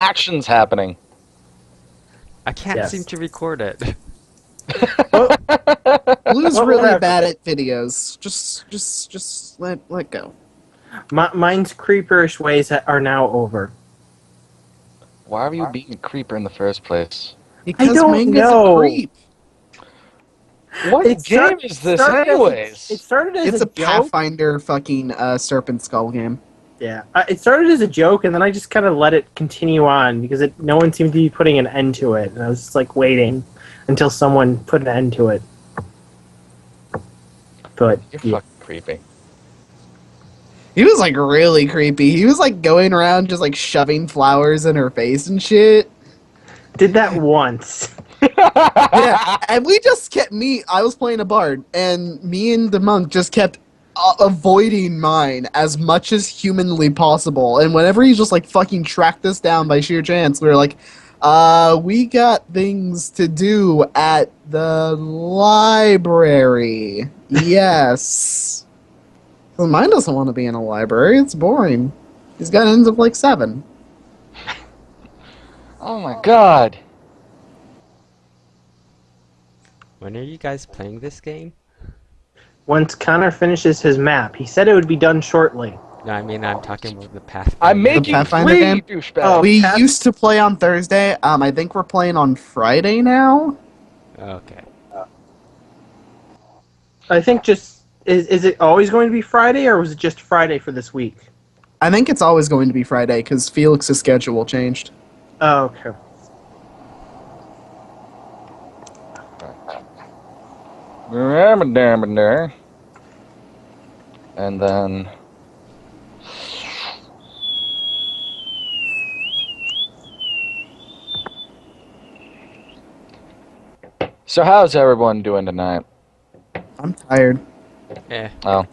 action's happening. I can't seem to record it. Blue's Well, really whatever. bad at videos. Just let go. Mine's creeperish ways are now over. Why are you being a creeper in the first place? Because don't Manga's know. a creep. What game is this, anyways? It started as It's a a joke. Pathfinder fucking Serpent Skull game. Yeah, it started as a joke, and then I just kind of let it continue on because no one seemed to be putting an end to it, and I was just like waiting until someone put an end to it. But You're yeah. fucking creepy. He was like really creepy. He was like going around just like shoving flowers in her face and shit. Did that once. Yeah, and we just kept I was playing a bard, and me and the monk just kept avoiding mine as much as humanly possible. And whenever he just like fucking tracked us down by sheer chance, we were like, we got things to do at the library. Yes. Well, mine doesn't want to be in a library. It's boring. He's got ends of like 7. Oh my god. When are you guys playing this game? Once Connor finishes his map, he said it would be done shortly. No, I mean I'm talking about the Pathfinder. I'm making Pathfinder 3, game? douchebag. Oh. We used to play on Thursday. I think we're playing on Friday now. Okay. I think just is it always going to be Friday, or was it just Friday for this week? I think it's always going to be Friday because Felix's schedule changed. Oh, okay. And then... So how's everyone doing tonight? I'm tired. Eh. Oh.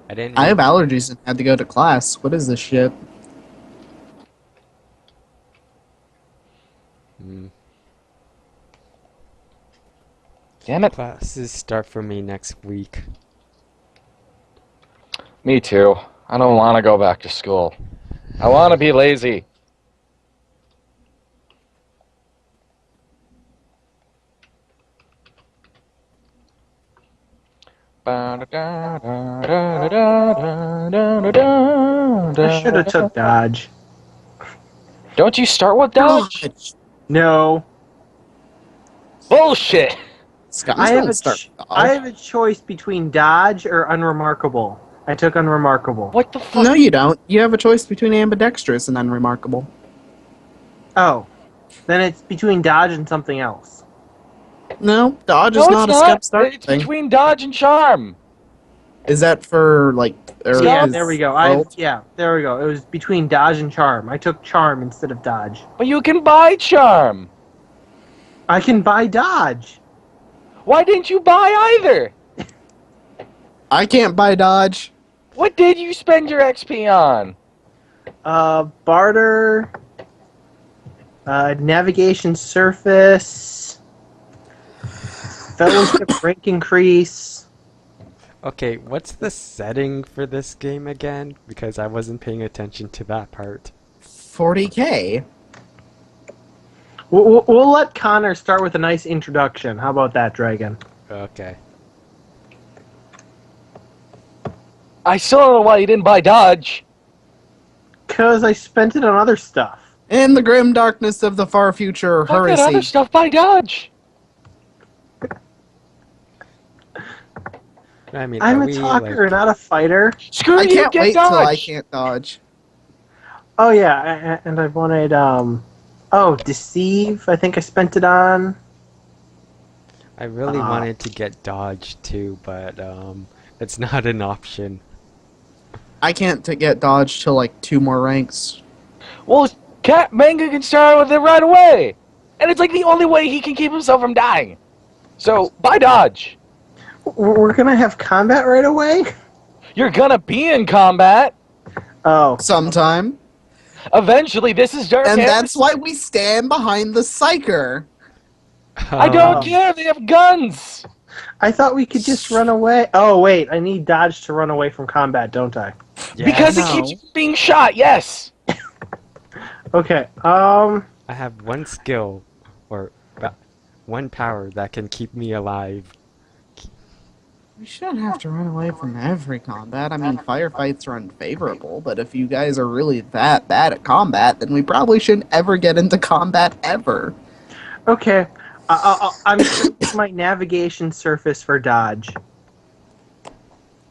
I didn't. I have allergies and had to go to class. What is this shit? Damn it. Classes start for me next week. Me too. I don't want to go back to school. I want to be lazy. I should have took dodge. Don't you start with dodge? No. Bullshit! Scott, I have, I I have a choice between dodge or unremarkable. I took unremarkable. What the fuck? No, you don't. You have a choice between ambidextrous and unremarkable. Oh. Then it's between dodge and something else. No, dodge No, is it's not a not. step start It's thing. between dodge and charm. Is that for like? Yeah, is- there we go. well, There we go. It was between dodge and charm. I took charm instead of dodge. But you can buy charm. I can buy dodge. Why didn't you buy either? I can't buy dodge. What did you spend your XP on? Barter. Navigation surface. Fellowship rank increase. Okay, what's the setting for this game again? Because I wasn't paying attention to that part. 40K. We'll let Connor start with a nice introduction. How about that, Dragon? Okay. I still don't know why you didn't buy dodge. Because I spent it on other stuff. In the grim darkness of the far future, Fuck that other Heresy. stuff, buy dodge. I mean, I'm are a we, talker, like, not a fighter. Screw I you, can't get wait dodge. till I can't dodge. Oh, yeah, and I wanted, deceive. I think I spent it on. I really wanted to get dodge too, but it's not an option. I can't get dodge till like 2 more ranks. Well, Cat Manga can start with it right away. And it's like the only way he can keep himself from dying. So, buy dodge. We're gonna have combat right away? You're gonna be in combat. Oh. Sometime. Eventually, this is Dark And Heresy. that's why we stand behind the Psyker. I don't care, they have guns. I thought we could just run away. Oh, wait, I need dodge to run away from combat, don't I? Because it no. keeps you from being shot, yes. Okay. I have one skill, or one power that can keep me alive. We shouldn't have to run away from every combat. I mean, firefights are unfavorable, but if you guys are really that bad at combat, then we probably shouldn't ever get into combat ever. Okay. I'm gonna use my navigation surface for dodge.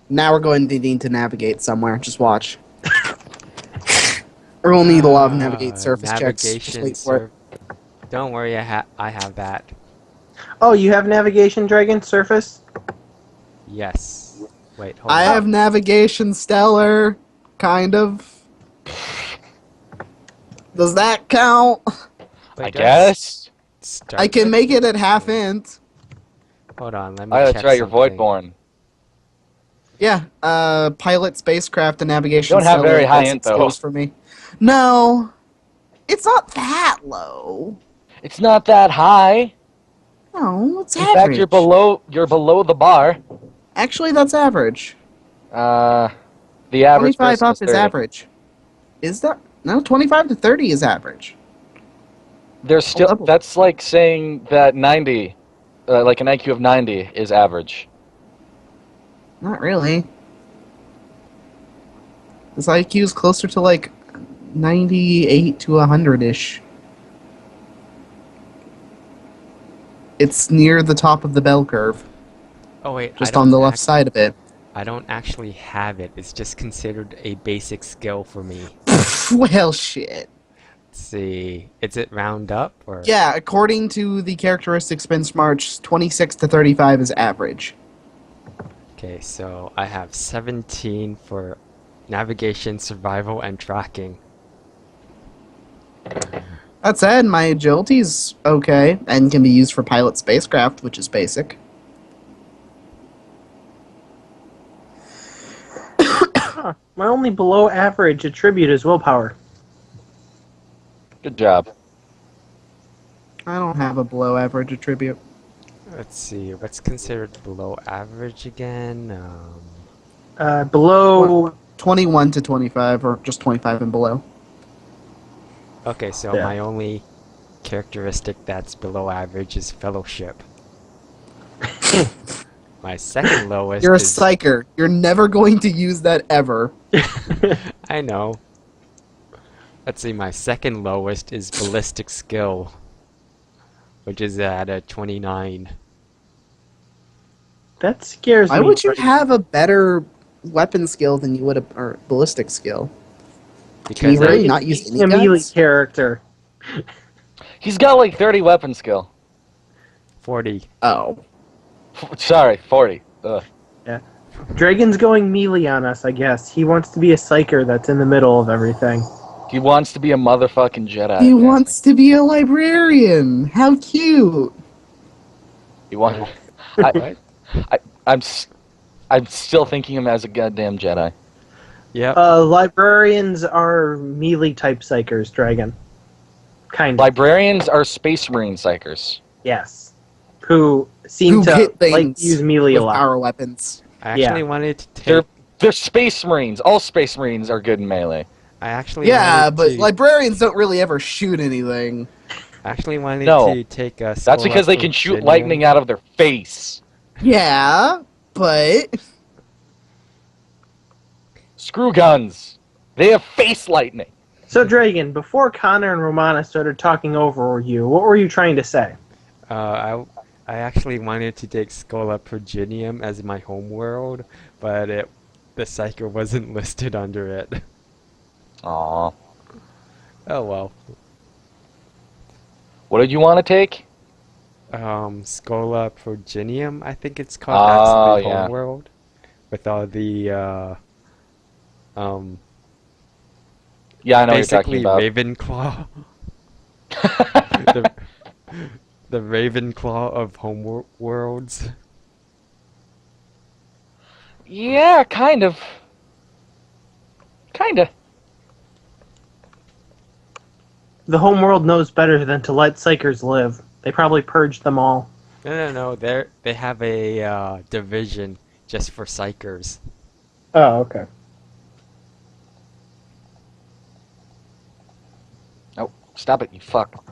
Now we're going to need to navigate somewhere. Just watch. Or we'll need a lot of navigate surface checks. Just Navigation wait for it. surf. Don't worry, I have that. Oh, you have navigation, Dragon? Surface? Yes. Wait, hold I on. have navigation stellar, kind of. Does that count? Wait, I do guess. start I can with- make it at half int. Hold on, let me Oh, check that's right. You're something. Voidborn. Yeah, pilot, spacecraft, and navigation. You don't have stellar very are high basic int, though. skills for me. No, it's not that low. It's not that high. No, it's In average. fact, you're below the bar. Actually, that's average. The average 25 person up is is 30. average. Is that? No, 25 to 30 is average. There's still level. that's like saying that 90, like an IQ of 90 is average. Not really. This IQ is closer to like 98 to 100-ish. It's near the top of the bell curve, Oh wait, just on the left side of it. I don't actually have it. It's just considered a basic skill for me. Well, shit. Let's see. Is it round up or? Yeah, according to the characteristics benchmarks, 26 to 35 is average. Okay, so I have 17 for navigation, survival, and tracking. That said, my agility's okay, and can be used for pilot spacecraft, which is basic. Huh. My only below average attribute is willpower. Good job. I don't have a below average attribute. Let's see. What's considered below average again? Below. 21 to 25, or just 25 and below. Okay, so Yeah. my only characteristic that's below average is fellowship. My second lowest You're a is... psyker. You're never going to use that ever. I know. Let's see, my second lowest is ballistic skill, which is at a 29. That scares me. Why would you pretty- have a better weapon skill than you would a or ballistic skill? Can Because you really Dragon's not use being any a melee guns? character. He's got like 30 weapon skill. 40. Oh. Sorry, 40. Ugh. Dragon's going melee on us, I guess. He wants to be a psyker that's in the middle of everything. He wants to be a motherfucking Jedi. He apparently. wants to be a librarian. How cute. He wants. What? I'm still thinking him as a goddamn Jedi. Yep. Librarians are melee type psychers, Dragon. Kind of. Librarians are Space Marine psychers. Yes. Who seem Who to hit like things use melee a with lot. power weapons. I yeah. actually wanted to take... They're Space Marines. All Space Marines are good in melee. I actually Yeah, wanted but to... librarians don't really ever shoot anything. I actually wanted No. to take a That's because they can shoot lightning out of their face. Yeah, but Screw guns. They have face lightning. So, Dragon, before Connor and Romana started talking over you, what were you trying to say? I actually wanted to take Scola Progenium as my homeworld, but the Psyker wasn't listed under it. Aw. Oh well. What did you want to take? Scola Progenium, I think it's called. Oh, That's the yeah. homeworld. With all the, Yeah, I know what you're talking basically about. Ravenclaw. the Ravenclaw of homeworlds. Yeah, kind of. Kinda. The homeworld knows better than to let psychers live. They probably purged them all. No. They have a division just for psychers. Oh, okay. Stop it, you fuck.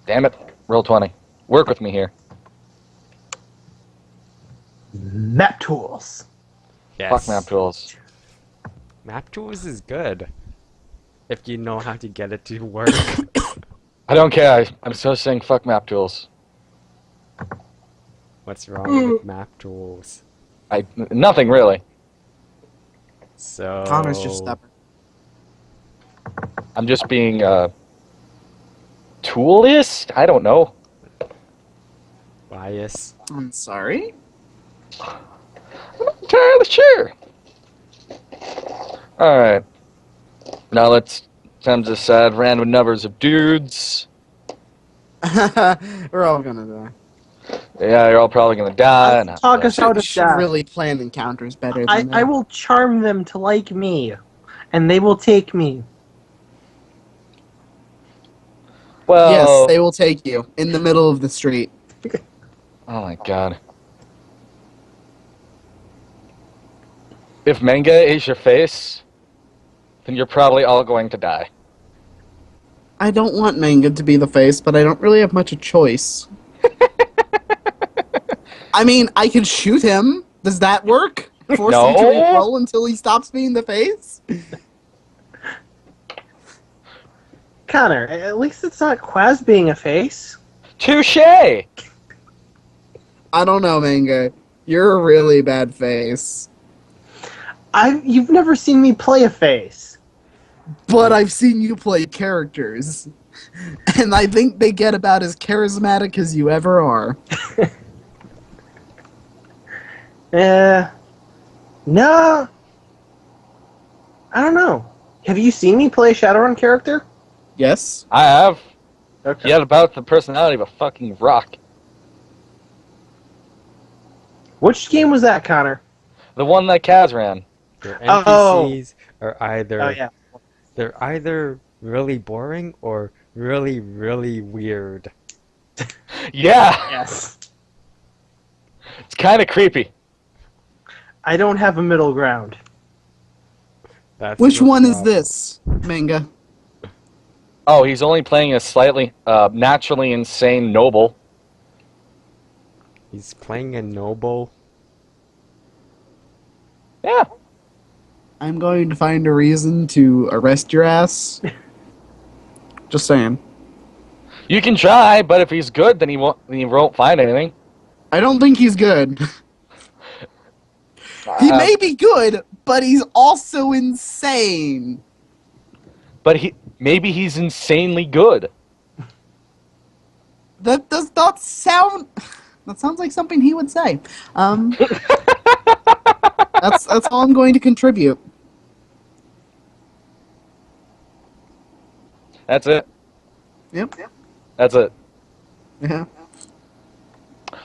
Damn it. Roll 20. Work with me here. Map tools. Yes. Fuck map tools. Map tools is good. If you know how to get it to work. I don't care. I'm so saying fuck map tools. What's wrong with map tools? Nothing really. So... Connor's just stubborn. I'm just being toolist? I don't know. Bias. I'm sorry. I'm not entirely sure. Alright. Now let's time to decide random numbers of dudes. We're all gonna die. Yeah, you're all probably gonna die. and Talk us out of Should that. really plan encounters better than I that. will charm them to like me, and they will take me. Well, Yes, they will take you in the middle of the street. oh my god. If manga is your face, then you're probably all going to die. I don't want Manga to be the face, but I don't really have much of a choice. I mean, I could shoot him. Does that work? Force him to No. roll until he stops being the face? Connor, at least it's not Quaz being a face. Touche! I don't know, Manga. You're a really bad face. You've never seen me play a face. But I've seen you play characters. And I think they get about as charismatic as you ever are. No. I don't know. Have you seen me play a Shadowrun character? Yes? I have. Okay. He had about the personality of a fucking rock. Which game was that, Connor? The one that Kaz ran. Your Oh. NPCs are either... Oh, yeah. They're either really boring or really, really weird. Yeah! Yes. It's kind of creepy. I don't have a middle ground. That's Which the one is problem. this, Manga? Oh, he's only playing a slightly naturally insane noble. He's playing a noble. Yeah. I'm going to find a reason to arrest your ass. Just saying. You can try, but if he's good, then he won't find anything. I don't think he's good. He may be good, but he's also insane. But maybe he's insanely good. That does not sound. That sounds like something he would say. That's all I'm going to contribute. That's it. Yep. That's it. Yeah.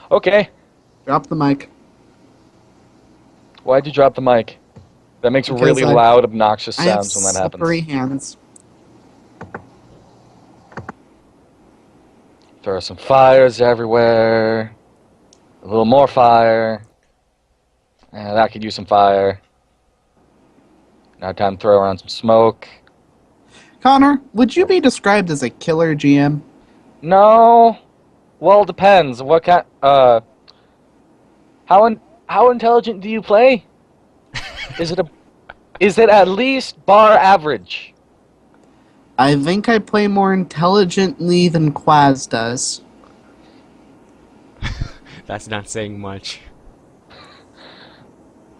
Okay. Drop the mic. Why'd you drop the mic? That makes Because really loud, obnoxious I have sounds when that slippery happens. hands. Throw some fires everywhere. A little more fire. And that could use some fire. Now time to throw around some smoke. Connor, would you be described as a killer GM? No. Well, it depends. What kind? How intelligent do you play? Is it at least bar average? I think I play more intelligently than Quaz does. That's not saying much.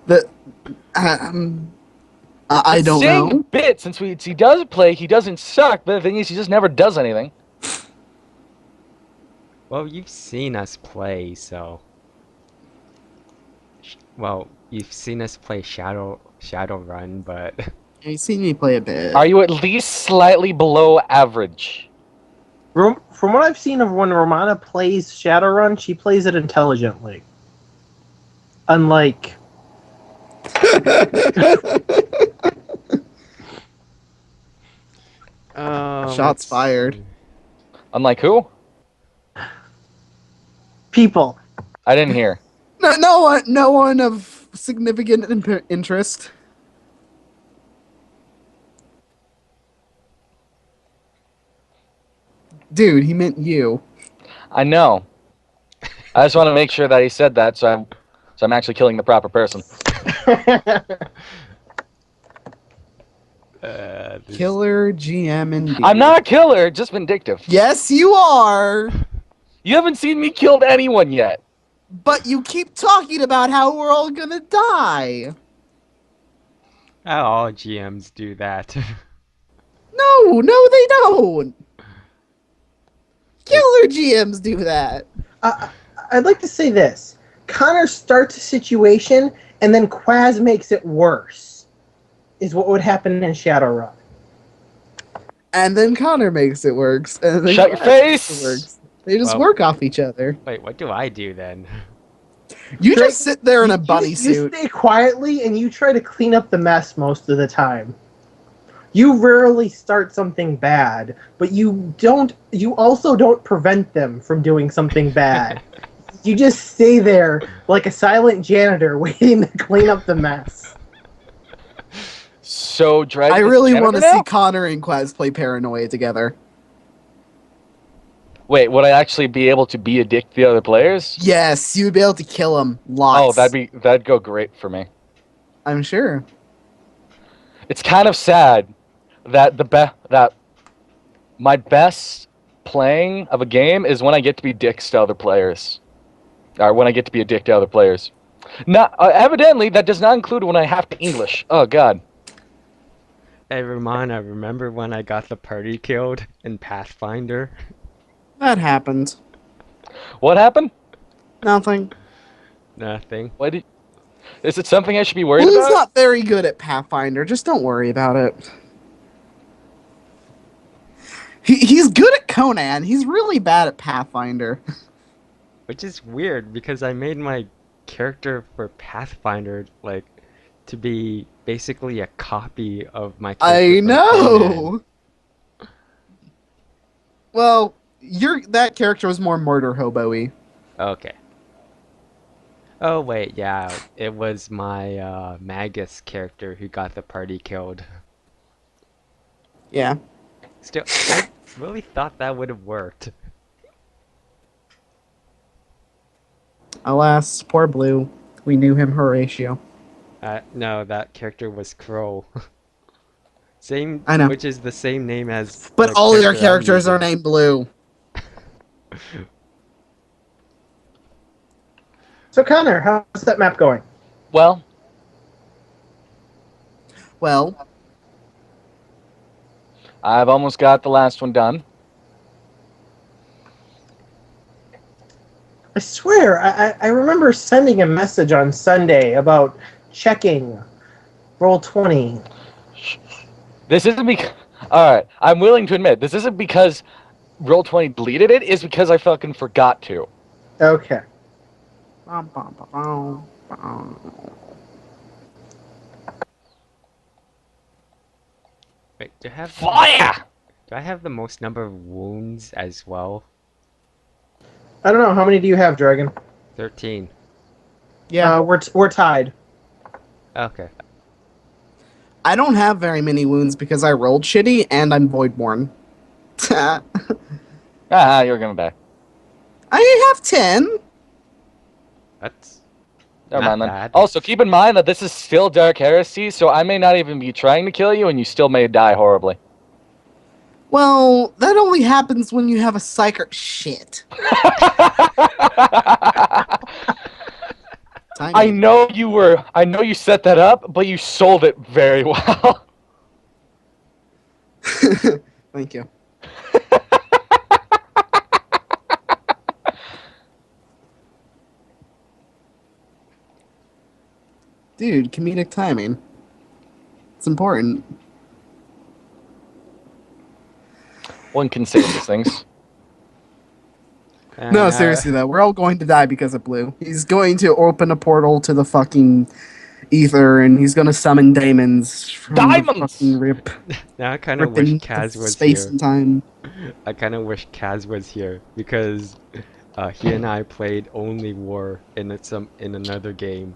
The, I don't Saying know. a bit since he does play. He doesn't suck, but the thing is, he just never does anything. Well, you've seen us play, so... Well, you've seen us play Shadowrun, but... You've seen me play a bit. Are you at least slightly below average? From what I've seen of when Romana plays Shadowrun, she plays it intelligently. Unlike... Shots let's fired. see. Unlike who? people. I didn't hear. No one of significant interest. Dude, he meant you. I know. I just want to make sure that he said that, so I'm actually killing the proper person. This- Killer GM indeed. I'm not a killer, just vindictive. Yes, you are. You haven't seen me killed anyone yet. But you keep talking about how we're all gonna die. All GMs do that. No, they don't. Killer GMs do that. I'd like to say this. Connor starts a situation, and then Quaz makes it worse, is what would happen in Shadowrun. And then Connor makes it works. And then Shut your Quaz makes face! it works. They just Well- work off each other. Wait, what do I do then? You Drake, just sit there in a bunny You suit. stay quietly, and you try to clean up the mess most of the time. You rarely start something bad, but you also don't prevent them from doing something bad. You just stay there like a silent janitor waiting to clean up the mess. So, Drake. I is really Canada want to now? see Connor and Quaz play Paranoia together. Wait, would I actually be able to be a dick to the other players? Yes, you'd be able to kill him. Oh, Lots. that'd go great for me. I'm sure. It's kind of sad that that my best playing of a game is when I get to be dicks to other players, or when I get to be a dick to other players. Not evidently that does not include when I have to English. Oh God. Hey, Ramon, I remember when I got the party killed in Pathfinder. That happened. What happened? Nothing. Nothing. Why did? Is it something I should be worried Blue's about? not very good at Pathfinder. Just don't worry about it. He's good at Conan. He's really bad at Pathfinder. Which is weird because I made my character for Pathfinder like to be basically a copy of my character I for know. Well, that character was more murder hobo-y. Conan. Okay. Oh wait, yeah, it was my Magus character who got the party killed. Yeah. Still, I really thought that would have worked. Alas, poor Blue. We knew him Horatio. No, that character was Crow. Same, I know. which is the same name as. But the all your character I'm characters are using. named Blue. So, Connor, how's that map going? Well, Well, I've almost got the last one done. I swear, I remember sending a message on Sunday about checking Roll20. This isn't because. All right, I'm willing to admit this isn't because Roll20 deleted it. It's because I fucking forgot to. Okay. Wait, Fire! do I have the most number of wounds as well? I don't know, how many do you have, Dragon? 13. yeah. We're tied. Okay. I don't have very many wounds because I rolled shitty and I'm Voidborn. Ah, you're gonna die. I have 10. That's Never Not mind then. bad. Also, keep in mind that this is still Dark Heresy, so I may not even be trying to kill you, and you still may die horribly. Well, that only happens when you have a psyker. Shit. I know you set that up, but you sold it very well. Thank you. Dude, comedic timing. It's important. One can say these things. No, seriously though, we're all going to die because of Blue. He's going to open a portal to the fucking ether, and he's going to summon daemons. From Diamonds! The fucking rip. Now I kind of wish Ripping Kaz was space here. and time. I kind of wish Kaz was here because he and I played Only War in another game.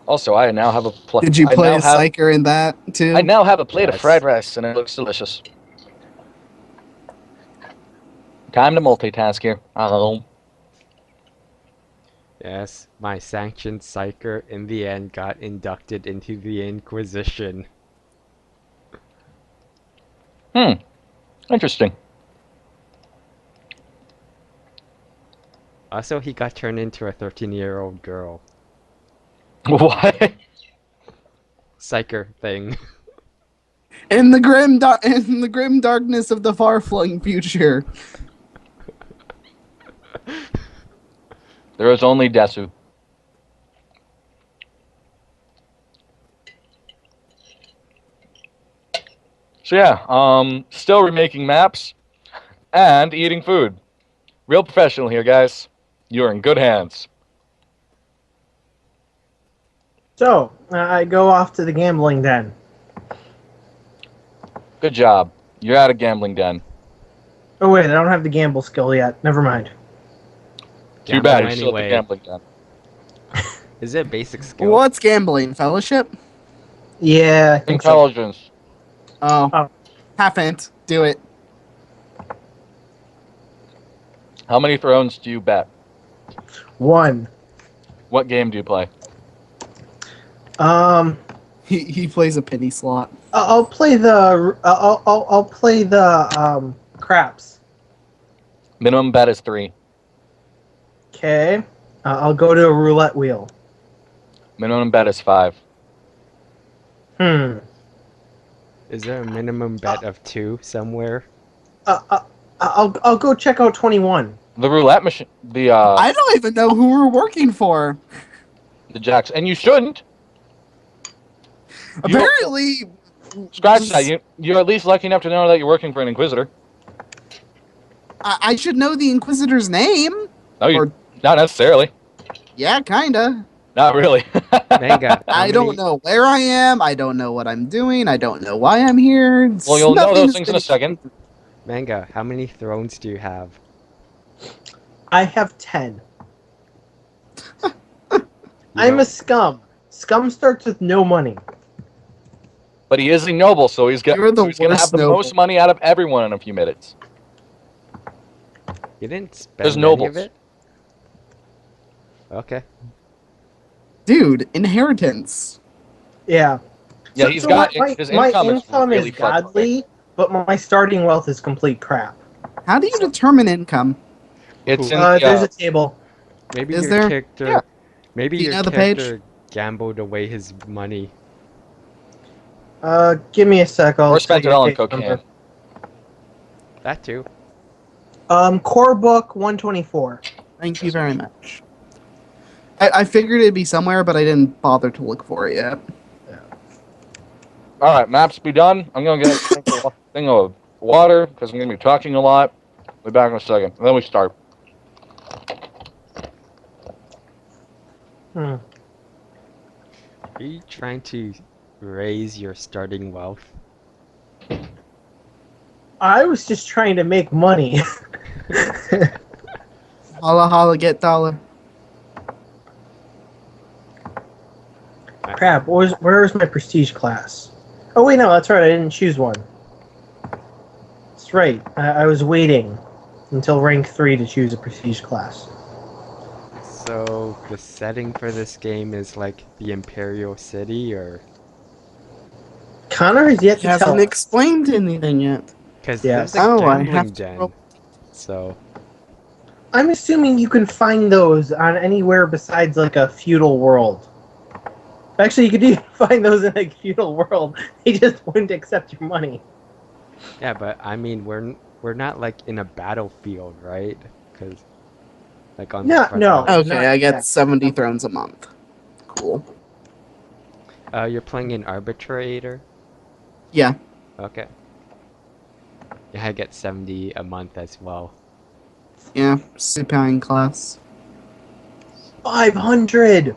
Also, I now have a plate. Did you play a Psyker in that too? I now have a plate of Yes. fried rice, and it looks delicious. Time to multitask here. Yes, my sanctioned psyker in the end got inducted into the Inquisition. Interesting. Also, he got turned into a 13-year-old girl. What? Psyker thing. In the grim darkness of the far-flung future. There is only Desu. So yeah, still remaking maps and eating food. Real professional here, guys. You're in good hands. So, I go off to the gambling den. Good job. You're at a gambling den. Oh wait, I don't have the gamble skill yet. Never mind. Too bad. You're still at the gambling den. Is it basic skill? What's gambling? Fellowship? Yeah, I think so. Intelligence. Oh. Oh. Half int. Do it. How many thrones do you bet? 1. What game do you play? He plays a penny slot. I'll play the I'll play the craps. Minimum bet is 3. Okay. I'll go to a roulette wheel. Minimum bet is 5. Is there a minimum bet of 2 somewhere? I'll go check out 21. The roulette machine. The I don't even know who we're working for. the jacks, and you shouldn't. You- Apparently, Scratch that. You're at least lucky enough to know that you're working for an Inquisitor. I should know the Inquisitor's name. No, Or- not necessarily. Yeah, kinda. Not really. Manga. I don't know where I am. I don't know what I'm doing. I don't know why I'm here. Well, you'll know Nothing those has things been in a second. Manga, how many thrones do you have? I have 10. You I'm know- a scum. Scum starts with no money. But he is a noble, so he's You're the going to have worst the noble. most money out of everyone in a few minutes. You didn't spend There's any nobles. of it? Okay. Dude, inheritance. Yeah. Yeah, he's got my his my income is income really is fluctuating. godly, but my starting wealth is complete crap. How do you determine income? It's in There's a table. Maybe Is your there? character. Yeah. Maybe Do you your know the page? character gambled away his money. Give me a sec. I'll or spent tell it you all the on page cocaine. number. That too. Core book 124. Thank you very much. I figured it'd be somewhere, but I didn't bother to look for it yet. All right, maps be done. I'm going to get a thing of water because I'm going to be talking a lot. We'll be back in a second. And then we start. Are you trying to raise your starting wealth? I was just trying to make money. Holla holla, get dollar. Crap, where's my prestige class? Oh wait, no, that's right, I didn't choose one. That's right, I was waiting until rank 3 to choose a prestige class. So the setting for this game is like the Imperial City, or Connor has yet He to hasn't tell. explained anything yet. because Yeah. there's a Oh, I gambling have to den. roll. So I'm assuming you can find those on anywhere besides like a feudal world. Actually, you could even find those in a feudal world. They just wouldn't accept your money. yeah, but I mean we're not like in a battlefield, right? Because like on No, the front no. line. Okay, Not I get yet. 70 thrones a month. Cool. You're playing an arbitrator. Yeah. Okay. Yeah, I get 70 a month as well. Yeah, supine class. 500!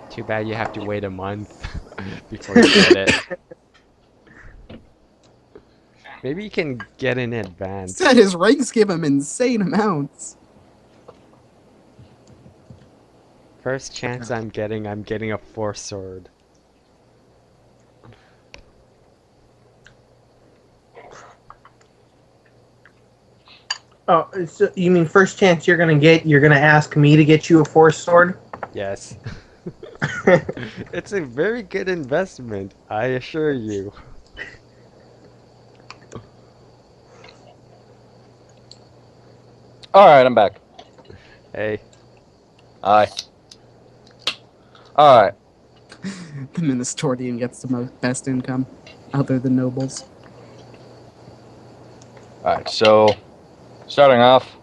Too bad you have to wait a month before you get it. Maybe you can get in advance. Said his ranks give him insane amounts. First chance I'm getting a force sword. Oh, so you mean first chance you're gonna ask me to get you a force sword? Yes. It's a very good investment, I assure you. All right, I'm back. Hey, Aye. All right. The Ministorian gets the best income, other than nobles. All right. So, starting off.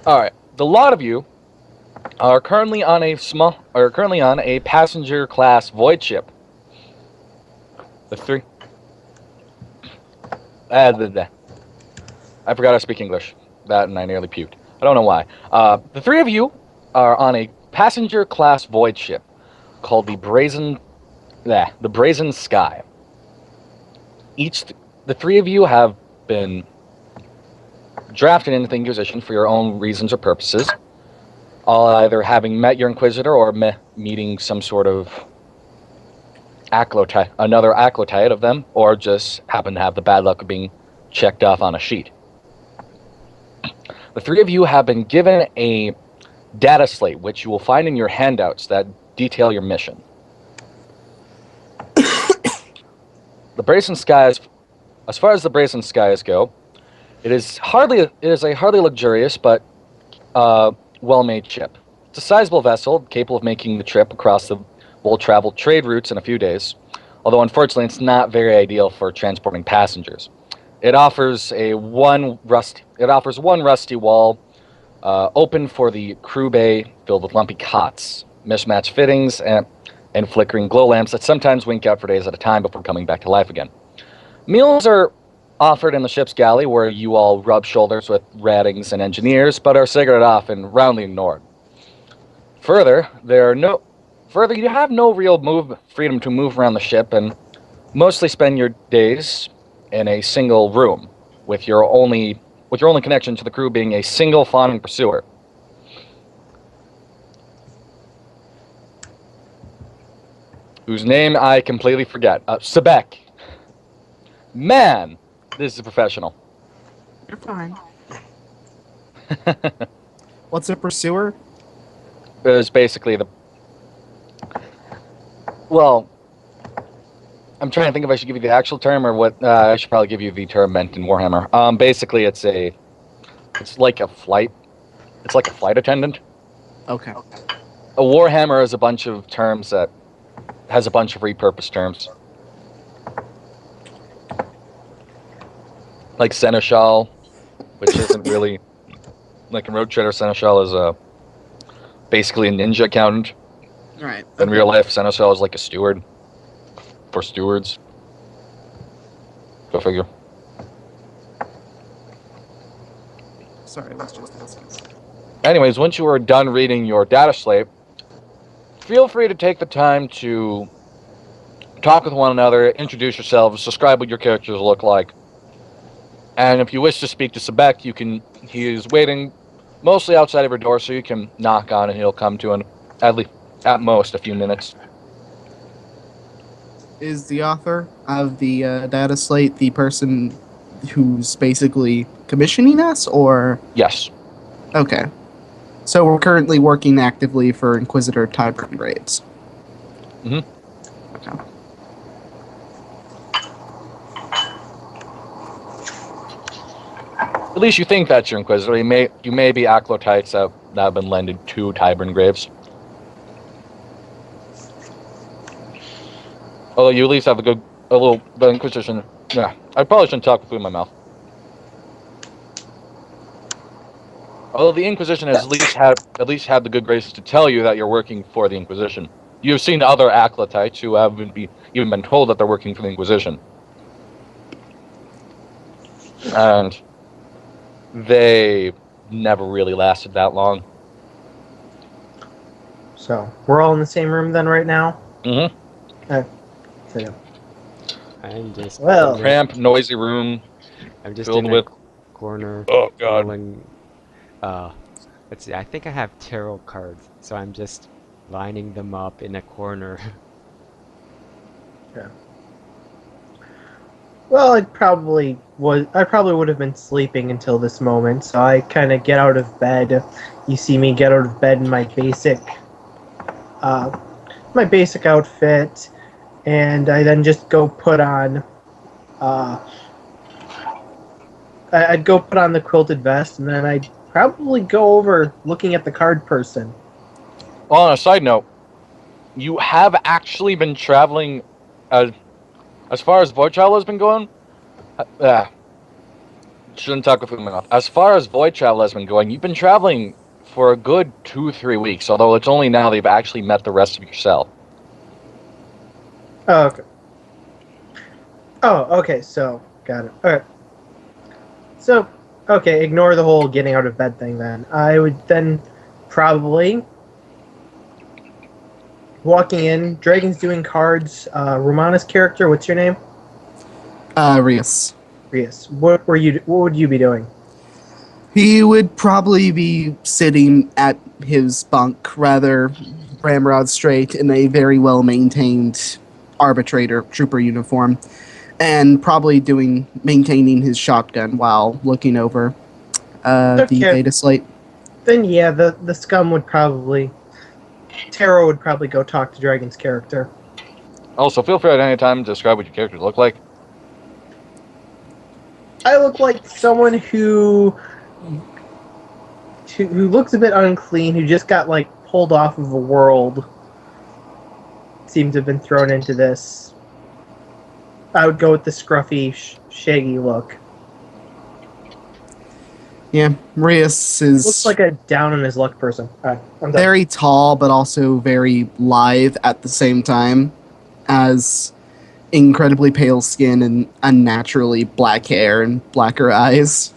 All right. The lot of you are currently on a passenger class void ship. The three. I forgot to speak English. That and I nearly puked. I don't know why. The three of you are on a passenger class void ship called the Brazen Sky. The three of you have been drafted into the Inquisition for your own reasons or purposes, all either having met your Inquisitor or meeting some sort of another acolyte of them, or just happen to have the bad luck of being checked off on a sheet. The three of you have been given a data slate, which you will find in your handouts that detail your mission. The Brazen Skies, as far as the Brazen Skies go, it is a hardly luxurious but well-made ship. It's a sizable vessel capable of making the trip across the well-traveled trade routes in a few days. Although unfortunately, it's not very ideal for transporting passengers. It offers one rusty wall, open for the crew bay, filled with lumpy cots, mismatched fittings, and flickering glow lamps that sometimes wink out for days at a time before coming back to life again. Meals are offered in the ship's galley, where you all rub shoulders with rattings and engineers, but are cigaretted off and roundly ignored. Further, you have no real freedom to move around the ship, and mostly spend your days in a single room, with your only connection to the crew being a single fawning pursuer. Whose name I completely forget. Sebek. Man, this is professional. You're fine. What's a pursuer? It was basically well, I'm trying to think if I should give you the actual term or what. I should probably give you the term meant in Warhammer. Basically, it's like a flight attendant. Okay. A Warhammer is a bunch of terms that has a bunch of repurposed terms. Like Seneschal, which isn't really like in Road Trader. Seneschal is basically a ninja accountant. Right. In real life, Seneschal is like a steward for stewards. Go figure. Sorry, let's just asking. Anyways, once you are done reading your data slate, feel free to take the time to talk with one another, introduce yourselves, describe what your characters look like. And if you wish to speak to Sebek, he is waiting mostly outside of your door, so you can knock on and he'll come to at most a few minutes. Is the author of the data slate the person who's basically commissioning us, or? Yes. Okay. So we're currently working actively for Inquisitor Tybran grades. Mhm. Okay. At least you think that's your Inquisitor. You may be acolytes that have been lended to Tybran graves. Although you at least have the Inquisition. Yeah, I probably shouldn't talk with food in my mouth. Although the Inquisition has at least had the good graces to tell you that you're working for the Inquisition. You've seen other acolytes who haven't even been told that they're working for the Inquisition. And they never really lasted that long. So we're all in the same room then right now. Mm-hmm. So, I'm just Well- Cramped, noisy room I'm just filled in with. a corner Oh God. rolling Let's see, I think I have tarot cards, so I'm just lining them up in a corner. Well, I probably would have been sleeping until this moment, so I kind of get out of bed. You see me get out of bed in uh, my basic outfit, and I then just go put on, uh, I'd go put on the quilted vest, and then I'd probably go over looking at the card person. Well, on a side note, you have actually been traveling as far as Void Travel has been going. Shouldn't talk with my mouth. As far as Void Travel has been going, you've been traveling for a good 2-3 weeks. Although it's only now they've actually met the rest of yourself. Oh, okay. Oh, okay, so, got it. Alright. So, okay, ignore the whole getting out of bed thing then. I would then probably, walking in, Dragon's doing cards, Romana's character, what's your name? Rias. Rias. What would you be doing? He would probably be sitting at his bunk, rather ramrod straight, in a very well maintained arbitrator trooper uniform, and probably maintaining his shotgun while looking over the Okay. data slate. Then yeah, the scum would probably, Taro would probably go talk to Dragon's character. Also, feel free at any time to describe what your characters look like. I look like someone who looks a bit unclean, who just got like pulled off of a world. Seems to have been thrown into this. I would go with the scruffy, shaggy look. Yeah, Rias is Looks like a down on his luck person. Alright, I'm done. very tall, but also very lithe at the same time, as incredibly pale skin and unnaturally black hair and blacker eyes.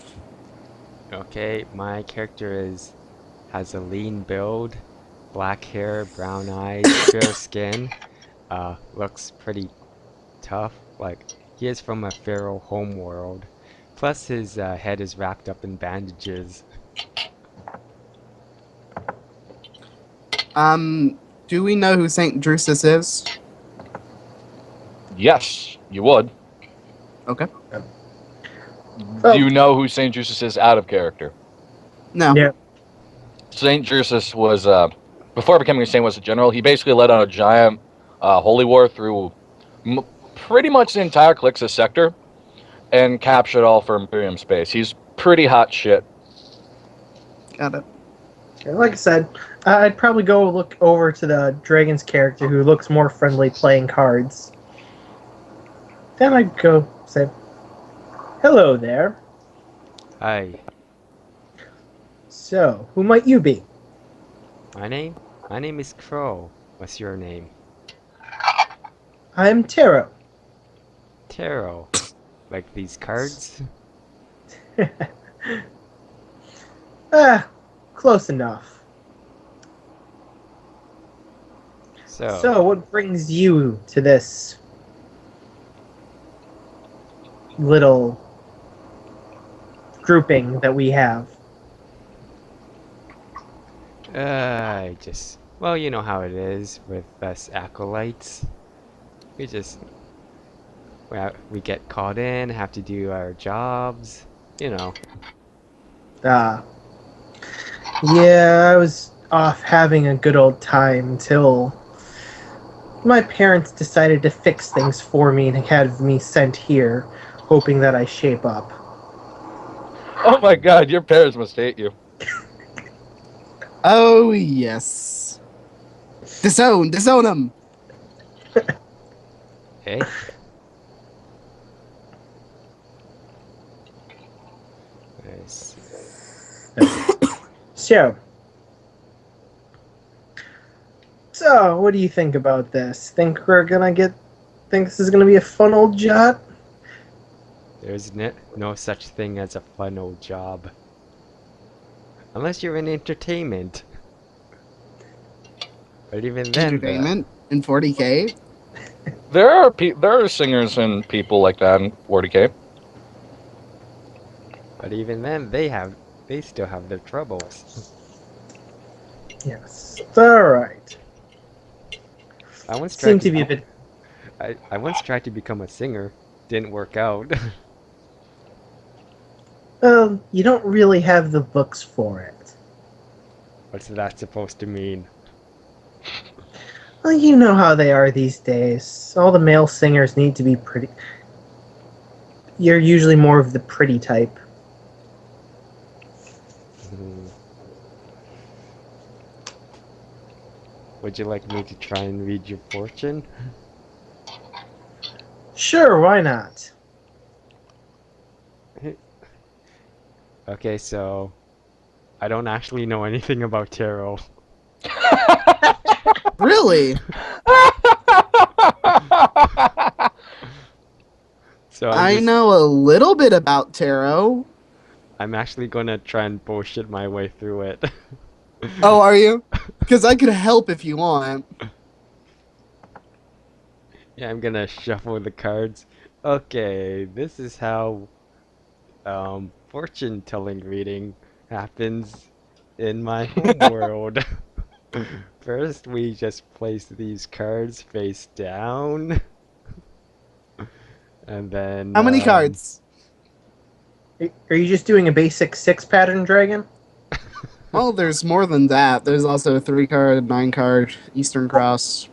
Okay, my character has a lean build, black hair, brown eyes, fair skin. Looks pretty tough. Like he is from a feral homeworld. Plus his head is wrapped up in bandages. Do we know who Saint Drusus is? Yes, you would. Okay. Oh. Do you know who Saint Drusus is out of character? No. Yeah. Saint Drusus was, before becoming a saint, was a general. He basically led on a giant holy war through pretty much the entire Calixtus sector and captured all for Imperium space. He's pretty hot shit. Got it. Like I said, I'd probably go look over to the Dragon's character, who looks more friendly playing cards. Then I'd go say, "Hello there. Hi, So, who might you be?" my name is Crow. What's your name? I'm Taro. Tarot. Like these cards? Close enough. So, what brings you to this little grouping that we have? Well, you know how it is with us acolytes. We get called in, have to do our jobs, you know. Yeah, I was off having a good old time until my parents decided to fix things for me and had me sent here, hoping that I shape up. Oh my god, your parents must hate you. Oh, yes. Disown him! Hey? Nice. So, what do you think about this? Think this is gonna be a fun old jot? There's no such thing as a fun old job. Unless you're in entertainment. But even then, Entertainment in 40K? There are singers and people like that in 40K. but even then, they still have their troubles. Yes. Alright. I once tried Seem to to be a bit. I once tried to become a singer. Didn't work out. You don't really have the books for it. What's that supposed to mean? Well, you know how they are these days. All the male singers need to be pretty. You're usually more of the pretty type. Hmm. Would you like me to try and read your fortune? Sure, why not? Okay, so I don't actually know anything about tarot. Really? So I know a little bit about tarot. I'm actually gonna try and bullshit my way through it. Oh, are you? Because I could help if you want. Yeah, I'm gonna shuffle the cards. Okay, this is how fortune telling reading happens in my home world. First, we just place these cards face down, and then How many cards? Are you just doing a basic 6 pattern dragon? Well, there's more than that. There's also a 3 card, 9 card, Eastern Cross.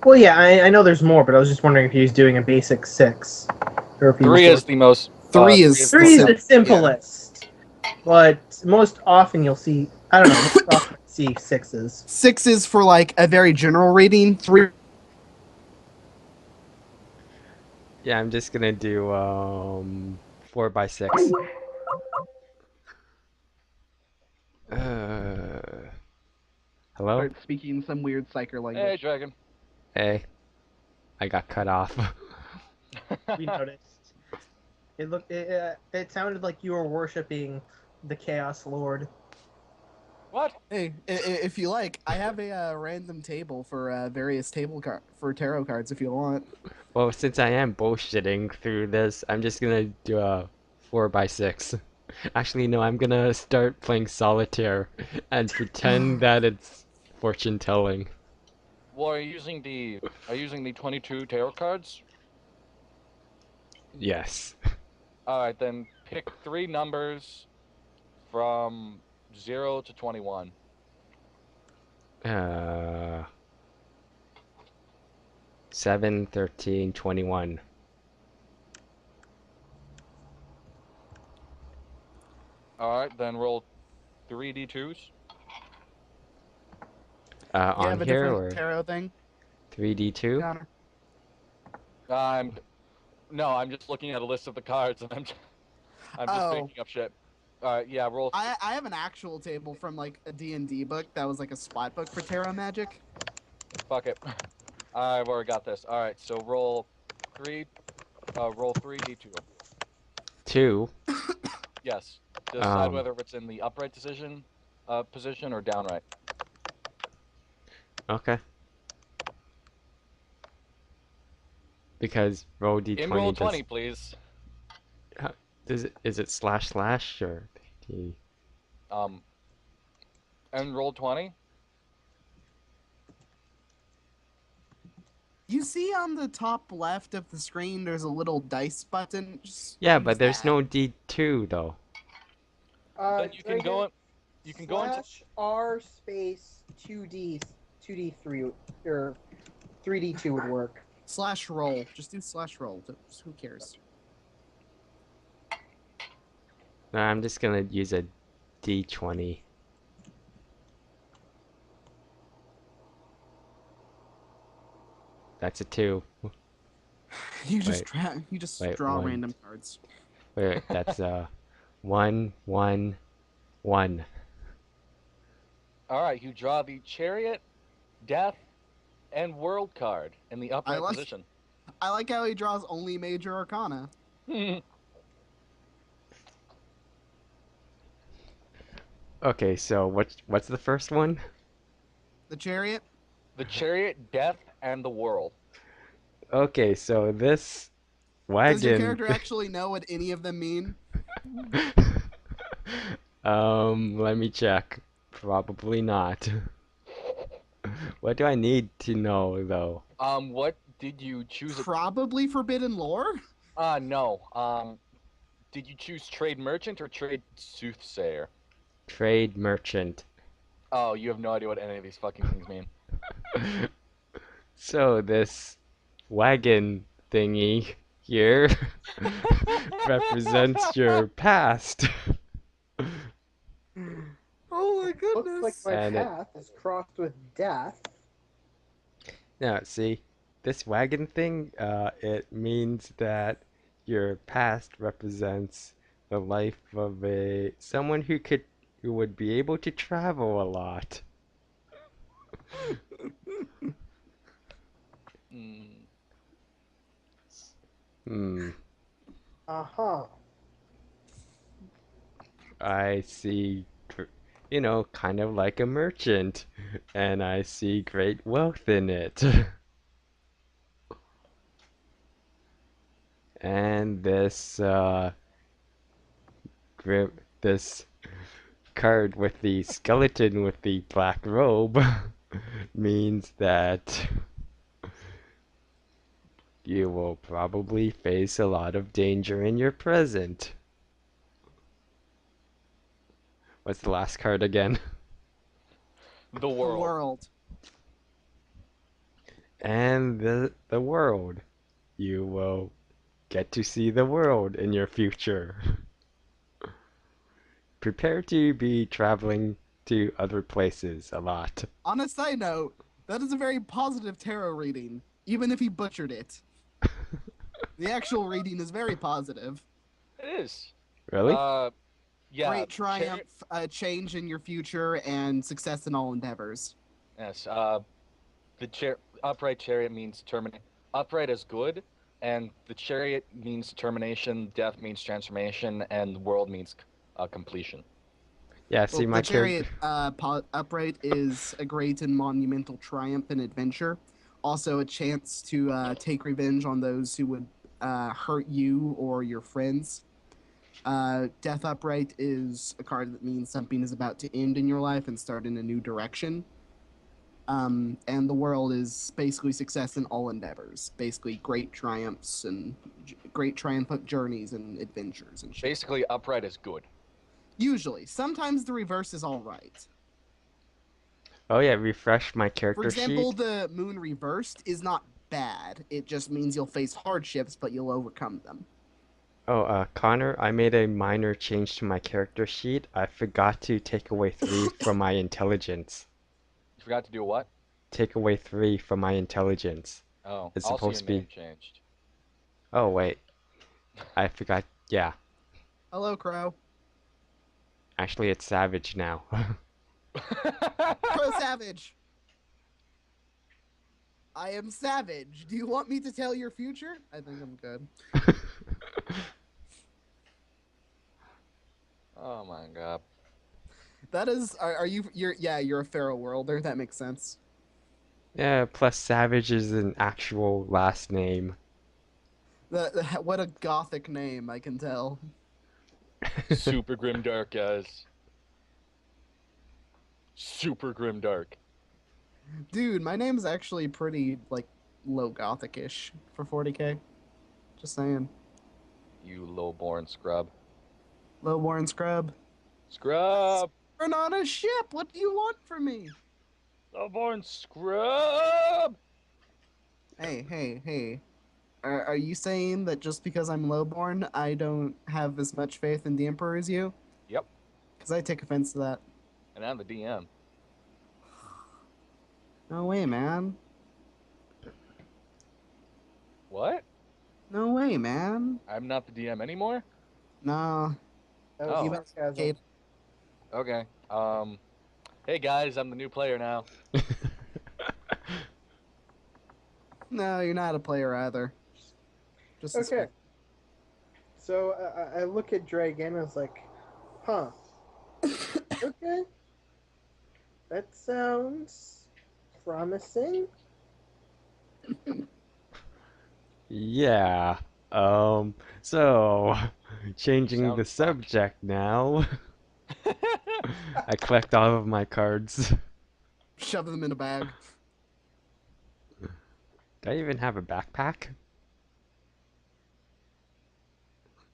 Well, yeah, I know there's more, but I was just wondering if he was doing a basic 6. Or if he was Three doing... is the most. Three is Three is sim- the simplest. But most often you'll see, I don't know, most often I see 6s. 6 is for like a very general reading. 3. yeah, I'm just gonna do 4 by 6. Hello? Start speaking some weird psyker language. Hey, dragon. Hey, I got cut off. We noticed. It sounded like you were worshiping the Chaos Lord. What? Hey, if you like, I have a random table for various for tarot cards if you want. Well, since I am bullshitting through this, I'm just gonna do a 4 by 6. Actually, no, I'm gonna start playing solitaire and pretend that it's fortune telling. Well, are you using the 22 tarot cards? Yes. All right, then pick 3 numbers from 0 to 21. Uh, 7, 13, 21. All right, then roll 3d2s. You On have a here different or tarot thing, 3D2? Connor? I'm no, I'm just looking at a list of the cards and I'm just Oh. making up shit. All right, yeah, roll. I have an actual table from like a D&D book that was like a spot book for tarot magic. Fuck it. I've already got this. All right, so roll 3. Roll 3d2. 2. Yes. Decide Um, whether it's in the upright position or downright. okay. Because roll In roll D20 20, does. please. Is it slash slash or D? Um, and roll 20. You see on the top left of the screen, there's a little dice button. Just Yeah, use but there's that. no D2 though. Then you can go in. You can go into. R space 2D3 or 3D2 would work. Slash roll. Just do slash roll. Who cares? No, I'm just gonna use a D20. That's a 2. You just wait, draw 1. random cards. Wait, that's 1, 1, 1. All right, you draw the Chariot, Death, and World card in the upright position. I like how he draws only major arcana. Okay, so what's the first one? The chariot. The Chariot, Death, and the World. Okay, so this Does your wagon. character actually know what any of them mean? Let me check. Probably not. What do I need to know though? What did you choose? Probably forbidden lore. No. Did you choose trade merchant or trade soothsayer? Trade merchant. Oh, you have no idea what any of these fucking things mean. So this wagon thingy here represents your past. Oh my Looks like my And it- path is crossed with death. Now, see, this wagon thing, it means that your past represents the life of someone who would be able to travel a lot. Hmm. Hmm. Uh-huh. I see, kind of like a merchant, and I see great wealth in it. And this card with the skeleton with the black robe means that you will probably face a lot of danger in your present. What's the last card again? The The world. world. And the world. You will get to see the world in your future. Prepare to be traveling to other places a lot. On a side note, that is a very positive tarot reading, even if he butchered it. The actual reading is very positive. It is. Really? Yeah. Great triumph, change in your future, and success in all endeavors. Yes. The upright chariot means terminate. Upright is good, and the chariot means termination. Death means transformation, and the world means completion. Yeah, see Well, my the chariot character. upright is a great and monumental triumph and adventure. Also, a chance to take revenge on those who would hurt you or your friends. Death upright is a card that means something is about to end in your life and start in a new direction. And the world is basically success in all endeavors. Basically, great triumphs and great triumphant journeys and adventures and shit. Basically, upright is good. Usually, sometimes the reverse is all right. Oh yeah, refresh my For character example, sheet. the moon reversed is not bad. It just means you'll face hardships, but you'll overcome them. Oh, Connor, I made a minor change to my character sheet. I forgot to take away 3 from my intelligence. You forgot to do what? Take away 3 from my intelligence. Oh, It's also supposed your to be. name changed. Oh wait, I forgot. Yeah, Hello, Crow. actually it's Savage now. Crow Savage. I am Savage. Do you want me to tell your future? I think I'm good. Oh my god. That is, are you? You're a Pharaoh worlder. That makes sense. Yeah, plus Savage is an actual last name. What a gothic name, I can tell. Super grim dark, guys. Super grim dark. Dude, my name's actually pretty like low gothic-ish for 40k. Just saying. You low-born scrub. Low-born scrub. Scrub! We're on a ship. What do you want from me? Low-born scrub! Hey. Are you saying that just because I'm lowborn, I don't have as much faith in the Emperor as you? Yep. Because I take offense to that. And I'm the DM. No way, man. What? No way, man. I'm not the DM anymore? No. That Oh. was sarcasm. Kate. Okay. Hey guys, I'm the new player now. No, you're not a player either. Just a Okay. So I look at Dragon and I was like, huh. Okay. That sounds promising. Yeah. So changing Sound the fucked. subject now. I collect all of my cards. Shove them in a bag. Do I even have a backpack?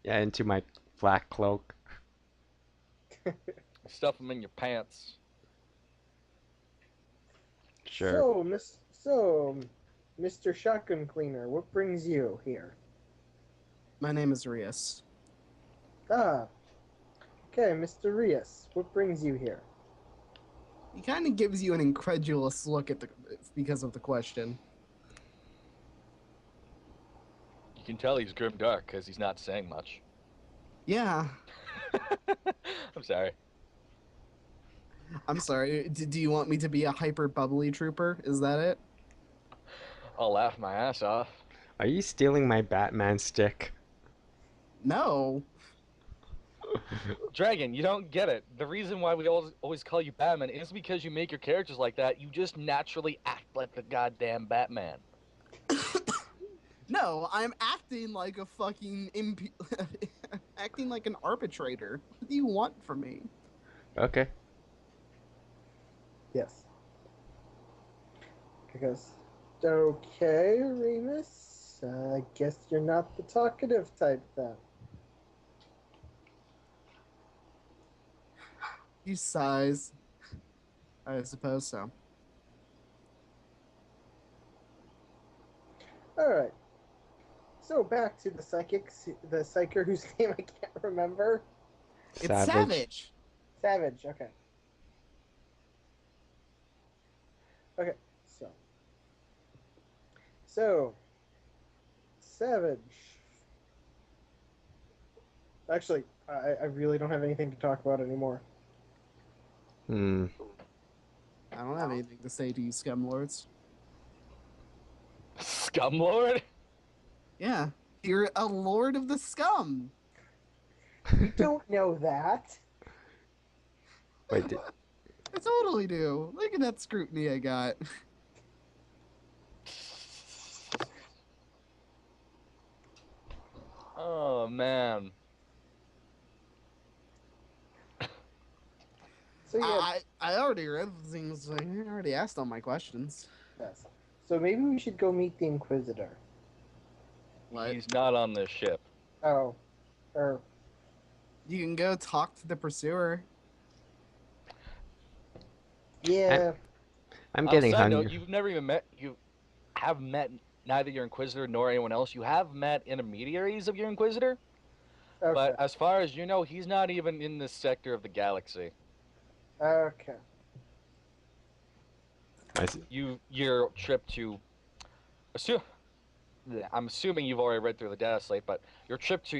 Yeah, into my black cloak. Stuff them in your pants. Sure. So, Mr. Shotgun Cleaner, what brings you here? My name is Rias. Ah, okay, Mr. Rias, what brings you here? He kind of gives you an incredulous look at the because of the question. You can tell he's grim dark because he's not saying much. Yeah, I'm sorry. I'm sorry. Do you want me to be a hyper bubbly trooper? Is that it? I'll laugh my ass off. Are you stealing my Batman stick? No. Dragon, you don't get it. The reason why we always call you Batman is because you make your characters like that. You just naturally act like the goddamn Batman. No, I'm acting like a fucking acting like an arbitrator. What do you want from me? Okay. Yes. Because, okay, Remus, I guess you're not the talkative type then. He sighs. I suppose so. Alright. So back to the psyker whose name I can't remember. It's Savage. Savage, okay. Okay, so Savage. Actually, I really don't have anything to talk about anymore. Hmm. I don't have anything to say to you, scumlords. Scumlord? Yeah, you're a lord of the scum. We don't know that. Wait, did, I totally do. Look at that scrutiny I got. Oh, man. So yeah, I already read the things. I already asked all my questions. yes. So maybe we should go meet the Inquisitor. What? He's not on this ship. Oh, or You can go talk to the pursuer. yeah. I'm getting Side note, hungry. you've never even met. You have met neither your Inquisitor nor anyone else. You have met intermediaries of your Inquisitor, Okay. but as far as you know, he's not even in this sector of the galaxy. Okay. I see. Your trip to I'm assuming you've already read through the data slate, but your trip to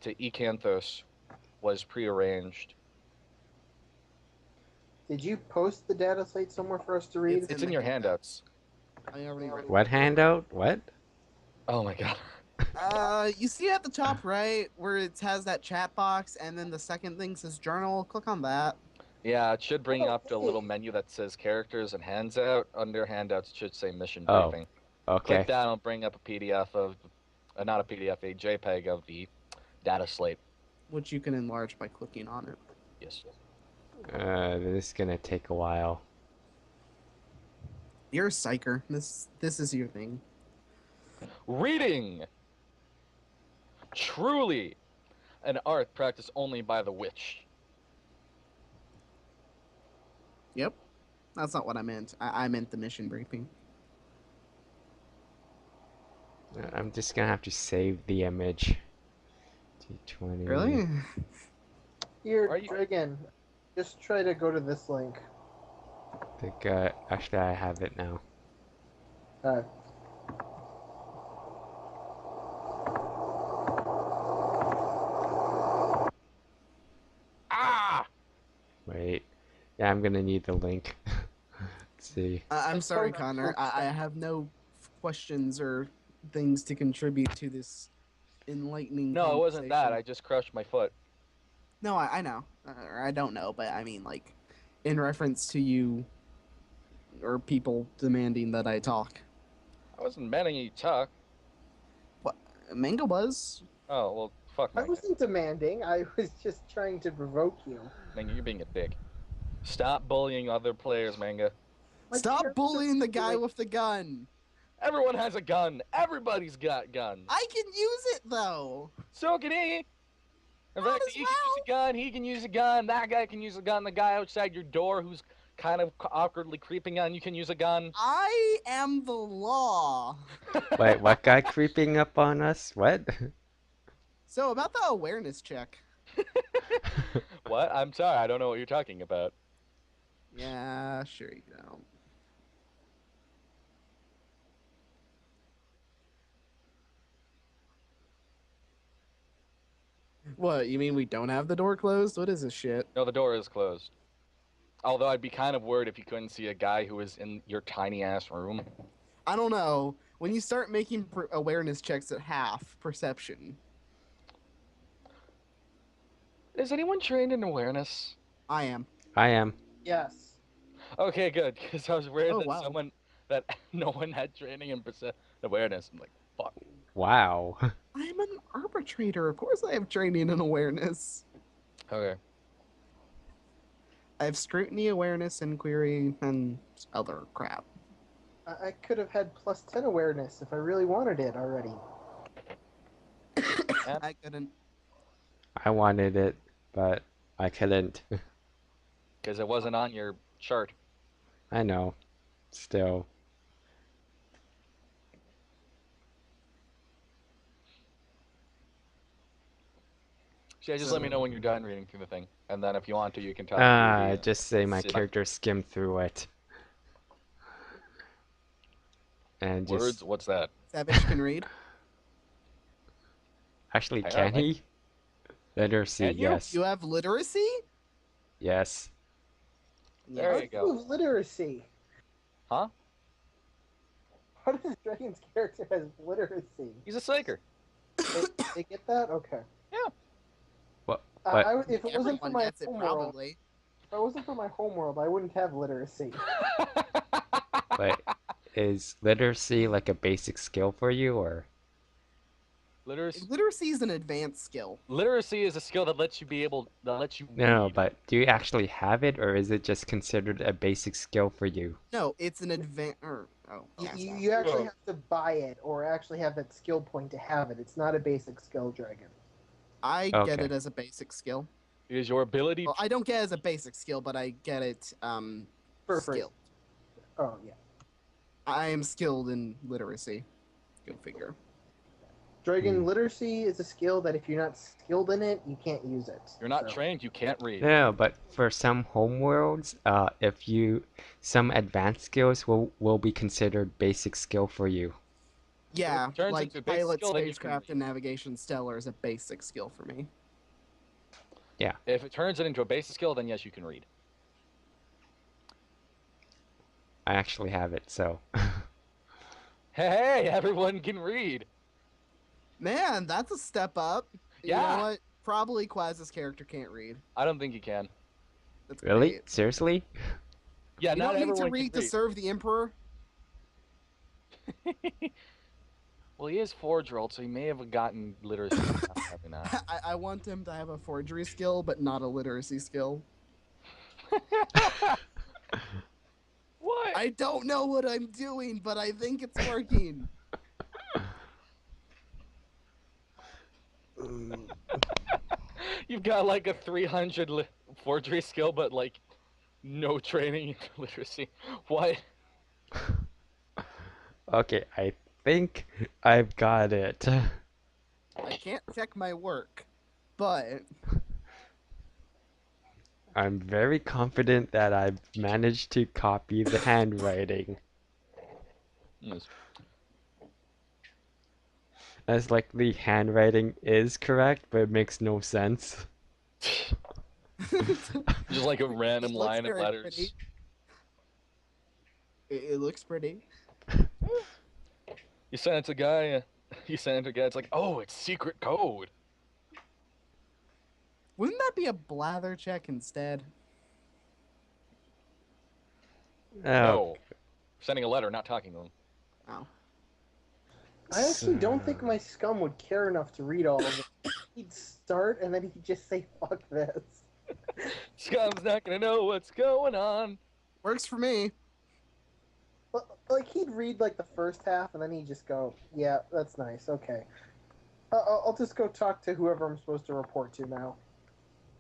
Ecanthos was prearranged. Did you post the data slate somewhere for us to read? It's in your handouts. I already read it. What handout? What? Oh my god. You see at the top right where it has that chat box, and then the second thing says journal. Click on that. Yeah, it should bring Oh, up the hey. little menu that says characters and handout. Under handouts, it should say mission Oh, briefing. okay. Click that, it'll bring up a PDF of, not a PDF, a JPEG of the data slate. Which you can enlarge by clicking on it. Yes. This is gonna take a while. You're a psyker. This is your thing. Reading! Truly an art practiced only by the witch. Yep. That's not what I meant. I meant the mission briefing. I'm just gonna have to save the image. T20. Really? Here, Are you- again. Just try to go to this link. Think, actually, I have it now. Uh, Ah! Wait. Yeah, I'm gonna need the link. Let's see. I'm sorry, Connor. I have no questions or things to contribute to this enlightening. No, it wasn't that. conversation. I just crushed my foot. No, I know. Or I don't know, but I mean, like, in reference to you or people demanding that I talk. I wasn't meaning you talk. What? Manga was? Oh, well, fuck I Manga. wasn't demanding. I was just trying to provoke you. Manga, you're being a dick. Stop bullying other players, Manga. My Stop character- bullying the guy with the gun! Everyone has a gun. Everybody's got guns. I can use it though. So can he. In Might fact, as you can use a gun. He can use a gun. That guy can use a gun. The guy outside your door who's kind of awkwardly creeping on you can use a gun. I am the law. Wait, what guy creeping up on us? What? So about the awareness check. What? I'm sorry. I don't know what you're talking about. Yeah, sure you don't. What, you mean we don't have the door closed? What is this shit? No, the door is closed. Although I'd be kind of worried if you couldn't see a guy who was in your tiny ass room. I don't know. When you start making awareness checks at half perception, Is anyone trained in awareness? I am. I am. Yes. Okay, good. Because I was worried Oh, that wow. that no one had training in awareness. I'm like, fuck. Wow. I'm an arbitrator. Of course I have training in awareness. Okay. I have scrutiny, awareness, inquiry, and other crap. I could have had +10 awareness if I really wanted it already. I couldn't. I wanted it, but I couldn't. Because it wasn't on your chart. I know. Still. So yeah, just let me know when you're done reading through the thing. And then if you want to, you can talk Just say my sit- character skimmed through it. And just words. What's that? Savage can read. actually, can Apparently. he? Literacy, Can you? yes. You have literacy? Yes. There you What go. is literacy? Huh? How does Dragon's character has literacy? He's a psyker. They get that? Okay. What? If it wasn't for Everyone my gets it, homeworld, probably. if it wasn't for my homeworld, I wouldn't have literacy. Wait, is literacy like a basic skill for you, or? Literacy. Literacy is an advanced skill. Literacy is a skill that lets you No, read. but do you actually have it, or is it just considered a basic skill for you? No, it's an advanced. Oh, You actually have to buy it or actually have that skill point to have it. It's not a basic skill, Dragon. I get Okay. it as a basic skill. It is your ability. Well, I don't get it as a basic skill, but I get it For skilled. Oh, yeah. I am skilled in literacy. Go figure. Dragon, literacy is a skill that if you're not skilled in it, you can't use it. You're not So- trained. You can't read. No, but for some homeworlds, some advanced skills will be considered basic skill for you. Yeah, it turns like into a basic pilot, skill, then you can spacecraft, read. and navigation stellar is a basic skill for me. If it turns it into a basic skill, then yes, you can read. I actually have it, so. Hey, everyone can read. Man, that's a step up. You Yeah. know what? Probably Quaz's character can't read. I don't think you can. That's Really? great. Seriously? Yeah, You not don't need to everyone read can to serve the Emperor. Well, he is forge rolled, so he may have gotten literacy. Probably not. I want him to have a forgery skill, but not a literacy skill. What? I don't know what I'm doing, but I think it's working. You've got like a 300 forgery skill, but like no training in literacy. What? Okay, I think I've got it. I can't check my work, but I'm very confident that I've managed to copy the handwriting. Yes. As like the handwriting is correct, but it makes no sense. Just like a random It looks line of very letters. pretty. It looks pretty. You send it to a guy. You send it to a guy. It's like, oh, it's secret code. Wouldn't that be a blather check instead? Oh, No. Sending a letter, not talking to him. Oh. I actually don't think my scum would care enough to read all of it. He'd start and then he'd just say, fuck this. Scum's not gonna know what's going on. Works for me. like he'd read like the first half and then he'd just go, "Yeah, that's nice. Okay, I'll just go talk to whoever I'm supposed to report to now,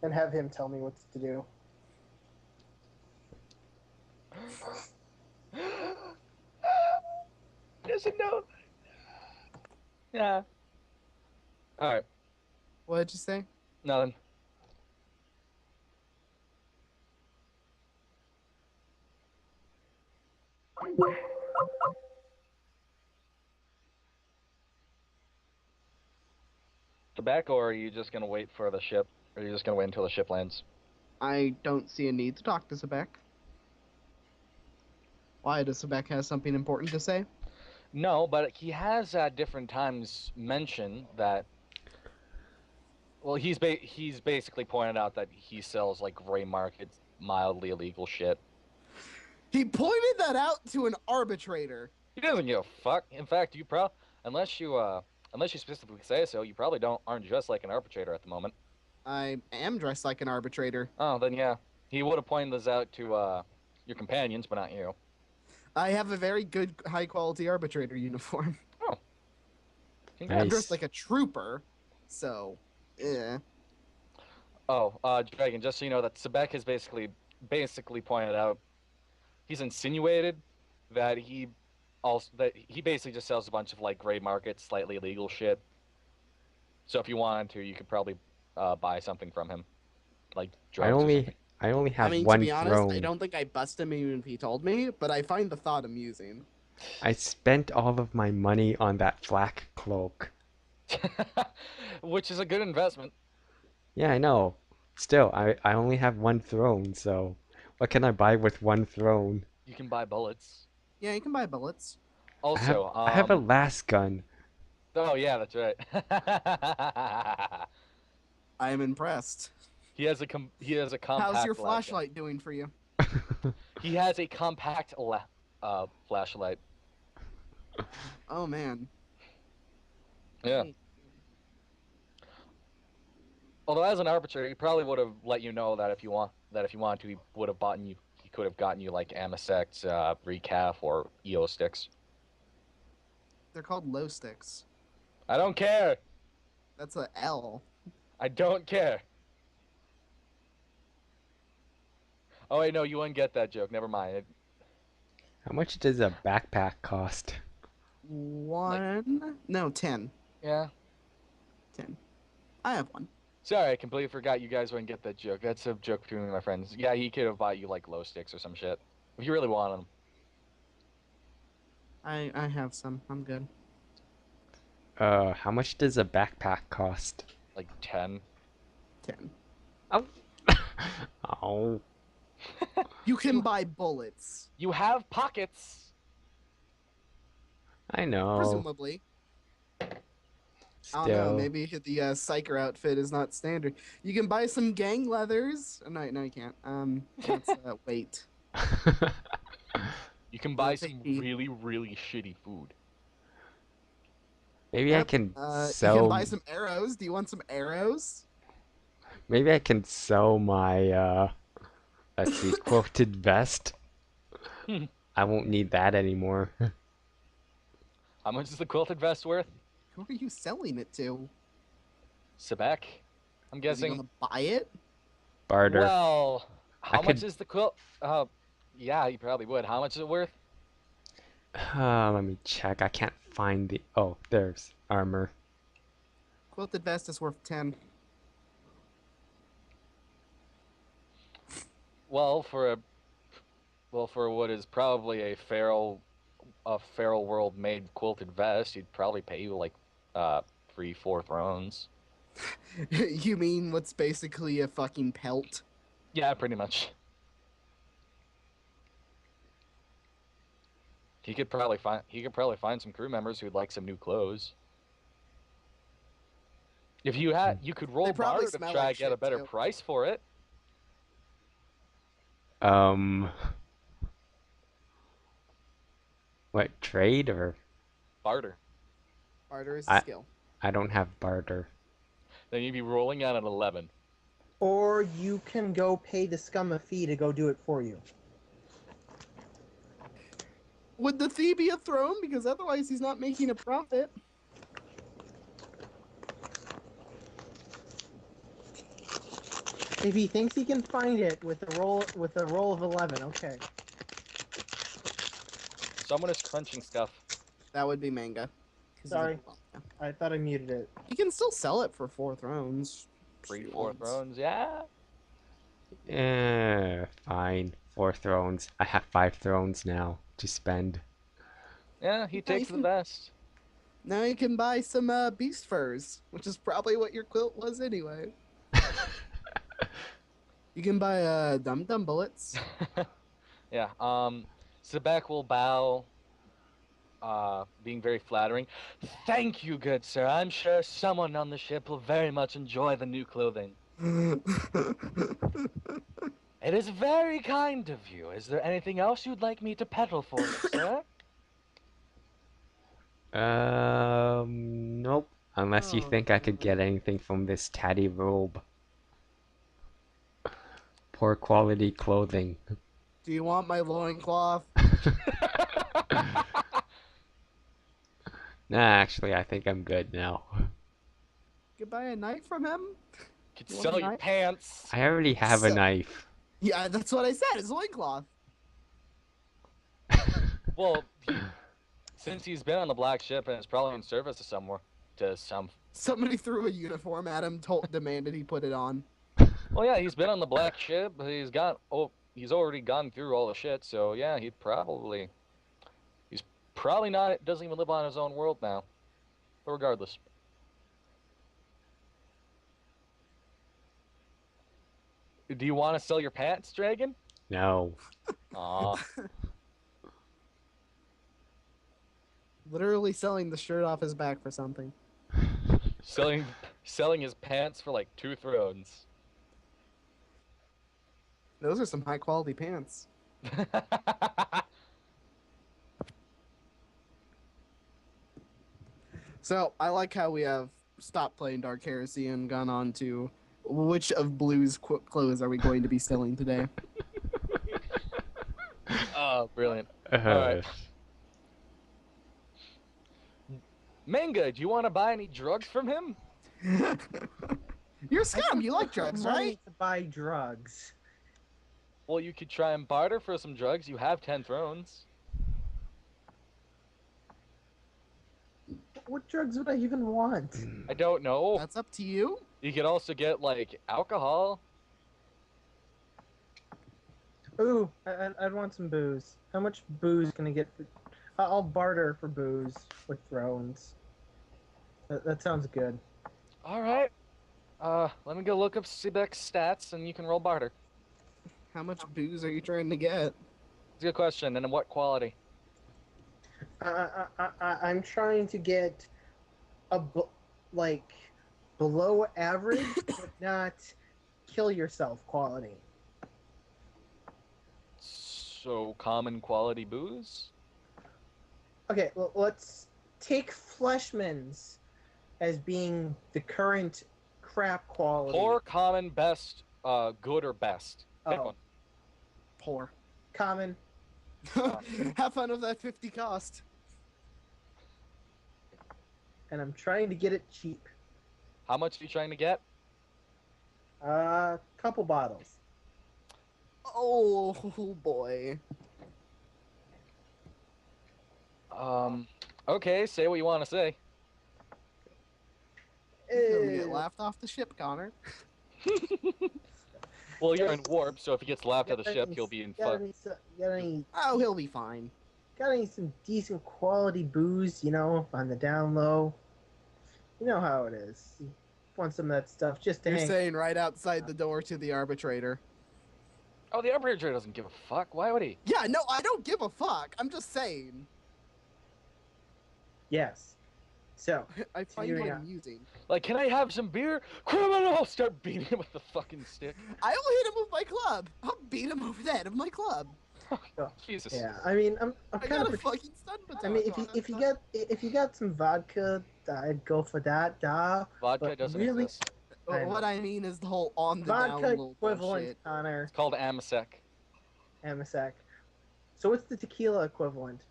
and have him tell me what to do." Doesn't know. Yeah. All right. What did you say? Nothing. The back, or are you just gonna wait for the ship? Or are you just gonna wait until the ship lands? I don't see a need to talk to Sebek. Why does Sebek have something important to say? No, but he has at different times mentioned that. Well, he's basically pointed out that he sells like gray market, mildly illegal shit. He pointed that out to an arbitrator. He doesn't give a fuck. In fact, unless you specifically say so, you probably aren't dressed like an arbitrator at the moment. I am dressed like an arbitrator. Oh, then yeah, he would have pointed this out to your companions, but not you. I have a very good, high quality arbitrator uniform. Oh, I'm congrats. dressed like a trooper, so yeah. Oh, Dragon, just so you know that Sebek has basically pointed out, he's insinuated that he basically just sells a bunch of like gray market, slightly illegal shit. So if you wanted to, you could probably buy something from him, like drugs or something. I only I have mean, to one be honest, I throne. don't think I bust him even if he told me, but I find the thought amusing. I spent all of my money on that flak cloak. Which is a good investment. Yeah, I know. Still, I only have one throne, so what can I buy with one throne? You can buy bullets. Yeah, you can buy bullets. Also, I have a last gun. oh yeah, that's right. I am impressed. He has a compact. How's your lasgun. flashlight doing for you? He has a compact flashlight. Oh man. Yeah. Although as an arbitrator, he probably would have let you know that if you wanted to, he would have bought you. He could have gotten you like Amasect, Recaf, or EO sticks. They're called low sticks. I don't care. That's a L. I don't care. Oh wait, no, you wouldn't get that joke. Never mind. How much does a backpack cost? 1? No, 10. Yeah. 10. I have one. Sorry, I completely forgot you guys wouldn't get that joke. That's a joke between me and my friends. Yeah, he could have bought you like glow sticks or some shit if you really wanted them. I have some. I'm good. How much does a backpack cost? Like 10. 10. Oh. Oh. You can buy bullets. You have pockets. I know. Presumably. Still. I don't know. Maybe the psyker outfit is not standard. You can buy some gang leathers. No, you can't. That's wait. You can buy I'll some take really, really shitty food. Maybe I Yep, can You can sell. buy some arrows. Do you want some arrows? Maybe I can sell my let's see, quilted vest. I won't need that anymore. How much is the quilted vest worth? Who are you selling it to? Sebek? I'm Is he guessing. gonna buy it? Barter. Well, how much could- is the quilt? Yeah, you probably would. How much is it worth? Let me check. I can't find the. Oh, there's armor. Quilted vest is worth 10. Well, for what is probably a feral world made quilted vest, he'd probably pay you like 3-4 thrones. You mean what's basically a fucking pelt? Yeah, pretty much. He could probably find some crew members who'd like some new clothes. If you you could roll They probably barter to smell try like to get a shit, better too. price for it. What, trade or? Barter. Barter is I- a skill. I don't have barter. Then you'd be rolling at an 11. Or you can go pay the scum a fee to go do it for you. Would the fee be a throne? Because otherwise he's not making a profit. If he thinks he can find it with a roll of 11, okay. Someone is crunching stuff. That would be manga. 'Cause Sorry. yeah. I thought I muted it. You can still sell it for 4 thrones. Free if you 4 want. thrones, yeah. Fine. 4 thrones. I have 5 thrones now to spend. Yeah, he Yeah, takes you the can- best. Now you can buy some beast furs, which is probably what your quilt was anyway. You can buy dum dum bullets. Yeah, Sebek will bow, being very flattering. Thank you, good sir. I'm sure someone on the ship will very much enjoy the new clothing. It is very kind of you. Is there anything else you'd like me to peddle for you, sir? Nope. Unless you think I could get Oh. anything from this tatty robe. Poor quality clothing. Do you want my loincloth? Nah, actually, I think I'm good now. You could buy a knife from him? Could You want sell a your knife? pants. I already have a So- knife. Yeah, that's what I said. His loincloth. Well, since he's been on the black ship and is probably in service to some. Somebody threw a uniform at him, demanded he put it on. Well, yeah, he's been on the black ship. He's already gone through all the shit. So yeah, he's probably not. Doesn't even live on his own world now. But regardless. Do you want to sell your pants, Dragon? No. Aw. Literally selling the shirt off his back for something. selling his pants for like 2 thrones. Those are some high quality pants. So I like how we have stopped playing Dark Heresy and gone on to which of Blue's clothes are we going to be selling today? Oh, brilliant. Alright. Manga, do you want to buy any drugs from him? You're a scum. You like drugs, Money right? to buy drugs. Well, you could try and barter for some drugs. You have 10 thrones. What drugs would I even want? I don't know. That's up to you. You could also get like alcohol. Ooh, I'd want some booze. How much booze can I get for... I'll barter for booze with thrones. That sounds good. All right. Let me go look up Sebek's stats, and you can roll barter. How much booze are you trying to get? It's a good question. And in what quality? I'm trying to get like below average, but not kill yourself quality. So common quality booze. Okay, well, let's take Fleshman's as being the current crap quality. Poor, common, best, good, or best. Pick Oh. one. Poor. Common. Have fun with that 50 cost. And I'm trying to get it cheap. How much are you trying to get? Couple bottles. Oh boy. Okay, say what you want to say. You're gonna get laughed off the ship, Connor. Well, you're in warp, so if he gets laughed at the ship, he'll be in fuck. Oh, he'll be fine. Got any some decent quality booze, on the down low? You know how it is. You want some of that stuff just to You're hang. saying right outside the door to the arbitrator. Oh, the arbitrator doesn't give a fuck. Why would he? Yeah, no, I don't give a fuck. I'm just saying. Yes. So, I find it Continuing on. amusing. Like, can I have some beer? Criminal! Start beating him with the fucking stick. I will hit him with my club. I'll beat him over the head of my club. Jesus. yeah, I mean, I'm I kind got a of. fucking stun baton. I mean, if you got some vodka, I'd go for that. Vodka but doesn't really, exist. What I mean is the whole on the down vodka low equivalent, bullshit. Connor, It's called Amasec. Amasec. So what's the tequila equivalent?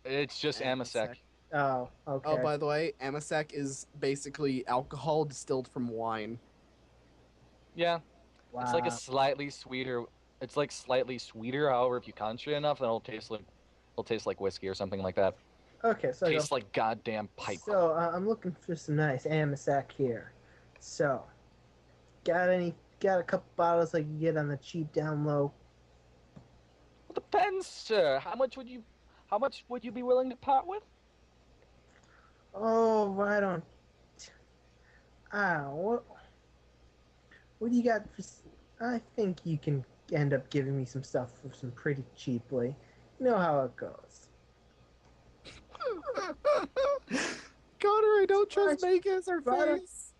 It's just Amasec. Oh, okay. Oh, by the way, Amasec is basically alcohol distilled from wine. Yeah, it's like a Wow. slightly sweeter. It's like slightly sweeter. However, if you concentrate enough, then it'll taste like whiskey or something like that. Okay, so I go. Tastes like goddamn pipe. So I'm looking for some nice Amasac here. So, got a couple bottles I can get on the cheap down low. Well, depends, sir. How much would you be willing to part with? Oh, I don't. What do you got for? I think you can end up giving me some stuff for some pretty cheaply. You know how it goes. Connor, I don't trust Why- Vegas or why don't- face.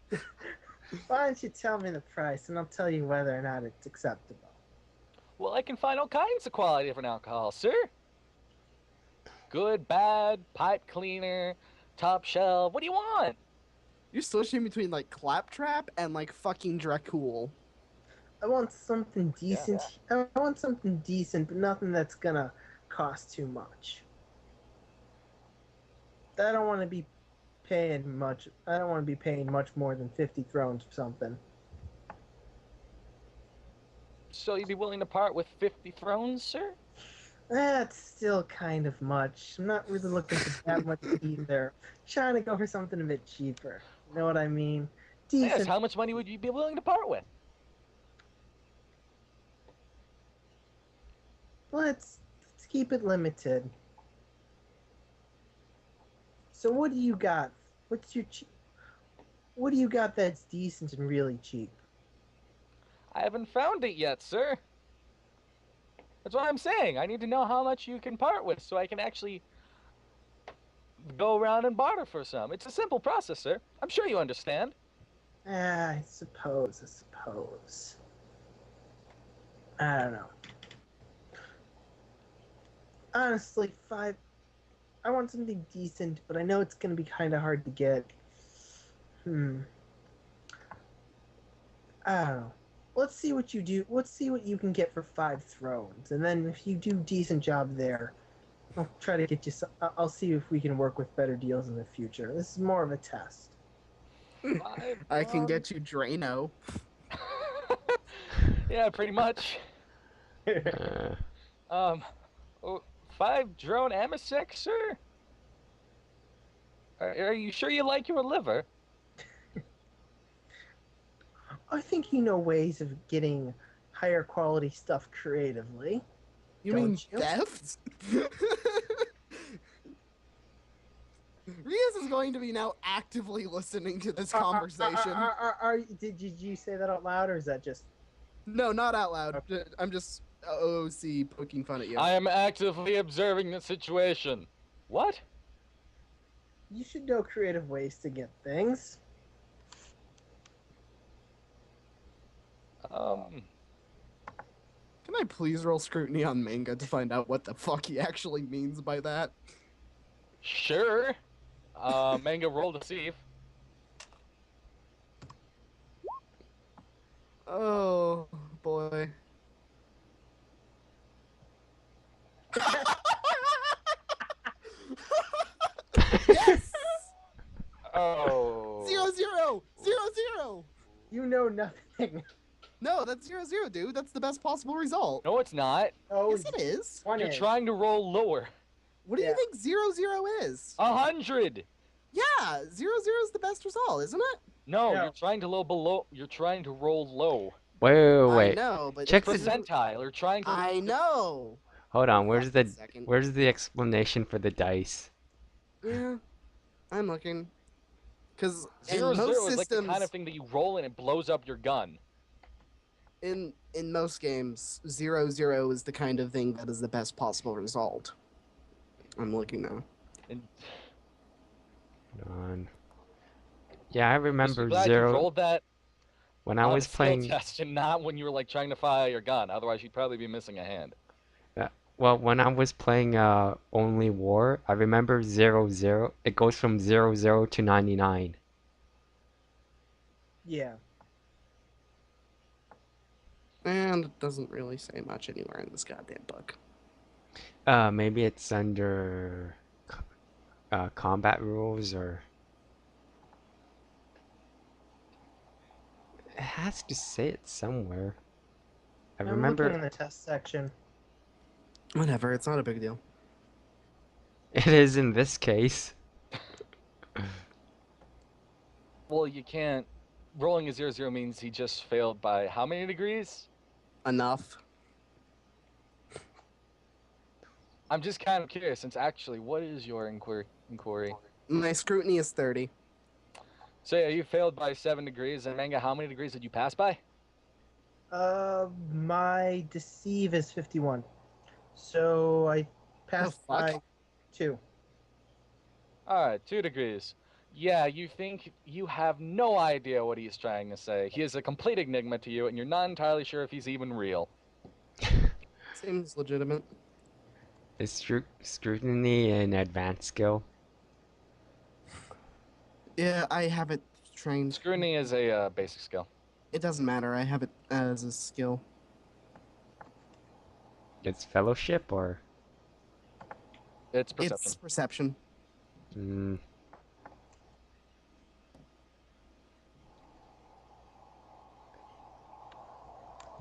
Why don't you tell me the price and I'll tell you whether or not it's acceptable. Well, I can find all kinds of quality different alcohol, sir. Good, bad, pipe cleaner, top shelf. What do you want? You're switching between like Claptrap and like fucking Dracul. I want something decent. I want something decent, but nothing that's gonna cost too much. I don't want to be paying much. I don't want to be paying much more than 50 thrones for something. So you'd be willing to part with 50 thrones, sir? That's still kind of much. I'm not really looking for that much either. Trying to go for something a bit cheaper. You know what I mean? Yes, Decent. how much money would you be willing to part with? Let's keep it limited. So what do you got? What's your What do you got that's decent and really cheap? I haven't found it yet, sir. That's what I'm saying. I need to know how much you can part with so I can actually go around and barter for some. It's a simple process, sir. I'm sure you understand. I suppose. I don't know. Honestly, five. I want something decent, but I know it's gonna be kind of hard to get. I don't know. Let's see what you do. Let's see what you can get for 5 thrones, and then if you do decent job there, I'll try to get you. I'll see if we can work with better deals in the future. This is more of a test. 5 I can thrones? get you Drano. Yeah, pretty much. Uh, Um, oh, 5 drone amasec, sir? Are you sure you like your liver? I think you know ways of getting higher quality stuff creatively. You Don't mean you? theft? Riaz is going to be now actively listening to this conversation. Did you say that out loud, or is that just? No, not out loud. I'm just OC poking fun at you. I am actively observing the situation. What? You should know creative ways to get things. Um, Can I please roll scrutiny on Manga to find out what the fuck he actually means by that? sure. Manga roll deceive. Oh boy. Yes! Oh. 0-0! 0-0! You know nothing. No, that's 0-0, dude. That's the best possible result. No, it's not. Oh, Yes, it is. one You're is. trying to roll lower. What do Yeah. you think 0-0 is? 100. Yeah, 0-0 is the best result, isn't it? No, No. you're trying to low below. You're trying to roll low. wait, I wait. know, but Check this the- isn't- Percentile. You're trying to. I know. Hold on. Fuck a second. Where's the explanation for the dice? Yeah, I'm looking. Because in 0-0 most is like the systems, kind of thing that you roll and it blows up your gun. in most games, 0-0 is the kind of thing that is the best possible result. I'm looking now. And Hold on. Yeah, I remember I'm glad you zero rolled that when I on was a skill playing. test and not when you were like trying to fire your gun. Otherwise, you'd probably be missing a hand. Well, when I was playing Only War, I remember 0-0. It goes from 0-0 to 99. Yeah. And it doesn't really say much anywhere in this goddamn book. Maybe it's under. combat rules or it has to say it somewhere. I I'm looking in remember the test section. Whatever, it's not a big deal. it is in this case. Well, you can't. Rolling a 0-0 means he just failed by how many degrees? Enough. I'm just kind of curious, since actually, what is your inquiry? My scrutiny is 30. So yeah, you failed by 7 degrees, and Manga, how many degrees did you pass by? My deceive is 51. So I The passed fuck? by 2. Alright, 2 degrees. Yeah, you think you have no idea what he's trying to say. He is a complete enigma to you, and you're not entirely sure if he's even real. Seems legitimate. Is scrutiny an advanced skill? Yeah, I have it trained. Scrutiny is a basic skill. It doesn't matter, I have it as a skill. It's fellowship or It's perception. It's perception. mm,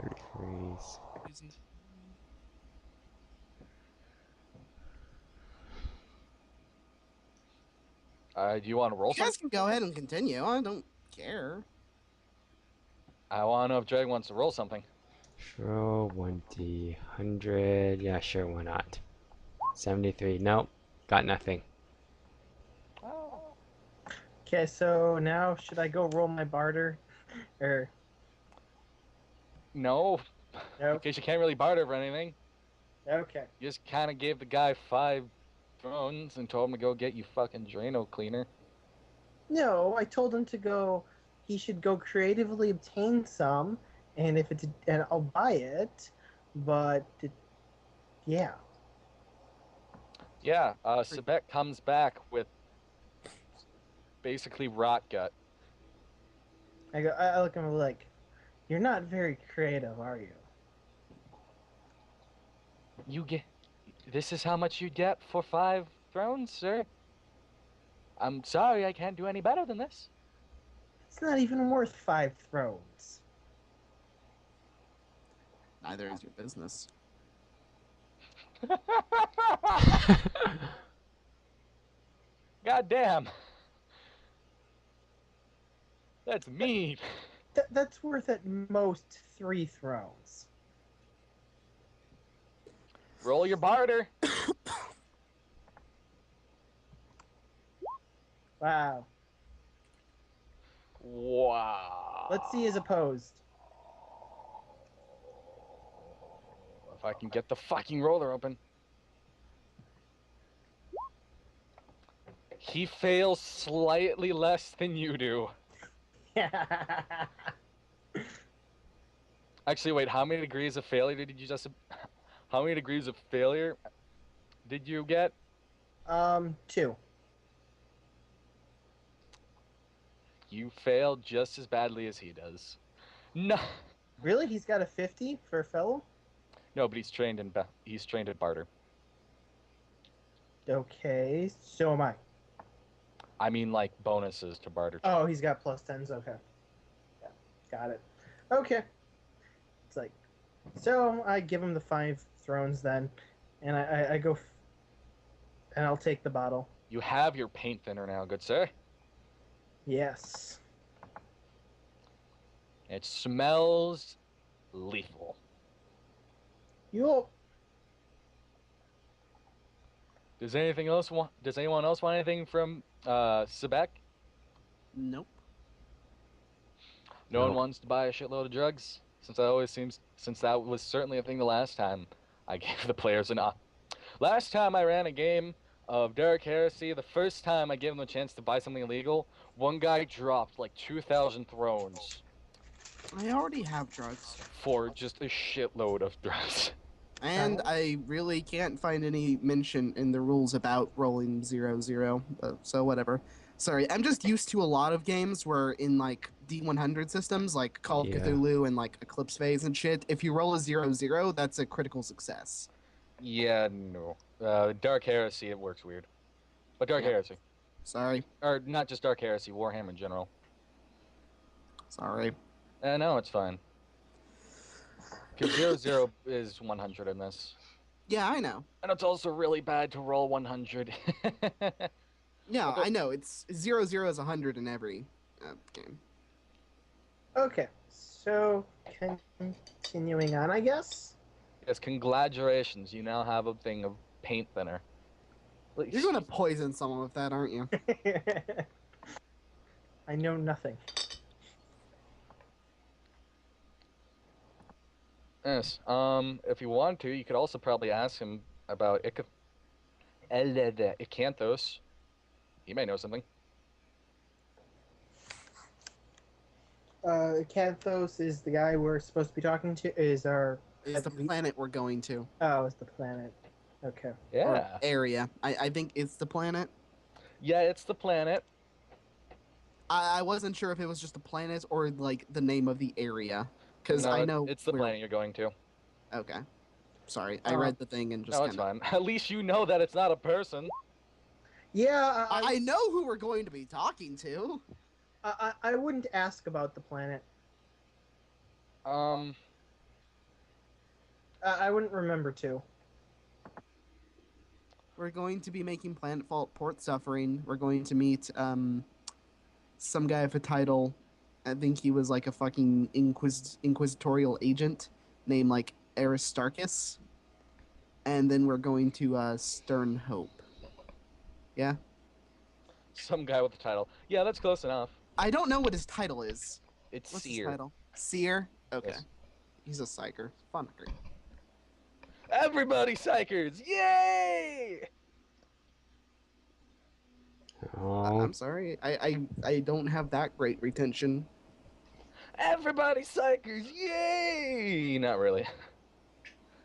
degrees. Do you want to roll You guys something? can go ahead and continue. I don't care. I want to know if Drake wants to roll something. Roll 1d 100. Yeah, sure, why not? 73. Nope, got nothing. Okay, so now should I go roll my barter? Or No, no? because you can't really barter for anything. Okay. You just kind of gave the guy 5 thrones and told him to go get you fucking Drano cleaner. No, I told him to go. He should go creatively obtain some, and if it's and I'll buy it. But yeah, Yeah, Sebek comes back with basically rot gut. I look at him like, you're not very creative, are you? You get. This is how much you get for 5 thrones, sir? I'm sorry, I can't do any better than this. It's not even worth 5 thrones. Neither is your business. God damn. That's mean. That's worth at most 3 thrones. Roll your barter. Wow. Wow. Let's see his opposed. If I can get the fucking roller open. He fails slightly less than you do. Actually, wait, how many degrees of failure did you just... How many degrees of failure did you get? 2. You failed just as badly as he does. No, Really? He's got a 50 for a fellow? no, but he's trained at barter. Okay, so am I. I mean, like bonuses to barter. Oh, he's got +10s. Okay. Yeah, got it. Okay. It's like, so I give him the 5 thrones then, and I go, and I'll take the bottle. You have your paint thinner now, good sir. Yes. It smells lethal. You. Does anyone else want anything from Sebek? Nope. No one Nope. wants to buy a shitload of drugs? Since that was certainly a thing the last time I gave the players an last time I ran a game of Derek Heresy, the first time I gave them a chance to buy something illegal, one guy dropped like 2,000 thrones I already have drugs. for just a shitload of drugs. And I really can't find any mention in the rules about rolling 0-0, so whatever. Sorry, I'm just used to a lot of games where in like D100 systems, like Call of Yeah. Cthulhu and like Eclipse Phase and shit, if you roll a 0-0, that's a critical success. Yeah, no. Dark Heresy, it works weird. But Dark Yeah. Heresy. Sorry. Or not just Dark Heresy, Warhammer in general. Sorry. No, it's fine. Because 0-0 is 100 in this. Yeah, I know. And it's also really bad to roll 100. Yeah, Okay. I know. It's 0-0 is 100 in every game. Okay, so continuing on, I guess. Yes, congratulations. You now have a thing of paint thinner. You're going to poison someone with that, aren't you? I know nothing. Yes. If you want to, you could also probably ask him about Icanthos. He may know something. Canthos is the guy we're supposed to be talking to. Is the planet we're going to. Oh, it's the planet. Okay. Yeah. Or area. I think it's the planet. Yeah, it's the planet. I wasn't sure if it was just a planet or like the name of the area. Because No, I know it's the planet you're going to. Okay. Sorry, I read the thing and just No, it's kinda... fine. At least you know that it's not a person. Yeah, I know who we're going to be talking to. I wouldn't ask about the planet. I wouldn't remember to. We're going to be making Planetfall Port Suffering. We're going to meet some guy with a title. I think he was like a fucking inquisitorial agent named like Aristarchus. And then we're going to Stern Hope. Yeah? Some guy with the title. Yeah, that's close enough. I don't know what his title is. It's What's Seer. his title? Seer? Okay. Yes. He's a psyker. Fun. Great. Everybody psychers! Yay! Oh, I'm sorry. I don't have that great retention. Everybody psychers! Yay! Not really.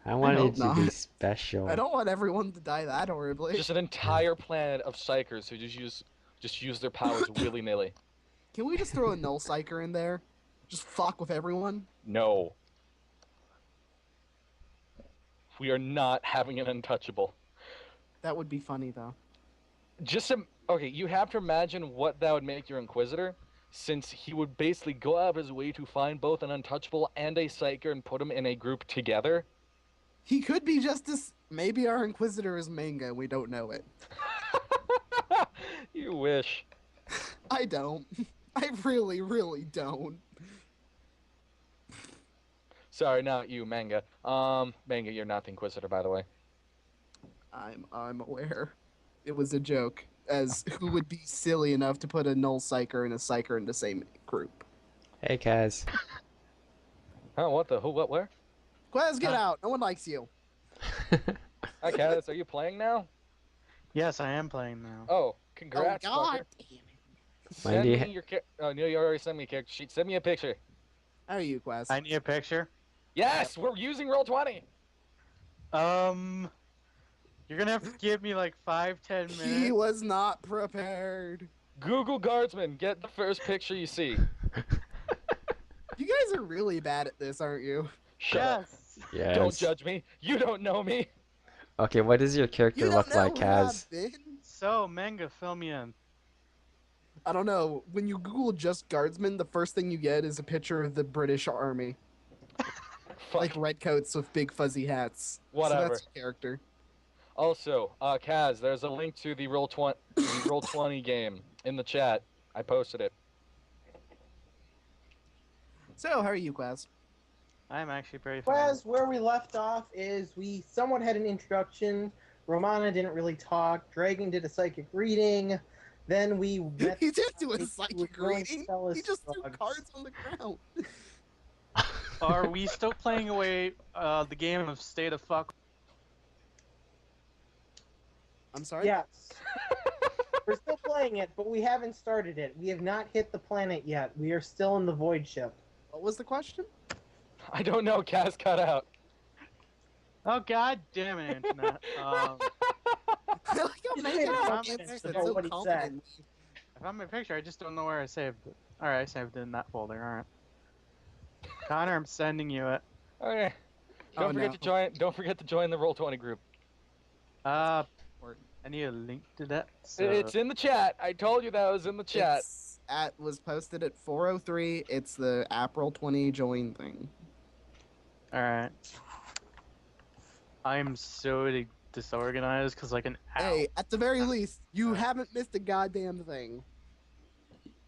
I wanted hope to be not. special. I don't want everyone to die that horribly. Just an entire planet of psychers who just use their powers willy nilly. Can we just throw a null psyker in there? Just fuck with everyone? No. We are not having an untouchable. That would be funny though. Okay, you have to imagine what that would make your Inquisitor, since he would basically go out of his way to find both an untouchable and a psyker and put them in a group together. He could be just as... Maybe our Inquisitor is manga and we don't know it. You wish. I don't. I really, really don't. Sorry, not you, Manga. Manga, you're not the Inquisitor, by the way. I'm aware. It was a joke. As who would be silly enough to put a null psyker and a psyker in the same group? Hey, Kaz. Oh, what the? Who? What? Where? Quez, get out! No one likes you. Hi, Kaz. Are you playing now? Yes, I am playing now. Oh, congrats, oh God! fucker. Damn it. Send Wendy- me your Oh, no, you already sent me a character sheet. Send me a picture. How are you, Quez? I need a picture. Yes, we're using Roll20. You're gonna have to give me like 5-10 minutes. He was not prepared. Google Guardsman. Get the first picture you see. You guys are really bad at this, aren't you? Shut up. Yes. Yes. Don't judge me. You don't know me. Okay, what does your character You look don't know like, who I've Kaz? been. So, manga, fill me in. I don't know. When you Google just guardsman, the first thing you get is a picture of the British Army. Fuck. Like redcoats with big fuzzy hats. Whatever. So that's your character. Also, Kaz, there's a link to the Roll20 game in the chat. I posted it. So, how are you, Quaz? I'm actually very fine. Whereas where we left off is we somewhat had an introduction. Romana didn't really talk. Dragon did a psychic reading. Then we met. He did do a He was psychic going to reading. sell us He just threw drugs. cards on the ground. Are we still playing away the game of State of Fuck? I'm sorry? Yes. We're still playing it, but we haven't started it. We have not hit the planet yet. We are still in the void ship. What was the question? I don't know. Kaz cut out. Oh, god damn it, Internet. I like how He's Megan made a answers comment it to so what he said. confidently. I found my picture, I just don't know where I saved it. Alright, I saved it in that folder, alright. Connor, I'm sending you it. Okay. Oh, Don't forget no. to join. Don't forget to join the Roll20 group. I need a link to that. It's in the chat. I told you that was in the chat. Was posted at 4:03. It's the April 20 join thing. All right. I'm so disorganized because like an hour. Hey, at the very least, you haven't missed a goddamn thing.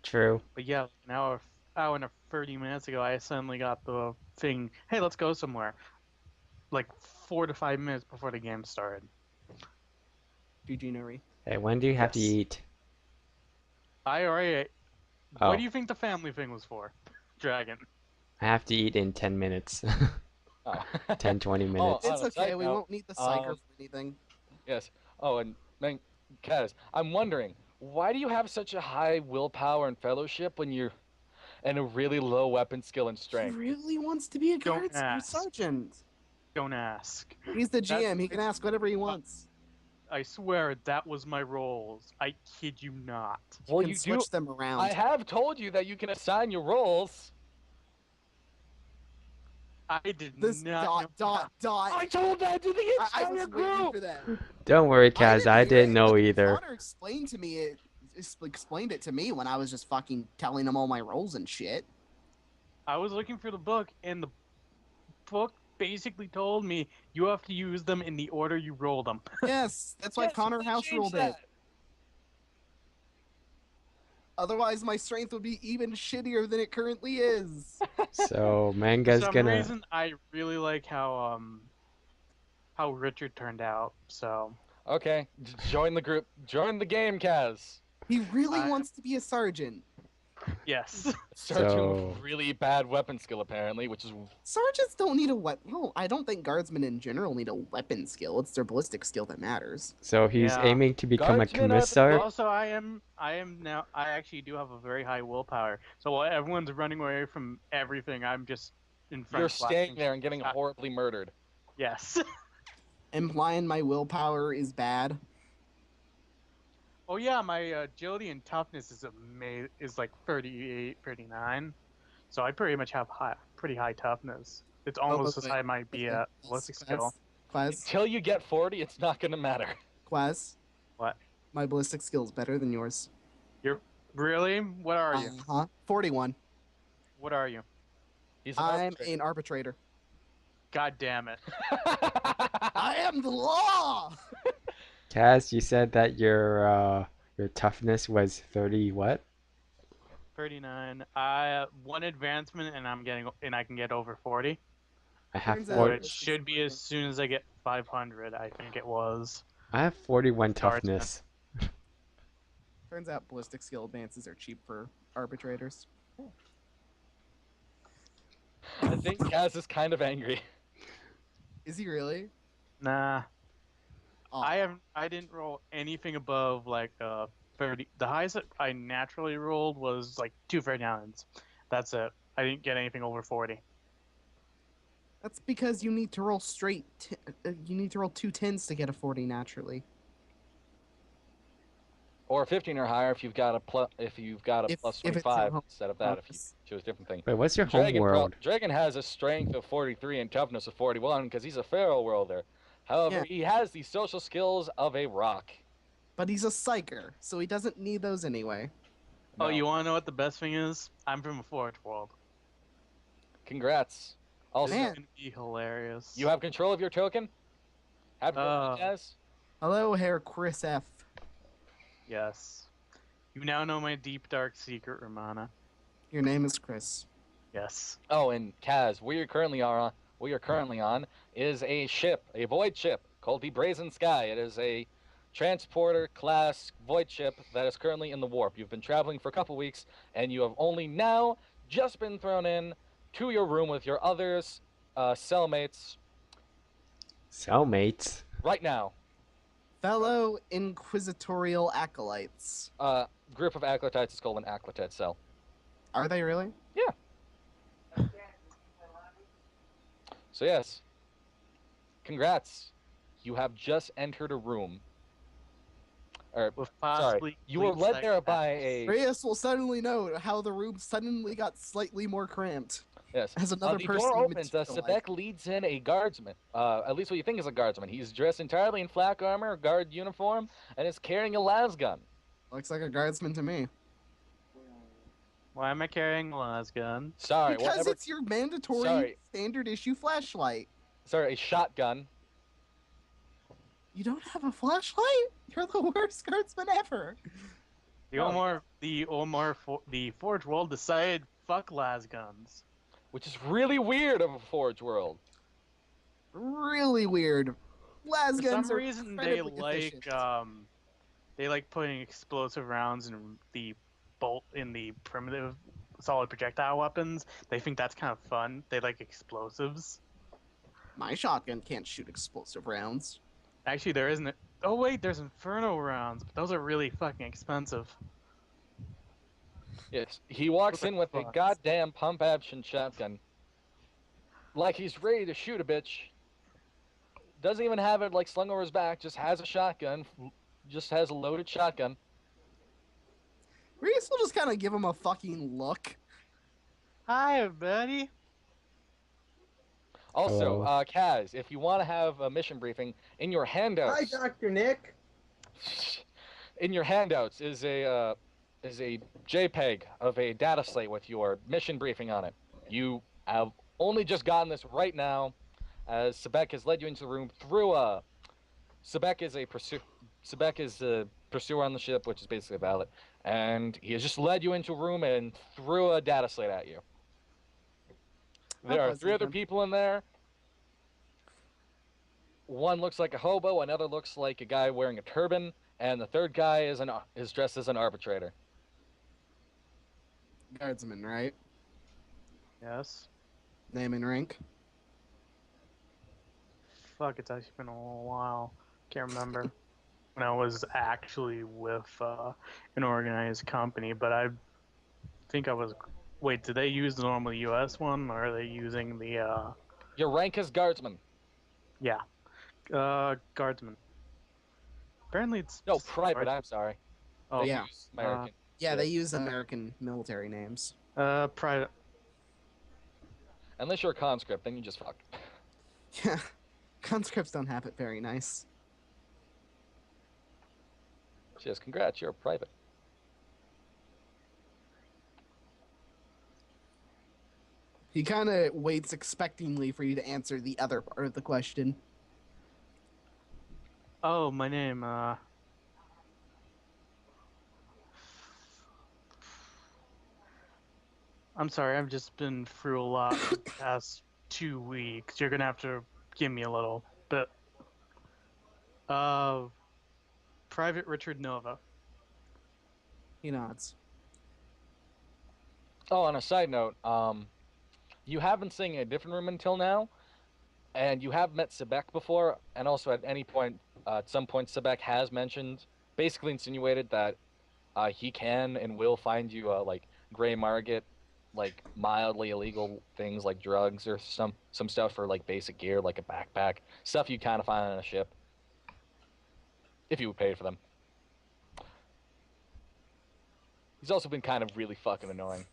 True. But yeah, like an hour and 30 minutes ago, I suddenly got the thing. Hey, let's go somewhere. Like 4 to 5 minutes before the game started. GG Nuri. Hey, when do you have to Yes. eat? I already ate. Oh. What do you think the family thing was for? Dragon. I have to eat in 10 minutes. Oh. 10, 20 minutes. It's on a okay. side We note, won't need the psyker um, for anything. Yes. Oh, and man, Kaz, I'm wondering, why do you have such a high willpower and fellowship when you're and a really low weapon skill and He strength? really wants to be a Don't guard ask. sergeant. Don't ask. He's the That's- GM. He can ask whatever he wants. I swear that was my roles. I kid you not. You Well, can you do. switch them around. I have told you that you can assign your roles. I did This not. know dot. I told that to the I entire was waiting group. for that. Don't worry, Kaz. I hear didn't it, know but either. Connor explained to me explained it to me when I was just fucking telling him all my roles and shit. I was looking for the book, and the book basically told me you have to use them in the order you roll them. Yes, that's why Yes, Connor they house changed ruled it. that. Otherwise, my strength would be even shittier than it currently is. So For manga's some gonna. reason, I really like how Richard turned out. So Okay, join the group. Join the game, Kaz. He really I- wants to be a sergeant. yes, Sergeant So- with really bad weapon skill, apparently, which is Sergeants don't need a weapon. No, I don't think guardsmen in general need a weapon skill. It's their ballistic skill that matters. So he's Yeah. aiming to become a Guardsmen are the commissar. also I am now. I actually do have a very high willpower. So while everyone's running away from everything, I'm just in front. you're staying flashing there and getting shots. horribly murdered. Yes. Implying my willpower is bad. Oh yeah, my agility and toughness is like 38, 39. So I pretty much have pretty high toughness. It's almost as wait, high as my ballistic skill. Quaz, Until you get 40, it's not gonna matter. Quaz. What? My ballistic skill is better than yours. Really? What are you? Uh-huh. 41. What are you? He's an I'm arbitrator. an arbitrator. God damn it. I am the law! Kaz, you said that your toughness was 30 what? 39. One advancement and I can get over 40. I have Turns out- four, Which should be as soon as I get 500, I think it was. I have 41 Guardsman. toughness. Turns out ballistic skill advances are cheap for arbitrators. I think Kaz is kind of angry. Is he really? Nah. Aw. I didn't roll anything above like 30. The highest that I naturally rolled was like 239s. That's it. I didn't get anything over 40. That's because you need to roll you need to roll 2 10s to get a 40 naturally. Or 15 or higher if you've got a plus If plus it's your 25 home instead of that if you bonus. choose a different thing. Wait, what's your home world? Dragon has a strength of 43 and toughness of 41 because he's a feral worlder. However, Yeah. he has the social skills of a rock. But he's a psyker, so he doesn't need those anyway. Oh, No. you want to know what the best thing is? I'm from a forest world. Congrats. Also, This Man. is gonna be hilarious. you have control of your token? Happy Uh, birthday, Kaz. Hello, Herr Chris F. Yes. You now know my deep dark secret, Romana. Your name is Chris. Yes. Oh, and Kaz, we are currently on is a ship, a void ship called the Brazen Sky. It is a transporter class void ship that is currently in the warp. You've been traveling for a couple weeks, and you have only now just been thrown in to your room with your others, cellmates, Cellmates? right now. Fellow inquisitorial acolytes. Group of acolytes is called an acolyte cell. Are they really? So yes, congrats. You have just entered a room. Or With sorry, possibly you were led there by a. Reyes will suddenly know how the room suddenly got slightly more cramped. Yes. As another The person door you would opens. feel like. Sebek leads in a guardsman. At least what you think is a guardsman. He's dressed entirely in flak armor, guard uniform, and is carrying a las gun. Looks like a guardsman to me. Why am I carrying a las gun? Sorry, Because whatever. it's your mandatory Sorry. standard issue flashlight. Sorry, a shotgun. You don't have a flashlight? You're the worst guardsman ever. The Forge World decided fuck las guns. Which is really weird of a Forge World. Really weird. Las For guns some are reason, incredibly efficient. they like putting explosive rounds in the primitive solid projectile weapons. They think that's kind of fun. They like explosives. My shotgun can't shoot explosive rounds. Actually, there isn't. Oh wait, there's Inferno rounds, but those are really fucking expensive. Yes, he walks What in the with a fuck? goddamn pump action shotgun. Like he's ready to shoot a bitch. Doesn't even have it like slung over his back, just has a shotgun. Just has a loaded shotgun. Reese will just kind of give him a fucking look. Hi, buddy. Also, Hello. Kaz, if you want to have a mission briefing, in your handouts, Hi, Dr. Nick. in your handouts is a JPEG of a data slate with your mission briefing on it. You have only just gotten this right now, as Sebek has led you into the room through a. Sebek is a pursuer on the ship, which is basically a valet, and he has just led you into a room and threw a data slate at you. There are was 3 other even. people in there. One looks like a hobo, another looks like a guy wearing a turban, and the third guy is dressed as an arbitrator. Guardsman, right? Yes. Name and rank. Fuck, it's actually been a little while. Can't remember when I was actually with an organized company, but I think I was. Wait, did they use the normal U.S. one, or are they using the? Your rank is guardsman. Yeah, guardsman. Apparently, it's No, private. I'm sorry. Oh, They yeah. use American. Yeah, they use American military names. private. Unless you're a conscript, then you just fuck. Yeah. Conscripts don't have it very nice. Yes, congrats, you're a private. He kind of waits expectingly for you to answer the other part of the question. Oh, my name. I'm sorry, I've just been through a lot for the past 2 weeks. You're gonna have to give me a little bit. Private Richard Nova. He nods. Oh, on a side note, you have been staying in a different room until now, and you have met Sebek before, and also at some point, Sebek has mentioned, basically insinuated that he can and will find you like gray market, like mildly illegal things like drugs or some stuff for like basic gear, like a backpack, stuff you kind of find on a ship, if you would pay for them. He's also been kind of really fucking annoying.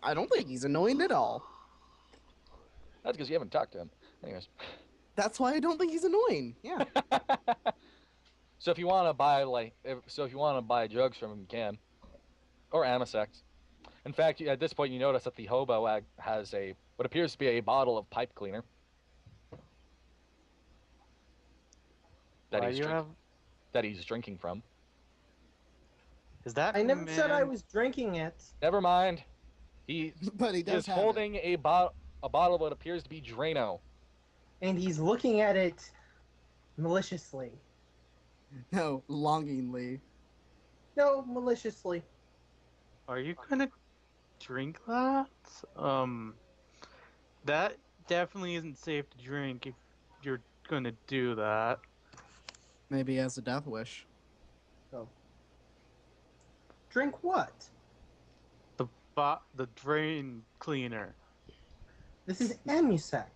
I don't think he's annoying at all. That's because you haven't talked to him. Anyways. That's why I don't think he's annoying. Yeah. So if you want to buy drugs from him, you can, or Amasex. In fact, at this point, you notice that the hobo has what appears to be a bottle of pipe cleaner that Why he's you drinking, have? that he's drinking from. Is that? I never said I man- was drinking it. Never mind. He But he does is have holding a bottle of what appears to be Drano. And he's looking at it maliciously. it. No, longingly. No, maliciously. Are you gonna drink that? That definitely isn't safe to drink if you're gonna do that. Maybe he has a death wish. Drink what? The drain cleaner. This is Amusec.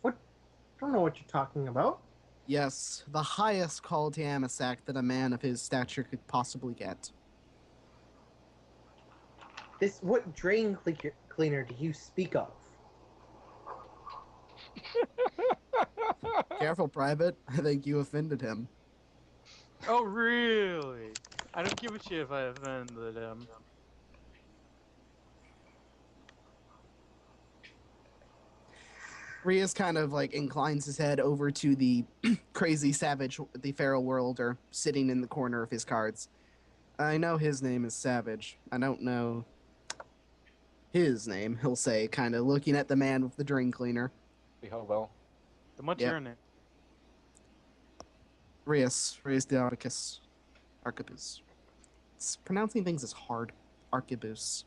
What? I don't know what you're talking about. Yes, the highest quality Amasac that a man of his stature could possibly get. What drain cleaner do you speak of? Careful, Private. I think you offended him. Oh, really? I don't give a shit if I offended him. Rias kind of like inclines his head over to the crazy savage, the feral worlder, sitting in the corner of his cards. I know his name is Savage. I don't know his name, he'll say, kind of looking at the man with the drain cleaner. The hobo. Then what's Yep. your name? Rias the Archicus. Archibus. Pronouncing things is hard. Archibus.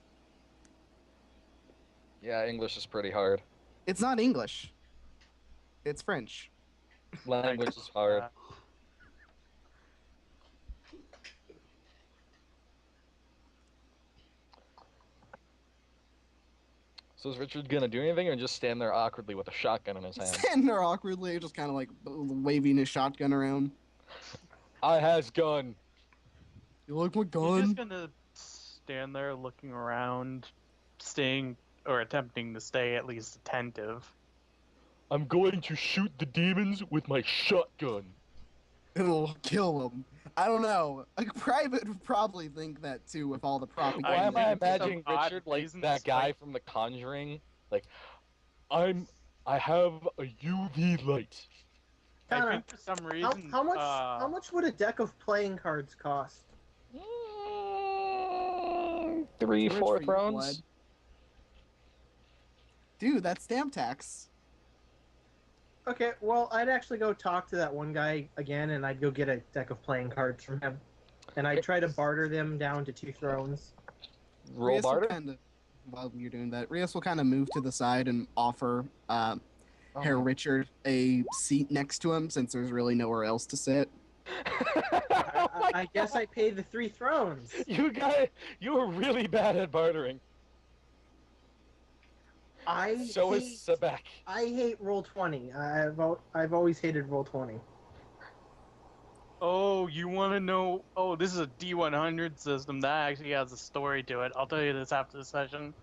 Yeah, English is pretty hard. It's not English. It's French. Language is hard. So is Richard gonna do anything or just stand there awkwardly with a shotgun in his hand? Standing there awkwardly, just kind of like waving his shotgun around. I has gun. You like my He's gun? just gonna stand there looking around, staying or attempting to stay at least attentive. I'm going to shoot the demons with my shotgun. It'll kill him. I don't know. A private would probably think that too with all the propaganda. Why am I think for some imagining odd Richard like reasons, that guy like- from The Conjuring? Like, I have a UV light. I Connor, think for some reason, how much would a deck of playing cards cost? 3, Too rich 4 for you, thrones. blood. Dude, that's stamp tax. Okay, well, I'd actually go talk to that one guy again, and I'd go get a deck of playing cards from him, and I'd try to barter them down to 2 thrones. Roll Rias will barter. kinda, while you're doing that, Rias will kind of move to the side and offer Herr Oh. Richard a seat next to him since there's really nowhere else to sit. I guess I pay the 3 thrones. You were really bad at bartering. I So is Sebek. I hate roll 20. I've always hated roll 20. Oh, you want to know? Oh, this is a D100 system that actually has a story to it. I'll tell you this after the session,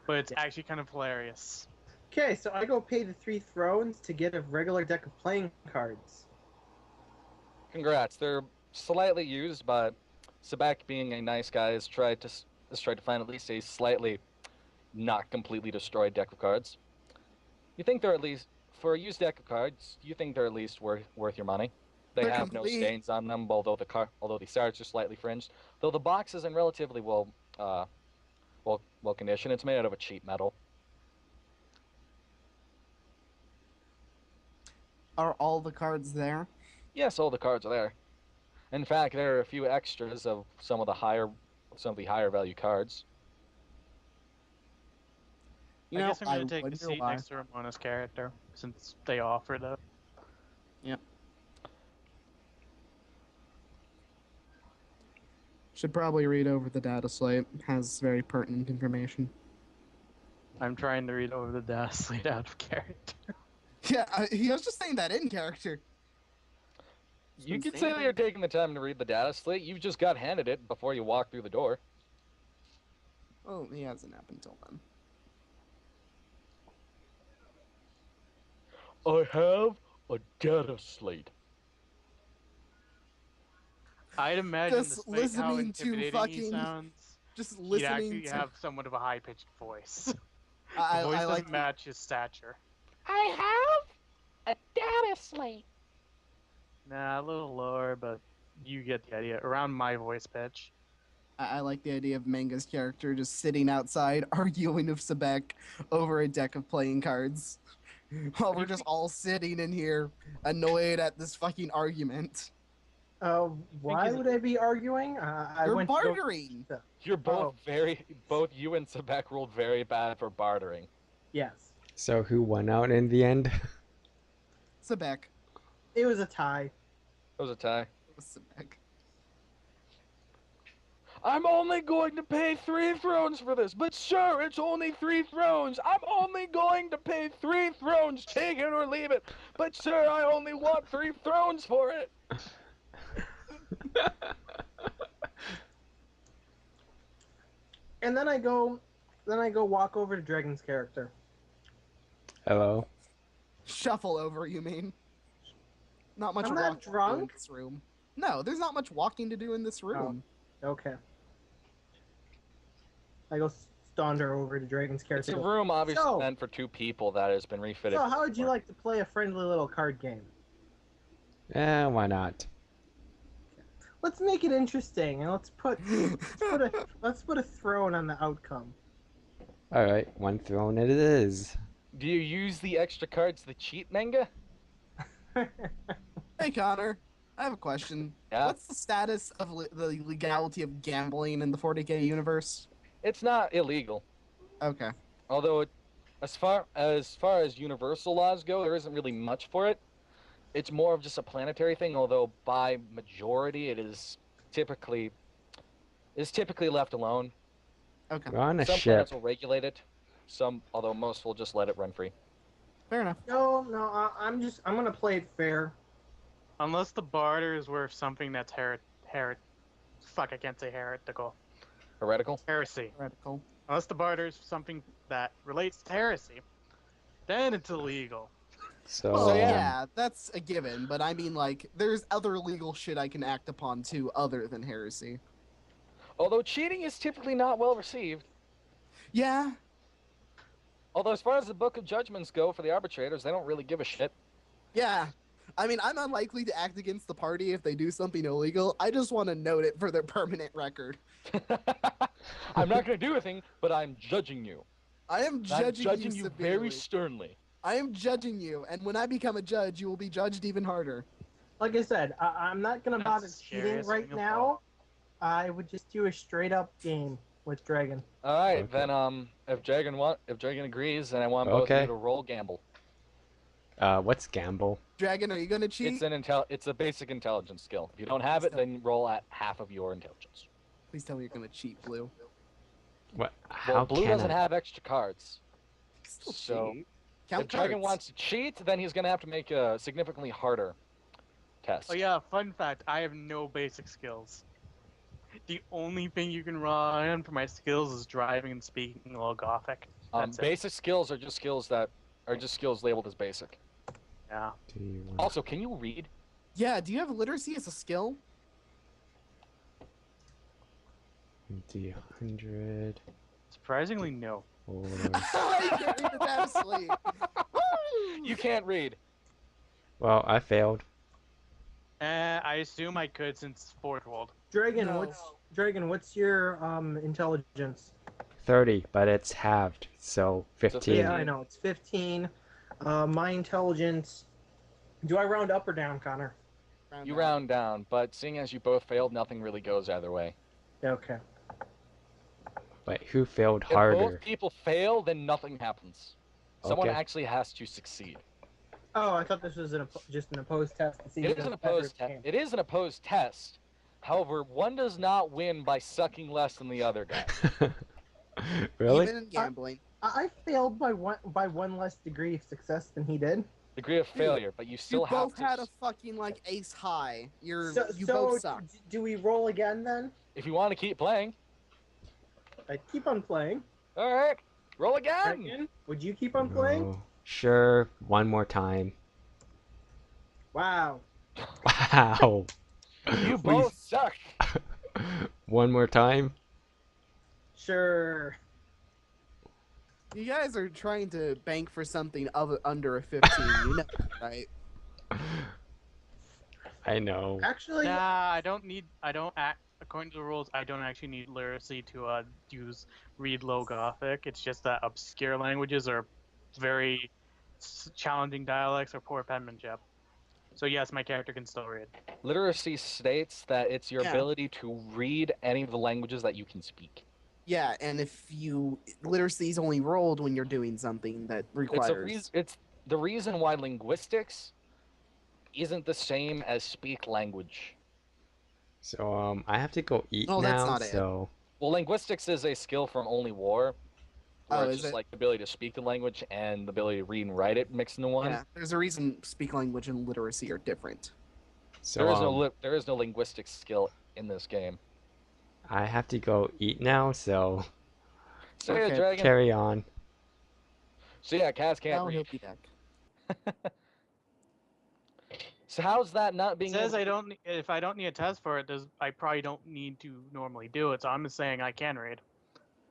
but it's actually kind of hilarious. Okay, so I go pay the 3 thrones to get a regular deck of playing cards. Congrats. They're slightly used, but Sebek, being a nice guy, has tried to find at least a slightly not completely destroyed deck of cards. You think they're at least for a used deck of cards? You think they're at least worth your money? They They're have no complete. stains on them, although the cards are slightly fringed. Though the box is in relatively well condition. It's made out of a cheap metal. Are all the cards there? Yes, all the cards are there. In fact, there are a few extras of some of the higher value cards. You I know, guess I'm gonna take wonder the seat why. next to Ramona's character since they offered it. Should probably read over the data slate. Has very pertinent information. I'm trying to read over the data slate out of character. Yeah, he was just saying that in character. You could say that you're taking the time to read the data slate. You've just got handed it before you walk through the door. Oh, he hasn't happened until then. I have a data slate. I'd imagine, Just despite how listening to intimidating he fucking- sounds, Just he'd listening actually to. have somewhat of a high-pitched voice. I The voice like. doesn't match his stature. I have a data slate. Nah, a little lower, but you get the idea. Around my voice pitch. I like the idea of Manga's character just sitting outside arguing with Sebek over a deck of playing cards. While we're just all sitting in here, annoyed at this fucking argument. Why he's- would I be arguing? I You're went to go- bartering! You're both both you and Sebek rolled very bad for bartering. Yes. So who won out in the end? Sebek. It was a tie. It was a tie. It was Sebek. I'm only going to pay 3 thrones for this, but sir, it's only 3 thrones. I'm only going to pay 3 thrones, take it or leave it. But sir, I only want 3 thrones for it. And then I go walk over to Dragon's character. Hello. Shuffle over, you mean? Not much I'm walking not to do in drunk. this room. No, there's not much walking to do in this room. Okay. I go stonder over to Dragon's It's character. a Go, room obviously So- meant for two people that has been refitted. So, how would you before. like to play a friendly little card game? Why not? Let's make it interesting, and let's put a throne on the outcome. All right, one throne it is. Do you use the extra cards to cheat, manga? Hey, Connor. I have a question. Yeah. What's the status of the legality of gambling in the 40K universe? It's not illegal. Okay. Although, as far as universal laws go, there isn't really much for it. It's more of just a planetary thing. Although by majority, it is typically left alone. Okay. We're on a Some ship. planets will regulate it. Some, although most will just let it run free. Fair enough. No, I'm gonna play it fair. Unless the barter is worth something that's fuck, I can't say heretical. Heretical. Heresy. Radical. Unless the barter is something that relates to heresy, then it's illegal. So, Well, yeah. yeah, that's a given, but I mean, like, there's other legal shit I can act upon too, other than heresy. Although cheating is typically not well received. Yeah, Although as far as the Book of Judgments go for the arbitrators, they don't really give a shit. yeah. I mean, I'm unlikely to act against the party if they do something illegal. I just want to note it for their permanent record. I'm not going to do anything, but I'm judging you. I am I'm judging, judging you you severely. very sternly. I am judging you, and when I become a judge, you will be judged even harder. Like I said, I'm not gonna bother That's cheating serious, right you'll now. fall. I would just do a straight up game with Dragon. All right, Okay. then if Dragon agrees, then I want both of Okay. you to roll gamble. what's gamble? Dragon, are you gonna cheat? It's a basic intelligence skill. If you don't have it, then roll at half of your intelligence. Please tell me you're gonna cheat, Blue. What? Well, How Blue can doesn't I? have extra cards. Still So, cheat. Count if Dragon cards. wants to cheat, then he's going to have to make a significantly harder test. Oh yeah, fun fact, I have no basic skills. The only thing you can rely on for my skills is driving and speaking low Gothic. That's it. Basic skills are just skills labeled as basic. Yeah. Do you want Also, can you read? Yeah, do you have literacy as a skill? D100 Surprisingly, no. or You can't read the damn sleep. You can't read. well, I failed. I assume I could since fourth world. Dragon, No. what's your intelligence? 30, but it's halved, so 15. Yeah, I know it's 15. My intelligence. Do I round up or down, Connor? You round down, but seeing as you both failed, nothing really goes either way. Okay. But who failed If harder? both people fail, then nothing happens. Someone Okay. actually has to succeed. Oh, I thought this was just an opposed test to see. It who is does an better opposed at the test. game. It is an opposed test. However, one does not win by sucking less than the other guy. Really? Even in gambling. I failed by one less degree of success than he did. Degree of failure, but you still You have both to. had a fucking like ace high. You So both suck. do we roll again then? If you want to keep playing, I keep on playing. all right, roll again. Dragon, would you keep on playing? No. Sure, one more time. Wow. Wow. You both suck. One more time. Sure. You guys are trying to bank for something under a 15, you know, right? I know. Actually, Nah, according to the rules, I don't actually need literacy to read low Gothic. It's just that obscure languages are very challenging dialects or poor penmanship. So yes, my character can still read. Literacy states that it's your Yeah. ability to read any of the languages that you can speak. Yeah, and if you literacy is only rolled when you're doing something that requires. It's the reason why linguistics isn't the same as speak language. So I have to go eat Oh, now. that's not it. So Well, linguistics is a skill from only war. Where Oh, it's is just it? like the ability to speak the language and the ability to read and write it mixed into one. Yeah, there's a reason speak language and literacy are different. so There is no linguistic skill in this game. I have to go eat now. So So yeah, Okay. Dragon. carry on. So yeah, cats can't Now he'll read. be back. So how's that not It being says able I don't. If I don't need a test for it, I probably don't need to normally do it. So I'm just saying I can read.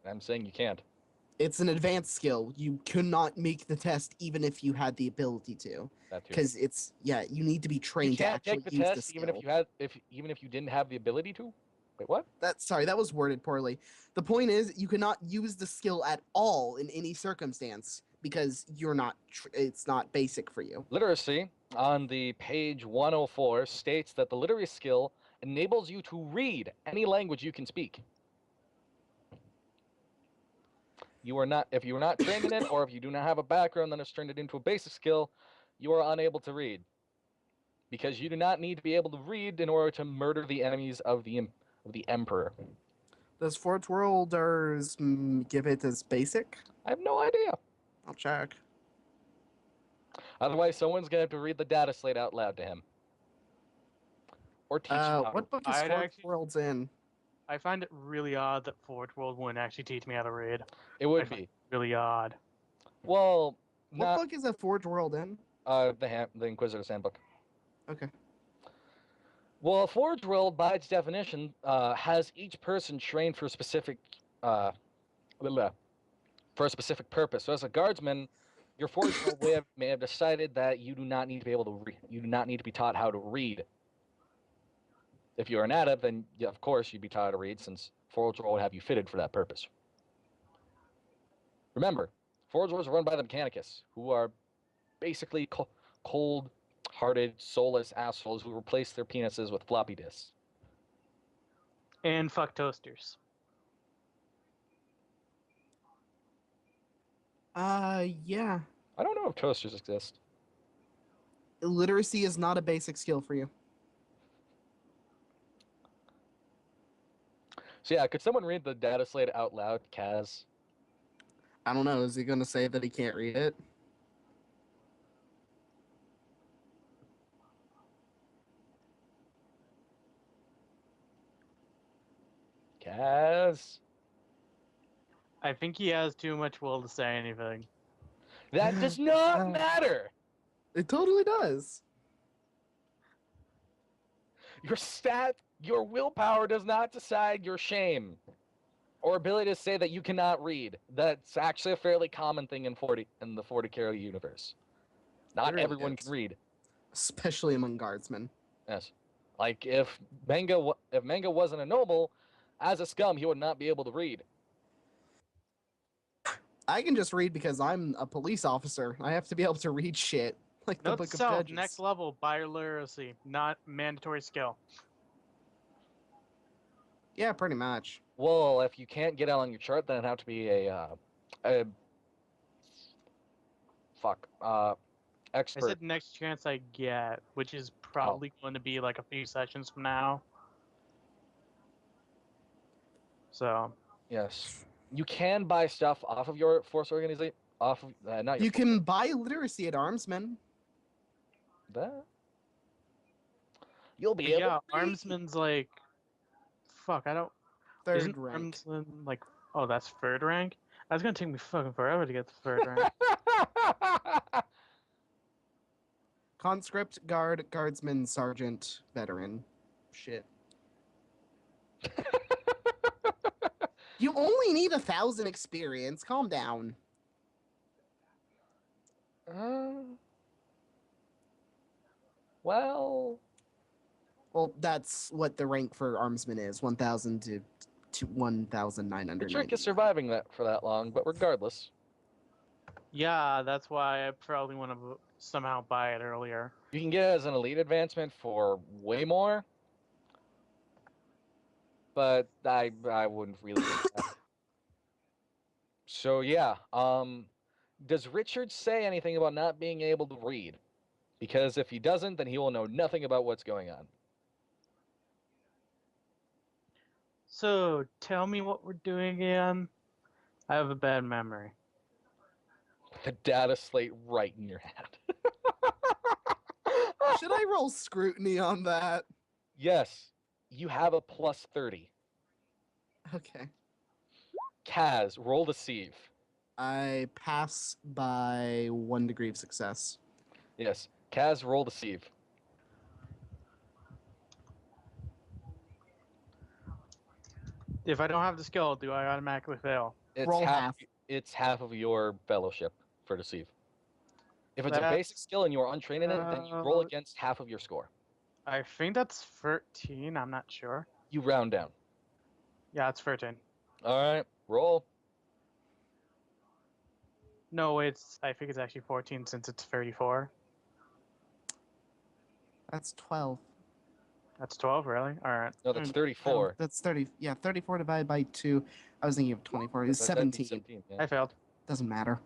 I'm saying you can't. It's an advanced skill. You could not make the test even if you had the ability to, That too. because you need to be You trained to can't actually take the use the test even if skill. you had even if you didn't have the ability to. Wait, what? That was worded poorly. The point is, you cannot use the skill at all in any circumstance because it's not basic for you. Literacy on the page 104 states that the literary skill enables you to read any language you can speak. You are not if you are not trained in it, or if you do not have a background that has turned it into a basic skill, you are unable to read. Because you do not need to be able to read in order to murder the enemies of the Emperor. Does Forge Worlders give it as basic? I have no idea. I'll check. Otherwise, someone's going to have to read the data slate out loud to him. Or teach him how to. What book is I'd Forge actually- Worlds in? I find it really odd that Forge World wouldn't actually teach me how to read. It would be. Really odd. Well, What not book is a Forge World in? the Inquisitor's Handbook. Okay. Well, a Forge World, by its definition, has each person trained for a specific for a specific purpose. So, as a guardsman, your Forge World may have decided that you do not need to be able to you do not need to be taught how to read. If you're an adept, then yeah, of course you'd be taught how to read, since Forge World would have you fitted for that purpose. Remember, Forge Worlds are run by the Mechanicus, who are basically cold-hearted, soulless assholes who replace their penises with floppy disks. And fuck toasters. Yeah. I don't know if toasters exist. Literacy is not a basic skill for you. So yeah, could someone read the data slate out loud, Kaz? I don't know. Is he going to say that he can't read it? Kaz? I think he has too much will to say anything. That does not matter! It totally does. Your willpower does not decide your shame. Or ability to say that you cannot read. That's actually a fairly common thing in the 40K universe. Not Really everyone is. can read. Especially among guardsmen. Yes. Like, if Manga wasn't a noble, as a scum, he would not be able to read. I can just read because I'm a police officer. I have to be able to read shit. Like the Note Book of self, Judges. next level, literacy, not mandatory skill. Yeah, pretty much. Well, if you can't get out on your chart, then it'd have to be I expert. said next chance I get, which is probably going to be like a few sessions from now. So, Yes. You can buy stuff off of your force organization. Off of, not your You can buy literacy at Armsmen. that. You'll be but able yeah, to read. Armsman's like, fuck, I don't. Third Isn't rank. Armsman like, oh, that's third rank? That's gonna take me fucking forever to get to third rank. Conscript, guard, guardsman, sergeant, veteran. Shit. You only need 1,000 experience. Calm down. Well, Well, that's what the rank for Armsman is. 1,000 to the 1,900. trick is surviving that for that long. But regardless, Yeah, that's why I probably want to somehow buy it earlier. you can get it as an elite advancement for way more. But I wouldn't really. Do that. So yeah, does Richard say anything about not being able to read? Because if he doesn't, then he will know nothing about what's going on. So, tell me what we're doing again. I have a bad memory. The data slate right in your head. Should I roll scrutiny on that? Yes, you have a plus 30. Okay. Kaz, roll deceive. I pass by 1 degree of success. Yes. Kaz, roll deceive. If I don't have the skill, do I automatically fail? Roll half. It's half of your fellowship for deceive. If it's a basic That's, skill and you are untrained in it, then you roll against half of your score. I think that's 13. I'm not sure. You round down. Yeah, it's 13. All right, roll. No, I think it's actually 14 since it's 34. That's 12. That's 12, really? All right. No, that's No, 34. that's 30. Yeah, 34 divided by 2. I was thinking of 24. It's That'd be 17. yeah. I failed. Doesn't matter.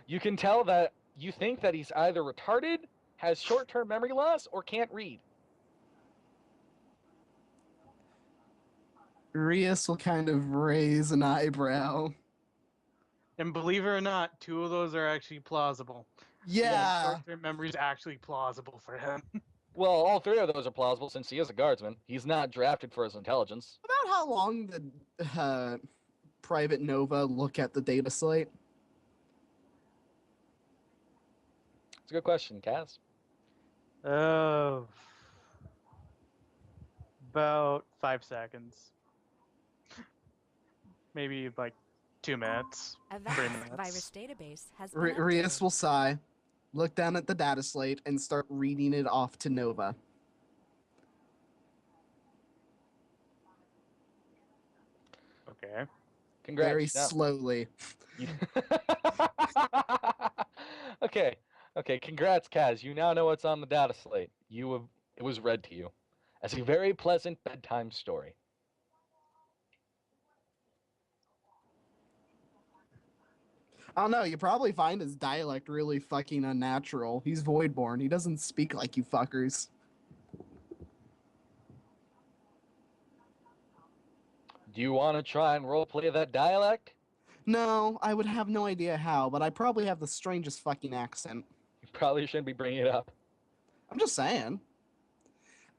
You can tell that you think that he's either retarded, has short-term memory loss, or can't read. Rias will kind of raise an eyebrow. And believe it or not, 2 of those are actually plausible. Yeah. Short-term memory is actually plausible for him. Well, all 3 of those are plausible since he is a guardsman. He's not drafted for his intelligence. About how long did Private Nova look at the data slate? It's a good question, Kaz. Oh, about 5 seconds. Maybe like 2 minutes. A 3 vast minutes. virus database has been Rias updated. will sigh, look down at the data slate, and start reading it off to Nova. Okay. Congrats. Very Now- slowly. Okay. Okay, congrats, Kaz. You now know what's on the data slate. It was read to you as a very pleasant bedtime story. I don't know, you probably find his dialect really fucking unnatural. He's Voidborn. He doesn't speak like you fuckers. Do you want to try and roleplay that dialect? No, I would have no idea how, but I probably have the strangest fucking accent. You probably shouldn't be bringing it up. I'm just saying.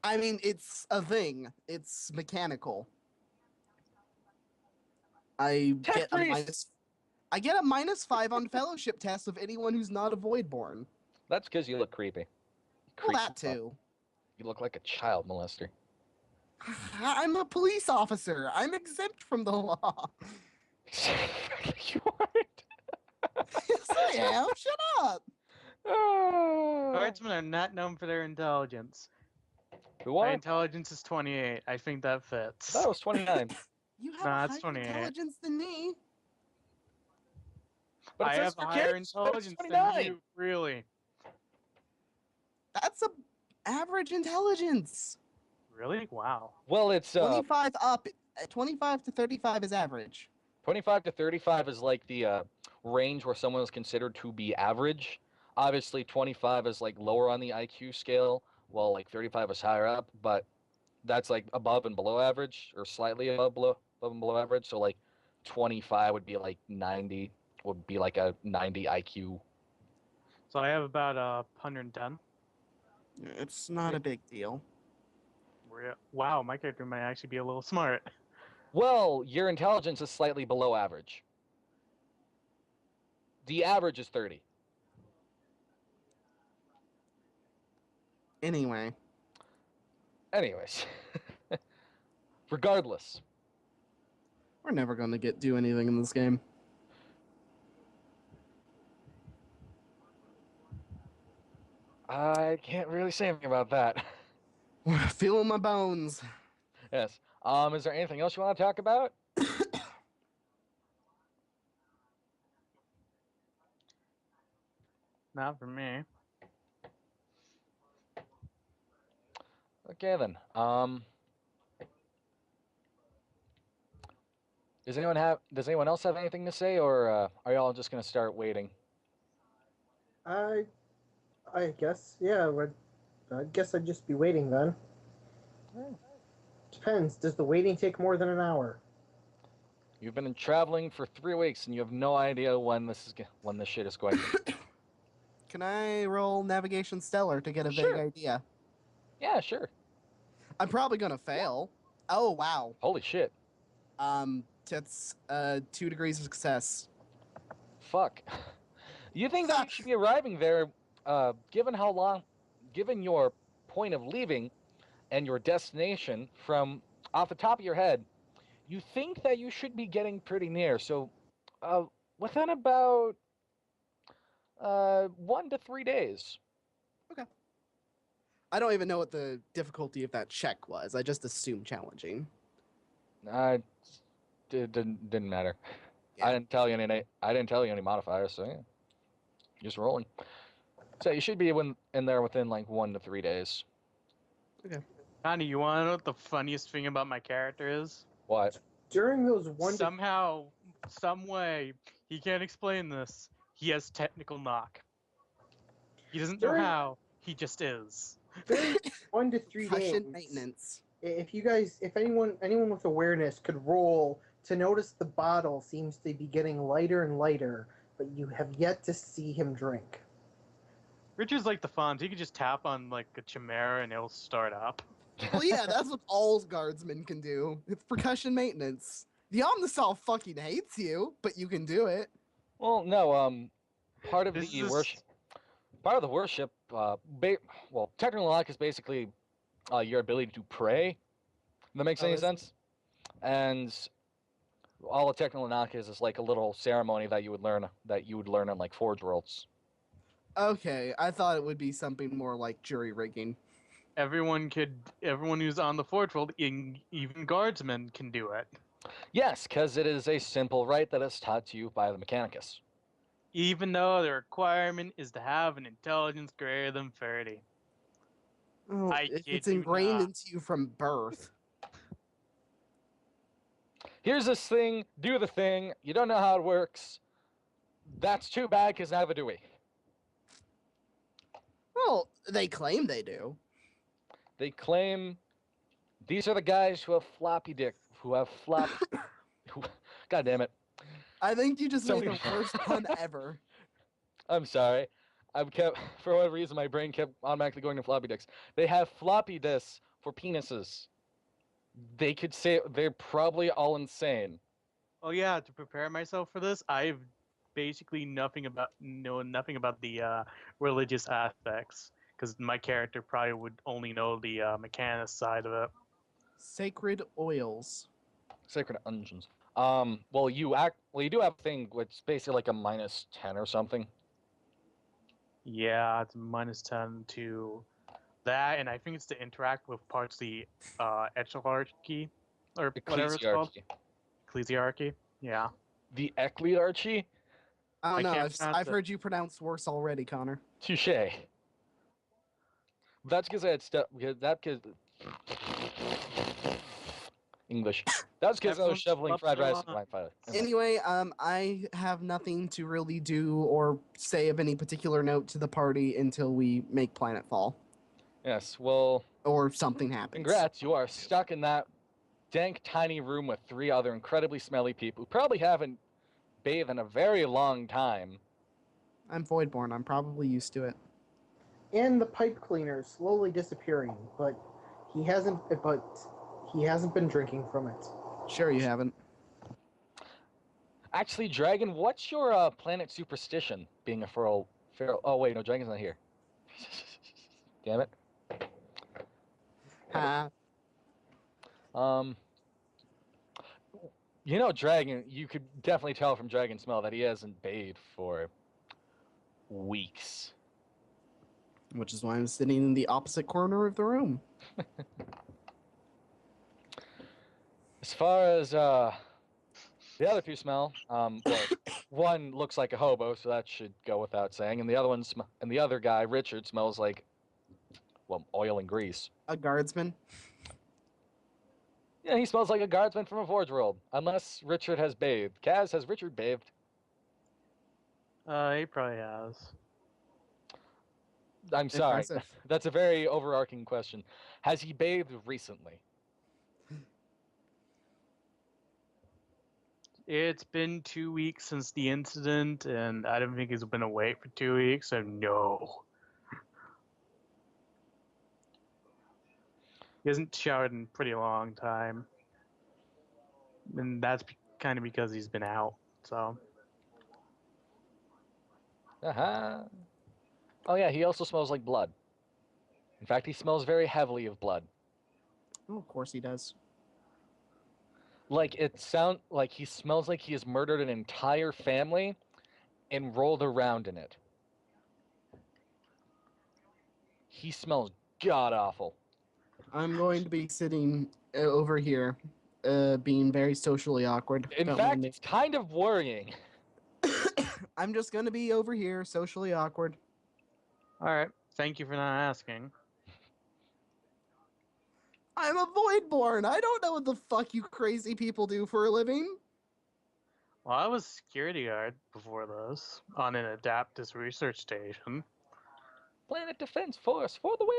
I mean, it's a thing. It's mechanical. I Tech get a priest! -5 on fellowship tests of anyone who's not a Voidborn. That's because you look creepy. Well, that too. You look like a child molester. I'm a police officer. I'm exempt from the law. You aren't. Yes, I am. Shut up. Guardsmen are not known for their intelligence. Who My are? intelligence is 28. I think that fits. That was 29. You have Nah, a it's higher 28. intelligence than me. But it I says have for higher kids, but it's intelligence 29. than you, really. That's a average intelligence. Really? Wow. Well, it's 25 up. 25 to 35 is average. 25 to 35 is like the range where someone is considered to be average. Obviously, 25 is like lower on the IQ scale, while like 35 is higher up. But that's like above and below average, or slightly above and below average. So like 25 would be like 90, would be like a 90 IQ. So I have about 110. It's not a big deal. Wow, my character might actually be a little smart. Well, your intelligence is slightly below average. The average is 30. Anyway, Anyways, regardless, we're never going to do anything in this game. I can't really say anything about that. Feeling my bones. Yes. Is there anything else you want to talk about? Not for me. Okay then. Does anyone else have anything to say, or are y'all just gonna start waiting? I guess, yeah. I guess I'd just be waiting then. Depends. Does the waiting take more than an hour? You've been traveling for 3 weeks and you have no idea when this shit is going. Can I roll Navigation Stellar to get a Sure. vague idea? Yeah, sure. I'm probably going to fail. Oh, wow. Holy shit. That's 2 degrees of success. Fuck. You think that you should be arriving there given your point of leaving and your destination from off the top of your head, you think that you should be getting pretty near. So, within about 1 to 3 days. Okay. I don't even know what the difficulty of that check was. I just assumed challenging. Didn't matter. Yeah. I didn't tell you any modifiers, so yeah, just rolling. So you should be in there within like 1 to 3 days. Okay. Connie, you want to know what the funniest thing about my character is? What? During those one to Somehow, some way, he can't explain this. He has technical knock. He doesn't know During- how. He just is. during 1 to 3 days, Cushion maintenance. if anyone with awareness could roll to notice the bottle seems to be getting lighter and lighter, but you have yet to see him drink. Richard's like the Fonz. He could just tap on like a chimera and it'll start up. Well, yeah, that's what all guardsmen can do. It's percussion maintenance. The Omnisaw fucking hates you, but you can do it. Well, no. Part of This the is- worship. Part of the worship. Technical lock is basically your ability to pray. If that makes Oh, any is it? sense. And all a technical knock is like a little ceremony that you would learn on like Forge Worlds. Okay, I thought it would be something more like jury rigging. Everyone who's on the Forge World, even guardsmen, can do it. Yes, because it is a simple rite that is taught to you by the Mechanicus. Even though the requirement is to have an intelligence greater than 30. Oh, I if kid it's you ingrained not. into you from birth. Here's this thing, do the thing, you don't know how it works. That's too bad, because neither do we. Well, they claim they do. They claim these are the guys who have floppy dick, who have flop... God damn it. I think you just made Somebody- the worst pun ever. I'm sorry. For whatever reason, my brain kept automatically going to floppy dicks. They have floppy disks for penises. They could say they're probably all insane. Oh yeah, to prepare myself for this, I've basically know nothing about the religious aspects because my character probably would only know the mechanics side of it. Sacred oils. Sacred Ungeons. You do have a thing which is basically like a -10 or something. Yeah, it's -10 to that, and I think it's to interact with parts of the ecclesiarchy or whatever it's called. Ecclesiarchy. Ecclesiarchy. Yeah. The Ecclesiarchy? I don't I know. can't pronounce I've it. heard you pronounce worse already, Connor. Touche. That's because I had English. That's because I was Everyone's shoveling up fried to rice in one. my fire. Anyway, I have nothing to really do or say of any particular note to the party until we make planetfall Yes, well, or something happens. congrats. You are stuck in that dank, tiny room with 3 other incredibly smelly people who probably haven't bathed in a very long time. I'm Voidborn. I'm probably used to it. And the pipe cleaner slowly disappearing, but he hasn't been drinking from it. Sure, you haven't. Actually, Dragon, what's your planet superstition? Being a feral. Oh wait, no, Dragon's not here. Damn it. Ha. Dragon. You could definitely tell from Dragon's smell that he hasn't bathed for weeks. Which is why I'm sitting in the opposite corner of the room. As far as the other 2 smell, one looks like a hobo, so that should go without saying, and the other guy, Richard, smells like oil and grease. A guardsman. Yeah, he smells like a guardsman from a Forge World, unless Richard has bathed. Kaz, has Richard bathed? He probably has. I'm sorry, Impressive. that's a very overarching question. Has he bathed recently? It's been 2 weeks since the incident, and I don't think he's been awake for 2 weeks, so no. He hasn't showered in a pretty long time. And that's kind of because he's been out, so. Aha. Oh yeah, he also smells like blood. In fact, he smells very heavily of blood. Oh, of course he does. Like he smells like he has murdered an entire family and rolled around in it. He smells god awful. I'm going to be sitting over here, being very socially awkward. In Don't fact, mind me. it's kind of worrying. I'm just going to be over here, socially awkward. All right. Thank you for not asking. I'm a Voidborn. I don't know what the fuck you crazy people do for a living. Well, I was security guard before this on an Adaptus research station. Planet Defense Force for the win.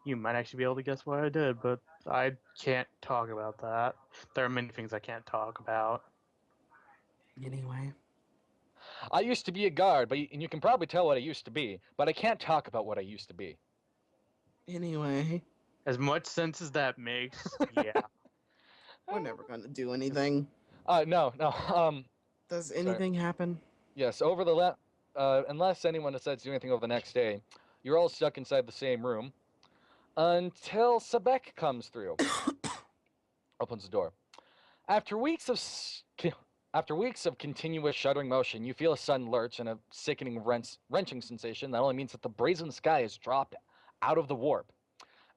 You might actually be able to guess what I did, but I can't talk about that. There are many things I can't talk about. Anyway. I used to be a guard, and you can probably tell what I used to be, but I can't talk about what I used to be. Anyway. As much sense as that makes, yeah. We're never going to do anything. No. Does anything happen? Yes, over the unless anyone decides to do anything over the next day, you're all stuck inside the same room until Sebek comes through. Opens the door. After weeks of continuous shuddering motion, you feel a sudden lurch and a sickening wrenching sensation that only means that the brazen sky has dropped out of the warp.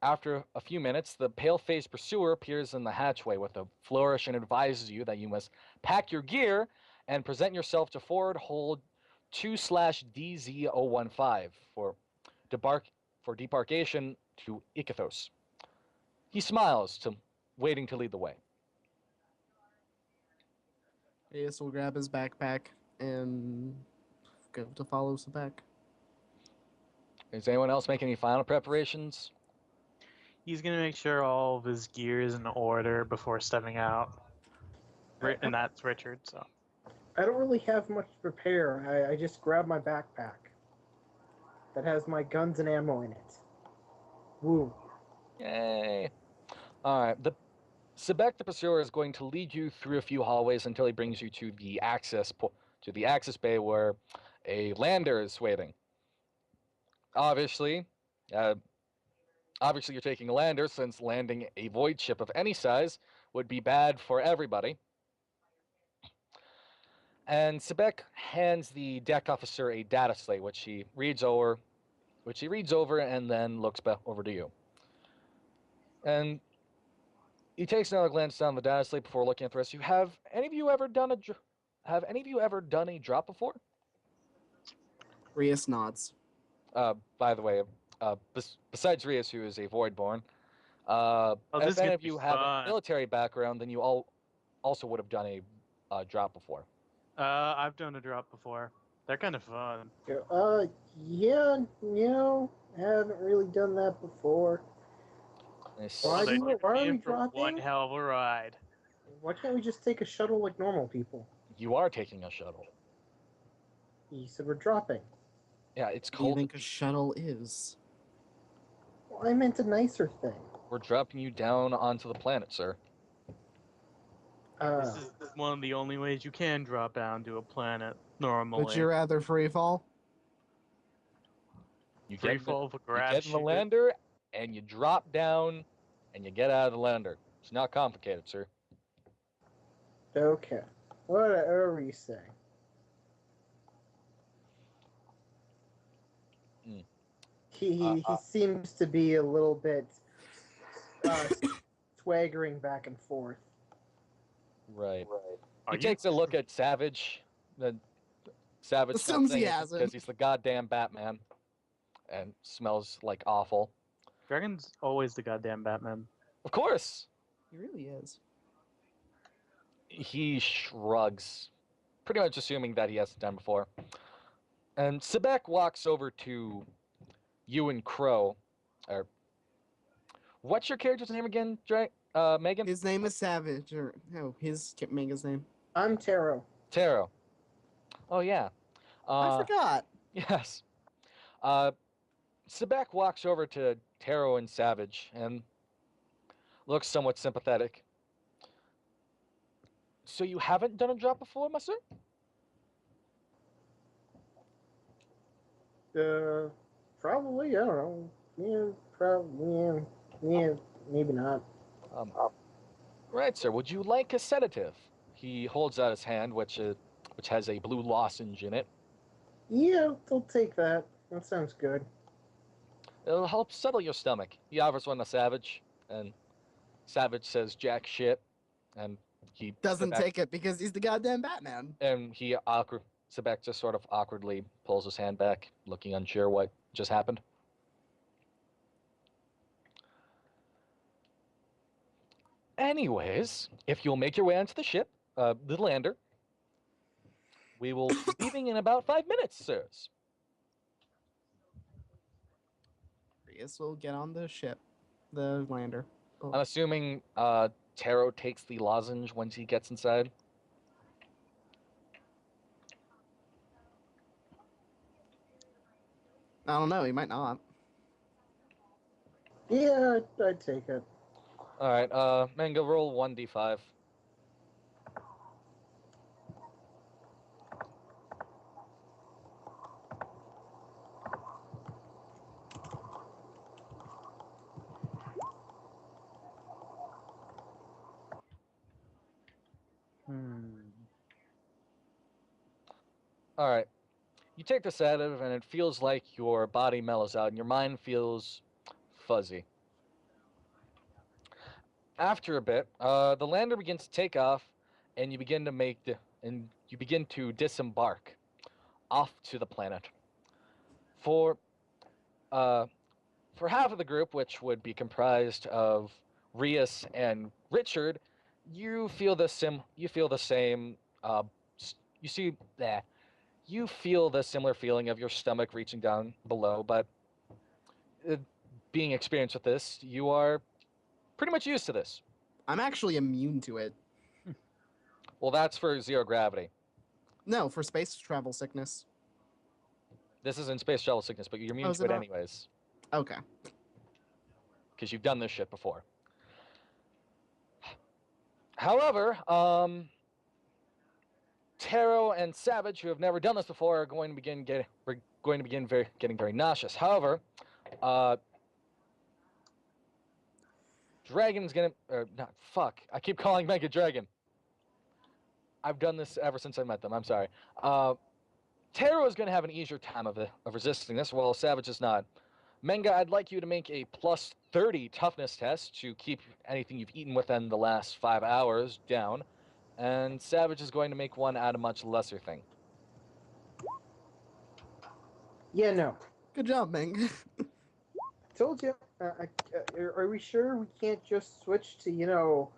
After a few minutes, the pale-faced pursuer appears in the hatchway with a flourish and advises you that you must pack your gear and present yourself to forward hold 2/DZ015 for debarkation to Ichthos. He smiles, waiting to lead the way. Ace will grab his backpack and go to follow Sebek. Is anyone else making any final preparations? He's gonna make sure all of his gear is in order before stepping out. And that's Richard, so. I don't really have much to prepare. I just grabbed my backpack that has my guns and ammo in it. Woo. Yay! Alright, Sebek the Pursuer is going to lead you through a few hallways until he brings you to the access bay where a lander is waiting. Obviously you're taking a lander since landing a void ship of any size would be bad for everybody. And Sebek hands the deck officer a data slate, which he reads over and then looks back over to you. And he takes another glance down the data slate before looking at the rest of you. Have any of you ever done a drop before? Rias nods. By the way, besides Rias, who is a Voidborn, this if any could of be you have a fun. military background, then you also would have done a drop before. I've done a drop before. They're kind of fun. Yeah, no, I haven't really done that before. Why They are we in for dropping? one hell of a ride. Why can't we just take a shuttle like normal people? You are taking a shuttle. You said we're dropping. Yeah, it's What do you cold. think a shuttle is? Well, I meant a nicer thing. We're dropping you down onto the planet, sir. This is one of the only ways you can drop down to a planet normally. Would you rather free fall? You Free get fall for you grab get in the chute. lander, and you drop down, and you get out of the lander. It's not complicated, sir. Okay. What are you saying? Hmm. He seems to be a little bit swaggering back and forth. Right. Are He you- takes a look at Savage. Then Savage Assumes he saying it hasn't. because he's the goddamn Batman, and smells like awful. Dragon's always the goddamn Batman. Of course. He really is. He shrugs, pretty much assuming that he hasn't done before. And Sebek walks over to you and Crow. Or what's your character's name again, Megan? His name is Savage, or no, his Mega's name. I'm Taro. Taro. Oh yeah. I forgot. Yes. Sebek walks over to Taro and Savage and looks somewhat sympathetic. So you haven't done a drop before, my sir? Probably. I don't know. Yeah, probably. Yeah, maybe not. Right, sir. Would you like a sedative? He holds out his hand, which has a blue lozenge in it. Yeah, I'll take that. That sounds good. It'll help settle your stomach. He offers one to Savage, and Savage says jack shit, and he Doesn't Sebek, take it because he's the goddamn Batman. and he awkward. Sebek just sort of awkwardly pulls his hand back, looking unsure what just happened. Anyways, if you'll make your way onto the ship, the lander, we will be leaving in about 5 minutes, sirs. Prius will get on the ship, the lander. I'm assuming Taro takes the lozenge once he gets inside. I don't know. He might not. Yeah, I'd take it. All right, Manga, roll 1d5. All right. You take the sedative, and it feels like your body mellows out, and your mind feels fuzzy. After a bit, the lander begins to take off, and you begin to disembark off to the planet. For half of the group, which would be comprised of Rias and Richard, you feel the same. You feel the same. You see that. You feel the similar feeling of your stomach reaching down below, but being experienced with this, you are pretty much used to this. I'm actually immune to it. Well, that's for zero gravity. No, for space travel sickness. This isn't space shuttle sickness, but you're immune is to it it not? anyways, Okay. because you've done this shit before. However, Taro and Savage, who have never done this before, are going to begin getting very nauseous. However, Dragon's gonna not fuck. I keep calling Mega Dragon. I've done this ever since I met them. I'm sorry. Taro is going to have an easier time of resisting this, while Savage is not. Menga, I'd like you to make a plus 30 toughness test to keep anything you've eaten within the last 5 hours down. And Savage is going to make one out of much lesser thing. Yeah, no. Good job, Ming. Told you. Are we sure we can't just switch to,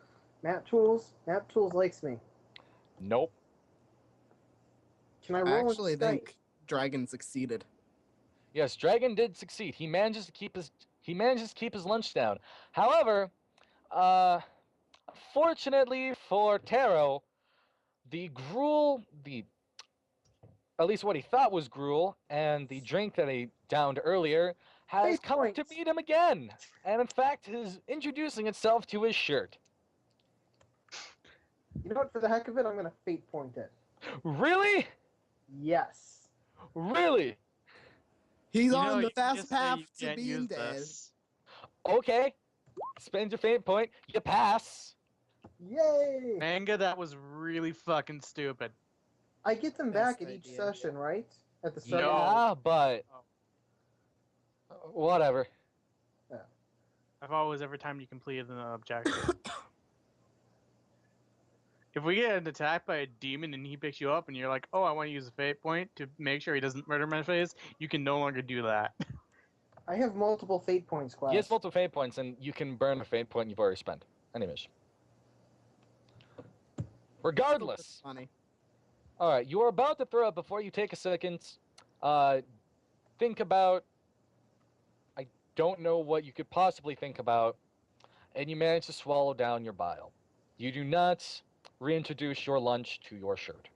Map Tools? Map Tools likes me. Nope. Can I I roll actually with Skype? think Dragon succeeded. Yes, Dragon did succeed. He manages to keep his lunch down. However, fortunately for Taro, the gruel, at least what he thought was gruel, and the drink that he downed earlier has Fate come to points. meet him again, and in fact is introducing itself to his shirt. You know what? For the heck of it, I'm gonna fate point it. Really? Yes. Really? He's You on know, the you can fast just say you path to can't being use dead. this. Okay. Spend your fate point. You pass. Yay! Manga, that was really fucking stupid. I get them Best back at each idea. session, right? At the start. No. Yeah, but Oh. whatever. I've always, every time you completed an objective. If we get attacked by a demon and he picks you up and you're like, oh, I want to use a fate point to make sure he doesn't murder my face, you can no longer do that. I have multiple fate points, class. He has multiple fate points, and you can burn a fate point you've already spent. Anyways. Regardless. Funny. All right, you are about to throw up before you take a second. Think about. I don't know what you could possibly think about, and you manage to swallow down your bile. You do not reintroduce your lunch to your shirt.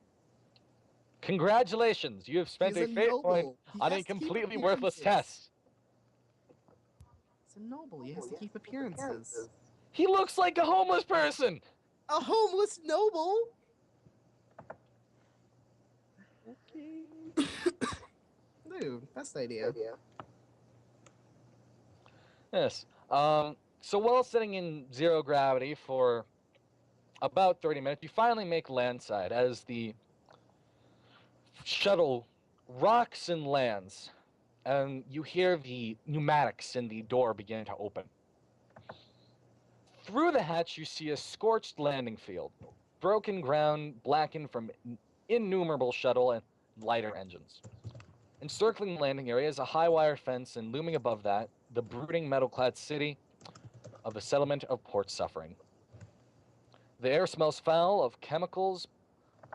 Congratulations, you have spent He's a a fate noble. point He on a has to keep completely worthless appearances. test. He's a noble. He has to keep appearances. He looks like a homeless person. A homeless noble? Okay. There too. Best idea. Yes. So while sitting in zero gravity for about 30 minutes, you finally make landside as the shuttle rocks and lands, and you hear the pneumatics in the door begin to open. Through the hatch, you see a scorched landing field, broken ground blackened from innumerable shuttle and lighter engines. Encircling the landing area is a high wire fence, and looming above that, the brooding metal-clad city of the settlement of Port Suffering. The air smells foul of chemicals,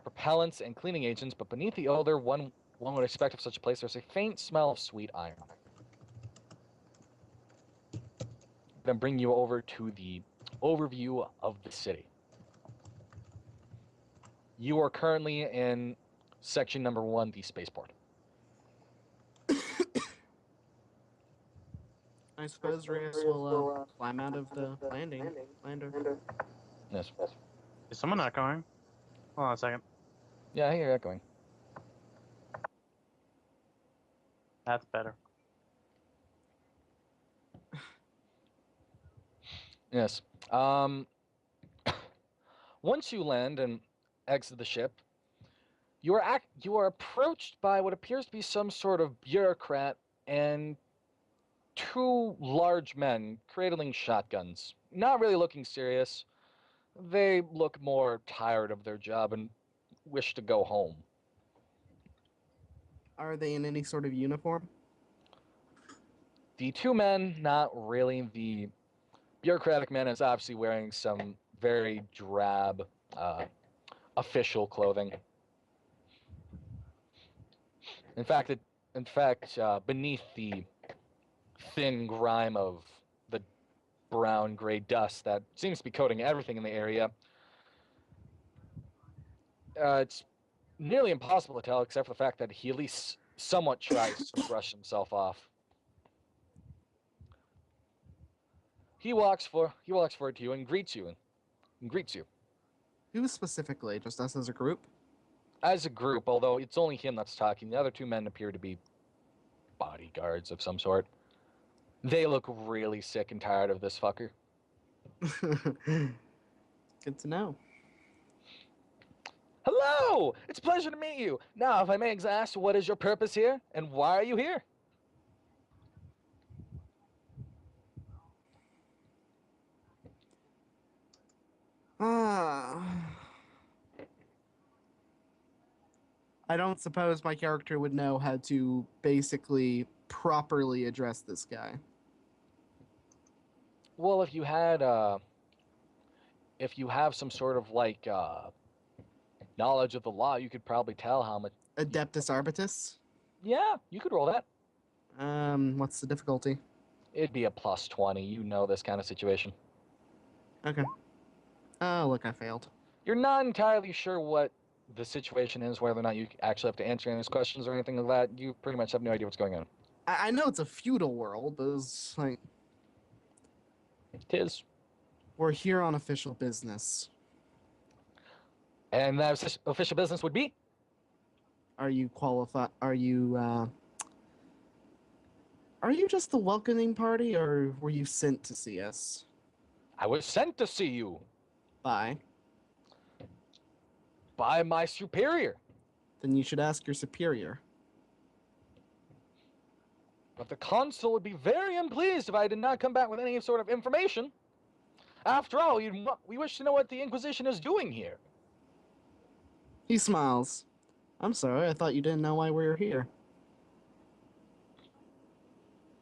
propellants, and cleaning agents, but beneath the odor one would expect of such a place, there's a faint smell of sweet iron. Then bring you over to the overview of the city. You are currently in section number 1, the spaceport. I suppose Reyes will climb out of the lander. Yes. Is someone not going? Hold on a second. Yeah, I hear that going. That's better. Yes. Once you land and exit the ship, you are approached by what appears to be some sort of bureaucrat and 2 large men cradling shotguns. Not really looking serious. They look more tired of their job and wish to go home. Are they in any sort of uniform? The 2 men, not really. The bureaucratic man is obviously wearing some very drab official clothing. In fact, beneath the thin grime of the brown-gray dust that seems to be coating everything in the area, it's nearly impossible to tell, except for the fact that he at least somewhat tries to brush himself off. He walks forward to you and greets you. Who specifically? Just us as a group? As a group, although it's only him that's talking. The other 2 men appear to be bodyguards of some sort. They look really sick and tired of this fucker. Good to know. Hello! It's a pleasure to meet you. Now, if I may ask, what is your purpose here, and why are you here? I don't suppose my character would know how to basically properly address this guy. Well, if you have some sort of knowledge of the law, you could probably tell how much. Adeptus Arbitus? Yeah, you could roll that. What's the difficulty? It'd be a +20. You know this kind of situation. Okay. Oh, look, I failed. You're not entirely sure what the situation is, whether or not you actually have to answer any of those questions or anything like that. You pretty much have no idea what's going on. I know it's a feudal world, but it's like Tis. we're here on official business. And that official business would be? Are you qualified? Are you just the welcoming party, or were you sent to see us? I was sent to see you By? by my superior. Then you should ask your superior. But the consul would be very unpleased if I did not come back with any sort of information. After all, we wish to know what the Inquisition is doing here. He smiles. I'm sorry, I thought you didn't know why we were here.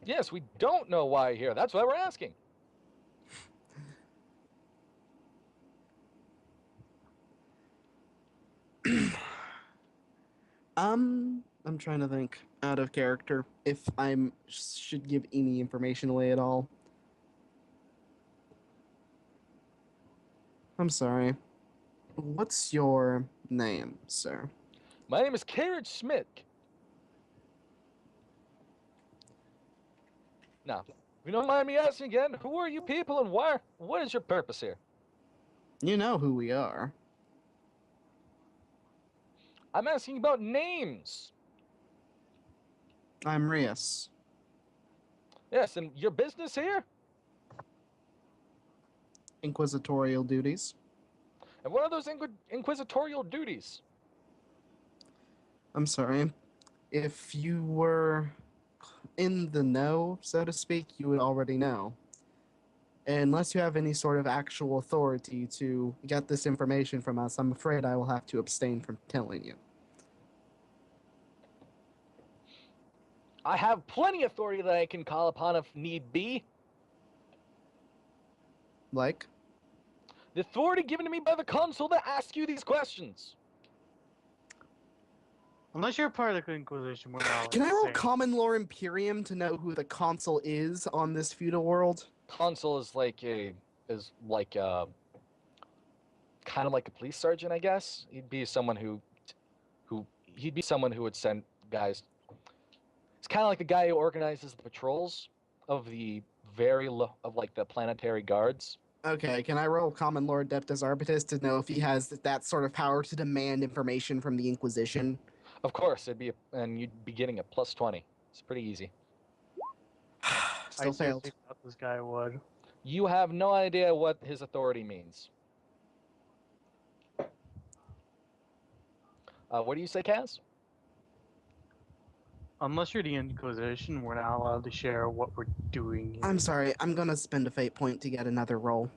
Yes, we don't know why you're here. That's why we're asking. I'm trying to think out of character if I should give any information away at all. I'm sorry. What's your name, sir? My name is Carriage Smith. Now, if you don't mind me asking again, who are you people and why? What is your purpose here? You know who we are. I'm asking about names. I'm Rias. Yes, and your business here? Inquisitorial duties. And what are those inquisitorial duties? I'm sorry. If you were in the know, so to speak, you would already know. Unless you have any sort of actual authority to get this information from us, I'm afraid I will have to abstain from telling you. I have plenty of authority that I can call upon if need be. Like? The authority given to me by the consul to ask you these questions. Unless you're part of the Inquisition, we're not. Can I roll saying. Common Lore Imperium to know who the consul is on this feudal world? Consul is like kind of like a police sergeant, I guess. He'd be someone who would send guys. It's kind of like the guy who organizes the patrols of the the planetary guards. Okay, can I roll Common Lore Adeptus Arbitus to know if he has that sort of power to demand information from the Inquisition? Of course, and you'd be getting a +20. It's pretty easy. Still I failed. seriously thought this guy would. You have no idea what his authority means. What do you say, Kaz? Unless you're the Inquisition, we're not allowed to share what we're doing. Here. I'm sorry, I'm gonna spend a fate point to get another roll.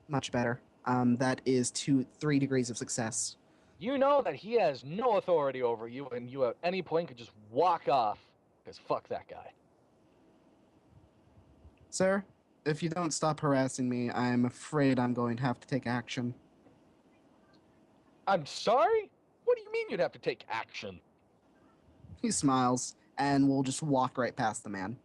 Much better. That is 3 degrees of success. You know that he has no authority over you, and you at any point could just walk off, because fuck that guy. Sir, if you don't stop harassing me, I'm afraid I'm going to have to take action. I'm sorry? What do you mean you'd have to take action? He smiles, and we'll just walk right past the man.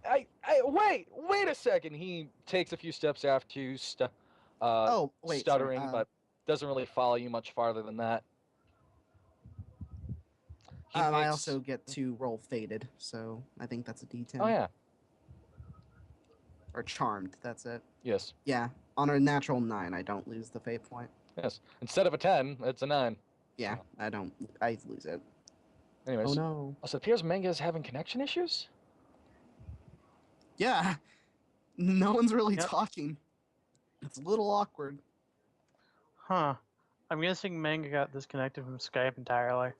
Wait a second. He takes a few steps after you, stuttering, sorry, but doesn't really follow you much farther than that. I also get to roll Fated, so I think that's a D10. Oh, yeah. Or Charmed, that's it. Yes. Yeah, on a natural 9, I don't lose the fate point. Yes. Instead of a 10, it's a 9. Yeah, I lose it. Anyways. Oh no. So it appears Manga is having connection issues? Yeah, no one's really Yep. talking. It's a little awkward. Huh. I'm guessing Manga got disconnected from Skype entirely.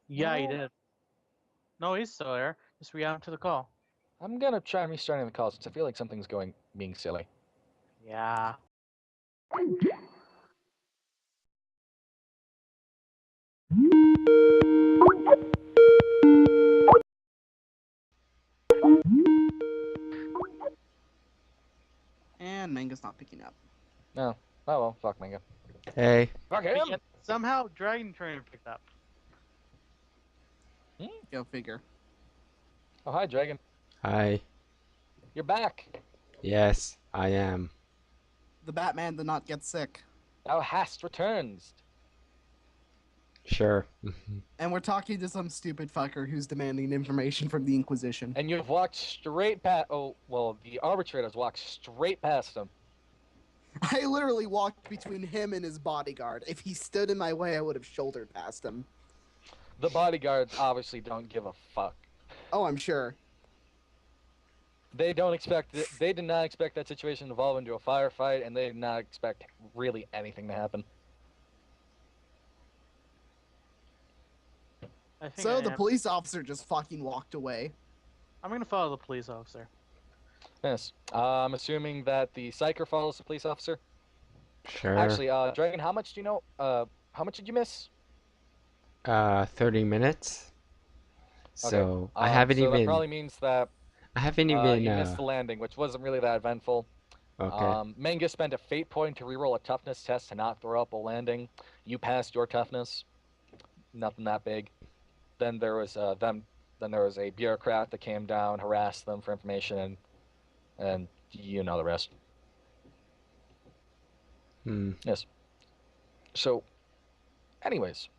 Yeah, he No. did. No, he's still there. Just react to the call. I'm gonna try restarting the call since I feel like something's being silly. Yeah. And Manga's not picking up. No. Oh well, fuck Manga. Hey. Fuck But him! yet, somehow Dragon Trainer picked up. Go figure. Oh, hi, Dragon. Hi. You're back. Yes, I am. The Batman did not get sick. Thou hast returned. Sure. And we're talking to some stupid fucker who's demanding information from the Inquisition. And you've walked straight past. Oh, well, the arbitrators walked straight past him. I literally walked between him and his bodyguard. If he stood in my way, I would have shouldered past him. The bodyguards obviously don't give a fuck. Oh, I'm sure. They don't expect. They did not expect that situation to evolve into a firefight, and they did not expect really anything to happen. I think So I the am. police officer just fucking walked away. I'm gonna follow the police officer. Yes. I'm assuming that the psyker follows the police officer. Sure. Actually, Dragon, how much do you know? How much did you miss? 30 minutes. So Okay. I haven't so even. That probably means that I haven't you even. missed the landing, which wasn't really that eventful. Okay. Manga spent a fate point to reroll a toughness test to not throw up a landing. You passed your toughness. Nothing that big. Then there was Then there was a bureaucrat that came down, harassed them for information, and you know the rest. Hmm. Yes. So, anyways,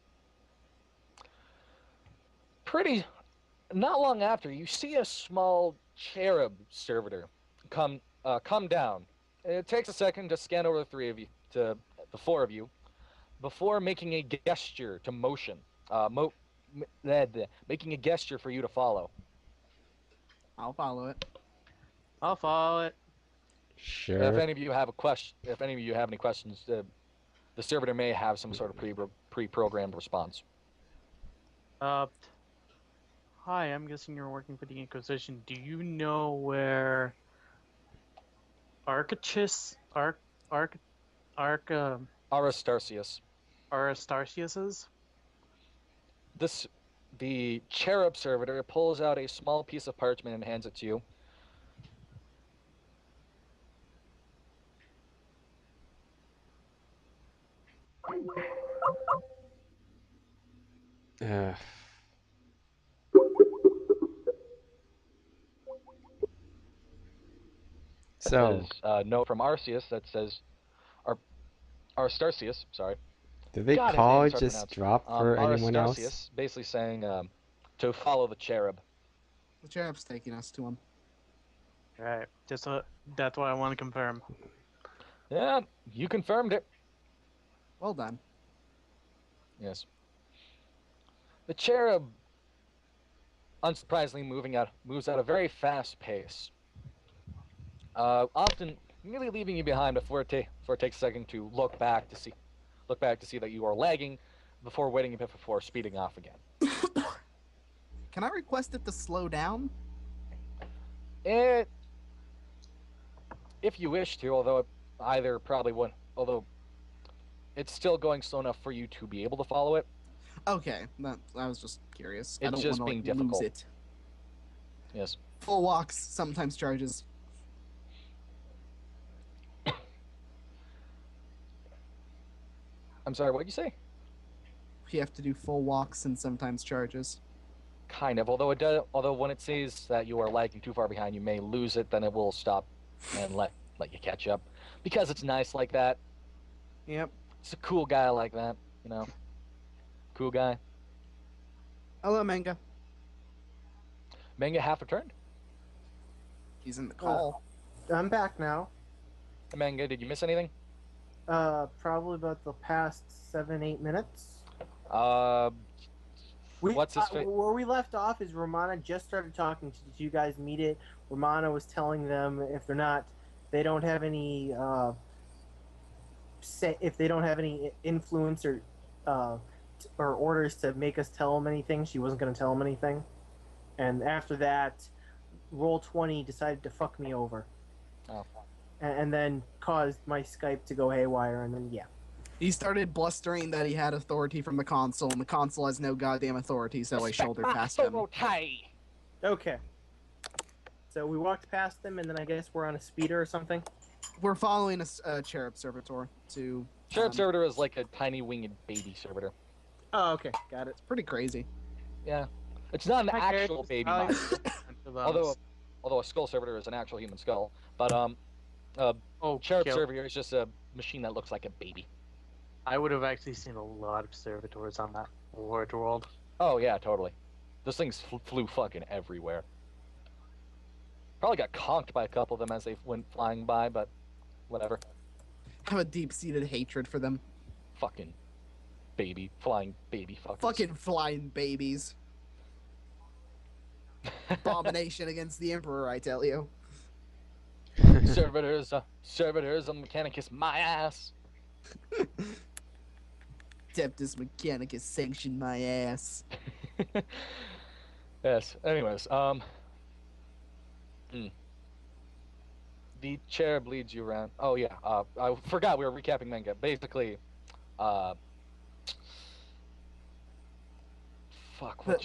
not long after, you see a small cherub servitor come down. It takes a second to scan over the four of you, before making a gesture to motion. making a gesture for you to follow. I'll follow it. I'll follow it. If Sure. any of you have a question, if any of you have any questions, the servitor may have some sort of pre-programmed response. Uh, Hi, I'm guessing you're working for the Inquisition. Do you know where Archicus, Arc, Aristarchus. Aristarchus is? The cherub servitor pulls out a small piece of parchment and hands it to you. Uh, It so, says note from Arceus that says Aristarchus. Sorry. did the God, his name call is hard to just pronounce. drop for anyone else? Aristarchus, basically saying to follow the cherub. The cherub's taking us to him. Right. Just that's what I want to confirm. Yeah, you confirmed it. Well done. Yes. The cherub, unsurprisingly, moves at a very fast pace. Often nearly leaving you behind before it takes a second to look back to see that you are lagging before waiting a bit before speeding off again. Can I request it to slow down? If you wish to, although it's still going slow enough for you to be able to follow it. Okay, I was just curious. I It's don't just want to being lose difficult. it. Yes. Full walks sometimes charges. I'm sorry, what did you say? You have to do full walks and sometimes charges. Kind of. Although when it says that you are lagging too far behind, you may lose it. Then it will stop and let you catch up because it's nice like that. Yep. It's a cool guy like that, you know. Cool guy. Hello, Manga. Manga half returned. He's in the call. I'm back now. Manga, did you miss anything? Probably about the past 7-8 minutes. What's his fa- Where we left off is Romana just started talking. Did you guys meet it? Romana was telling them if they don't have any if they don't have any influence or orders to make us tell them anything, she wasn't going to tell them anything. And after that, Roll20 decided to fuck me over. Oh. And then caused my Skype to go haywire, and then yeah. He started blustering that he had authority from the console, and the console has no goddamn authority, so I shouldered past him. Okay. So we walked past them, and then I guess we're on a speeder or something. We're following a cherub servitor to... Cherub servitor is like a tiny winged baby servitor. Oh, okay. Got it. Pretty crazy. Yeah. It's not an Hi, actual characters. baby Hi. monster. Although a skull servitor is an actual human skull. But cherub Kill. servitor is just a machine that looks like a baby. I would have actually seen a lot of servitors on that world. Oh yeah, totally. Those things flew fucking everywhere. Probably got conked by a couple of them as they went flying by, but whatever. I have a deep-seated hatred for them. Fucking flying baby fuckers. Fucking flying babies. Abomination against the Emperor, I tell you. Servitors, and Mechanicus, my ass. Adeptus Mechanicus sanctioned my ass. Yes. Anyways, the cherub leads you around. Oh yeah. I forgot we were recapping manga. Basically, fuck.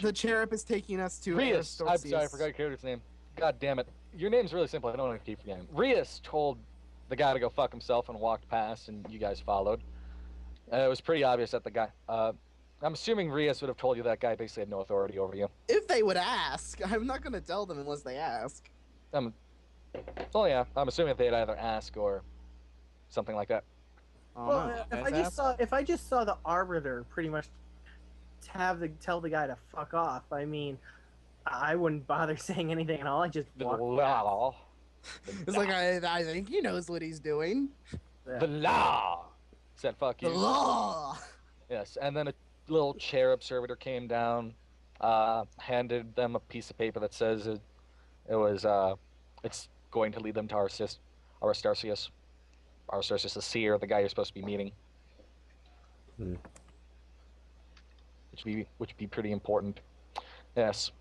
The cherub is taking us to Rias. I'm Aristarchus. sorry, I forgot your character's name. God damn it. Your name's really simple. I don't want to keep forgetting. Rias told the guy to go fuck himself and walked past, and you guys followed. It was pretty obvious that the guy. I'm assuming Rias would have told you that guy basically had no authority over you. If they would ask. I'm not going to tell them unless they ask. Oh yeah, I'm assuming they'd either ask or something like that. Oh, Well, no. if I just saw the arbiter pretty much tell the guy to fuck off, I mean, I wouldn't bother saying anything at all. I just walk past. It's like, I think he knows what he's doing. The law said fuck The you. law! Yes, and then little cherub servitor came down, handed them a piece of paper that says it was it's going to lead them to Aristarchus, the seer, the guy you're supposed to be meeting, Hmm. which would be pretty important. Yes.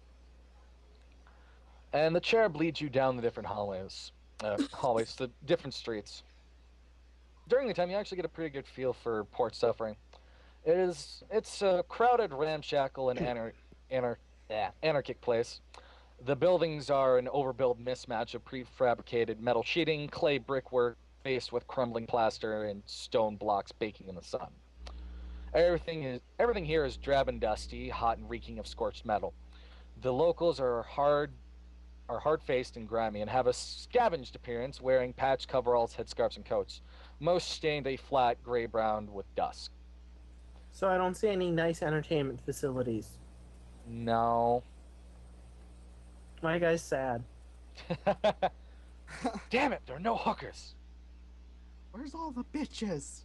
And the cherub leads you down the different hallways, the different streets. During the time, you actually get a pretty good feel for port suffering. It's a crowded, ramshackle, and anarchic place. The buildings are an overbuilt mismatch of prefabricated metal sheeting, clay brickwork, faced with crumbling plaster and stone blocks baking in the sun. Everything here is drab and dusty, hot and reeking of scorched metal. The locals are hard-faced and grimy, and have a scavenged appearance, wearing patched coveralls, headscarves, and coats, most stained a flat gray-brown with dust. So I don't see any nice entertainment facilities. No. My guy's sad. Damn it, there are no hookers. Where's all the bitches?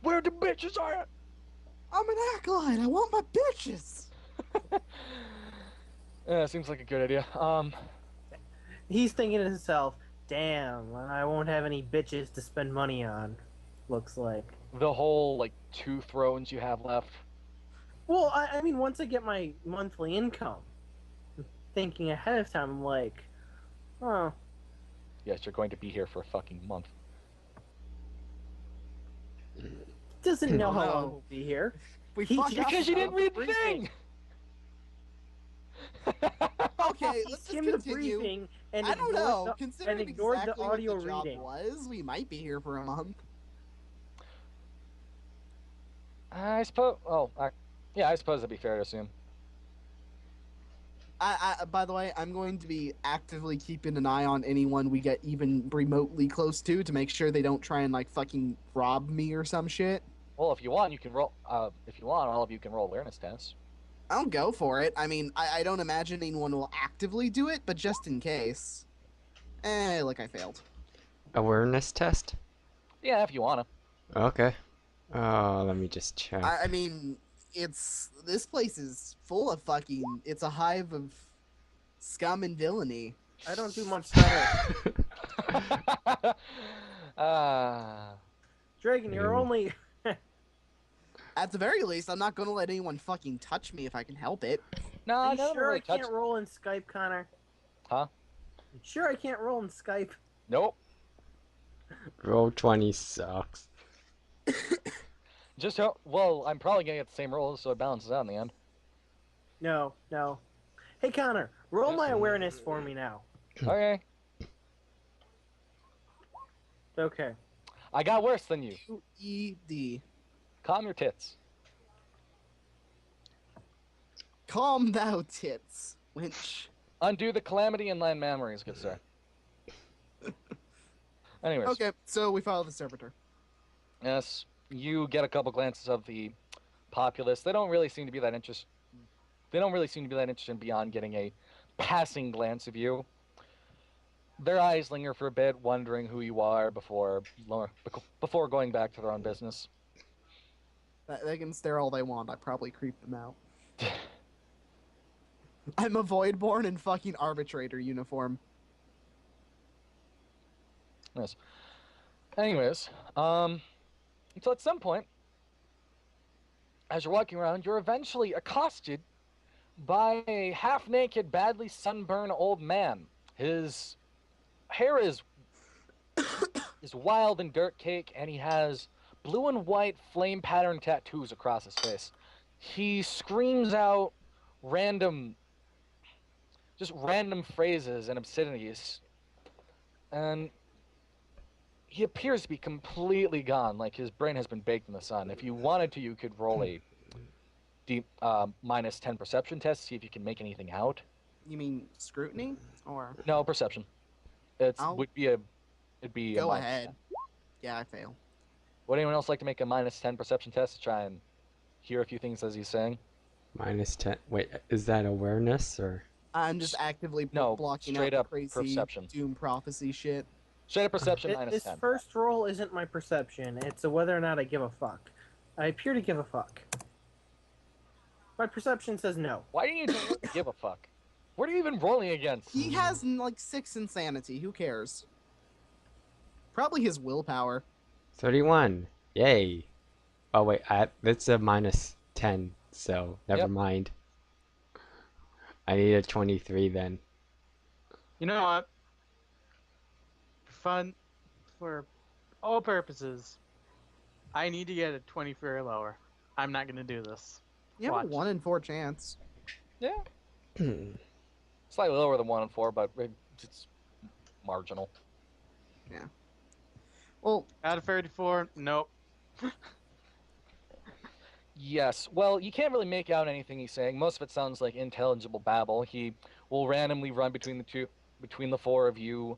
Where the bitches are? I'm an acolyte. I want my bitches. Yeah, seems like a good idea. He's thinking to himself, damn, I won't have any bitches to spend money on. Looks like. The whole, like, 2 thrones you have left. Well, I mean, once I get my monthly income, thinking ahead of time, I'm like, oh, Yes, you're going to be here for a fucking month. doesn't know Oh, how no. long we'll be here. We He fucked just- up. Because you didn't read the Briefing. thing! Okay, He let's just skimmed the continue. briefing and I don't ignored know. the- Considering and ignored exactly the audio what the job reading. was, we might be here for a month. I suppose... yeah, I suppose that'd be fair to assume. By the way, I'm going to be actively keeping an eye on anyone we get even remotely close to make sure they don't try and, like, fucking rob me or some shit. Well, if you want, you can roll... if you want, all of you can roll awareness tests. I'll go for it. I mean, I don't imagine anyone will actively do it, but just in case. Look, I failed. Awareness test? Yeah, if you wanna. Okay. Oh, let me just check. I mean, this place is full of fucking... It's a hive of scum and villainy. I don't do much better. Dragon, you're Mm. only... At the very least, I'm not going to let anyone fucking touch me if I can help it. No, Are you no, sure I really touch... can't roll in Skype, Connor? Huh? You sure I can't roll in Skype? Nope. Roll 20 sucks. Just hope... Well, I'm probably gonna get the same rolls, so it balances out in the end. No. Hey, Connor, roll my awareness for me now. Okay. Okay. I got worse than you. ED. Calm your tits. Calm thou tits, winch. Undo the calamity and land memories, good sir. Anyways. Okay, so we follow the servitor. Yes, you get a couple glances of the populace. They don't really seem to be that interested. They don't really seem to be that interested beyond getting a passing glance of you. Their eyes linger for a bit, wondering who you are before going back to their own business. They can stare all they want. I probably creep them out. I'm a Voidborn in fucking arbitrator uniform. Yes. Anyways, so at some point, as you're walking around, you're eventually accosted by a half-naked, badly sunburned old man. His hair is wild and dirt cake, and he has blue and white flame pattern tattoos across his face. He screams out random phrases and obscenities, and he appears to be completely gone, like his brain has been baked in the sun. If you wanted to, you could roll a deep minus 10 perception test, see if you can make anything out. You mean scrutiny? Or No, perception. It'd be a go minus ahead. 10. Yeah, I fail. Would anyone else like to make a minus 10 perception test to try and hear a few things as he's saying? Minus 10. Wait, is that awareness or? I'm just actively blocking straight out up the crazy perception. doom prophecy shit. Straight up perception minus This 10. first roll isn't my perception. It's a whether or not I give a fuck. I appear to give a fuck. My perception says no. Why do you give a fuck? What are you even rolling against? He has like 6 insanity. Who cares? Probably his willpower. 31. Yay. Oh wait, that's a minus 10, so never Yep. mind. I need a 23 then. You know what? For fun, for all purposes, I need to get a 24 or lower. I'm not gonna do this. You have a Watch. 1 in 4 chance. Yeah, slightly lower than 1 and 4, but it's marginal. Well, Out of 34, nope. Yes. Well, you can't really make out anything he's saying. Most of it sounds like intelligible babble. He will randomly run between the four of you,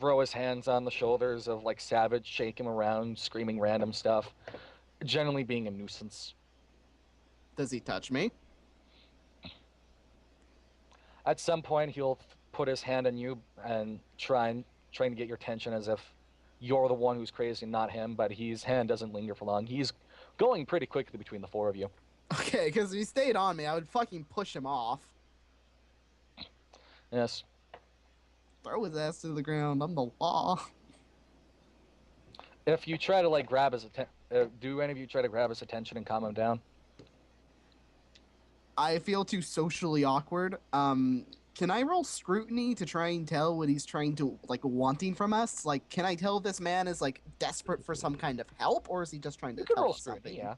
throw his hands on the shoulders of like Savage, shake him around, screaming random stuff, generally being a nuisance. does he touch me? At some point, he'll put his hand on you and trying to get your attention as if you're the one who's crazy, not him. But his hand doesn't linger for long. He's going pretty quickly between the four of you. Okay, because if he stayed on me, I would fucking push him off. Yes. Throw his ass to the ground. I'm the law. If you try to like grab his do any of you try to grab his attention and calm him down? I feel too socially awkward. Can I roll scrutiny to try and tell what he's trying to, like, wanting from us? Like, can I tell this man is, like, desperate for some kind of help, or is he just trying to You could tell roll us scrutiny, something? yeah.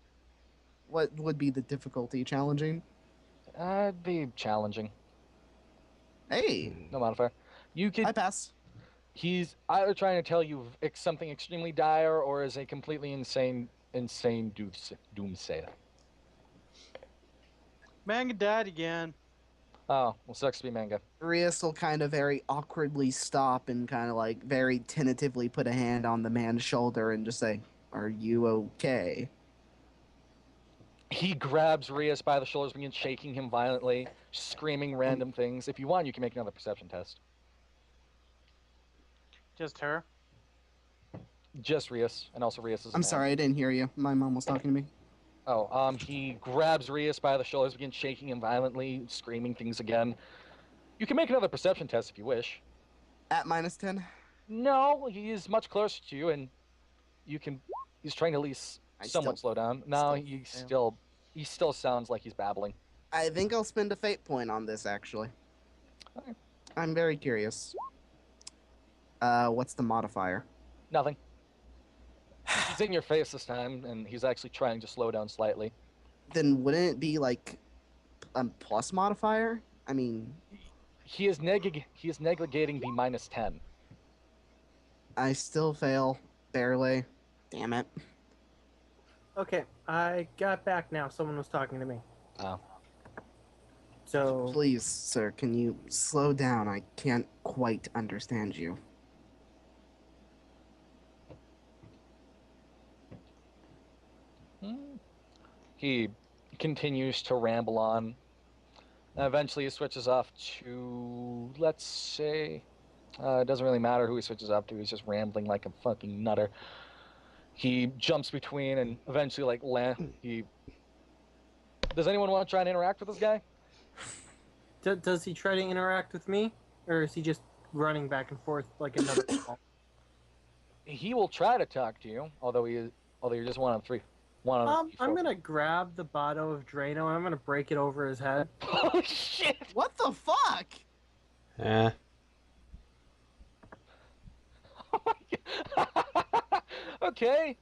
What would be the difficulty? Challenging? It'd be challenging. Hey, No modifier. You could. I pass. He's either trying to tell you something extremely dire, or is a completely insane doomsayer. Manga died again. Oh, well, sucks to be manga. Rias will kind of very awkwardly stop and kind of, like, very tentatively put a hand on the man's shoulder and just say, "Are you okay?" He grabs Rias by the shoulders, begins shaking him violently, screaming random things. If you want, you can make another perception test. Just her. Just Rias, and also Rias is a I'm man. sorry, I didn't hear you. My mom was talking to me. Oh, he grabs Rias by the shoulders, begins shaking him violently, screaming things again. You can make another perception test if you wish. At -10? No, he is much closer to you, and you can. He's trying to at least I somewhat still- slow down. No, still he still sounds like he's babbling. I think I'll spend a fate point on this, actually. Okay. I'm very curious. What's the modifier? Nothing. He's in your face this time, and he's actually trying to slow down slightly. Then wouldn't it be like a plus modifier? I mean, He is negating the -10. I still fail. Barely. Damn it. Okay, I got back now. Someone was talking to me. Oh. So, Please, sir, can you slow down? I can't quite understand you. He continues to ramble on. Eventually, he switches off to, let's say, it doesn't really matter who he switches off to. He's just rambling like a fucking nutter. He jumps between and eventually, like, Does anyone want to try and interact with this guy? does he try to interact with me, or is he just running back and forth like another ball? He will try to talk to you, although you're just one of three. I'm gonna grab the bottle of Drano and I'm gonna break it over his head. Oh shit! What the fuck? Eh. Oh my God. Okay.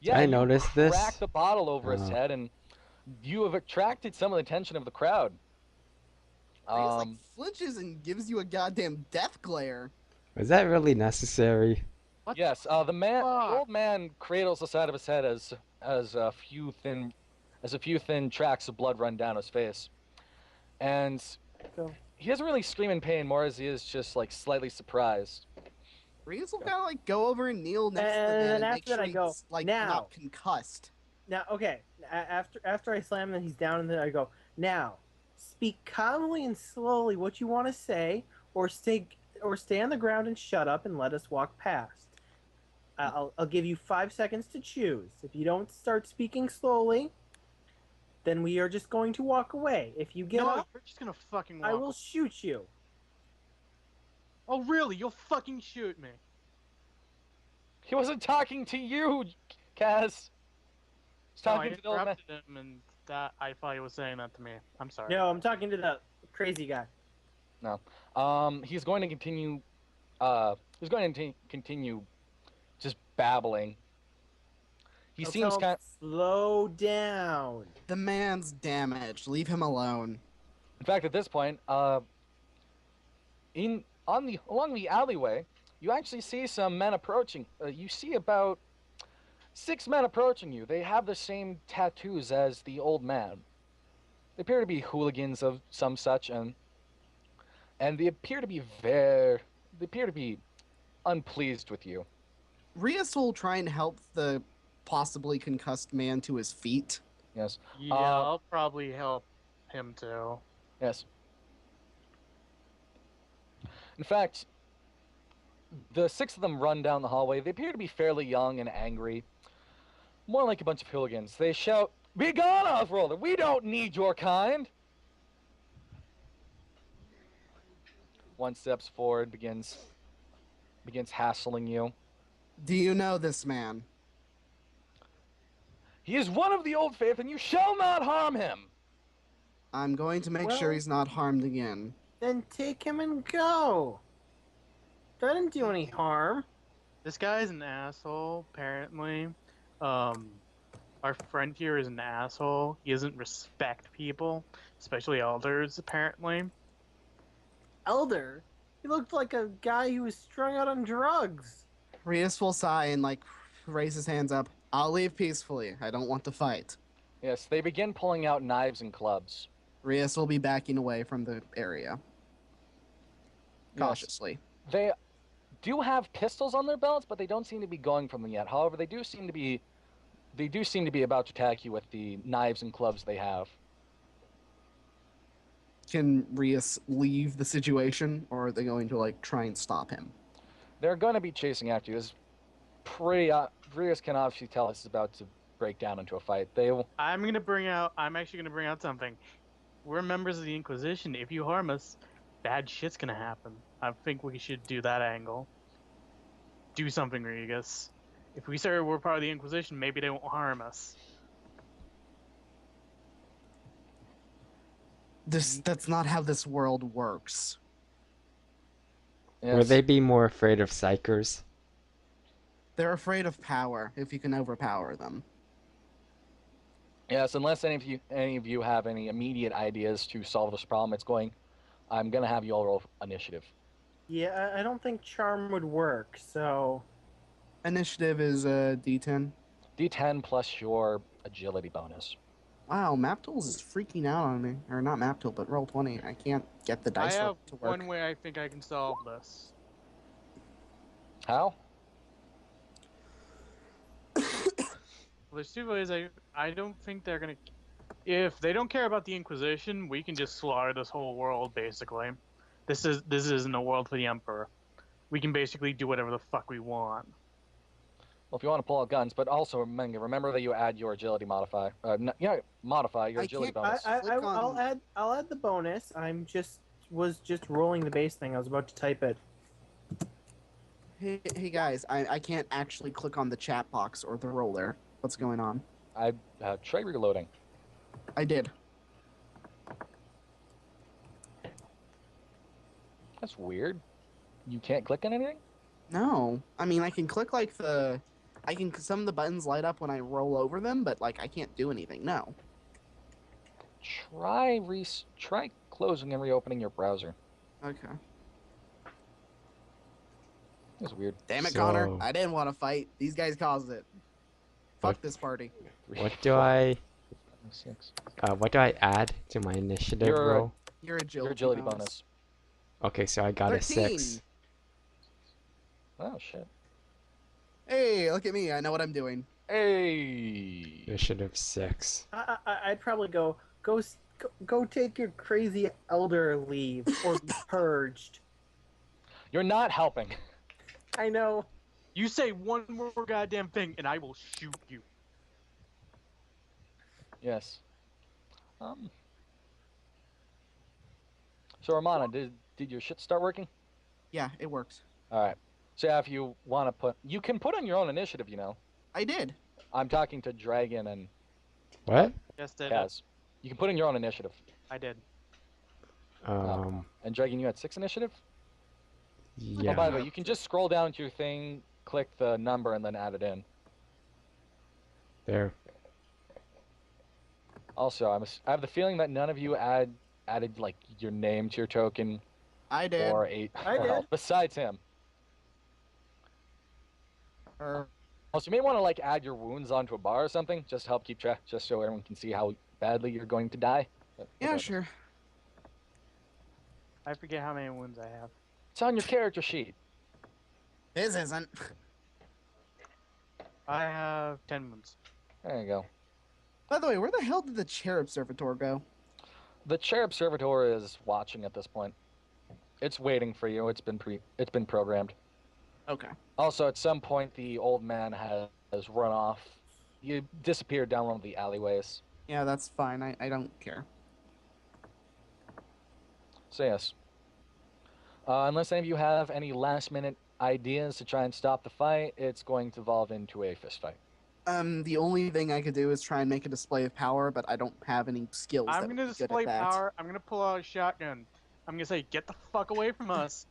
Yeah, I you noticed this? crack the bottle over his Oh. head, and you have attracted some of the attention of the crowd. He just, like, flinches and gives you a goddamn death glare. Was that really necessary? Yes, the old man cradles the side of his head as a few thin tracks of blood run down his face, and Go. he doesn't really scream in pain, more as he is just like slightly surprised. Rias will kind of, like, go over and kneel next to the And man then and make after that sure I go, he's, like, "Now." not concussed. Now, okay. After I slam him and he's down, and then I go, now, speak calmly and slowly what you want to say, or stay on the ground and shut up and let us walk past. I'll give you 5 seconds to choose. If you don't start speaking slowly, then we are just going to walk away. If you get No, up, you're just gonna fucking walk. I will shoot you. Oh, really? You'll fucking shoot me. He wasn't talking to you, Kaz. He's No, I talking to the old man. interrupted him, and that I thought he was saying that to me. I'm sorry. No, I'm talking to the crazy guy. No. He's going to continue. He's going to continue just babbling. He I'll seems tell him, kind. slow down. The man's damaged. Leave him alone. In fact, at this point, along the alleyway, you actually see some men approaching. You see about 6 men approaching you. They have the same tattoos as the old man. They appear to be hooligans of some such, and they appear to be unpleased with you. Rias will try and help the possibly concussed man to his feet. Yes. Yeah, I'll probably help him too. Yes. In fact, the 6 of them run down the hallway. They appear to be fairly young and angry. More like a bunch of hooligans. They shout, "Be gone, off-roller! We don't need your kind!" One steps forward, begins hassling you. Do you know this man? "He is one of the old faith, and you shall not harm him!" I'm going to make sure Well- he's not harmed again. Then take him and go. That didn't do any harm. This guy's an asshole, apparently. Our friend here is an asshole. He doesn't respect people, especially elders, apparently. Elder? He looked like a guy who was strung out on drugs. Rias will sigh and raise his hands up. I'll leave peacefully. I don't want to fight. Yes, they begin pulling out knives and clubs. Rias will be backing away from the area. Cautiously. They do have pistols on their belts, but they don't seem to be going for them yet. However, they do seem to be about to attack you with the knives and clubs they have. Can Rias leave the situation, or are they going to try and stop him? They're going to be chasing after you. It's pretty. Rias can obviously tell this is about to break down into a fight. I'm actually gonna bring out something. We're members of the Inquisition. If you harm us, bad shit's gonna happen. I think we should do that angle. Do something, Regus. If we say we're part of the Inquisition, maybe they won't harm us. That's not how this world works. Yes. Would they be more afraid of psychers? They're afraid of power if you can overpower them. Yes, unless any of you have any immediate ideas to solve this problem, I'm gonna have you all roll initiative. Yeah, I don't think charm would work, so... Initiative is a D10. D10 plus your agility bonus. Wow, MapTools is freaking out on me. Or not MapTool, but Roll20. I can't get the I dice have to work. one way I think I can solve this. How? Well, there's 2 ways. I don't think they're gonna. If they don't care about the Inquisition, we can just slaughter this whole world. Basically, this isn't a world for the Emperor. We can basically do whatever the fuck we want. Well, if you want to pull out guns, but also remember that you add your agility modify. Modify your I agility can't- bonus. I'll add the bonus. Was just rolling the base thing. I was about to type it. Hey guys, I can't actually click on the chat box or the roller. What's going on? Try reloading. I did. That's weird. You can't click on anything? No. I mean, I can click some of the buttons light up when I roll over them, but I can't do anything. No. Try closing and reopening your browser. Okay. That's weird. Damn it, So- Connor. I didn't want to fight. These guys caused it. Fuck What- this party. What do I 6. add to my initiative Your- roll? Your agility, Your agility bonus. Okay, so I got a 13. 6. Oh shit. Hey, look at me. I know what I'm doing. Hey. Initiative 6. I'd probably go take your crazy elder leave or be purged. You're not helping. I know. You say one more goddamn thing, and I will shoot you. Yes. So Romana, did your shit start working? Yeah, it works. All right. So yeah, if you want to put, you can put on your own initiative. You know, I did. I'm talking to Dragon and What? Yes, did it. Kaz. You can put in your own initiative. I did. And Dragon, you had 6 initiative. Yeah. Oh, by the way, you can just scroll down to your thing, click the number, and then add it in. There. Also, I have the feeling that none of you added like your name to your token I did. or I did. health, besides him. Also, you may want to like add your wounds onto a bar or something, just to help keep track, just so everyone can see how badly you're going to die. But Yeah, whatever. sure. I forget how many wounds I have. It's on your character sheet. His isn't. I have 10 wounds. There you go. By the way, where the hell did the Cherub Servitor go? The Cherub Servitor is watching at this point. It's waiting for you. It's been programmed. Okay. Also, at some point, the old man has run off. You disappeared down one of the alleyways. Yeah, that's fine. I don't care. So yes. Unless any of you have any last-minute ideas to try and stop the fight, it's going to evolve into a fist fight. The only thing I could do is try and make a display of power, but I don't have any skills. I'm that gonna would be good display at that. power. I'm gonna pull out a shotgun. I'm gonna say, get the fuck away from us,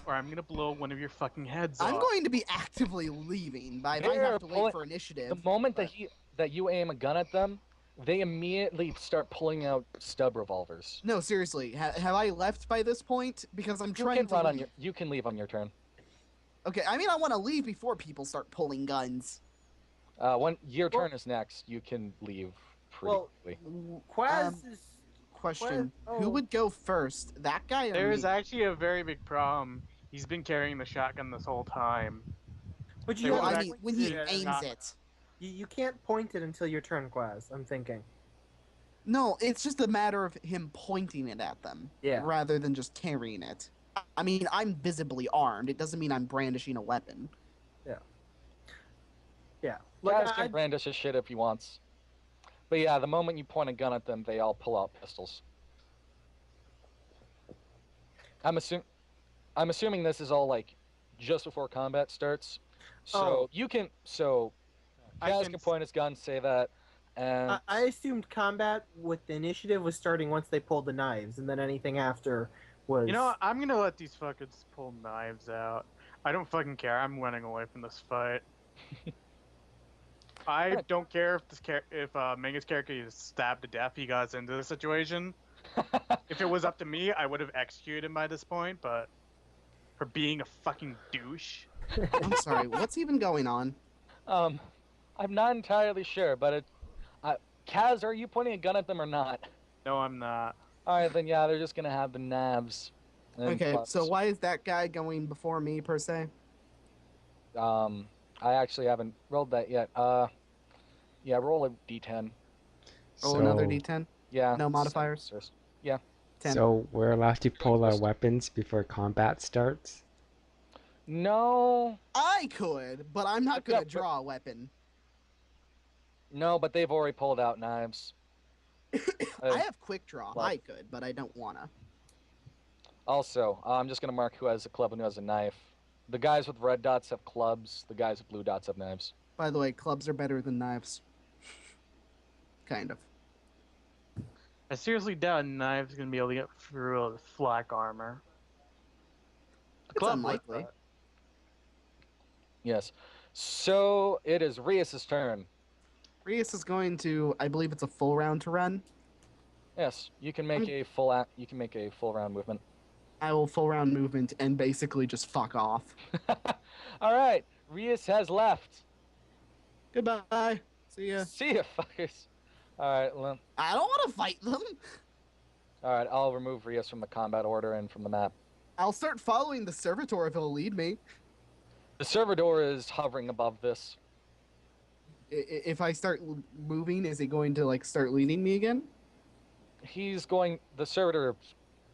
or I'm gonna blow one of your fucking heads I'm off. going to be actively leaving, but I might They're have to wait pulling- for initiative. The moment but- that you aim a gun at them, they immediately start pulling out stub revolvers. No, seriously, have I left by this point? Because I'm You trying can to. run on leave. you can leave on your turn. Okay, I mean I want to leave before people start pulling guns. When your turn is next, you can leave pretty Well, quickly. Quaz is. Question: What? Who Oh. would go first? That guy or There is me? actually a very big problem. He's been carrying the shotgun this whole time. But They you, Well, would I actually mean, when he consider aims not- it. you can't point it until your turn, Quaz. I'm thinking. No, it's just a matter of him pointing it at them, Yeah. rather than just carrying it. I mean, I'm visibly armed. It doesn't mean I'm brandishing a weapon. Yeah. Gaz Like, can brandish his shit if he wants. But yeah, the moment you point a gun at them, they all pull out pistols. I'm assuming this is all like just before combat starts. So Oh. you can I Gaz can can point his gun, say that, and I assumed combat with the initiative was starting once they pulled the knives, and then anything after was. You know what? I'm gonna let these fuckers pull knives out. I don't fucking care. I'm running away from this fight. I don't care if if Manga's character is stabbed to death. He got us into the situation. If it was up to me, I would have executed him by this point. But for being a fucking douche, I'm sorry, what's even going on? I'm not entirely sure, but Kaz, are you pointing a gun at them or not? no, I'm not. All right, then yeah, they're just gonna have the nabs. and Okay, plus, so why is that guy going before me, per se? I actually haven't rolled that yet. Yeah, roll a d10. Roll another d10? Yeah. No modifiers? First. 10. So we're allowed to pull our weapons before combat starts? No, I could, but I'm not But going no, to draw a weapon. no, but they've already pulled out knives. I have quick draw. well- I could, but I don't want to. Also, I'm just gonna mark who has a club and who has a knife. The guys with red dots have clubs. The guys with blue dots have knives. By the way, clubs are better than knives. Kind of. I seriously doubt a knife's gonna be able to get through a flak armor. A It's club unlikely. would, but- Yes. So it is Rias's turn. Rias is going to, I believe it's a full round to run. Yes, you can make a you can make a full round movement. I will full round movement and basically just fuck off. All right, Rias has left. Goodbye. See ya. See ya, fuckers. All right, I don't want to fight them. all right. I'll remove Rias from the combat order and from the map. I'll start following the servitor if he'll lead me. The servitor is hovering above this. If I start moving, is he going to like start leading me again? He's going. The servitor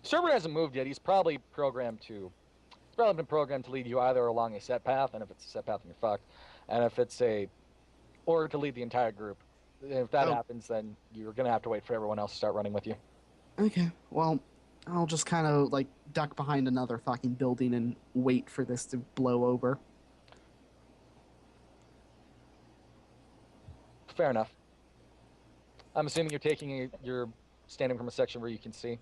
hasn't moved yet. He's probably programmed to probably been programmed to lead you either along a set path, and if it's a set path, then you're fucked. And if it's or to lead the entire group. If that Oh. happens, then you're gonna have to wait for everyone else to start running with you. Okay, well, I'll just kind of like duck behind another fucking building and wait for this to blow over. Fair enough. I'm assuming you're standing from a section where you can see.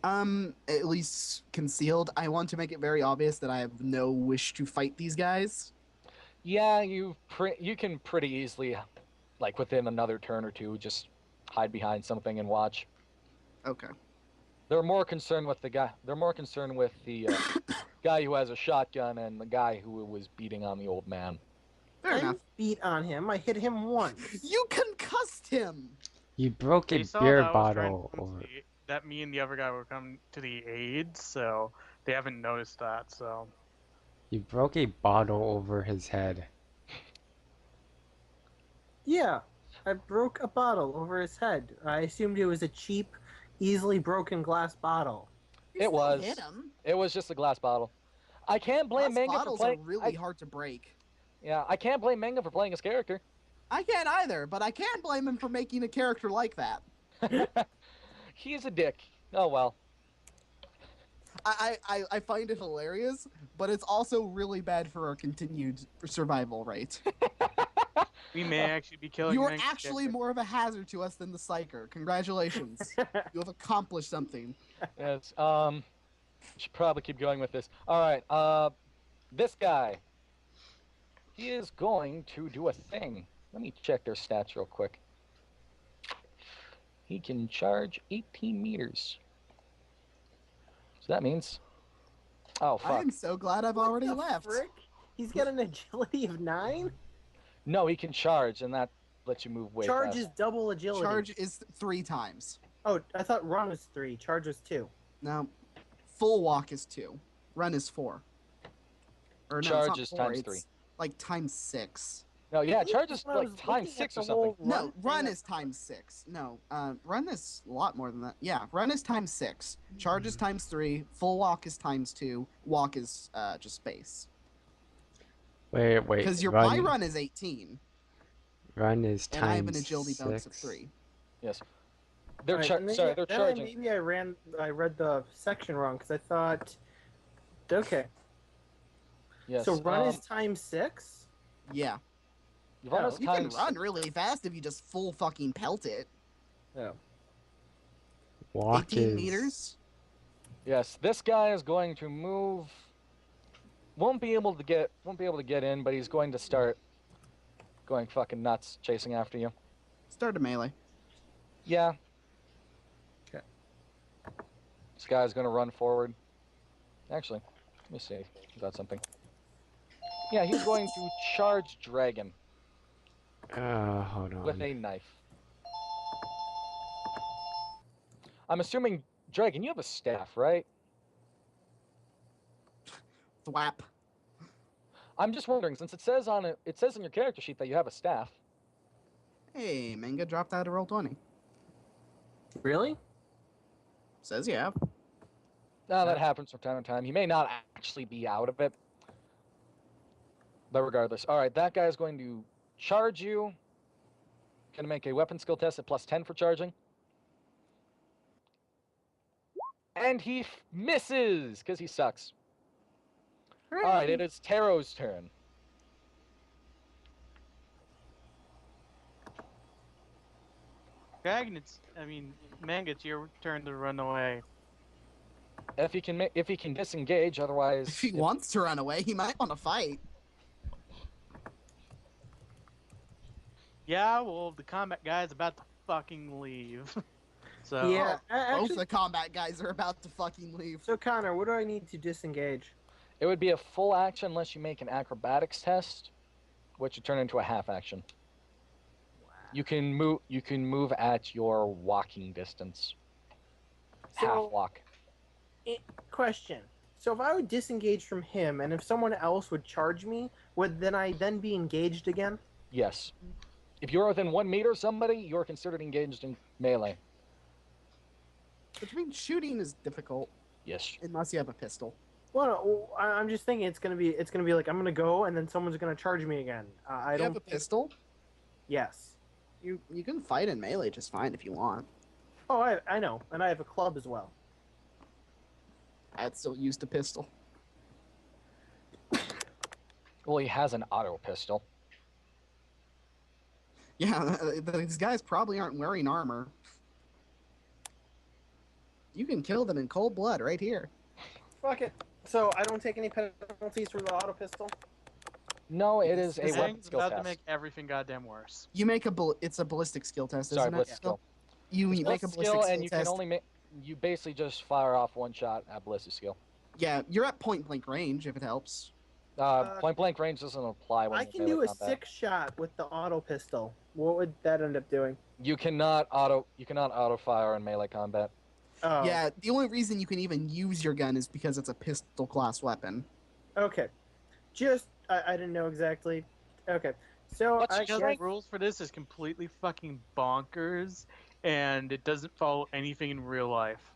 At least concealed. I want to make it very obvious that I have no wish to fight these guys. Yeah, you can pretty easily, like within another turn or two, just hide behind something and watch. Okay. They're more concerned with the guy. They're more concerned with the guy who has a shotgun and the guy who was beating on the old man. Fair I enough. beat on him. I hit him once. You concussed him! You broke a They saw beer that I was trying bottle. to come to Or that me and the other guy were coming to the aid, so they haven't noticed that. So you broke a bottle over his head. Yeah, I broke a bottle over his head. I assumed it was a cheap, easily broken glass bottle. You It still was. hit him. It was just a glass bottle. I can't blame Glass Manga for bottles playing. are really hard to break. Yeah, I can't blame Manga for playing his character. I can't either, but I can blame him for making a character like that. He's a dick. Oh well. I find it hilarious, but it's also really bad for our continued survival rate. we may actually be killing. You are Manx actually character. more of a hazard to us than the Psyker. Congratulations. You have accomplished something. Yes. Should probably keep going with this. All right. This guy. He is going to do a thing. Let me check their stats real quick. He can charge 18 meters. So that means. Oh I fuck. am so glad I've What already the left. frick? He's got an agility of 9? No, he can charge, and that lets you move way Charge fast. is double agility. Charge is 3 times. Oh, I thought run was 3. Charge was 2. No, full walk is 2. Run is 4. Or no, it's Charge not is 4, times it's 3. like times 6. No, yeah, Really? charge is When I like was times looking 6 at or the whole something. No, run thing, is times 6. No, run is a lot more than that. Yeah, run is times 6. Charge is times 3. Full walk is times 2. Walk is just space. Wait. Because my run is 18, Run is times and I have an agility bonus of 6. 3. Yes. They're Alright, maybe- sorry, they're then charging. Maybe I read the section wrong because I thought. Okay, Yes. so run is times 6. Yeah. run is You can times. run really fast if you just full fucking pelt it. Oh. Walk 18 is meters? Yes, this guy is going to move. Won't be able to get in, but he's going to start going fucking nuts, chasing after you. Start a melee. Yeah. Okay. This guy's going to run forward. Actually, let me see. Is that something? Yeah, he's going to charge Dragon Hold on. with a knife. I'm assuming, Dragon, you have a staff, right? Thwap. I'm just wondering, since it says in your character sheet that you have a staff. Hey, Manga dropped out of roll 20. Really? Says you have. That happens from time to time. He may not actually be out of it. But regardless. Alright, that guy is going to charge you. Gonna make a weapon skill test at plus 10 for charging. And he misses, because he sucks. Alright, it is Taro's turn. Dragon, Manga, it's your turn to run away. If he can disengage, otherwise. If he wants to run away, he might want to fight. Yeah, well, the combat guy's about to fucking leave. So Yeah. Both Actually, the combat guys are about to fucking leave. so Connor, what do I need to disengage? It would be a full action unless you make an acrobatics test, which would turn into a half action. You can move at your walking distance. So- Half walk. Question. So if I would disengage from him, and if someone else would charge me, would I then be engaged again? Yes. If you're within 1 meter of somebody, you're considered engaged in melee. Which means shooting is difficult, Yes. unless you have a pistol. Well, no, I'm just thinking it's gonna be like I'm gonna go and then someone's gonna charge me again. I You don't. have a pistol. Yes. You can fight in melee just fine if you want. Oh, I know, and I have a club as well. I'd still use the pistol. Well, he has an auto pistol. Yeah, these guys probably aren't wearing armor. You can kill them in cold blood right here. Fuck it. So I don't take any penalties for the auto pistol. No, it is a This weapon It's skill about to test. make everything goddamn worse. You make it's a ballistic skill test, Sorry, isn't it? ballistic skill. You It's make a ballistic ballistic skill, skill and you test. can only make. You basically just fire off one shot at ballistic skill. Yeah, you're at point blank range if it helps. Point blank range doesn't apply when I you're can melee do a combat. 6-shot with the auto pistol. What would that end up doing? You cannot auto fire in melee combat. Oh. Yeah, the only reason you can even use your gun is because it's a pistol class weapon. Okay. Just I didn't know exactly. Okay. So What's I your Because guess, the rules for this is completely fucking bonkers, and it doesn't follow anything in real life.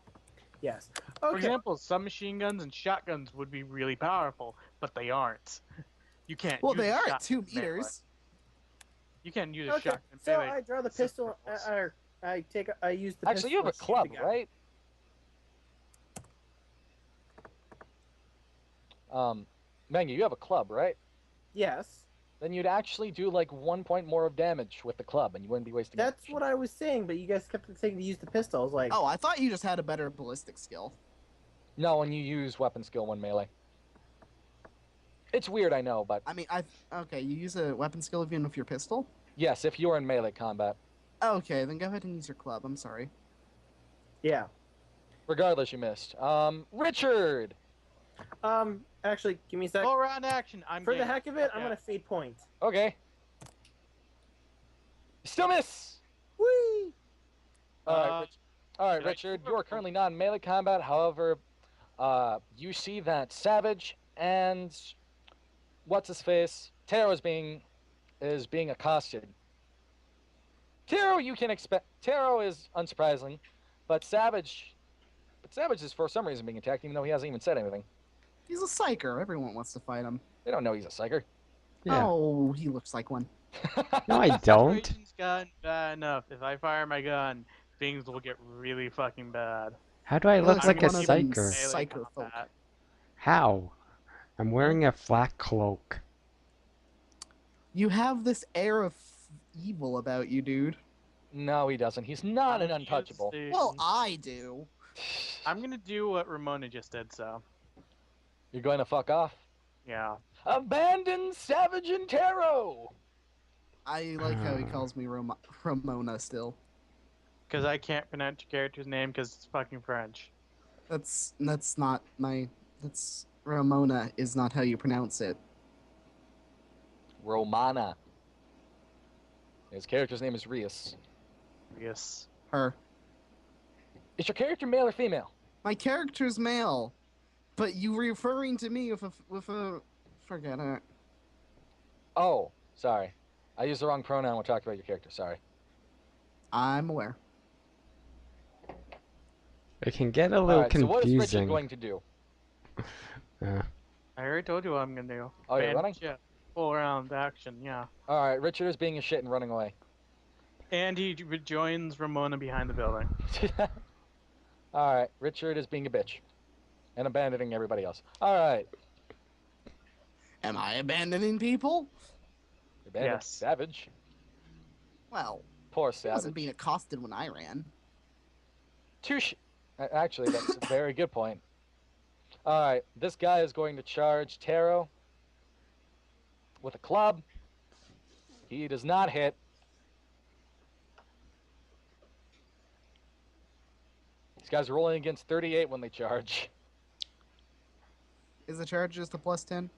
yes. For Okay. example, submachine guns and shotguns would be really powerful, but they aren't. You can't. Well, use they a are at shotgun 2 melee. meters. You can't use a Okay. shotgun So melee. I draw the Simple pistol. rules. I use the Actually, you have a pistol to shoot club, the guy. right? Mangy, you have a club, right? Yes. Then you'd actually do like 1 point more of damage with the club, and you wouldn't be wasting. That's what I was saying, but you guys kept saying to use the pistol. I was like, Oh, I thought you just had a better ballistic skill. No, when you use weapon skill when melee. It's weird, I know, but I mean, okay, you use a weapon skill even with your pistol? yes, if you're in melee combat. Okay, then go ahead and use your club. I'm sorry. yeah. Regardless, you missed. Richard! Actually, give me a sec. Full round action. I'm For the game. heck of it, I'm Yeah. gonna fade point. Okay. Still miss! Whee! Alright, did I Richard, score? you are currently not in melee combat. However, you see that Savage and what's his face? Taro is being accosted. Taro, you can expect. Taro is unsurprising, but Savage is for some reason being attacked, even though he hasn't even said anything. He's a psyker. Everyone wants to fight him. They don't know he's a psyker. Yeah. Oh, he looks like one. No, I don't. Situation's gotten bad enough. If I fire my gun, things will get really fucking bad. How do I He look looks like like a one of them psyker? Melee Psycho folk. combat. How? I'm wearing a flat cloak. You have this air of evil about you, dude. No, he doesn't. He's not an I'm gonna use untouchable. the- Well, I do. I'm gonna do what Ramona just did. So You're going to fuck off. yeah. Abandon Savage and Taro. I like how he calls me Ramona still. Because I can't pronounce your character's name because it's fucking French. That's not my. That's Ramona is not how you pronounce it. Romana. His character's name is Rias. Yes. Her. Is your character male or female? My character's male, but you referring to me with a. Forget it. Oh, sorry. I used the wrong pronoun when we talked about your character. Sorry. I'm aware. It can get a All little right, so what is Richard confusing. going to do? Uh, I already told you what I'm gonna do. Oh, you're running? Yeah. Full round action. Yeah. All right, Richard is being a shit and running away. And he rejoins Ramona behind the building. All right, Richard is being a bitch and abandoning everybody else. All right, Am I abandoning people? abandoning Yes. Savage. Well, Poor I wasn't Savage. being accosted when I ran. Touche. Actually, that's a very good point. All right, this guy is going to charge Taro with a club. He does not hit. These guys are rolling against 38 when they charge. Is the charge just a +10?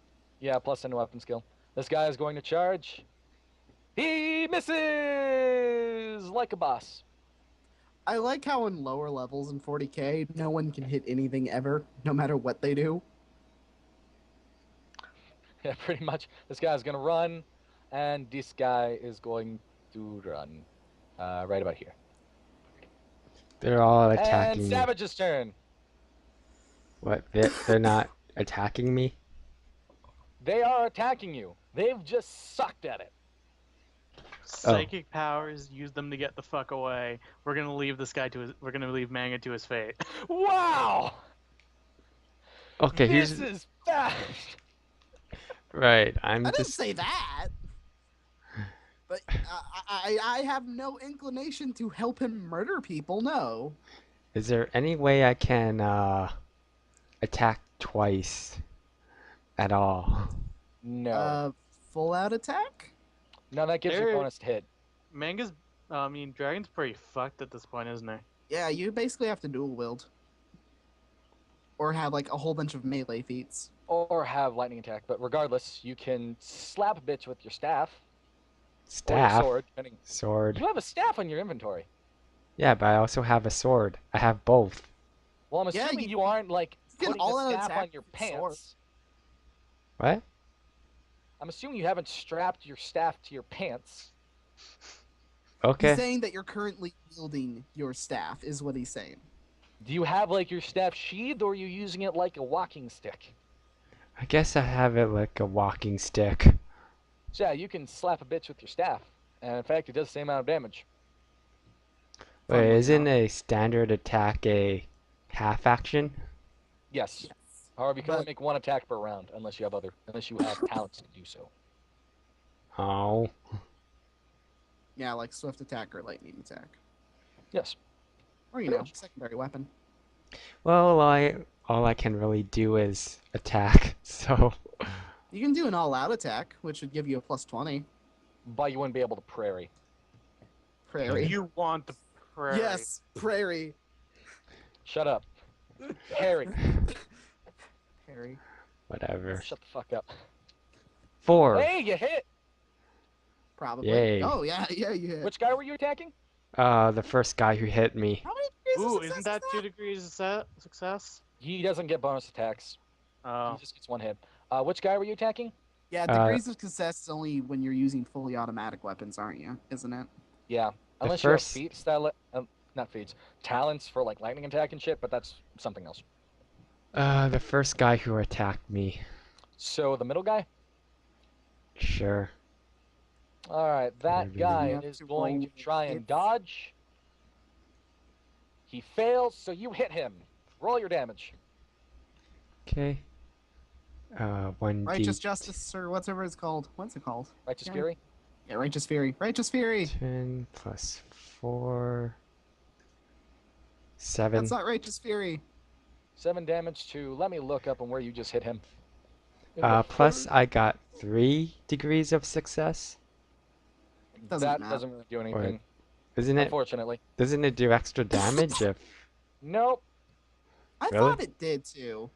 Yeah, plus 10 weapon skill. This guy is going to charge. He misses like a boss. I like how in lower levels in 40k, no one can hit anything ever, no matter what they do. Yeah, pretty much. This guy's going to run, and this guy is going to run right about here. they're all And attacking me. Savage's turn. What? They're not attacking me? They are attacking you. They've just sucked at it. Psychic powers, use them to get the fuck away. We're gonna leave this guy to his. We're gonna leave Manga to his fate. Wow! Okay, This here's is fast! right. I I'm didn't just say that. But I have no inclination to help him murder people. No. Is there any way I can attack twice at all? No. Full out attack. No, that gives you a There- bonus to hit. Manga's. I mean, Dragon's pretty fucked at this point, isn't he? Yeah, you basically have to dual wield, or have like a whole bunch of melee feats. Or have lightning attack. But regardless, you can slap a bitch with your staff. Or Staff, your sword. Depending. sword. You have a staff on your inventory. Yeah, but I also have a sword. I have both. Well, I'm Yeah, assuming you- you aren't like you can putting all-out the staff attack on your with your sword. pants. What? I'm assuming you haven't strapped your staff to your pants. Okay. He's saying that you're currently wielding your staff, is what he's saying. Do you have like your staff sheathed, or are you using it like a walking stick? I guess I have it like a walking stick. So yeah, you can slap a bitch with your staff, and in fact, it does the same amount of damage. Wait, Funnily isn't enough. a standard attack a half action? Yes. Yes. However, you can only But- make one attack per round, unless you have talents to do so. Oh. Yeah, like swift attack or lightning attack, Yes. or you Pretty know, much. secondary weapon. Well, all I can really do is attack. So You can do an all-out attack, which would give you a +20. But you wouldn't be able to prairie. Prairie. You want the prairie? Yes, prairie. Shut up. Harry. Harry. whatever. Shut the fuck up. 4. Hey, you hit! Probably. Yay. Oh yeah, yeah, you hit. Which guy were you attacking? The first guy who hit me. How many degrees of Ooh, success isn't is that 2 degrees of success? He doesn't get bonus attacks. Oh, He just gets one hit. Which guy were you attacking? Yeah, degrees of success is only when you're using fully automatic weapons, aren't you? Isn't it? Yeah. The Unless first- you have feats style, not feats, talents for like lightning attack and shit, but that's something else. The first guy who attacked me. So the middle guy? Sure. Alright, that Maybe. guy You have is to going to roll try and hits. dodge. He fails, so you hit him. Roll your damage. Okay. 1d. Righteous Justice or whatever it's called. What's it called? Righteous Yeah. Fury. Yeah, Righteous Fury. Righteous Fury. 10 plus 4. 7. That's not Righteous Fury. 7 damage to, let me look up on where you just hit him. Plus I got 3 degrees of success. Doesn't that matter. doesn't really do anything, Isn't it? unfortunately. Doesn't it do extra damage if? Nope. I Really? thought it did too.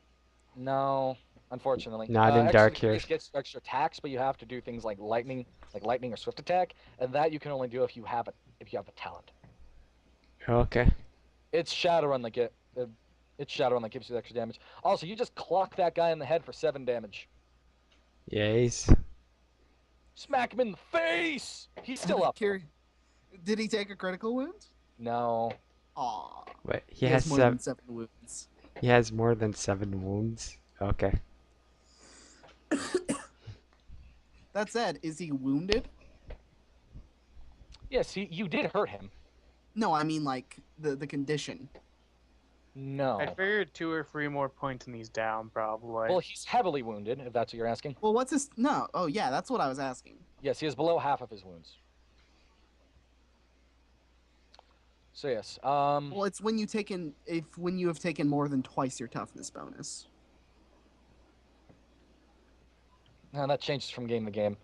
No, unfortunately. Not in extra Dark degrees here. gets extra attacks, but you have to do things like lightning or swift attack, and that you can only do if you have a talent. Okay. It's Shadowrun that it's Shadowrun that gives you the extra damage. Also, you just clock that guy in the head for 7 damage. Yays. Smack him in the face. He's still up. Did he take a critical wound? No. Aw. Wait, He he has more than 7. 7 wounds. He has more than 7 wounds. Okay. That said, is he wounded? Yes, you did hurt him. No, I mean like the condition. No. I figured 2 or 3 more points and he's down probably. Well, he's heavily wounded, if that's what you're asking. Well, what's his? No. Oh yeah, that's what I was asking. Yes, he has below half of his wounds. So yes, Well, it's when when you have taken more than twice your toughness bonus. that changes from game to game.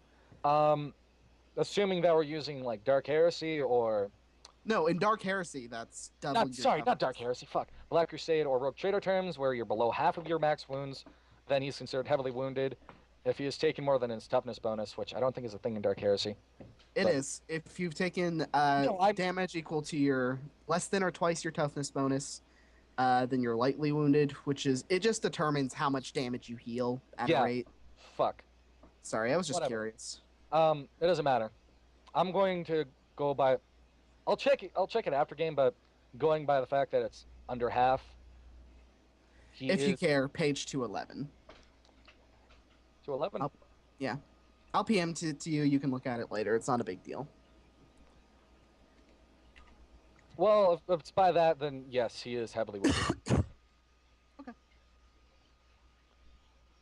Assuming that we're using like Dark Heresy or No, in Dark Heresy, that's double. not Dark Heresy, fuck. Black Crusade or Rogue Trader terms, where you're below half of your max wounds, then he's considered heavily wounded. If he has taken more than his toughness bonus, which I don't think is a thing in Dark Heresy. It but- is. If you've taken No, I'm- damage equal to your less than or twice your toughness bonus, then you're lightly wounded, which is it just determines how much damage you heal at Yeah. a rate. Fuck. Sorry, I was just Whatever. curious. It doesn't matter. I'm going to go by. I'll check it after game, but going by the fact that it's under half. If you care, page 211. To 11? Up. Yeah. I'll PM to you. You can look at it later. It's not a big deal. Well, if it's by that, then yes, he is heavily wounded. Okay.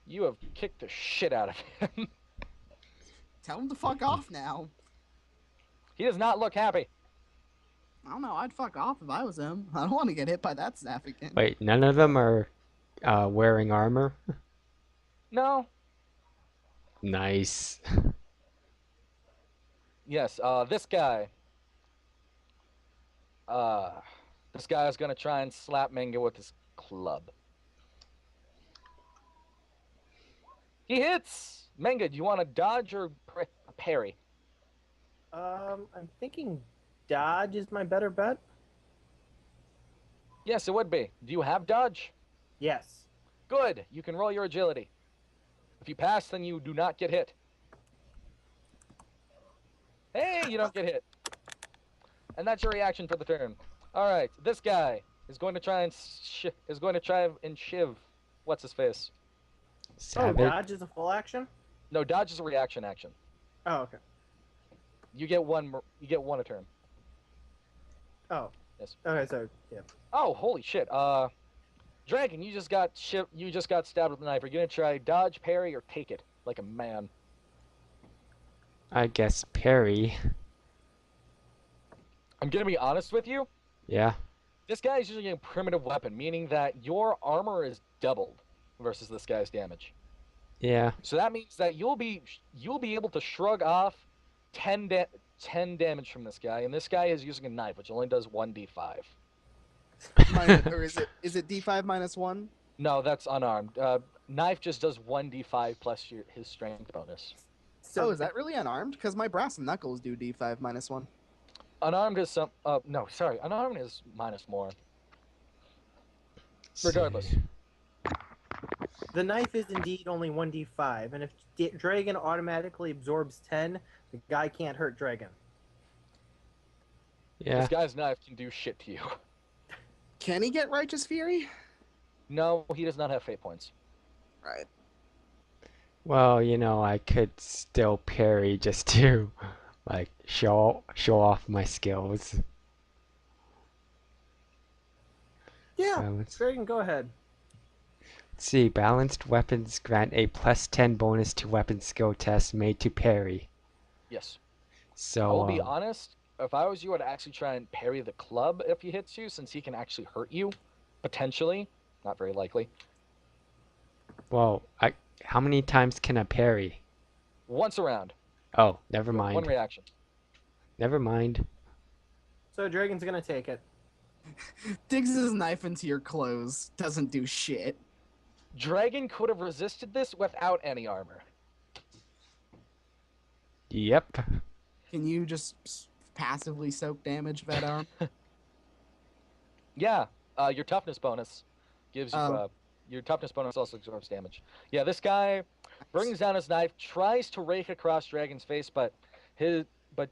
You have kicked the shit out of him. Tell him to fuck off now. He does not look happy. I don't know. I'd fuck off if I was him. I don't want to get hit by that staff again. Wait, none of them are wearing armor? No. Nice. Yes, this guy. This guy is gonna try and slap Manga with his club. He hits! Manga, do you want to dodge or parry? I'm thinking dodge is my better bet. Yes, it would be. Do you have dodge? Yes. Good. You can roll your agility. If you pass, then you do not get hit. Hey, you don't get hit. And that's your reaction for the turn. All right, this guy is going to try and shiv. What's his face? Oh, Savage. dodge is a full action? No, dodge is a reaction action. Oh, okay. You get one. You get one a turn. Oh. Yes. Okay, so, yeah. Oh, holy shit. Dragon, you just got stabbed with a knife. Are you gonna try dodge, parry, or take it like a man? I guess parry. I'm gonna be honest with you. Yeah. This guy is using a primitive weapon, meaning that your armor is doubled versus this guy's damage. Yeah. So that means that you'll be able to shrug off 10 damage from this guy, and this guy is using a knife, which only does 1d5. Or is it D5 minus 1? No, that's unarmed. Knife just does 1d5 plus his strength bonus. So, Oh, is that really unarmed? Because my brass knuckles do D5 minus 1. Unarmed is some. No, sorry. Unarmed is minus more. Regardless. the knife is indeed only 1d5, and if Dragon automatically absorbs 10, the guy can't hurt Dragon. Yeah. This guy's knife can do shit to you. Can he get Righteous Fury? No, he does not have fate points. Right. Well, I could still parry just to, like, show off my skills. Yeah, Let's Dragon, go ahead. see. Balanced weapons grant a +10 bonus to weapon skill tests made to parry. Yes. So, I will be honest. If I was you, I'd actually try and parry the club if he hits you, since he can actually hurt you, potentially. Not very likely. well, how many times can I parry? Once around. Oh, never One mind. reaction. Never mind. So Dragon's gonna take it. Digs his knife into your clothes. Doesn't do shit. Dragon could have resisted this without any armor. Yep. Can you just passively soak damage, vet arm? Yeah. Your toughness bonus gives you. Oh. Your toughness bonus also absorbs damage. Yeah, this guy brings down his knife, tries to rake across Dragon's face, but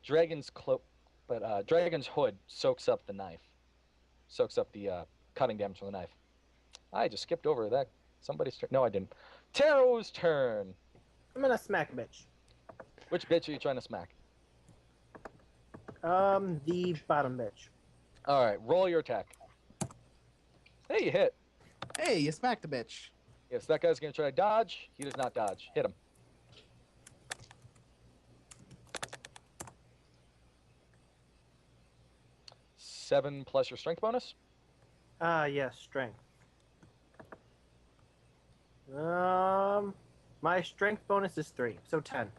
Dragon's hood soaks up the knife, soaks up the cutting damage from the knife. I just skipped over that. Somebody's turn. No, I didn't. Taro's turn. I'm gonna smack bitch. Which bitch are you trying to smack? The bottom bitch. All right, roll your attack. Hey, you hit. Hey, you smacked a bitch. Yes, that guy's gonna try to dodge. He does not dodge. Hit him. Seven plus your strength bonus. Yes, strength. My strength bonus is 3, so 10.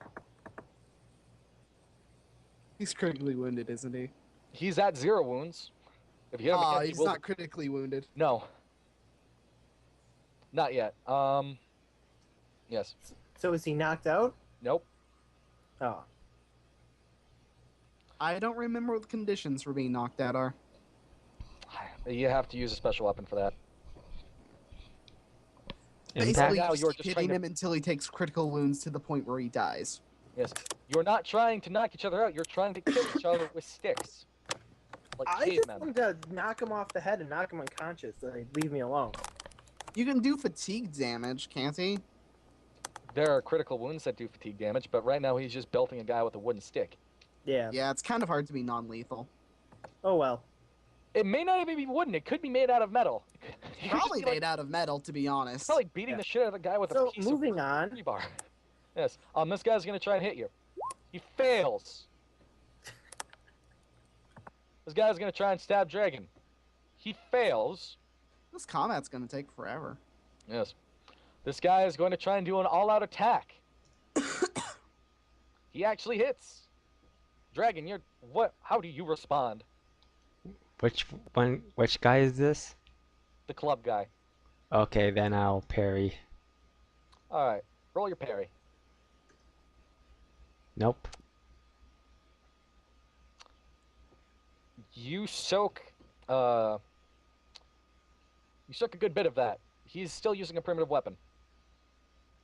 He's critically wounded, isn't he? He's at 0 wounds. If you hit him again, he He's will. not critically wounded. No. Not yet. Yes. So is he knocked out? Nope. Oh. I don't remember what the conditions for being knocked out are. You have to use a special weapon for that. Basically, Now you you're just just keep trying hitting to- him until he takes critical wounds to the point where he dies. Yes. You're not trying to knock each other out. You're trying to kill each other with sticks. Like I just cavemen. wanted to knock him off the head and knock him unconscious, so he'd leave me alone. You can do fatigue damage, can't he? there are critical wounds that do fatigue damage, but right now he's just belting a guy with a wooden stick. Yeah. Yeah, it's kind of hard to be non-lethal. Oh well. It may not even be wooden. It could be made out of metal. You could just Probably be, like, made out of metal, to be honest. probably beating Yeah. the shit out of a guy with a So piece moving of on. rebar. Yes. This guy's gonna try and hit you. He fails. This guy's gonna try and stab Dragon. He fails. This combat's gonna take forever. Yes. This guy is going to try and do an all-out attack. He actually hits. Dragon, you're what? How do you respond? Which one? Which guy is this? The club guy. Okay, then I'll parry. All right. Roll your parry. Nope. You soak. You soak a good bit of that. He's still using a primitive weapon.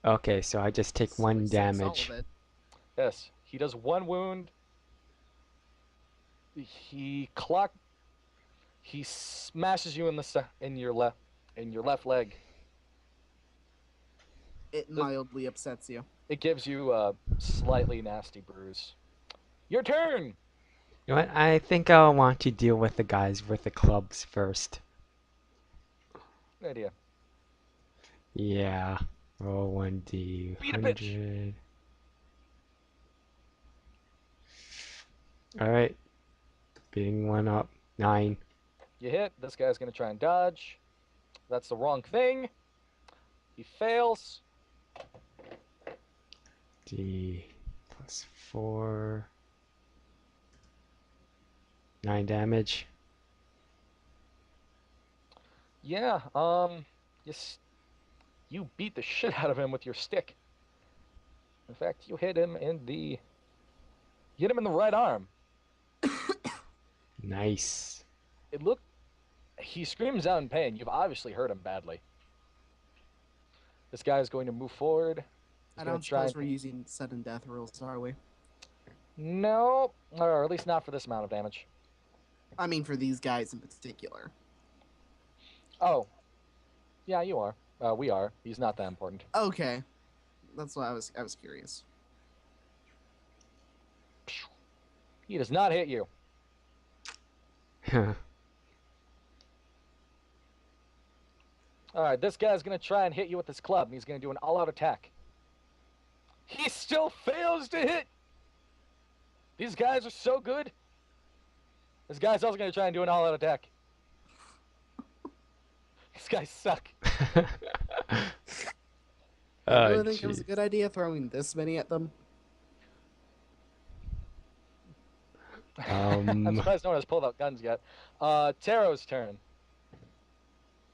Okay, so I just take So one he sinks all damage. of it. Yes. He does one wound. He smashes you in your left leg. It mildly upsets you. It gives you a slightly nasty bruise. Your turn. You know what? I think I'll want to deal with the guys with the clubs first. Good idea. Yeah. Roll 1d Beat a bitch. 100. Alright. Beating one up. 9. You hit. This guy's gonna try and dodge. That's the wrong thing. He fails. D plus 4. 9 damage. Yeah. You beat the shit out of him with your stick. In fact, you hit him in the right arm. Nice. He screams out in pain. You've obviously hurt him badly. This guy is going to move forward. He's I gonna don't try suppose and- we're using sudden death rules, are we? No, or at least not for this amount of damage. I mean, for these guys in particular. Oh, yeah, you are. We are. He's not that important. Okay, that's why I was curious. He does not hit you. All right, this guy's gonna try and hit you with his club, and he's gonna do an all-out attack. He still fails to hit. These guys are so good. This guy's also gonna try and do an all-out attack. These guys suck. I Oh, really think it was a jeez. good idea throwing this many at them. I'm surprised no one has pulled out guns yet. Taro's turn.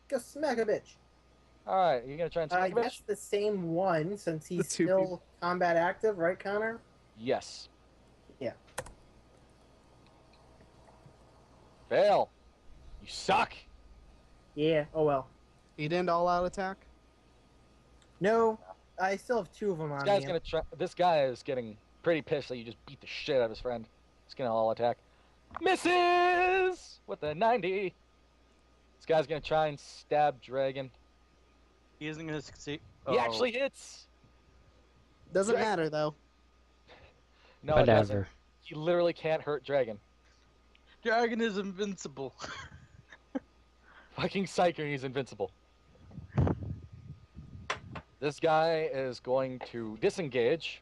Go smack a bitch. All right, you're gonna try and I smack a bitch? guess the same one since he's two still people. combat active, right, Connor? Yes. Yeah. Fail. You suck. Yeah. Oh well. He didn't all-out attack. No, I still have 2 of them on me. This guy is getting pretty pissed that you just beat the shit out of his friend. He's gonna all attack. Misses with a 90. This guy's gonna try and stab Dragon. He isn't gonna succeed. He actually hits. Doesn't Drag- matter though. No, it doesn't. Whatever. He literally can't hurt Dragon. Dragon is invincible. Fucking Psyker, he's invincible. This guy is going to disengage.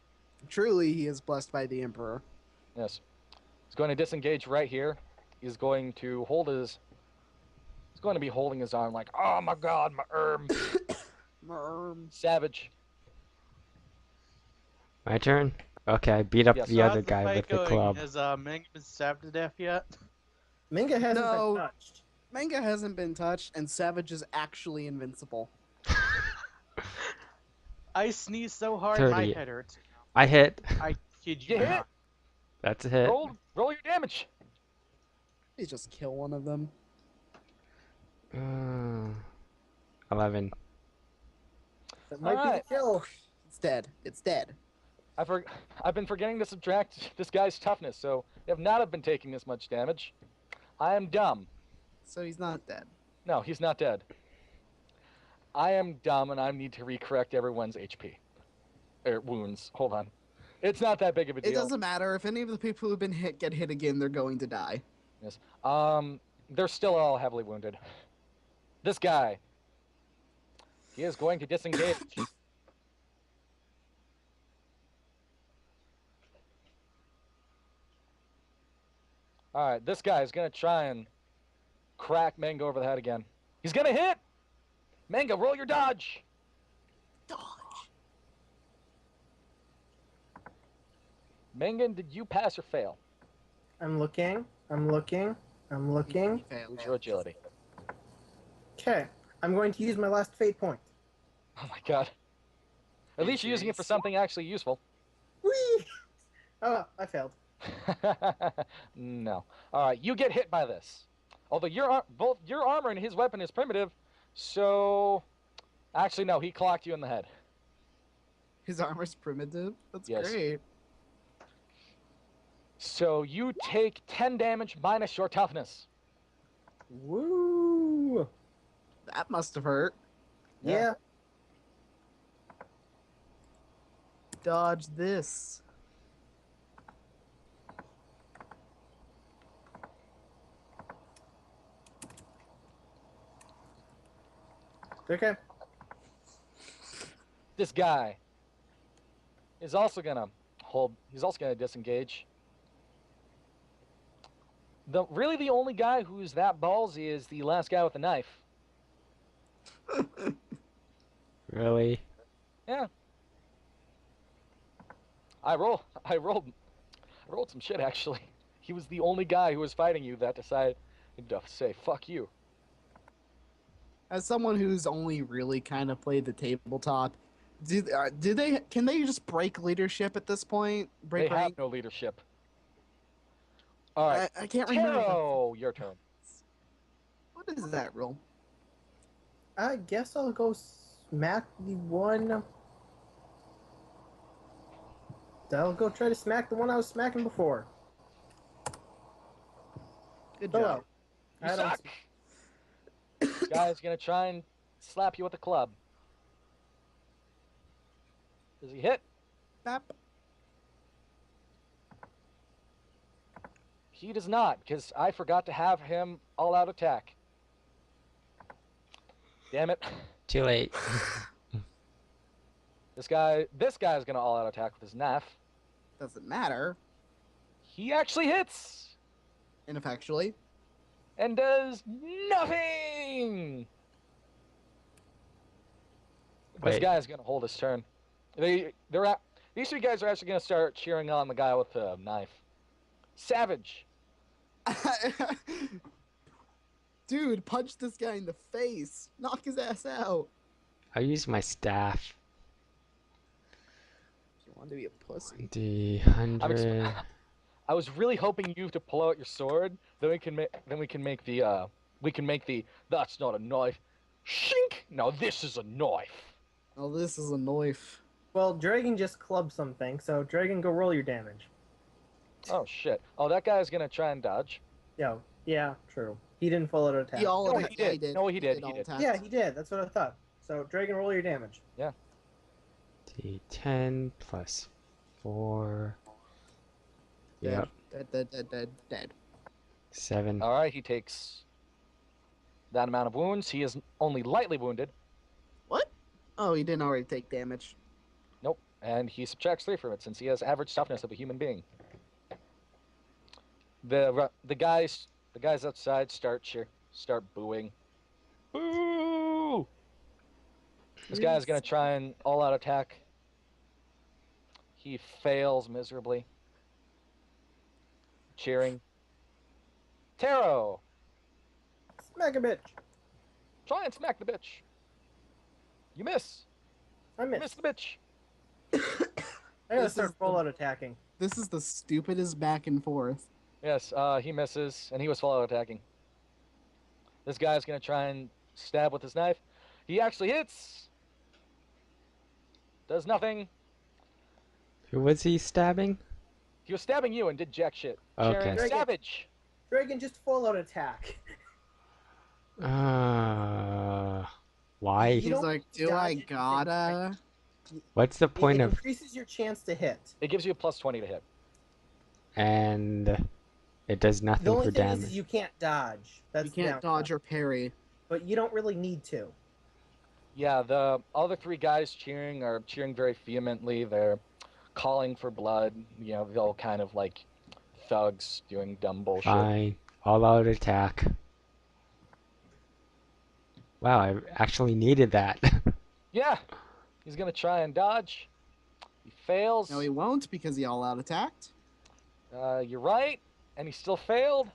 Truly, he is blessed by the Emperor. Yes. He's going to disengage right here. He's going to hold his. He's going to be holding his arm like, oh my god, my arm. Savage. My turn? Okay, I beat up Yes. the other guy with the club. Has Ming been stabbed to death yet? Minga hasn't No. been touched. Manga hasn't been touched, and Savage is actually invincible. I sneezed so hard 30. my head hurts. I hit. I kid you You hit? not. That's a hit. Roll your damage. Please just kill one of them. 11. That might be Alright. the kill. It's dead. It's dead. I've been forgetting to subtract this guy's toughness, so they have not have been taking this much damage. I am dumb. So he's not dead. No, he's not dead. I am dumb, and I need to recorrect everyone's HP. wounds. Hold on. It's not that big of a It deal. doesn't matter if any of the people who've been hit get hit again; they're going to die. Yes. They're still all heavily wounded. This guy. He is going to disengage. Alright, this guy is going to try and crack Mango over the head again. He's going to hit! Mango, roll your dodge! Dodge. Mangan, did you pass or fail? I'm looking. Use your agility. Okay. I'm going to use my last fate point. Oh my god. At least you're using it for something actually useful. Whee! Oh, I failed. No. Alright, you get hit by this. Although both your armor and his weapon is primitive, so... Actually, no, he clocked you in the head. His armor's primitive. That's Yes. great. So you take 10 damage minus your toughness. Woo! That must have hurt. Yeah. Dodge this. Okay. This guy is also gonna he's also gonna disengage. Really the only guy who's that ballsy is the last guy with the knife. Really? Yeah. I rolled some shit actually. He was the only guy who was fighting you that decided to say fuck you. As someone who's only really kind of played the tabletop, can they just break leadership at this point? Break They have rank? no leadership. Alright. I can't remember. Taro, your turn. What is that roll? I guess I'll go smack the one. I'll go try to smack the one I was smacking before. Good Hello. job. You I don't- suck. This guy's gonna try and slap you with a club. Does he hit? Bap. He does not, because I forgot to have him all-out attack. Damn it. Too late. This guy's gonna all-out attack with his knife. Doesn't matter. He actually hits! Ineffectually. And does nothing! This Wait. guy's gonna hold his turn. These two guys are actually gonna start cheering on the guy with the knife. Savage! Dude, punch this guy in the face. Knock his ass out. I'll use my staff. You want to be a pussy. D100. I was really hoping you to pull out your sword. Then we can make the that's not a knife. Shink! Now this is a knife. Oh, this is a knife. Well, Dragon just clubbed something, so Dragon, go roll your damage. Oh shit! Oh, that guy's gonna try and dodge. Yeah, true. He didn't full auto attack. He all No, atta- he yeah, did. No, he did. all He did. attacked. Yeah, he did. That's what I thought. So, Dragon, roll your damage. D10 plus 4. Yep. Dead. 7. All right, he takes that amount of wounds. He is only lightly wounded. What? Oh, he didn't already take damage. Nope, and he subtracts 3 from it since he has average toughness of a human being. The guys outside start booing. Boo! This guy's gonna try and all-out attack. He fails miserably. Cheering. Taro! Smack a bitch. Try and smack the bitch. You miss. I You miss missed. the bitch. I gotta This start is full the- out attacking. This is the stupidest back and forth. Yes, he misses, and he was follow attacking. This guy's gonna try and stab with his knife. He actually hits. Does nothing. Who was he stabbing? He was stabbing you and did jack shit. Okay. Sharon Savage. Dragon, just full out attack. Why? He's don't like, do I dodge it. gotta? What's the It point of... increases your chance to hit. It gives you a plus 20 to hit. And it does The nothing only for thing damage. is you can't dodge. That's You the can't downside. dodge or parry. But you don't really need to. Yeah, the other three guys cheering are cheering very vehemently. They're calling for blood. You know, they're all kind of like thugs doing dumb bullshit. Fine. All out attack. Wow, I actually needed that. Yeah, he's gonna try and dodge. He fails. No, he won't because he all out attacked. You're right, and he still failed.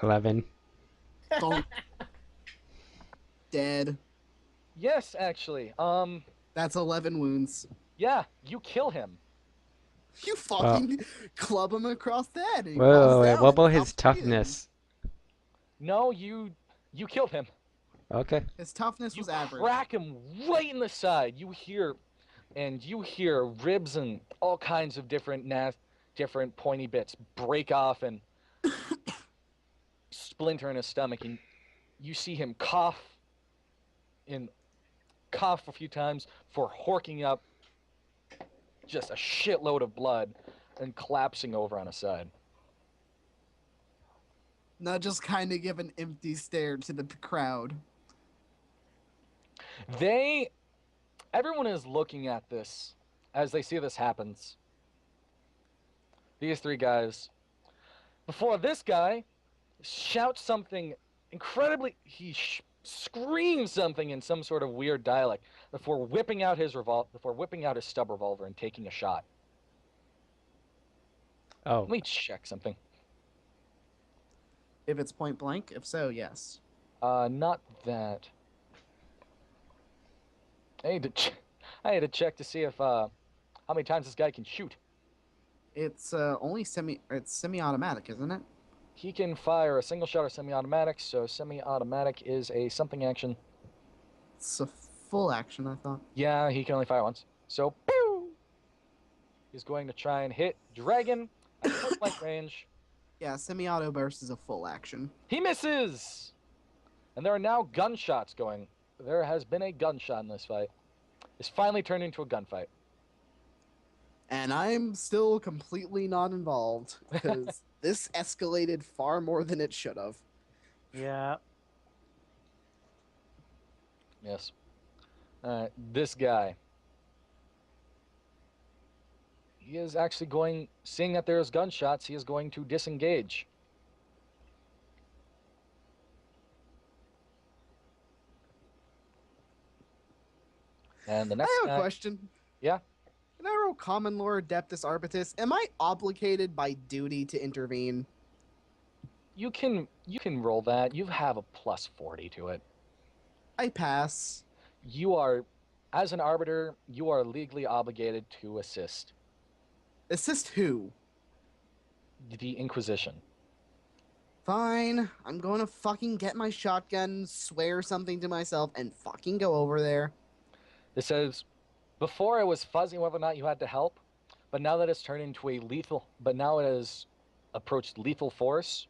11. Bonk. Dead. Yes, actually. That's 11 wounds. Yeah, you kill him. You fucking club him across the head. And he Whoa, falls wait, down what and about his stops breathing. toughness? No, you killed him. Okay. His toughness You was average. crack him right in the side. You hear ribs and all kinds of different pointy bits break off and splinter in his stomach, and you see him cough a few times for horking up just a shitload of blood and collapsing over on his side. Not just kind of give an empty stare to the crowd. Everyone is looking at this as they see this happens. These three guys. Before this guy shouts something incredibly, screams something in some sort of weird dialect before whipping out his stub revolver and taking a shot. Oh, Let me check something. If it's point blank, if so, yes. Not that. I had to check to see if how many times this guy can shoot. It's it's semi-automatic, isn't it? He can fire a single shot or semi-automatic, so semi-automatic is a something action. It's a full action, I thought. Yeah, he can only fire once. So, pew! He's going to try and hit Dragon at point blank range. Yeah, semi-auto burst is a full action. He misses! And there are now gunshots going. There has been a gunshot in this fight. It's finally turned into a gunfight. And I'm still completely not involved because this escalated far more than it should have. Yeah. Yes. This guy. He is actually seeing that there's gunshots, he is going to disengage. And the next I have guy, a question. Yeah? Can I roll Common Lore Adeptus Arbitus? Am I obligated by duty to intervene? you can roll that. You have a plus 40 to it. I pass. You are, as an arbiter, you are legally obligated to assist Assist who? the Inquisition. Fine. I'm going to fucking get my shotgun, swear something to myself, and fucking go over there. It says, before it was fuzzy whether or not you had to help, but now that it's turned into now it has approached lethal force,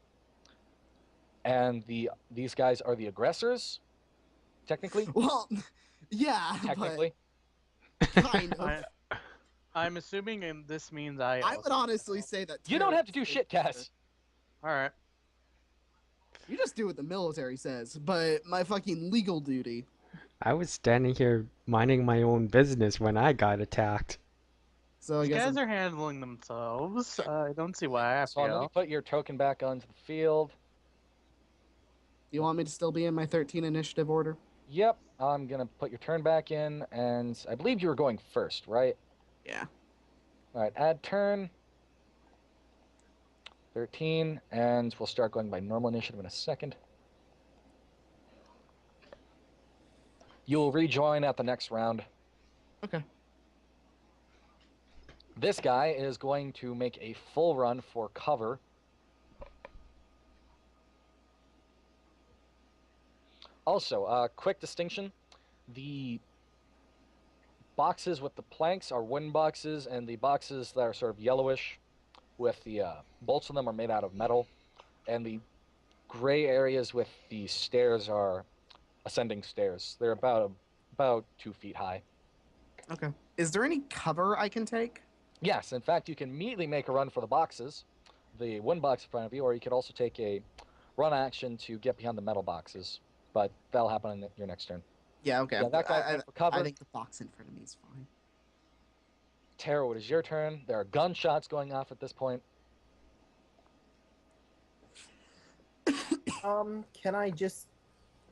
and these guys are the aggressors, technically. Well, yeah, Technically. but kind of. I'm assuming this means I also would honestly say that You don't have to do terrorists- shit, Cass. All right. You just do what the military says, but my fucking legal duty. I was standing here minding my own business when I got attacked. So I These guess guys are handling themselves. I don't see why I have So let me to. put your token back onto the field. you want me to still be in my 13 initiative order? Yep, I'm gonna put your turn back in, and I believe you were going first, right? Yeah. All right, add turn. 13, and we'll start going by normal initiative in a second. You'll rejoin at the next round. Okay. This guy is going to make a full run for cover. Also, quick distinction. The boxes with the planks are wooden boxes, and the boxes that are sort of yellowish with the bolts on them are made out of metal. And the gray areas with the stairs are ascending stairs. They're about 2 feet high. Okay. Is there any cover I can take? Yes, in fact, you can immediately make a run for the boxes, the one box in front of you, or you could also take a run action to get behind the metal boxes. But that'll happen on your next turn. Yeah, okay. Yeah, that guy's going for cover. I think the box in front of me is fine. Taro, it is your turn. There are gunshots going off at this point. Can I just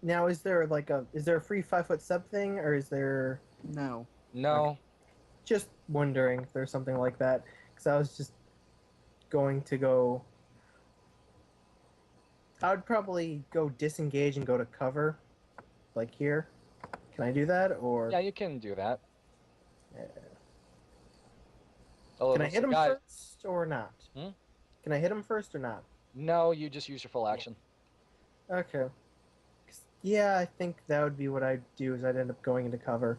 now? Is there a free 5 foot sub thing, or is there? No. No. Just wondering if there's something like that, because I was just going to go. I would probably go disengage and go to cover, like here. Can I do that, or Yeah, you can do that. can I hit him guy... first or not? Hmm? Can I hit him first or not? No, you just use your full action. Okay. Yeah, I think that would be what I'd do. Is I'd end up going into cover.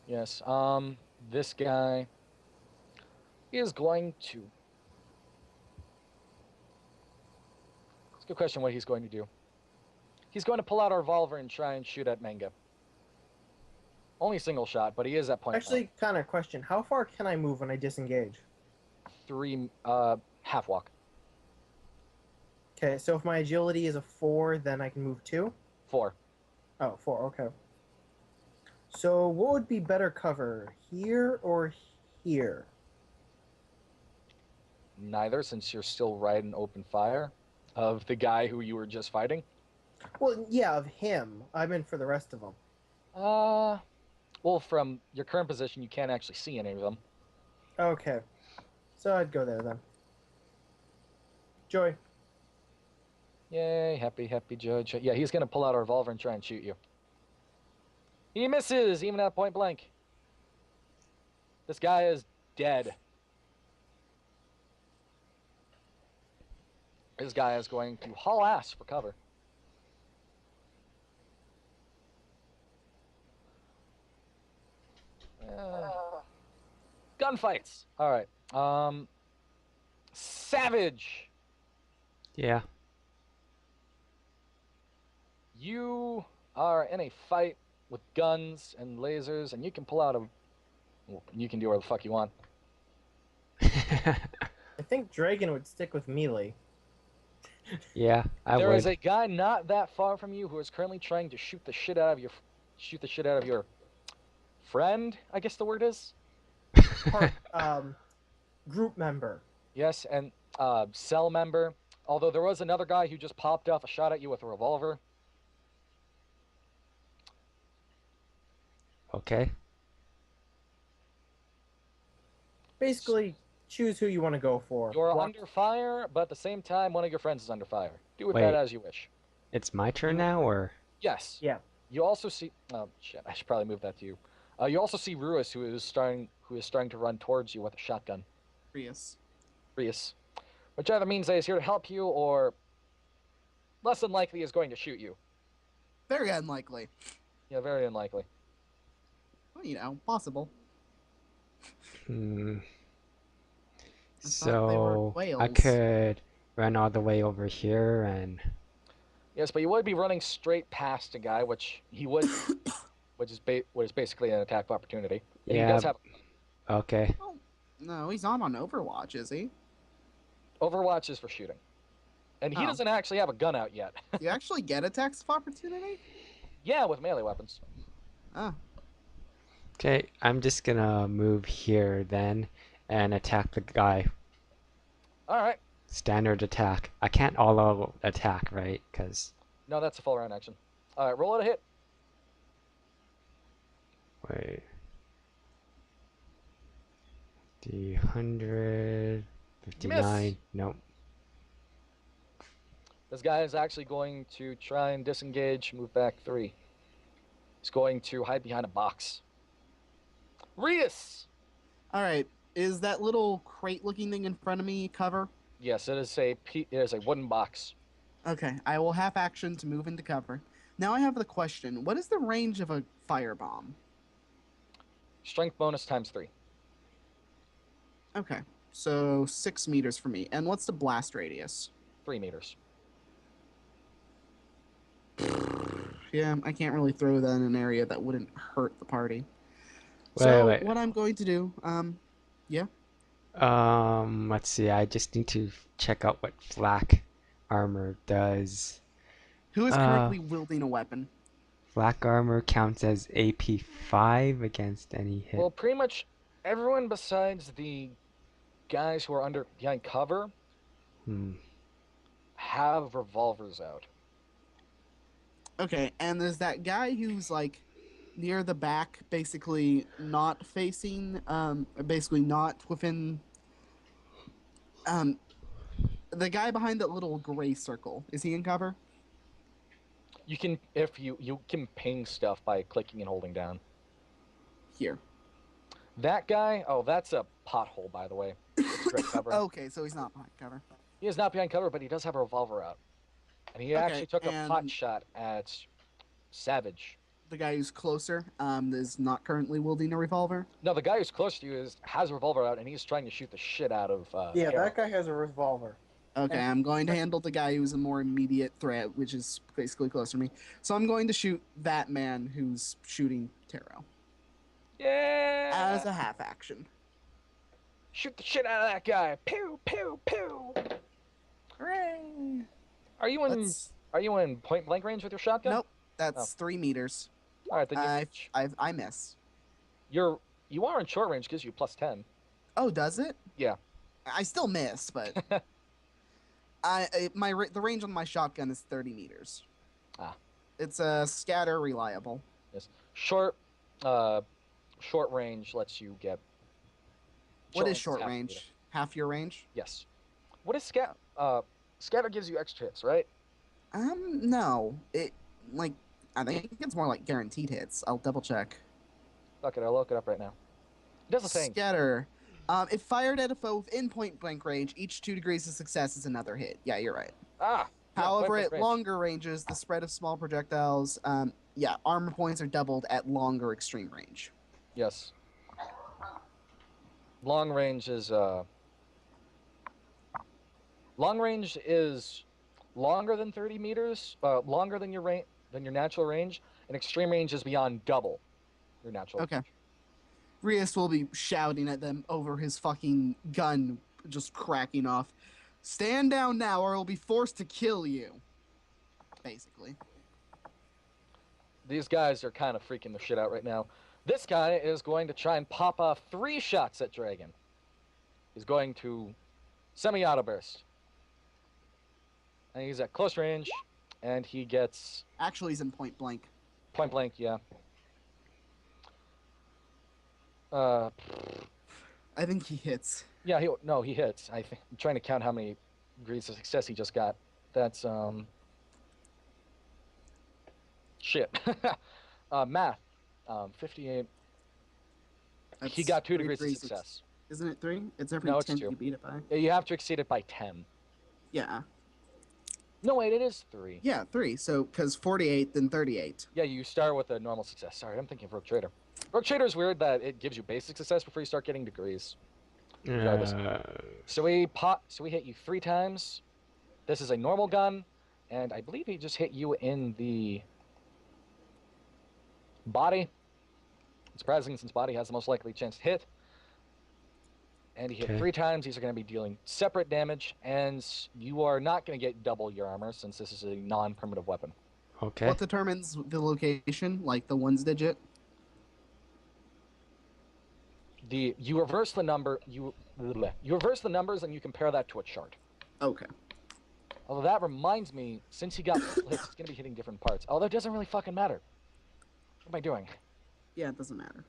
Yes. This guy is going to. It's a good question what he's going to do. He's going to pull out a revolver and try and shoot at Manga. Only a single shot, but he is at point Actually, kind of question: how far can I move when I disengage? blank. 3, half walk. Okay, so if my agility is a 4, then I can move 2? 4. Oh, 4, okay. So what would be better cover, here or here? Neither, since you're still right in open fire of the guy who you were just fighting. Well, yeah, of him. I meant for the rest of them. Well, from your current position, you can't actually see any of them. Okay. So I'd go there then. Joy. Yay, happy Judge. Yeah, he's going to pull out a revolver and try and shoot you. He misses, even at point blank. This guy is dead. This guy is going to haul ass for cover. Gunfights. All right. Savage. Yeah. You are in a fight with guns and lasers, and you can pull out a. Well, you can do whatever the fuck you want. I think Dragon would stick with melee. Yeah, I There would. is a guy not that far from you who is currently trying to shoot the shit out of your friend. I guess the word is. Group member. Yes, and cell member. Although there was another guy who just popped off a shot at you with a revolver. Okay. Basically, choose who you want to go for. You're Block- under fire, but at the same time, one of your friends is under fire. Do with Wait. that as you wish. It's my turn now, or? Yes. Yeah. You also see. Oh shit! I should probably move that to you. You also see Ruiz, who is starting to run towards you with a shotgun. Prius. Which either means that he's here to help you, or less than likely is going to shoot you. Very unlikely. Yeah, very unlikely. Well, possible. Hmm. I thought they were So whales. I could run all the way over here and. Yes, but you would be running straight past a guy, which he would, which is basically an attack of opportunity. And Yeah. He does have Okay. No, he's not on Overwatch, is he? Overwatch is for shooting, and he Oh. doesn't actually have a gun out yet. You actually get attacks of opportunity? Yeah, with melee weapons. Ah, Okay, I'm just gonna move here then and attack the guy. All right. Standard attack. I can't all-out attack, right? Because. No, that's a full round action. All right, roll it a hit. Wait. The 159. Nope. This guy is actually going to try and disengage, move back 3. He's going to hide behind a box. Rius! all right. Is that little crate-looking thing in front of me cover? Yes, it is a wooden box. Okay, I will have action to move into cover. Now I have the question: what is the range of a firebomb? Strength bonus times 3. Okay, so 6 meters for me. And what's the blast radius? 3 meters. Yeah, I can't really throw that in an area that wouldn't hurt the party. Wait, So wait. what I'm going to do, yeah. Let's see. I just need to check out what flak armor does. Who is Uh, currently wielding a weapon? Flak armor counts as AP 5 against any hit. Well, pretty much everyone besides the guys who are behind cover Hmm. have revolvers out. Okay, and there's that guy who's like near the back, basically not facing, basically not within, um, the guy behind that little gray circle. Is he in cover? You can if you can ping stuff by clicking and holding down. Here. That guy, oh, that's a pothole, by the way. Straight cover. Okay, so he's not behind cover. He is not behind cover, but he does have a revolver out. And he Okay, actually took a pot and- shot at Savage. The guy who's closer, is not currently wielding a revolver. No, the guy who's close to you has a revolver out, and he's trying to shoot the shit out of Yeah, Arrow. that guy has a revolver. Okay, And- I'm going to handle the guy who's a more immediate threat, which is basically closer to me. So I'm going to shoot that man who's shooting Taro Yeah! as a half action. Shoot the shit out of that guy! Pew, pew, pew! Hooray! Are you in Let's- Are you in point blank range with your shotgun? Nope, that's 3 meters. All right, then I miss. you are in short range. Gives you +10. Oh, does it? Yeah. I still miss, but the range on my shotgun is 30 meters. Ah. It's a scatter reliable. Yes. Short range lets you get. What is range short half range? meter. Half your range? Yes. What is scatter? Scatter gives you extra hits, right? No. I think it's more like guaranteed hits. I'll double check. Fuck it, I'll look it up right now. It does the thing. Scatter. If fired at a foe within point blank range, each 2 degrees of success is another hit. Yeah, you're right. Ah. yeah, However, point at blank range. longer ranges, the spread of small projectiles, armor points are doubled at longer extreme range. Yes. Long range is longer than 30 meters, longer than your natural range, and extreme range is beyond double your natural Okay. range. Rias will be shouting at them over his fucking gun just cracking off. Stand down now or I'll be forced to kill you. Basically. These guys are kind of freaking the shit out right now. This guy is going to try and pop off 3 shots at Dragon. He's going to semi-auto burst. And he's at close range, and he gets Actually, he's in point blank. point blank, yeah. Uh, I think he hits. yeah, he hits. I'm trying to count how many degrees of success he just got. That's shit. Math. 58. That's He got 2 3 degrees of success. Isn't it 3? It's every No, it's 10 2. you beat it by. Yeah, you have to exceed it by 10. Yeah. No, wait, it is 3. Yeah, 3. So, because 48, then 38. Yeah, you start with a normal success. Sorry, I'm thinking of Rogue Trader. Rogue Trader is weird that it gives you basic success before you start getting degrees. Regardless. So we hit you 3 times. This is a normal gun, and I believe he just hit you in the body. It's surprising since body has the most likely chance to hit. And he hit Okay. 3 times. These are going to be dealing separate damage, and you are not going to get double your armor since this is a non-primitive weapon. Okay. What determines the location? Like the 1's digit? You reverse the number. You reverse the numbers, and you compare that to a chart. Okay. Although that reminds me, since he got splits, it's going to be hitting different parts. Although it doesn't really fucking matter. What am I doing? Yeah, it doesn't matter.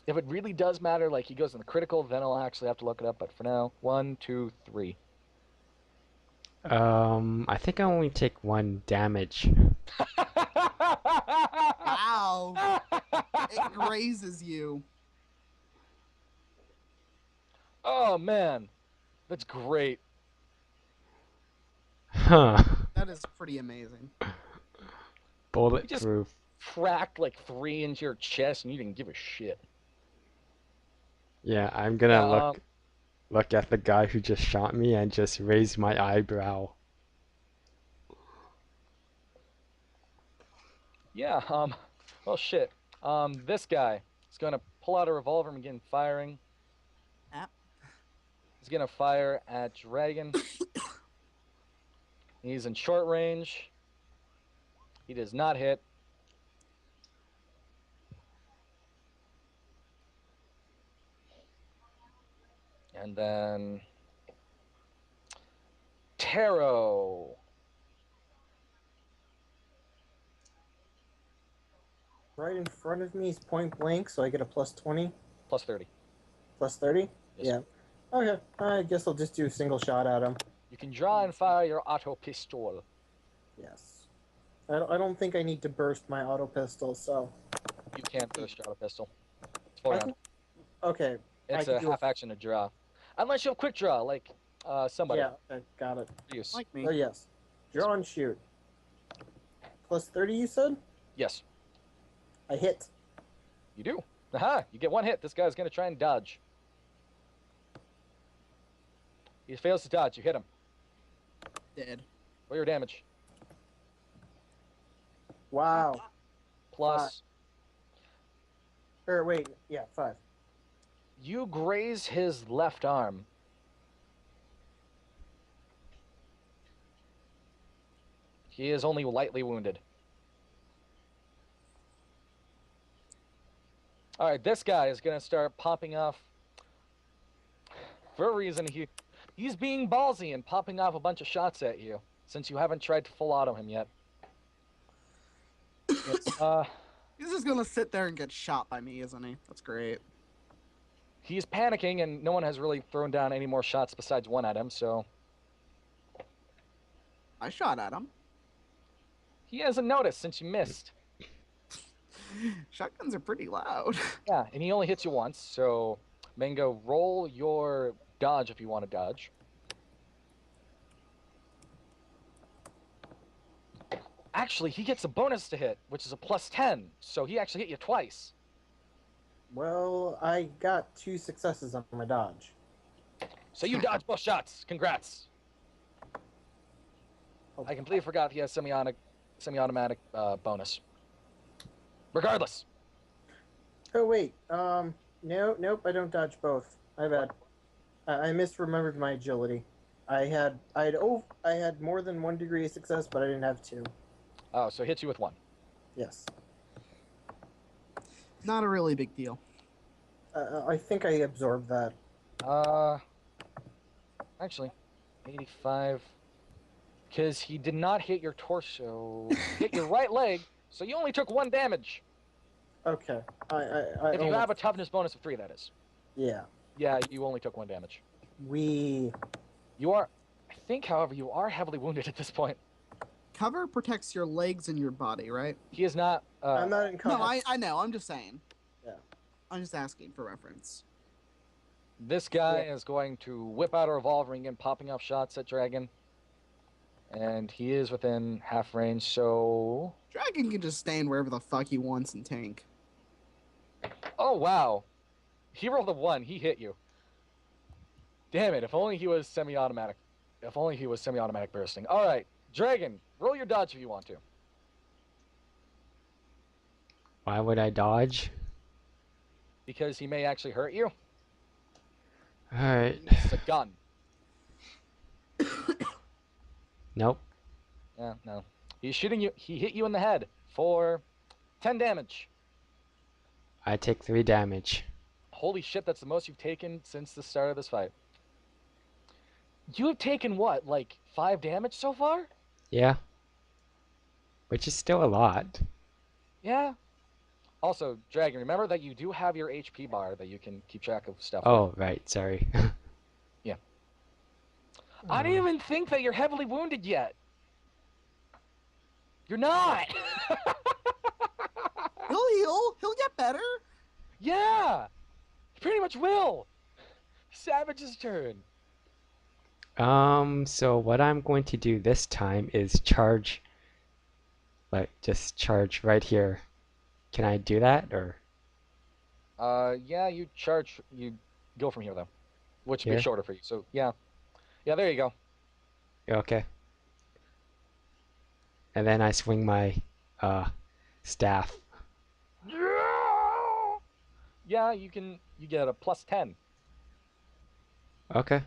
If it really does matter, like he goes in the critical, then I'll actually have to look it up. But for now, 1, 2, 3. I think I only take 1 damage. Wow! It grazes you. Oh man, that's great. Huh. That is pretty amazing. Bulletproof. Cracked like 3 into your chest, and you didn't give a shit. Yeah, I'm gonna Um, look at the guy who just shot me and just raise my eyebrow. Yeah, well, shit. This guy is gonna pull out a revolver and begin firing. Ah. He's gonna fire at Dragon. He's in short range. He does not hit. And then Taro. Right in front of me is point blank, so I get a plus 20, Plus 30. plus 30? Yes. Yeah. Okay, I guess I'll just do a single shot at him. You can draw and fire your auto pistol. Yes. I don't think I need to burst my auto pistol, so. You can't burst your auto pistol. It's full I round. can, okay. I It's can a do half action to draw. Unless you have quick draw, like somebody. Yeah, okay, got it. Use. Like me. Oh, yes. Draw and shoot. Plus 30, you said? Yes, I hit. you do. Aha! You get one hit. This guy's gonna try and dodge. He fails to dodge. You hit him. Dead. Roll your damage. Wow. Plus, Or wait, yeah, 5. you graze his left arm. He is only lightly wounded. Alright, this guy is gonna start popping off. For a reason, he's being ballsy and popping off a bunch of shots at you, since you haven't tried to full auto him yet. It's, He's just gonna sit there and get shot by me, isn't he? That's great. he's panicking, and no one has really thrown down any more shots besides one at him, so I shot at him. he hasn't noticed since you missed. Shotguns are pretty loud. Yeah, and he only hits you once, so Mango, roll your dodge if you want to dodge. Actually, he gets a bonus to hit, which is a plus 10, so he actually hit you twice. Well, I got 2 successes on my dodge. So you dodge both shots. Congrats. Oh. I completely forgot he has semi-automatic bonus. Regardless. Oh, wait. Nope, I don't dodge both. My bad. I misremembered my agility. I had more than 1 degree of success, but I didn't have 2. Oh, so it hits you with 1. Yes. Not a really big deal. I think I absorbed that. Actually, 85. Because he did not hit your torso. Hit your right leg, so you only took 1 damage. Okay. If you have a toughness bonus of 3, that is. Yeah. Yeah, you only took 1 damage. We. You are, I think, however, you are heavily wounded at this point. Cover protects your legs and your body, right? He is not. I'm not in No, combat. I know. I'm just saying. Yeah. I'm just asking for reference. This guy Yeah. is going to whip out a revolver and begin popping off shots at Dragon. And he is within half range, so. Dragon can just stand wherever the fuck he wants and tank. Oh, wow. He rolled a 1. He hit you. Damn it. If only he was semi-automatic. If only he was semi-automatic bursting. All right. Dragon, roll your dodge if you want to. Why would I dodge? Because he may actually hurt you. Alright. It's a gun. Nope. Yeah, no. He's shooting you. He hit you in the head for 10 damage. I take 3 damage. Holy shit, that's the most you've taken since the start of this fight. You have taken what, like 5 damage so far? Yeah. Which is still a lot. Yeah. Also, Dragon, remember that you do have your HP bar that you can keep track of stuff. Oh, right. Sorry. Yeah. I didn't even think that you're heavily wounded yet. You're not. He'll heal. He'll get better. Yeah. He pretty much will. Savage's turn. So what I'm going to do this time is charge, like, just charge right here. Can I do that, or? Yeah, you go from here though, which would Here? be shorter for you. So yeah, there you go. Okay. And then I swing my staff. Yeah, you get a +10. Okay.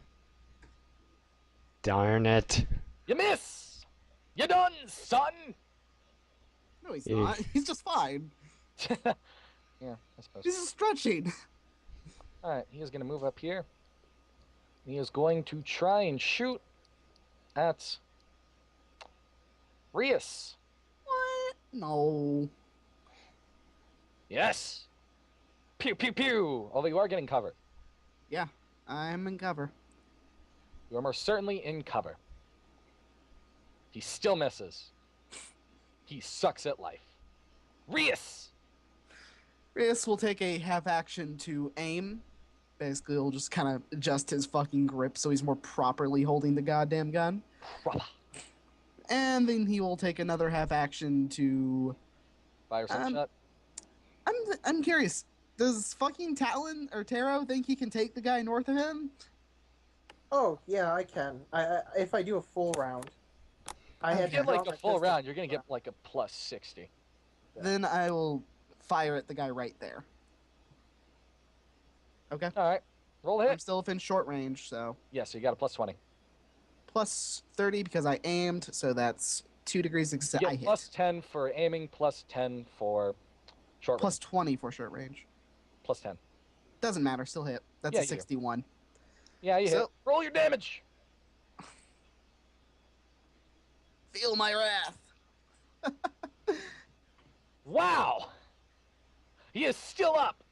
Darn it. You miss. You done, son. No, he's Eh. not. He's just fine. Yeah, I suppose. He's just stretching. All right, he is going to move up here. He is going to try and shoot at Rias. What? No. Yes. Pew pew pew. Although you are getting cover. Yeah, I'm in cover. You are most certainly in cover. He still misses. He sucks at life. Rias. Rias will take a half action to aim. Basically, he'll just kind of adjust his fucking grip so he's more properly holding the goddamn gun. And then he will take another half action to. Fire some shot. I'm curious. Does fucking Talon or Taro think he can take the guy north of him? Oh yeah, I can. If I do a full round, I If had you get like drawn a full pistol. round, you're gonna get like a +60. Then I will fire at the guy right there. Okay. All right, roll a I'm hit. still within short range, so Yeah, so you got a +20. plus 30 because I aimed, so that's 2 degrees You exact. get I hit. +10 for aiming, +10 for short Plus range. 20 for short range. +10. Doesn't matter, still hit. That's Yeah, a you do. 61. Yeah, you So- hit. Roll your damage. Feel my wrath. Wow. He is still up.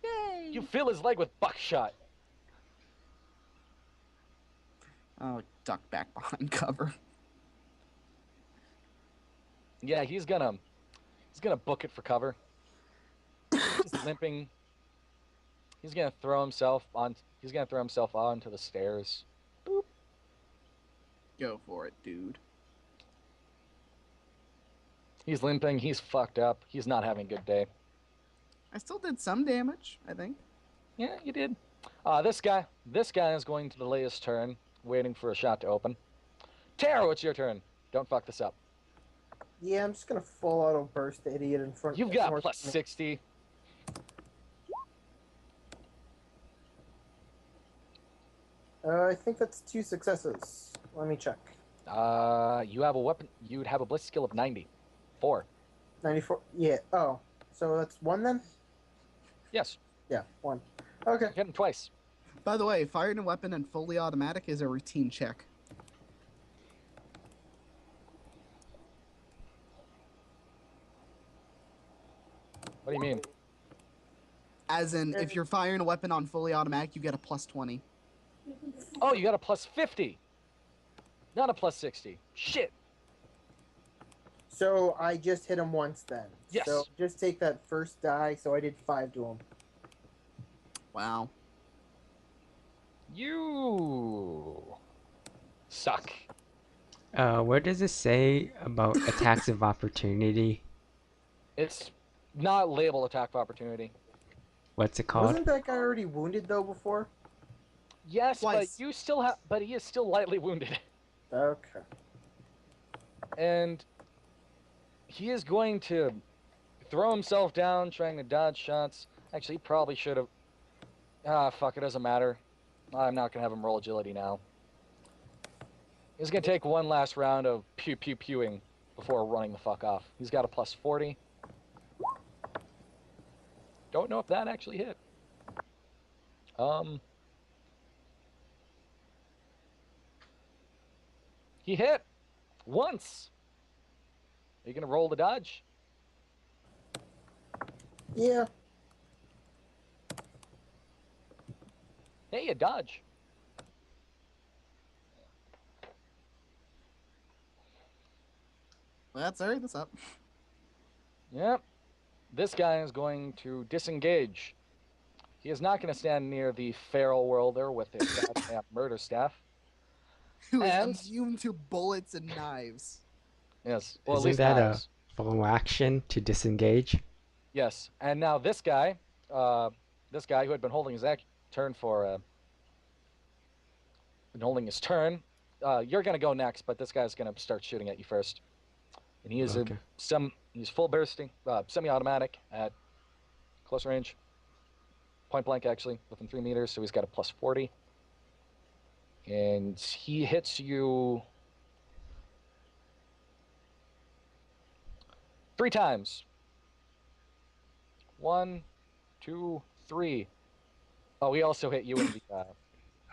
Yay! You fill his leg with buckshot. Oh, duck back behind cover. Yeah, he's gonna book it for cover. He's limping. He's gonna throw himself onto the stairs. Go for it, dude. He's limping. He's fucked up. He's not having a good day. I still did some damage, I think. Yeah, you did. This guy is going to delay his turn, waiting for a shot to open. Taro, it's your turn. Don't fuck this up. Yeah, I'm just gonna full auto burst the idiot in front. You've got north of me. +60. I think that's 2 successes. Let me check. You have a weapon. You'd have a blitz skill of 94. 94. Yeah. Oh, so that's 1 then. Yes, Yeah, 1. Okay. hit him twice. By the way, firing a weapon and fully automatic is a routine check. What do you mean? As in, if you're firing a weapon on fully automatic, you get a plus 20. Oh, you got a +50. Not a +60. Shit. So I just hit him once then. Yes. So just take that first die. So I did 5 to him. Wow. You suck. What does it say about attacks of opportunity? It's not label attack of opportunity. What's it called? Wasn't that guy already wounded though before? Yes, Twice. but you still have. But he is still lightly wounded, Okay. and he is going to throw himself down, trying to dodge shots. Actually, he probably should have. Fuck! It doesn't matter. I'm not gonna have him roll agility now. He's gonna take one last round of pew pew pewing before running the fuck off. He's got a +40. Don't know if that actually hit. He hit once. Are you gonna roll the dodge? Yeah. Hey, you dodge. That's alright, that's up. Yep. This guy is going to disengage. He is not going to stand near the feral worlder with his goddamn murder staff. Who is And- immune to bullets and knives. Yes. Well, at Isn't least that knives. a full action to disengage? Yes. And now this guy who had been holding his turn for, been holding his turn, you're going to go next, but this guy's going to start shooting at you first. And he is Okay. he's full bursting, semi-automatic at close range, point blank actually, within 3 meters. So he's got a plus 40, and he hits you 3 times. 1, 2, 3. Oh, he also hit you in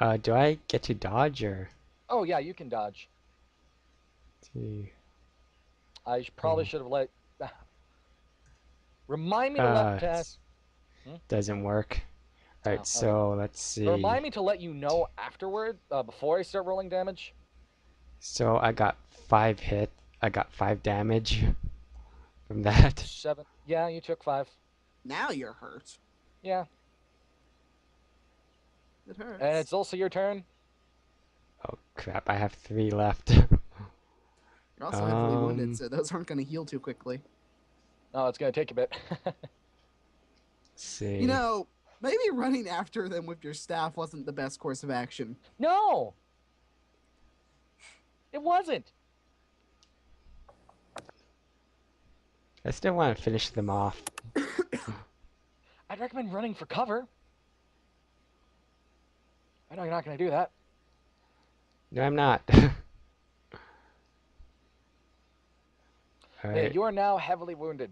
the. Do I get to dodge or? Oh yeah, you can dodge. See. Probably should have let. Remind me to let pass. Doesn't work. All right, Oh, so let's see. Remind me to let you know afterward, before I start rolling damage. So I got 5 hit. I got 5 damage from that. 7. Yeah, you took 5. Now you're hurt. Yeah, It hurts. and it's also your turn. Oh crap! I have 3 left. You're also heavily wounded, so those aren't going to heal too quickly. Oh, it's gonna take a bit. Let's see. You know, maybe running after them with your staff wasn't the best course of action. No, it wasn't. I still want to finish them off. I'd recommend running for cover. I know you're not gonna do that. No, I'm not. All Yeah, right, you are now heavily wounded.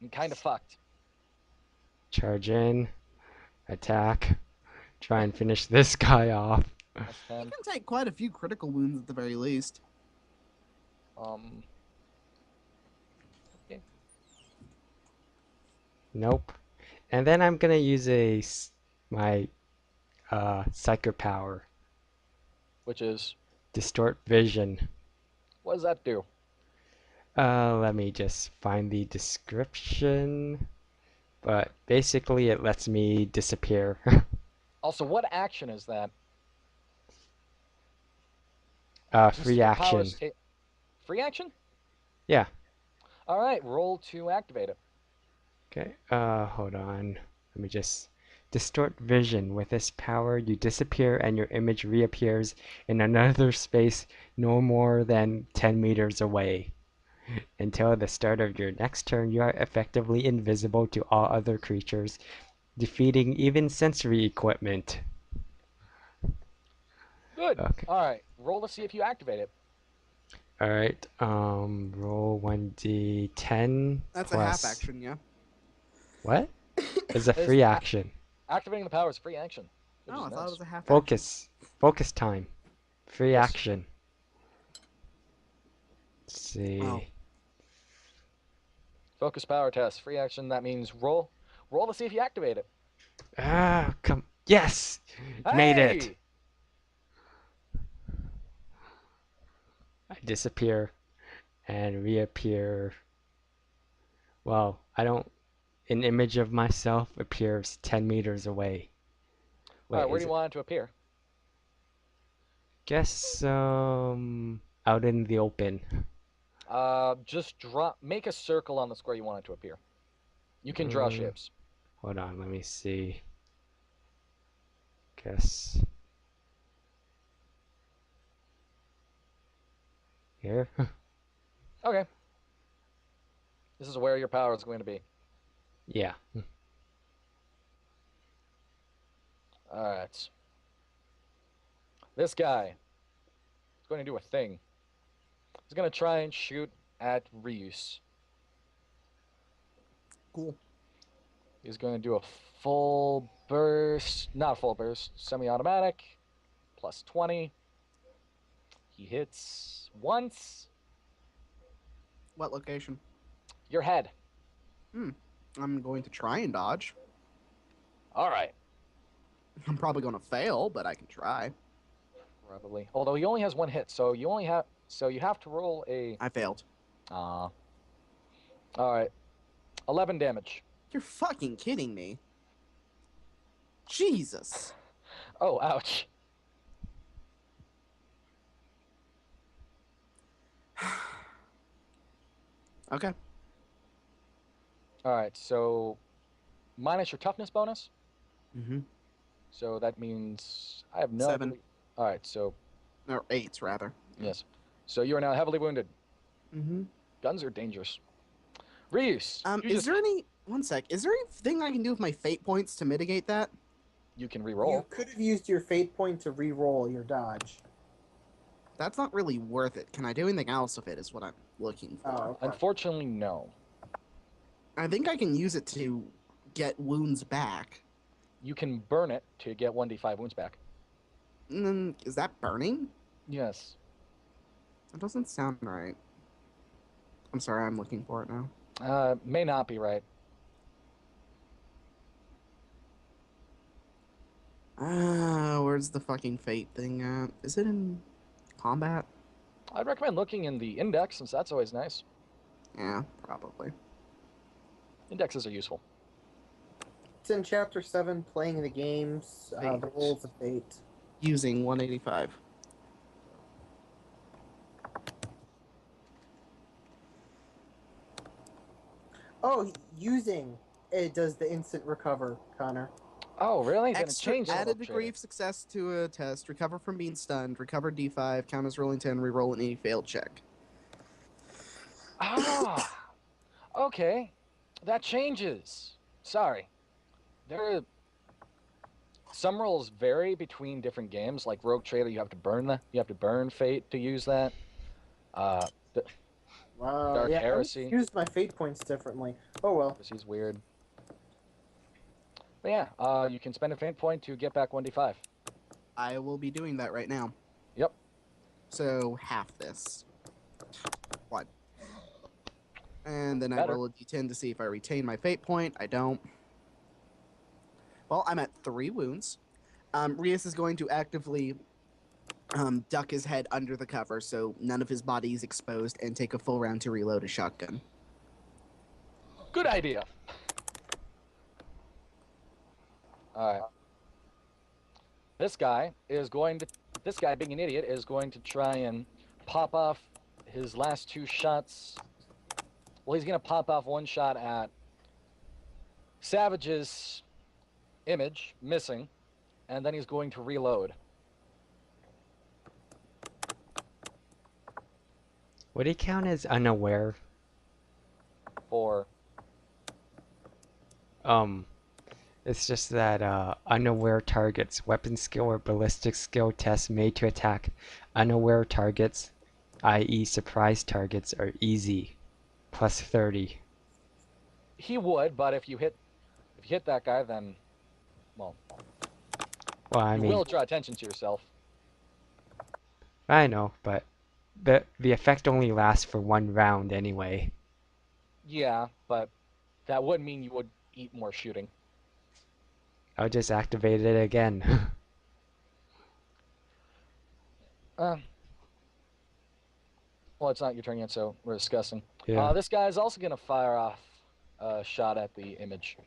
And kind of fucked. charge in, attack, try and finish this guy off. That's You 10. can take quite a few critical wounds at the very least. Okay. Nope. And then I'm gonna use my psycho power, Which is, distort vision. what does that do? Let me just find the description. But basically, it lets me disappear. Also, what action is that? Free Your action. powers free action? Yeah. All right, roll to activate it. Okay. Hold on. Let me just distort vision. With this power, you disappear and your image reappears in another space no more than 10 meters away. Until the start of your next turn, you are effectively invisible to all other creatures, defeating even sensory equipment. Good. Okay. All right, roll to see if you activate it. Alright, roll 1d10 That's plus... a half action, yeah. What? It's a It's free action. Activating the power is free action. which Oh, is I thought nice. it was a half Focus. Focus time. Free Yes. action. Let's see. Oh. Focus power test, free action. That means roll to see if you activate it. Ah, come. Yes! Made it! Hey! I disappear and reappear. Well, I don't. An image of myself appears 10 meters away. Wait, All right, where is do you it- want it to appear? Guess, out in the open. Just make a circle on the square you want it to appear. You can draw shapes. Hold on, let me see. Guess. Here? Okay. This is where your power is going to be. Yeah. All right. This guy is going to do a thing. He's going to try and shoot at Reese. Cool. He's going to do a full burst, not a full burst, semi-automatic, plus 20. He hits once. What location? Your head. I'm going to try and dodge. All right. I'm probably going to fail, but I can try. Probably. Although he only has 1 hit, so you have to roll a. I failed. All right. 11 damage. You're fucking kidding me. Jesus. Oh, ouch. Okay. All right. So minus your toughness bonus. Mm-hmm. So that means I have no. 7. All right. So Or 8, rather. yes. So you are now heavily wounded. Mm-hmm. Guns are dangerous. Reese, you Is just there any... One sec. Is there anything I can do with my fate points to mitigate that? you can You re-roll. could have used your fate point to re-roll your dodge. That's not really worth it. Can I do anything else with it is what I'm looking for. Oh, okay. Unfortunately, no. I think I can use it to get wounds back. You can burn it to get 1d5 wounds back. Is that burning? Yes. That doesn't sound right. I'm sorry, I'm looking for it now. May not be right. Where's the fucking fate thing at? Is it in combat? I'd recommend looking in the index, since that's always nice. Yeah, probably. Indexes are useful. It's in Chapter 7, Playing the Games, Fate. the Rules of Fate. Using 185. Oh, using it does the instant recover, Connor. Oh, really? Then it Extra changed. added degree of success to a test. Recover from being stunned. Recover D5. Count as rolling 10. Reroll any failed check. Ah, okay. That changes. Sorry. There are some rules vary between different games. Like Rogue Trader, you have to burn Fate to use that. Uh, Wow. Dark yeah, Heresy. I used my fate points differently. Oh well. Heresy's weird. But yeah, you can spend a fate point to get back 1d5. I will be doing that right now. Yep. So half this. 1. And then I Better. roll a d10 to see if I retain my fate point. I don't. Well, I'm at 3 wounds. Rias is going to actively duck his head under the cover so none of his body is exposed and take a full round to reload a shotgun. Good idea. Alright. This guy, being an idiot, is going to try and pop off his last 2 shots. Well, he's going to pop off 1 shot at Savage's image, missing, and then he's going to reload. Would he count as unaware? For It's just that unaware targets, weapon skill or ballistic skill tests made to attack unaware targets, i.e. surprise targets, are easy. Plus 30. he would, but if you hit that guy, then well, Well, I you mean, will draw attention to yourself. I know, but the effect only lasts for 1 round anyway. Yeah, but that would mean you would eat more shooting. I'll just activate it again. Well, it's not your turn yet, so we're discussing. Yeah. This guy is also going to fire off a shot at the image.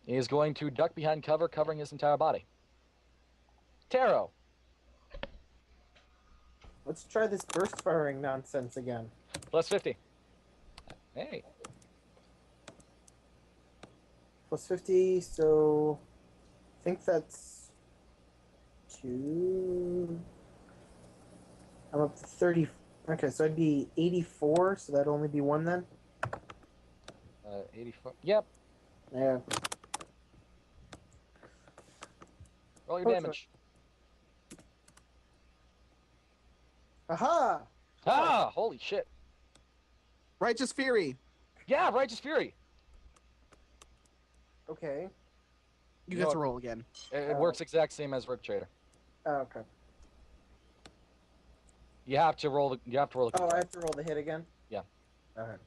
He is going to duck behind cover, covering his entire body. Taro. Let's try this burst firing nonsense again. Plus 50. Hey. Plus 50, so I think that's 2. I'm up to 30. Okay, so I'd be 84, so that'd only be 1 then? 84. Yep. Yeah. Roll your Oh, damage. Aha! Ah, holy shit. Righteous Fury. Yeah, Righteous Fury. Okay. You No. get to roll again. It works exact same as Rook Trader. Oh, okay. You have to roll the Oh, I have to roll the hit again? Yeah. Alright.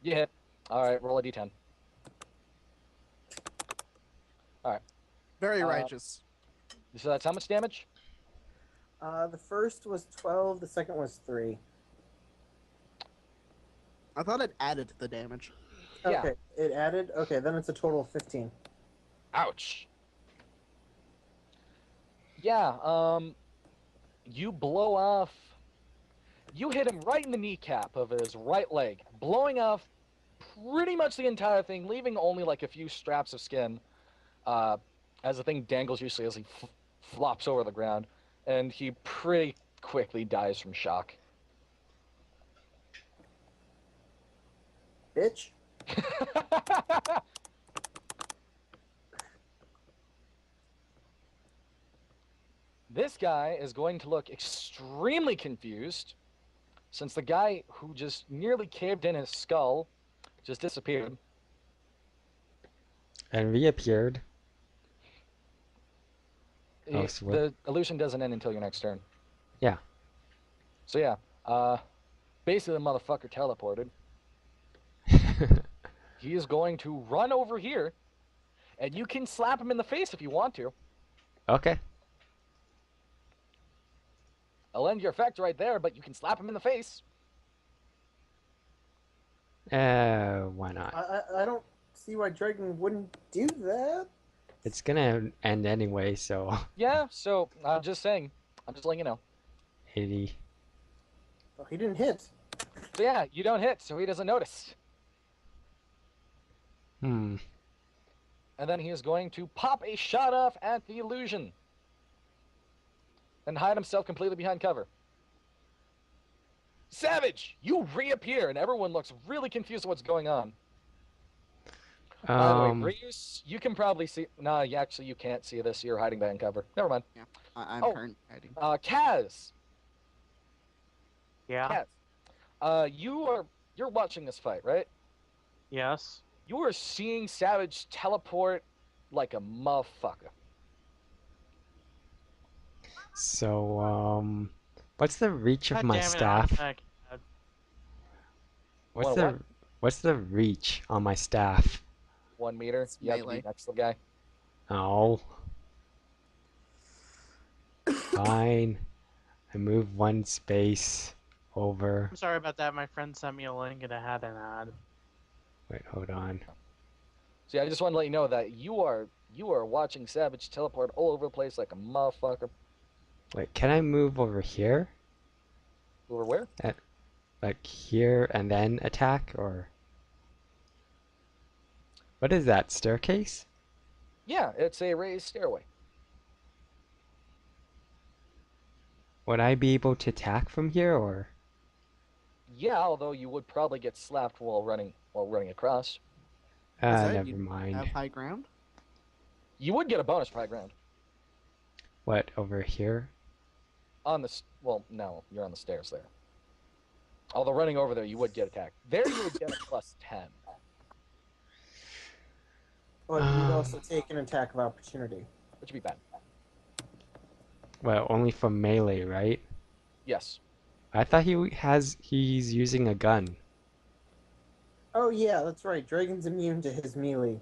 You hit. Alright, roll a d10. Very righteous. So that's how much damage? The first was 12, the second was 3. I thought it added the damage. Yeah. Okay, it added? Okay, then it's a total of 15. Ouch. Yeah, you blow off. You hit him right in the kneecap of his right leg, blowing off pretty much the entire thing, leaving only like a few straps of skin as the thing dangles usually as he flops over the ground. and he pretty quickly dies from shock. Bitch. This guy is going to look extremely confused since the guy who just nearly caved in his skull just disappeared. And reappeared. Oh, He- so what- the illusion doesn't end until your next turn. Yeah. So yeah, basically the motherfucker teleported. He is going to run over here, and you can slap him in the face if you want to. Okay. I'll end your effect right there, but you can slap him in the face. Why not? I don't see why Dragon wouldn't do that. It's gonna end anyway, so Yeah, so I'm just saying. I'm just letting you know. 80. Oh, he didn't hit. So yeah, you don't hit, so he doesn't notice. Hmm. And then he is going to pop a shot off at the illusion. And hide himself completely behind cover. Savage! You reappear, and everyone looks really confused at what's going on. By the way, Reus, you can probably see... Nah, actually, you can't see this. You're hiding behind cover. Never mind. I'm Oh. currently hiding. Kaz! Yeah. Kaz. You're watching this fight, right? Yes. You are seeing Savage teleport like a motherfucker. So, what's the reach of God my damn it, staff? automatic. What's What? what's the reach on my staff? 1 meter. It's You have to melee. be next to the guy. Oh. Fine. I move 1 space over. I'm sorry about that. My friend sent me a link and it had an ad. Wait, hold on. So yeah, I just want to let you know that you are watching Savage teleport all over the place like a motherfucker. Wait, can I move over here? Over where? Like here and then attack, or what is that, staircase? Yeah, it's a raised stairway. Would I be able to attack from here, or? Yeah, although you would probably get slapped while running across. Does that Never mean mind. Have high ground? You would get a bonus for high ground. What, over here? Well, no, you're on the stairs there. Although running over there, you would get attacked. There, you would get a +10. But you'd also take an attack of opportunity. Which would be bad. Well, only from melee, right? Yes. I thought he's using a gun. Oh yeah, that's right. Dragon's immune to his melee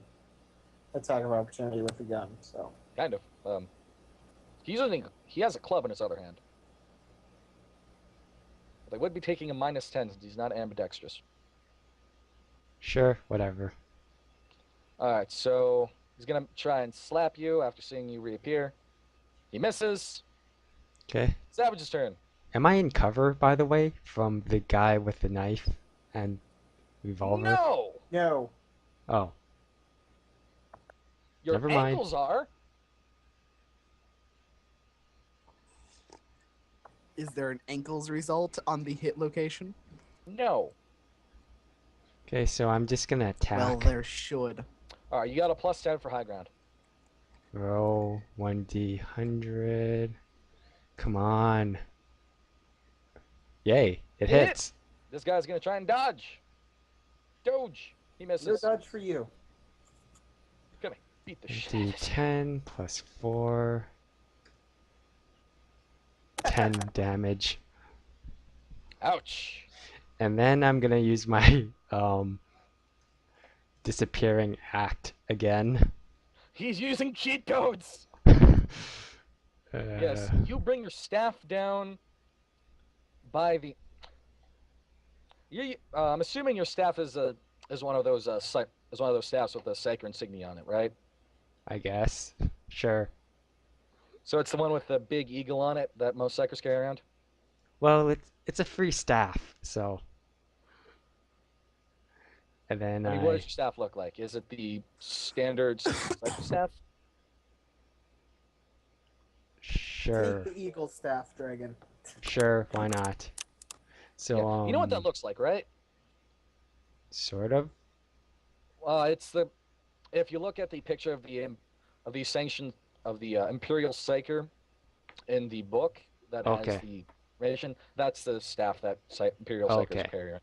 attack of opportunity with the gun. So Kind of. He has a club in his other hand. They would be taking a -10 since he's not ambidextrous. Sure, whatever. Alright, so he's gonna try and slap you after seeing you reappear. He misses. Okay. Savage's turn. Am I in cover, by the way, from the guy with the knife and revolver? No! no, Oh, Your Never mind. ankles are. Is there an ankles result on the hit location? No. okay. So I'm just gonna attack. Well, there should. Alright, you got a +10 for high ground. Roll 1d100. Come on. Yay! It Hit. hits. This guy's gonna try and dodge. Doge. He no misses. dodge for you. Gonna beat the shit out of this. D10 plus 4. 10 damage. Ouch. And then I'm gonna use my disappearing act again. He's using cheat codes. Yes, you bring your staff down by the. I'm assuming your staff is one of those staffs with a Psyker insignia on it, right? I guess. Sure. So it's the one with the big eagle on it that most Psykers carry around. Well, it's a free staff, so. And then I mean, what does your staff look like? Is it the standard Psyker staff? Sure. Take the eagle staff, dragon. Sure, why not? So, Yeah. You know what that looks like, right? sort of. It's the if you look at the picture of the sanction of the Imperial Psyker in the book that has Okay. the ration, that's the staff that Imperial Psyker's Okay. carrying.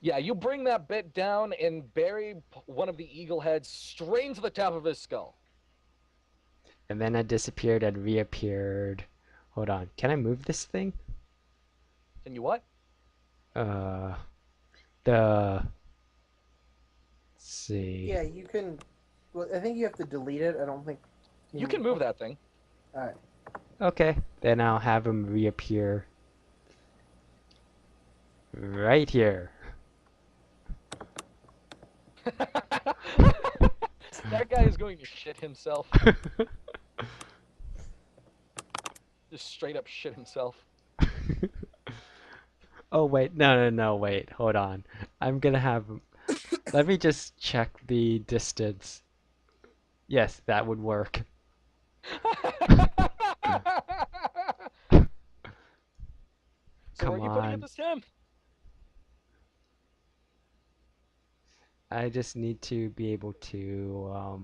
Yeah, you bring that bit down and bury one of the eagle heads straight into the top of his skull. And then I disappeared and reappeared. Hold on. Can I move this thing? Can you what? Uh, the. Let's see. Yeah, you can. Well, I think you have to delete it. I don't think. You can move that thing. Alright. Okay. Then I'll have him reappear. Right here. That guy is going to shit himself. Just straight up shit himself. Oh, wait. No, wait. Hold on. I'm gonna have him. Let me just check the distance. Yes, that would work. So where are Come you putting it on. this time? I just need to be able to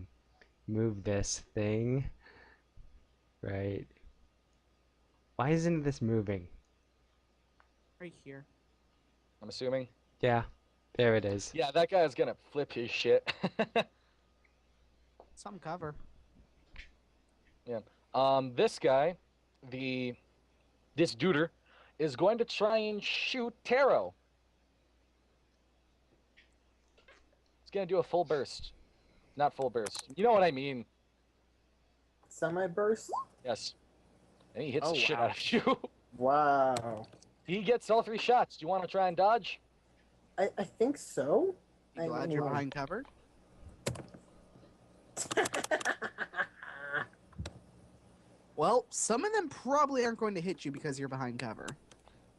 move this thing. Right. Why isn't this moving? Right here. I'm assuming. Yeah, there it is. Yeah, that guy's gonna flip his shit. Some cover. This guy, this duder, is going to try and shoot Taro. He's gonna do a full burst. Not full burst. You know what I mean. Semi burst? Yes. And he hits Oh, the shit wow. out of you. Wow. He gets all 3 shots. Do you want to try and dodge? I think so. You glad you're behind cover? Well, some of them probably aren't going to hit you because you're behind cover.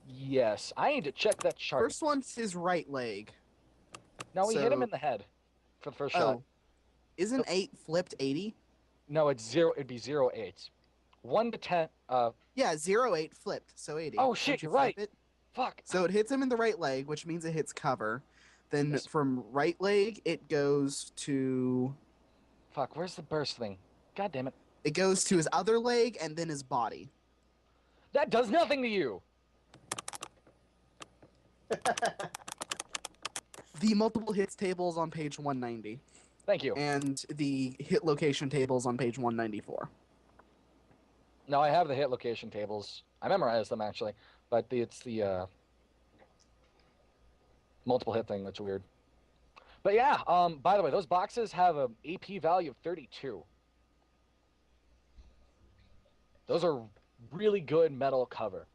Yes. I need to check that chart. First one's his right leg. No, he hit him so- in the head for the first shot. Oh. Isn't 8 flipped 80? No, it's 0. It'd be 0-8. 1 to 10. Yeah, 0-8 flipped, so 80. Oh, Don't shit, you you're right. flip it? Fuck. So it hits him in the right leg, which means it hits cover. Then Yes. from right leg, it goes to Fuck. Where's the burst thing? God damn it. his other leg and then his body. That does nothing to you. The multiple hits table is on page 190, Thank you. and the hit location table is on page 194. No, I have the hit location tables. I memorized them actually, but it's the multiple hit thing that's weird. But yeah, by the way, those boxes have a AP value of 32. Those are really good metal cover.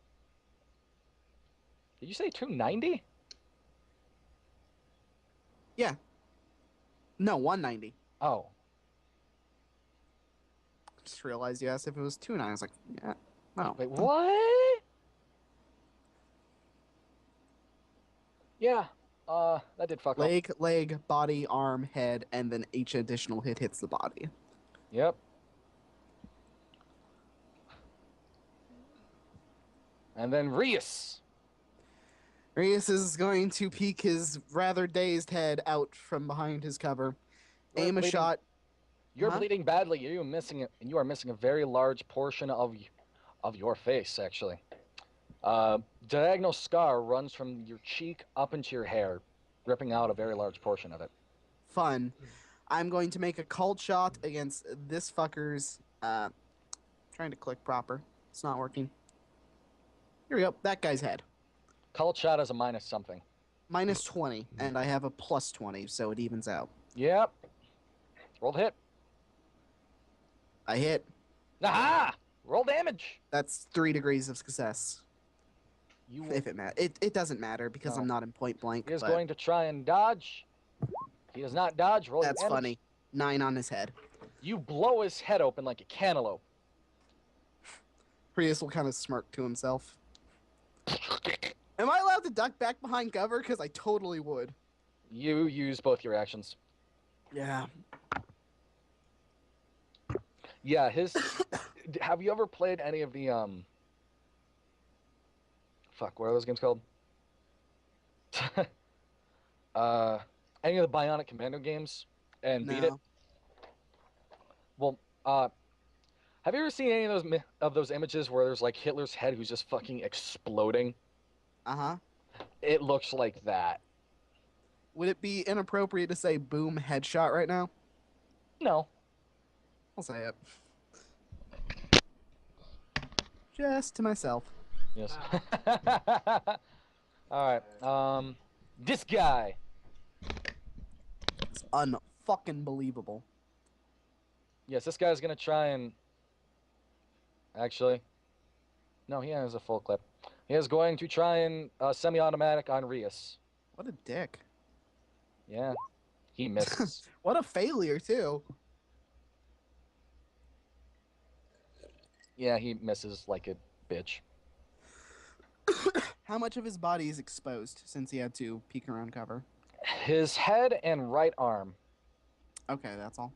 Did you say 290? Yeah. No, 190. Oh, Just realized you asked if it was 2, and I was like, yeah. No. wait, what? Yeah, that did fuck up. Leg, body, arm, head, and then each additional hit hits the body. Yep. And then Reus. Arius is going to peek his rather dazed head out from behind his cover, You're aim a bleeding- shot. You're Huh? bleeding badly. You are missing a very large portion of your face, actually. Diagonal scar runs from your cheek up into your hair, ripping out a very large portion of it. Fun. I'm going to make a called shot against this fucker's. Trying to click proper. It's not working. Here we go. That guy's head. Cult shot is a minus something. Minus 20, and I have a plus 20, so it evens out. Yep. Roll the hit. I hit. Aha! Roll damage. That's 3 degrees of success. You If it matters. It doesn't matter because No. I'm not in point blank. He is but going to try and dodge. He does not dodge. Roll your that's damage. funny. 9 on his head. You blow his head open like a cantaloupe. Prius will kind of smirk to himself. Am I allowed to duck back behind cover? Because I totally would. You use both your actions. Yeah. Yeah, his. Have you ever played any of the Fuck, what are those games called? uh, any of the Bionic Commando games and beat it? No. Well, have you ever seen any of those images where there's like Hitler's head who's just fucking exploding? Uh-huh. It looks like that. Would it be inappropriate to say boom headshot right now? No. I'll say it. Just to myself. Yes. All right. This guy. It's unfucking believable. Yes, this guy's gonna try and. Actually, no, he has a full clip. He is going to try and semi-automatic on Rias. What a dick. Yeah, he misses. What a failure, too. Yeah, he misses like a bitch. How much of his body is exposed since he had to peek around cover? His head and right arm. Okay, that's all.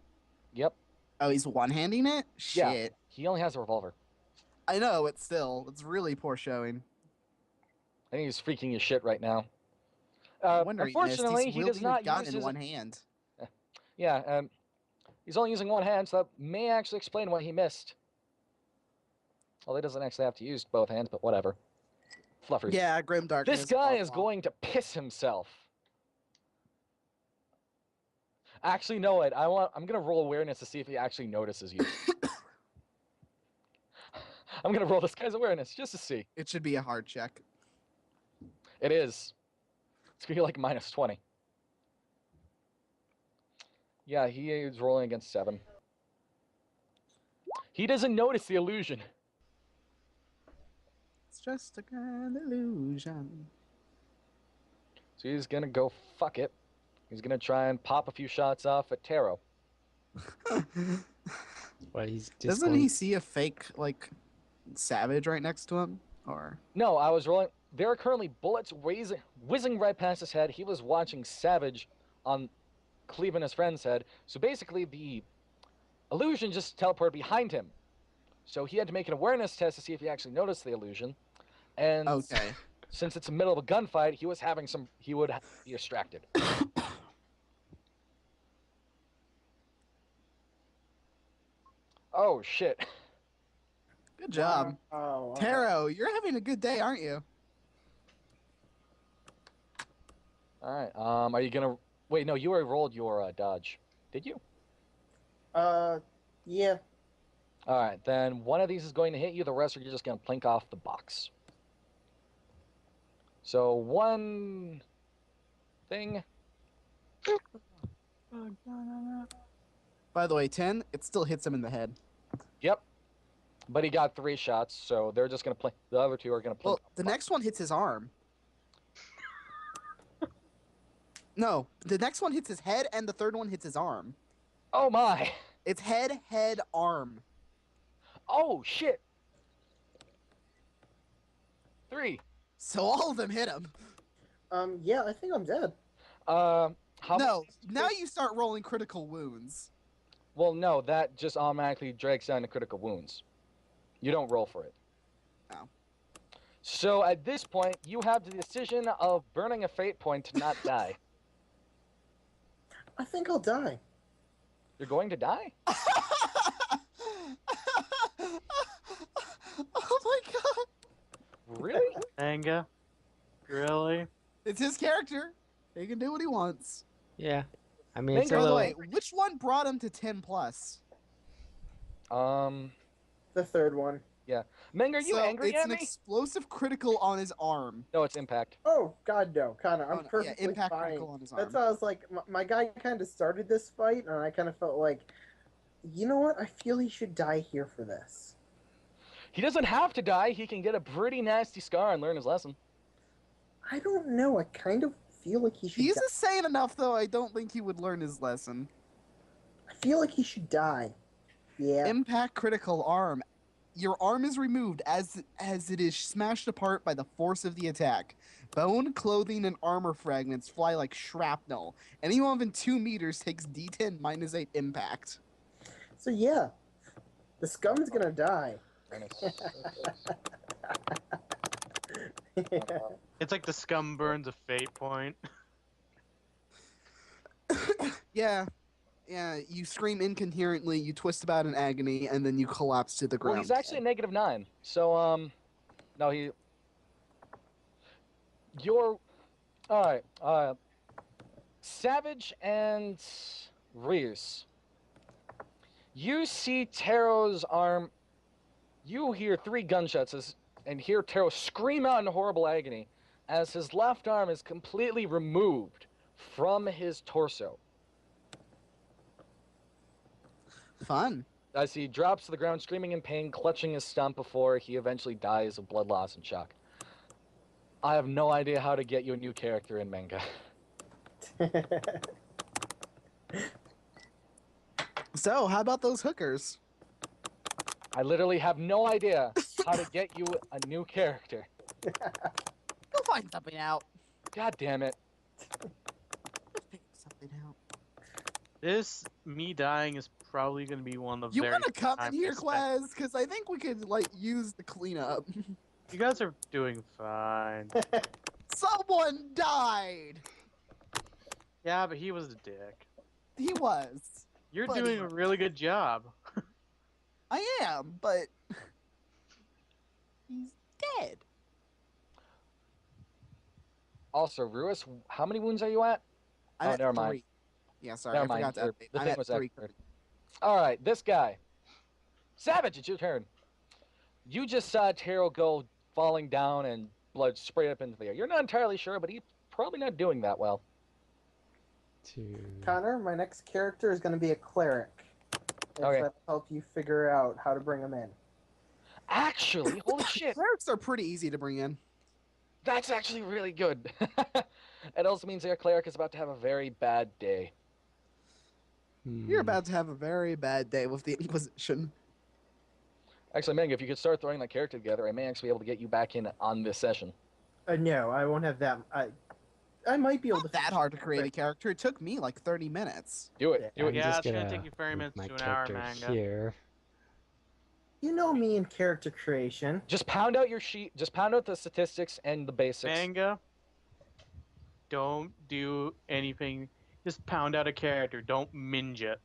Yep. Oh, he's one-handing it? Yeah. Shit. He only has a revolver. I know, it's really poor showing. I think he's freaking his shit right now. No wonder he missed. Unfortunately, He's he does wielding a not gun use in his. one hand. Yeah, he's only using one hand, so that may actually explain why he missed. Well, he doesn't actually have to use both hands, but whatever. Fluffers. Yeah, Grim Darkness. This guy blah, is blah. going to piss himself. Actually, no, wait. I'm gonna roll awareness to see if he actually notices you. I'm gonna roll this guy's awareness just to see. It should be a hard check. It is. It's gonna be like -20. Yeah, he is rolling against 7. He doesn't notice the illusion. It's just a grand illusion. So he's gonna go fuck it. He's gonna try and pop a few shots off at Taro. What he's just Doesn't going- he see a fake, like, savage right next to him? Or No, I was rolling. There are currently bullets whizzing right past his head. He was watching Savage on cleaving his friend's head. So basically, the illusion just teleported behind him. So he had to make an awareness test to see if he actually noticed the illusion. And okay. since it's the middle of a gunfight, he would be distracted. Oh shit. Good job. Oh, Taro, you're having a good day, aren't you? All right. Are you gonna wait? No, you already rolled your dodge. Did you? Yeah. All right. Then one of these is going to hit you. The rest are just gonna plink off the box. So one thing. By the way, 10, it still hits him in the head. Yep. But he got 3 shots, so they're just gonna play. The other 2 are gonna plink. Well, off the box. next one hits his arm. No, the next one hits his head, and the third one hits his arm. Oh my! It's head, arm. Oh shit! 3. So all of them hit him. Yeah, I think I'm dead. How No, many- now you start rolling critical wounds. Well, no, that just automatically drags down the critical wounds. You don't roll for it. Oh. So at this point, you have the decision of burning a fate point to not die. I think I'll die. You're going to die? Oh my god! Really? Anga? Really? It's his character. He can do what he wants. Yeah. I mean, Thank it's a By the little. way, which one brought him to 10 plus? The third one. Meng, are you So angry it's at an me? explosive critical on his arm. No, it's impact. Oh God, no, Connor, Oh, I'm no, yeah, perfectly impact fine. critical on his arm. That's why I was like, my guy kind of started this fight, and I kind of felt like, you know what? I feel he should die here for this. He doesn't have to die. He can get a pretty nasty scar and learn his lesson. I don't know. I kind of feel like he should. He's die. insane enough, though. I don't think he would learn his lesson. I feel like he should die. Yeah. Impact critical arm. Your arm is removed as it is smashed apart by the force of the attack. Bone, clothing, and armor fragments fly like shrapnel. Anyone within 2 meters takes D10 -8 impact. So yeah, The scum's gonna die. It's like the scum burns a fate point. Yeah. Yeah, you scream incoherently, you twist about in agony, and then you collapse to the ground. Well, he's actually a -9. So, no, you're, alright, Savage and Reese. You see Taro's arm, you hear 3 gunshots and hear Taro scream out in horrible agony as his left arm is completely removed from his torso. Fun. As he drops to the ground screaming in pain, clutching his stump before he eventually dies of blood loss and shock. I have no idea how to get you a new character in manga. So, how about those hookers? I literally have no idea how to get you a new character. We'll find something out. God damn it. We'll figure something out. This me dying is probably going to be one of the You very want to come in time here, I spent- Quaz? Because I think we could, like, use the cleanup. You guys are doing fine. Someone died! Yeah, but he was a dick. He was. You're Buddy. doing a really good job. I am, but... he's dead. Also, Ruiz, how many wounds are you at? I'm Oh, at never mind. 3. Yeah, sorry, Never I forgot mind. to update. The I'm thing at was 3. at Alright, this guy. Savage, it's your turn. You just saw Taro go falling down and blood spray up into the air. You're not entirely sure, but he's probably not doing that well. Connor, my next character is going to be a cleric. Okay. That'll help you figure out how to bring him in. Actually, holy shit, Clerics are pretty easy to bring in. that's actually really good. It also means your cleric is about to have a very bad day. You're about to have a very bad day with the Inquisition. Actually, Ming, if you could start throwing that character together, I may actually be able to get you back in on this session. No, I won't have that. I might be able Not to. that hard to create a character. It took me like 30 minutes. Do it. Do I'm it. Yeah, just it's gonna gonna take you 30 move minutes my to an hour, character manga. here. You know me in character creation. Just pound out your sheet. Just pound out the statistics and the basics. Manga, don't do anything. Just pound out a character. Don't minge it.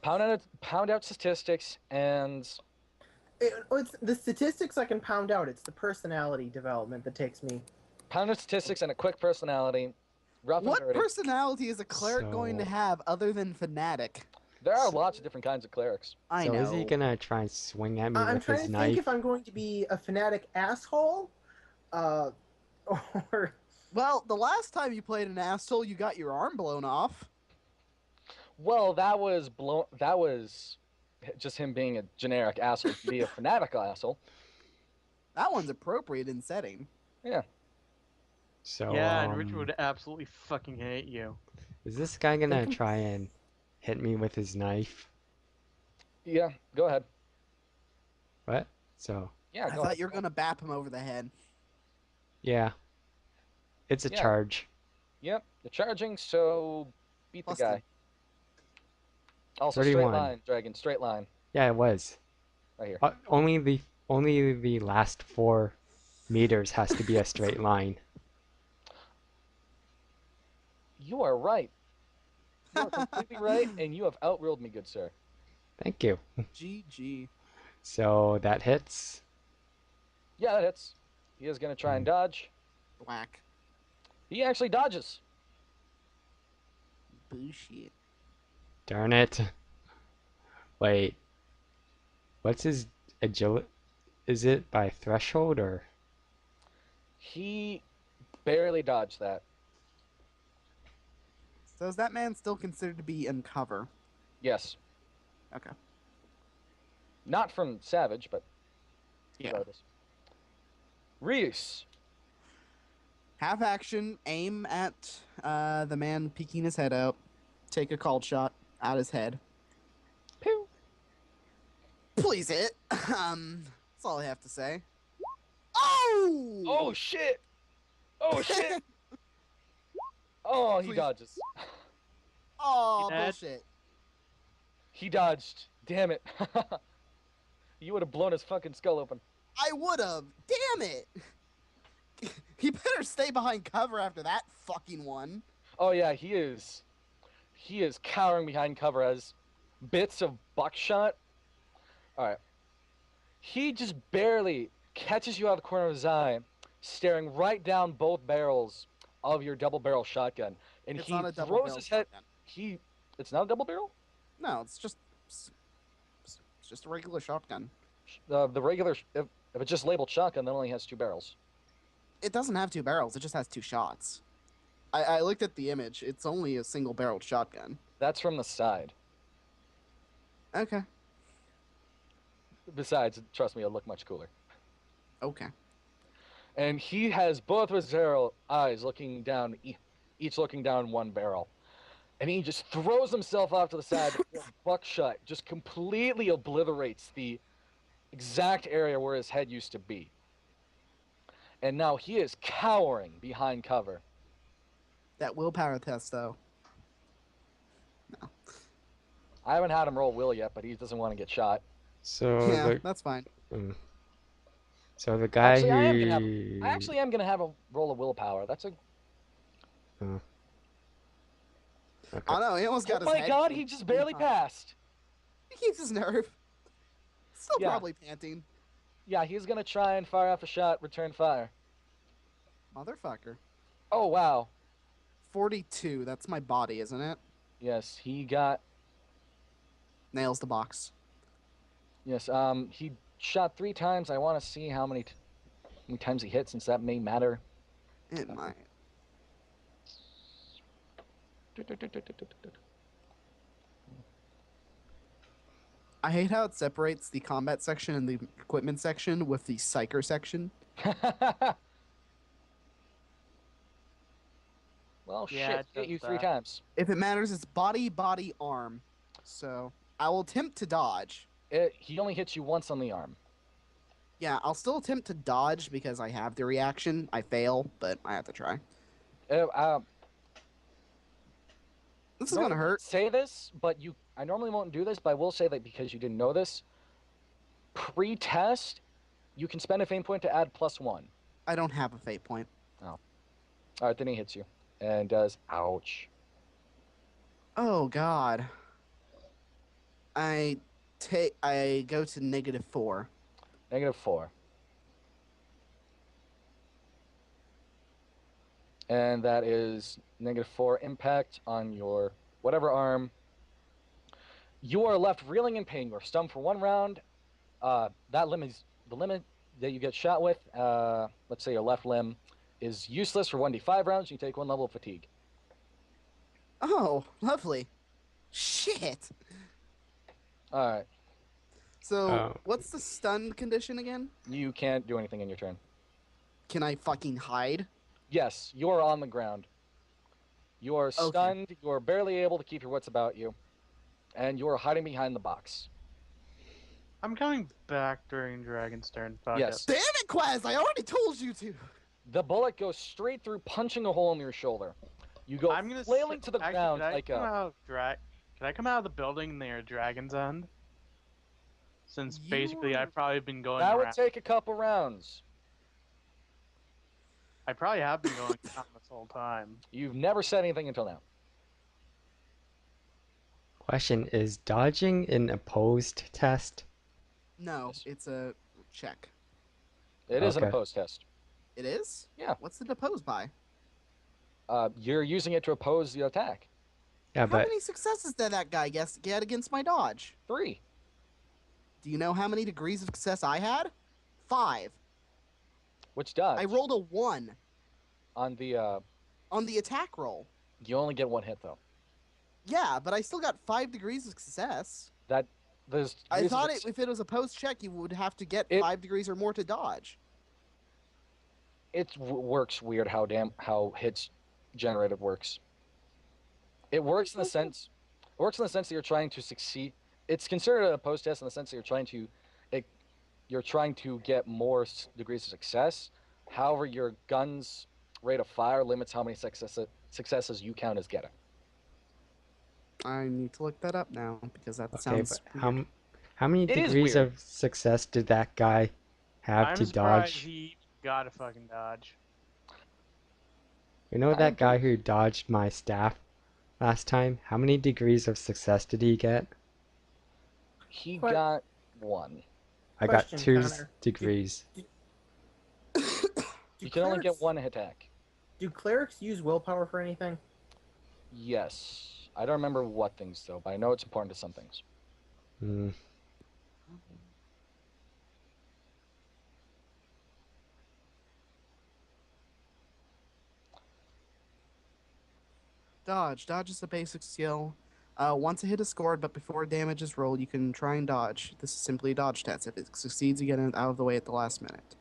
Pound out statistics and It's the statistics I can pound out. It's the personality development that takes me. pound out statistics and a quick personality. Rough What and dirty. personality is a cleric going to So- have other than fanatic? There are lots of different kinds of clerics. I So know. is he gonna try and swing at me I'm with trying his to knife? think if I'm going to be a fanatic asshole, or Well, the last time you played an asshole, you got your arm blown off. Well, that was just him being a generic asshole. To be a fanatical asshole. That one's appropriate in setting. Yeah. So Yeah, and Richard would absolutely fucking hate you. is this guy gonna try and hit me with his knife? Yeah. Go ahead. What? So Yeah. I Go thought ahead. you were gonna bap him over the head. yeah, it's a Yeah. charge. Yep. You're charging, so beat the Plus guy. 10. Also, 31. straight line, Dragon. Straight line. Yeah, it was. Right here. Only the last 4 meters has to be a straight line. You are right. You are completely right, and you have outruled me, good sir. Thank you. GG. So that hits. Yeah, that hits. He is going to try and dodge. Whack. He actually dodges. Bullshit. Darn it. Wait. What's his agility? Is it by threshold or? He barely dodged that. So is that man still considered to be in cover? Yes. Okay. Not from Savage, but Yeah. so it is. Reese. Have action, aim at the man peeking his head out, take a cold shot at his head. Pew. Please hit. That's all I have to say. Oh! Oh, shit. Oh, shit. Oh, he Please. dodges. Oh, That- bullshit. He dodged. Damn it. You would have blown his fucking skull open. I would have. Damn it. He better stay behind cover after that fucking one. Oh yeah, he is. He is cowering behind cover as bits of buckshot. All right. He just barely catches you out of the corner of his eye, staring right down both barrels of your double barrel shotgun, and It's he not a double throws barrel his head. shotgun. It's not a double barrel. No, it's just a regular shotgun. The regular, if it's just labeled shotgun, that only has 2 barrels. It doesn't have 2 barrels. It just has 2 shots. I looked at the image. It's only a single barreled shotgun. That's from the side. Okay. Besides, trust me, it'll look much cooler. Okay. And he has both of his eyes looking down, each looking down one barrel. And he just throws himself off to the side. Buckshot just completely obliterates the exact area where his head used to be. And now he is cowering behind cover. That willpower test, though. No. I haven't had him roll will yet, but he doesn't want to get shot. So Yeah, that's fine. So the guy Actually, who I actually am gonna have a roll of willpower. That's a. Okay. Oh no, he almost Oh got his my head. god, he just barely passed. He keeps his nerve. Still Yeah. probably panting. Yeah, he's gonna try and fire off a shot, return fire. Motherfucker. Oh wow. 42, that's my body, isn't it? Yes, he got. Nails the box. Yes, he shot 3 times. I want to see how many times he hit, since that may matter. It might. I hate how it separates the combat section and the equipment section with the psyker section. Well, Yeah, shit, it hit you does 3 that. times. If it matters, it's body, body, arm. So I will attempt to dodge. He only hits you once on the arm. Yeah, I'll still attempt to dodge because I have the reaction. I fail, but I have to try. This is gonna hurt. Say this, but I normally won't do this, but I will say that because you didn't know this. Pre-test, you can spend a fame point to add +1. I don't have a fate point. All right, then he hits you and does ouch. Oh god. I go to -4. -4. And that is -4 impact on your whatever arm. You are left reeling in pain. You are stunned for 1 round. That limb is the limit that you get shot with. Let's say your left limb is useless for 1d5 rounds. You take 1 level of fatigue. Oh, lovely. Shit. All right. So, what's the stun condition again? You can't do anything in your turn. Can I fucking hide? Yes, you are on the ground. You are stunned. You are barely able to keep your wits about you. And you are hiding behind the box. I'm coming back during Dragon's turn. Fuck Yes. it. Damn it, Quaz! I already told you to! The bullet goes straight through, punching a hole in your shoulder. You go I'm gonna flailing to the actually, ground can I like come a. out of Can I come out of the building near Dragon's End? Since basically I've probably been going That would around. take a couple rounds. I probably have been going around this whole time. You've never said anything until now. question is dodging an opposed test? No, Yes. it's a check. It is an Okay. opposed test. It is? Yeah. What's it opposed by? You're using it to oppose the attack. Yeah, How but many successes did that guy get against my dodge? 3. Do you know how many degrees of success I had? 5. Which does. I rolled a 1 On the. on the attack roll. You only get 1 hit, though. Yeah, but I still got 5 degrees of success. There's. I thought if it was a post check, you would have to get 5 degrees or more to dodge. It works weird how hits generated works. It works in the sense. It works in the sense that you're trying to succeed. It's considered a post test in the sense that you're trying to get more degrees of success. However, your gun's rate of fire limits how many successes you count as getting. I need to look that up now because that Okay, sounds but weird. how many It is degrees weird. of success did that guy have I'm to surprised dodge? he got a fucking dodge. You know I that guy agree. who dodged my staff last time? How many degrees of success did he get? He What? got 1. I got Question, 2 Connor. degrees. Do You can only get clerics 1 attack. do clerics use willpower for anything? Yes. I don't remember what things though, but I know it's important to some things. Hmm. Dodge. Dodge is a basic skill. Once a hit is scored, but before damage is rolled, you can try and dodge. This is simply a dodge test. If it succeeds, you get it out of the way at the last minute.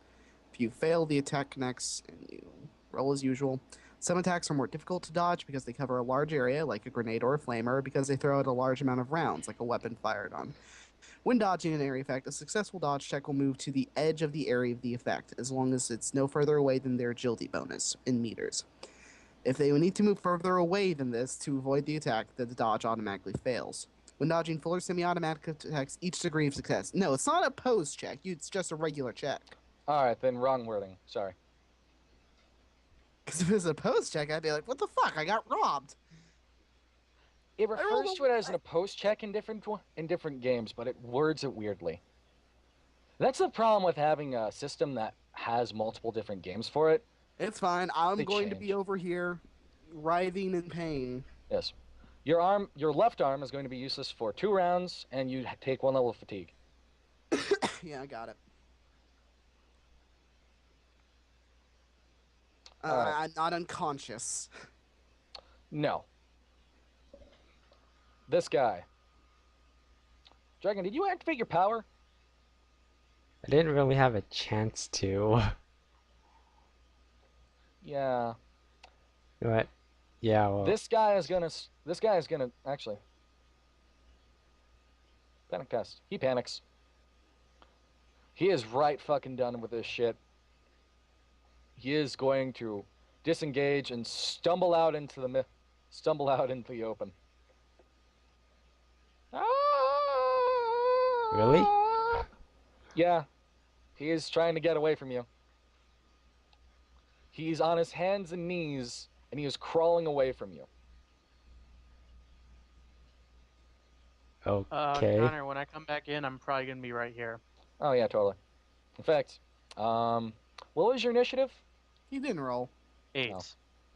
If you fail, the attack connects, and you roll as usual. Some attacks are more difficult to dodge because they cover a large area, like a grenade or a flamer, or because they throw out a large amount of rounds, like a weapon fired on. When dodging an area effect, a successful dodge check will move to the edge of the area of the effect, as long as it's no further away than their agility bonus, in meters. If they need to move further away than this to avoid the attack, then the dodge automatically fails. When dodging full or semi-automatic attacks, each degree of success. No, it's not a pose check. It's just a regular check. Alright, then wrong wording. Sorry. Because if it was a pose check, I'd be like, what the fuck? I got robbed. It rolled refers a- to it as an opposed check in different games, but it words it weirdly. That's the problem with having a system that has multiple different games for it. It's fine. I'm They going to be change. over here writhing in pain. Yes. Your left arm is going to be useless for 2 rounds, and you take 1 level of fatigue. Yeah, I got it. Alright. I'm not unconscious. No. This guy. Dragon, did you activate your power? I didn't really have a chance to. Yeah. You know what? Yeah, well, This guy is gonna actually panic test. He panics. He is right fucking done with this shit. He is going to disengage and stumble out into the open. Really? Yeah. He is trying to get away from you. He's on his hands and knees, and he is crawling away from you. okay. Connor, when I come back in, I'm probably gonna be right here. Oh yeah, totally. In fact, what was your initiative? He didn't roll. 8. Oh.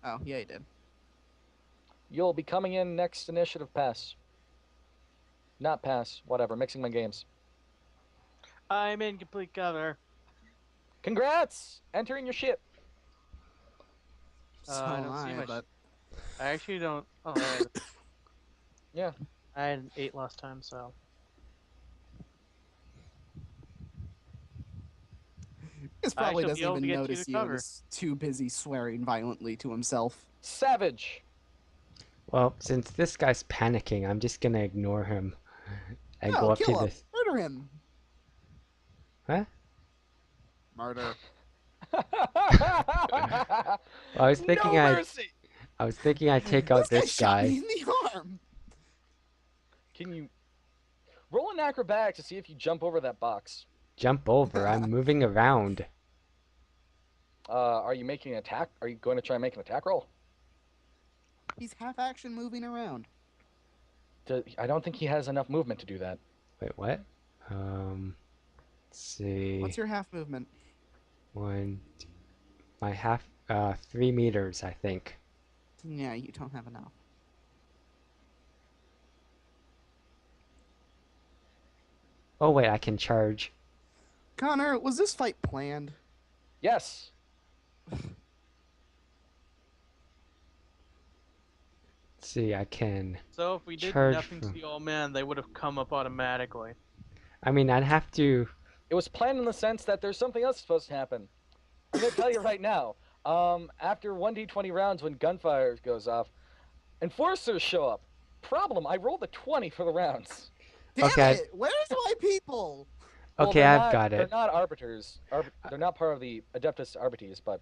Oh, yeah, he did. You'll be coming in next initiative pass. Not pass, whatever, mixing my games. I'm in complete cover. Congrats! Entering your ship. So I don't see am I, my but I actually don't. Oh, I had, Yeah. I had an 8 last time, so. this probably shall be doesn't able even to get you notice to you and cover. is too busy swearing violently to himself. Savage. Well, since this guy's panicking, I'm just gonna ignore him and go No, up to kill him. this. Murder him. Huh? Murder. I was thinking no I mercy. was thinking I'd take out This this guy shot me guy. in the arm. Can you roll an acrobatics to see if you jump over that box? Jump over. I'm moving around. Are you making an attack? Are you going to try and make an attack roll? He's half action moving around. I don't think he has enough movement to do that. Wait, what? Let's see. What's your half movement? My half, 3 meters, I think. Yeah, you don't have enough. Oh wait, I can charge. Connor, was this fight planned? Yes. Let's see, I can. So if we did Charge nothing to from- the old man, they would have come up automatically. I mean, I'd have to. It was planned in the sense that there's something else supposed to happen. I'm going to tell you right now. After 1d20 rounds when gunfire goes off, enforcers show up. Problem, I rolled a 20 for the rounds. Damn Okay. it! Where's my people? Well, Okay, they're I've not- got They're it. not arbiters. They're not part of the Adeptus Arbites, but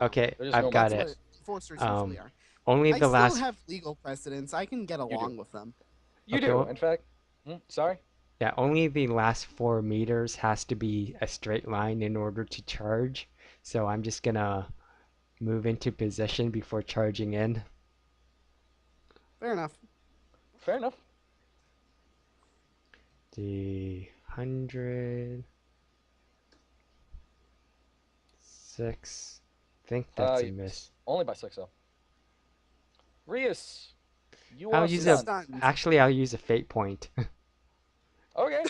Okay, There's I've no got That's it. what enforcers Um, usually are. Only I the still last. have legal precedents. I can get along with them. You Okay, do, well- in fact. Sorry? Yeah, only the last 4 meters has to be a straight line in order to charge. So I'm just gonna move into position before charging in. Fair enough. Fair enough. The 100. 6. I think that's a miss. Only by 6, though. Rias, you I'll are use Stunned. stunned. Actually, I'll use a fate point. Okay.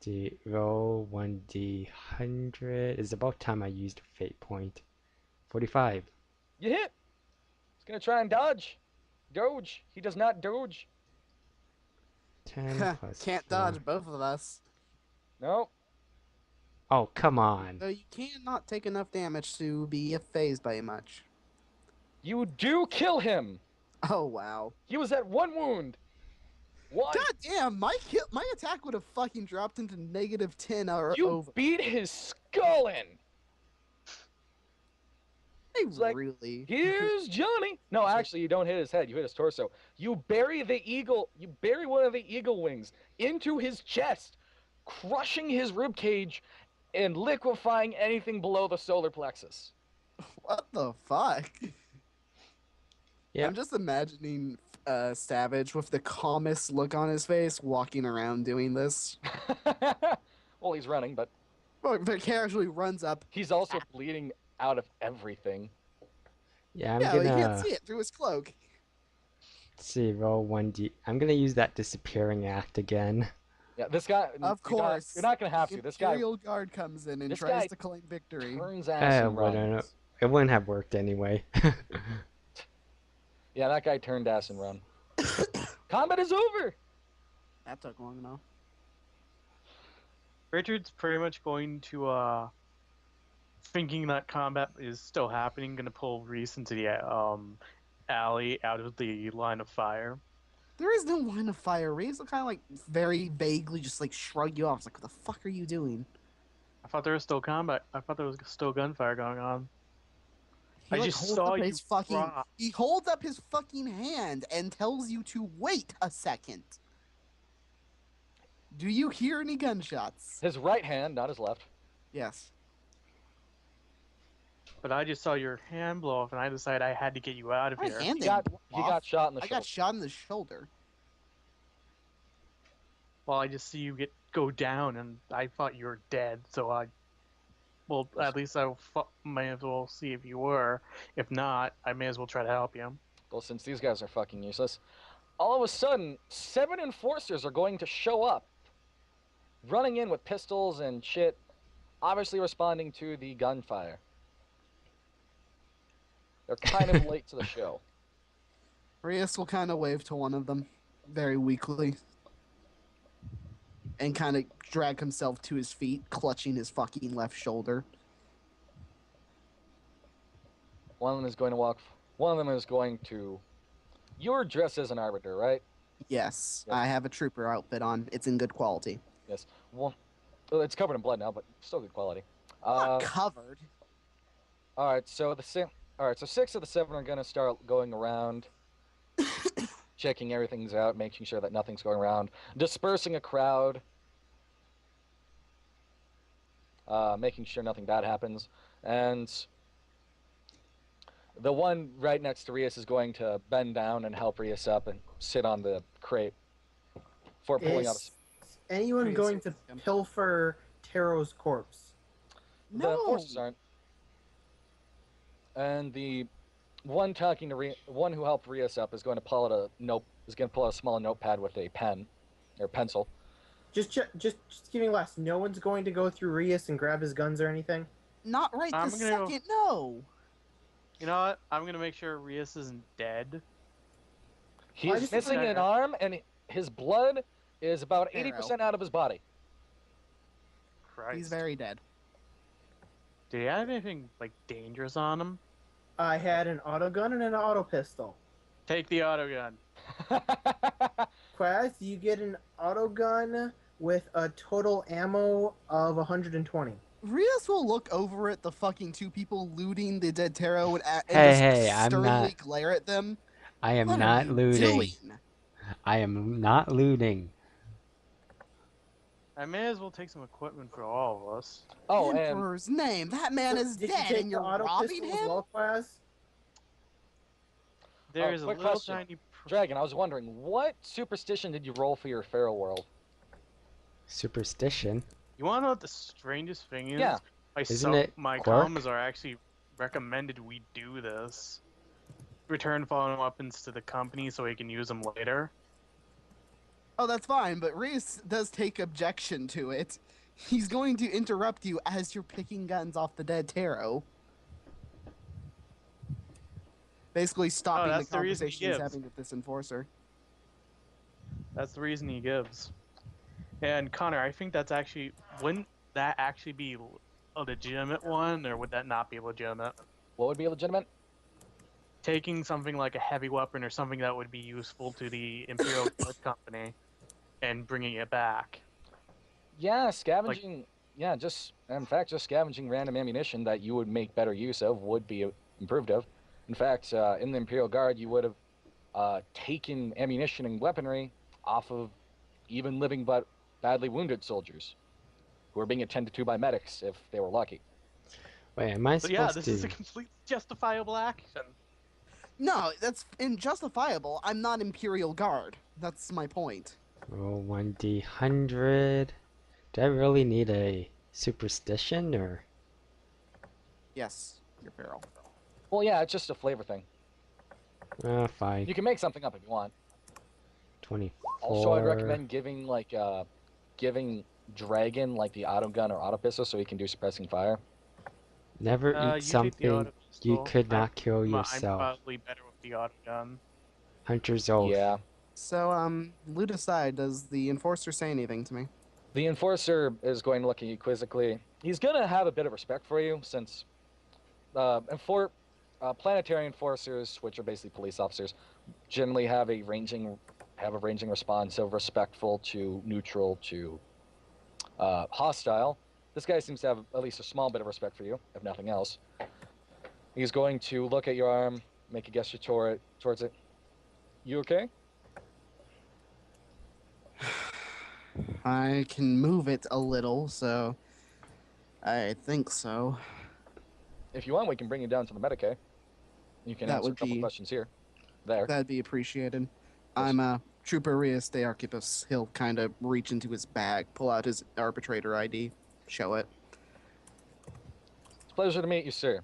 The roll 1d100. It's about time I used a fate point. 45. You hit. He's going to try and dodge. Doge. He does not doge. 10 plus Can't 4. dodge both of us. No. Oh, come on. So you cannot take enough damage to be phased by much. You do kill him. Oh wow. He was at 1 wound. One. God damn, my attack would have fucking dropped into -10 or You over. beat his skull in. Hey, like, really? Here's Johnny. No, actually, you don't hit his head. You hit his torso. You bury the eagle. You bury one of the eagle wings into his chest, crushing his rib cage and liquefying anything below the solar plexus. What the fuck? Yeah. I'm just imagining Savage with the calmest look on his face walking around doing this. Well, he's running, but But casually runs up. he's also bleeding out of everything. Yeah, I'm Yeah, you can't gonna see it through his cloak. see, roll 1d. I'm gonna use that disappearing act again. Yeah, this guy. Of course. You're not gonna have to. This guy Imperial Guard comes in and this tries guy to claim victory. turns ass and wouldn't- runs. It wouldn't have worked anyway. Yeah, that guy turned ass and run. Combat is over. That took long enough. Richard's pretty much going to, thinking that combat is still happening, gonna pull Reese into the alley out of the line of fire. There is no line of fire. Reeves will kind of like very vaguely just like shrug you off. It's like, what the fuck are you doing? I thought there was still combat. I thought there was still gunfire going on. He, I like, just holds saw up you his fucking. drop. He holds up his fucking hand and tells you to wait a second. Do you hear any gunshots? His right hand, not his left. Yes. But I just saw your hand blow off, and I decided I had to get you out of My here. hand He got didn't he blow got off. shot in the I shoulder. got shot in the shoulder. Well, I just see you go down, and I thought you were dead. So well, at least may as well see if you were. If not, I may as well try to help you. Well, since these guys are fucking useless, all of a sudden, 7 enforcers are going to show up, running in with pistols and shit, obviously responding to the gunfire. They're kind of late to the show. Rias will kind of wave to one of them, very weakly, and kind of drag himself to his feet, clutching his fucking left shoulder. One of them is going to walk. One of them is going to. You're dressed as an arbiter, right? Yes, Yes. I have a trooper outfit on. It's in good quality. Yes. Well, it's covered in blood now, but still good quality. Not covered. All right. So so 6 of the 7 are gonna start going around, checking everything's out, making sure that nothing's going around, dispersing a crowd, making sure nothing bad happens, and the one right next to Rias is going to bend down and help Rias up and sit on the crate for pulling out. Is anyone Prius going to is him. pilfer Taro's corpse? The No. forces aren't. And the one talking to one who helped Rias up is going to pull out a small notepad with a pen or pencil. Just giving last. No one's going to go through Rias and grab his guns or anything. Not right I'm this gonna go- second. No. You know what? I'm gonna make sure Rias isn't dead. He's just missing forgot- an arm, and his blood is about Arrow. 80% out of his body. Christ. He's very dead. Did he have anything like dangerous on him? I had an auto gun and an auto pistol. Take the auto gun. Quaz, you get an auto gun with a total ammo of 120. Rios will look over at the fucking two people looting the dead tarot and just Hey, I'm sternly not. glare at them. I am What are not you looting. doing? I am not looting. I may as well take some equipment for all of us. Oh, and Emperor's name. That man So, is did you dead, take and the you're auto robbing pistol as him. well, class? There's a quick little question. tiny. Dragon, I was wondering, what superstition did you roll for your feral world? Superstition? You want to know what the strangest thing is? Yeah. Isn't it My quirk? comms are actually recommended we do this. Return fallen weapons to the company so we can use them later. Oh, that's fine, but Rios does take objection to it. He's going to interrupt you as you're picking guns off the dead tarot. Basically stopping the that's the reason he conversation he's gives. having with this enforcer. That's the reason he gives. And Connor, I think that's actually wouldn't that actually be a legitimate one, or would that not be legitimate? What would be legitimate? Taking something like a heavy weapon or something that would be useful to the Imperial Guard Company and bringing it back. Yeah, scavenging. Yeah, just in fact, just scavenging random ammunition that you would make better use of would be improved of. In fact, in the Imperial Guard, you would have taken ammunition and weaponry off of even living but badly wounded soldiers who were being attended to by medics if they were lucky. Wait, am I So yeah, supposed this is a to? completely justifiable action. No, that's injustifiable. I'm not Imperial Guard. That's my point. Roll 1d100. Do I really need a superstition or? Yes, you're feral. Well, yeah, it's just a flavor thing. Fine. You can make something up if you want. 24. Also, I'd recommend giving Dragon like the auto gun or auto pistol so he can do suppressing fire. Never You eat take the something auto you pistol. could not kill I'm yourself. probably better with the auto gun. Hunter's oath. Yeah. So, loot aside, does the enforcer say anything to me? The enforcer is going to look at you quizzically. He's going to have a bit of respect for you since planetary enforcers, which are basically police officers, generally have a ranging response of respectful to neutral to hostile. This guy seems to have at least a small bit of respect for you, if nothing else. He's going to look at your arm, make a gesture towards it. You okay? I can move it a little, so I think so. If you want, we can bring you down to the Medicaid. You can That answer a would couple be questions here. There. that'd be appreciated. Yes. I'm Trooper Rios de Archipus. He'll kind of reach into his bag, pull out his arbitrator ID, show it. It's a pleasure to meet you, sir.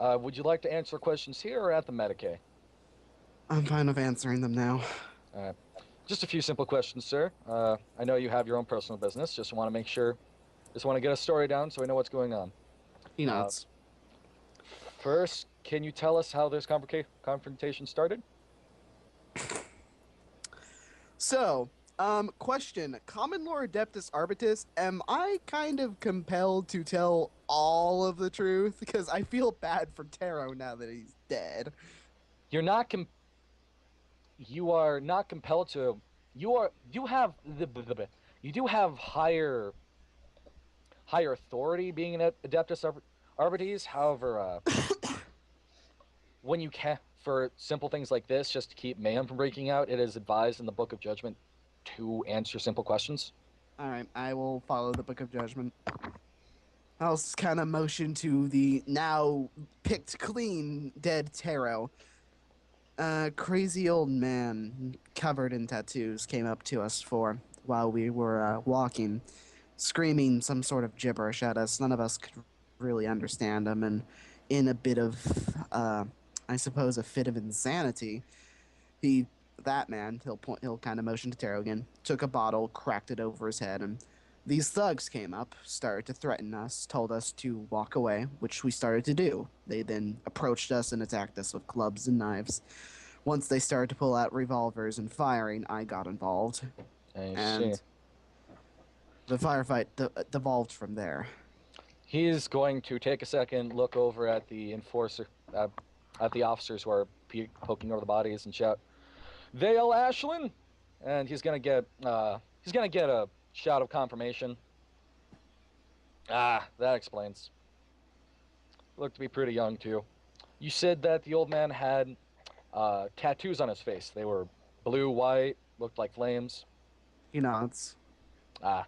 Would you like to answer questions here or at the Medicaid? I'm fine with answering them now. Just a few simple questions, sir. I know you have your own personal business. Just want to get a story down so we know what's going on. Peanuts. First, can you tell us how this confrontation started? So, question. Common Lore Adeptus Arbitus, am I kind of compelled to tell all of the truth? Because I feel bad for Taro now that he's dead. You are not compelled to. You do have higher authority being an Adeptus Arbites. However, when you can, for simple things like this, just to keep mayhem from breaking out, it is advised in the Book of Judgment to answer simple questions. Alright, I will follow the Book of Judgment. I'll kind of motion to the now picked clean dead Taro. Crazy old man, covered in tattoos, came up to us while we were walking, screaming some sort of gibberish at us. None of us could really understand him, and in a bit of, I suppose, a fit of insanity, he'll kind of motion to Taro again, took a bottle, cracked it over his head, and these thugs came up, started to threaten us, told us to walk away, which we started to do. They then approached us and attacked us with clubs and knives. Once they started to pull out revolvers and firing, I got involved. And the firefight devolved from there. he's going to take a second, look over at the enforcer, at the officers who are poking over the bodies, and shout, "Vale Ashlyn!" And he's gonna get a shout of confirmation. Ah, that explains. Looked to be pretty young, too. You said that the old man had tattoos on his face. They were blue, white, looked like flames. He nods. Ah,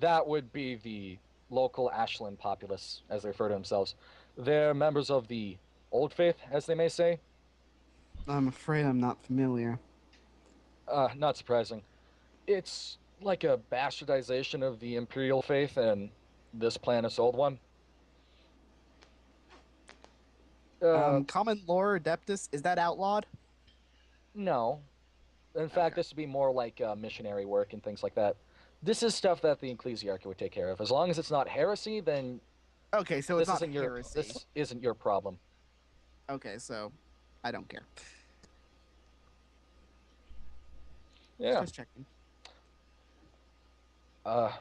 that would be the local Ashland populace, as they refer to themselves. They're members of the Old Faith, as they may say. I'm afraid I'm not familiar. Not surprising. It's like a bastardization of the Imperial Faith and this planet's old one. Uh, Common lore adeptus, is that outlawed? no. In fact, Okay. this would be more like missionary work and things like that. This is stuff that the ecclesiarchy would take care of. As long as it's not heresy, then Okay, so it's this not isn't your heresy. this isn't your problem. Okay, so I don't care. Yeah. Just checking. Uh,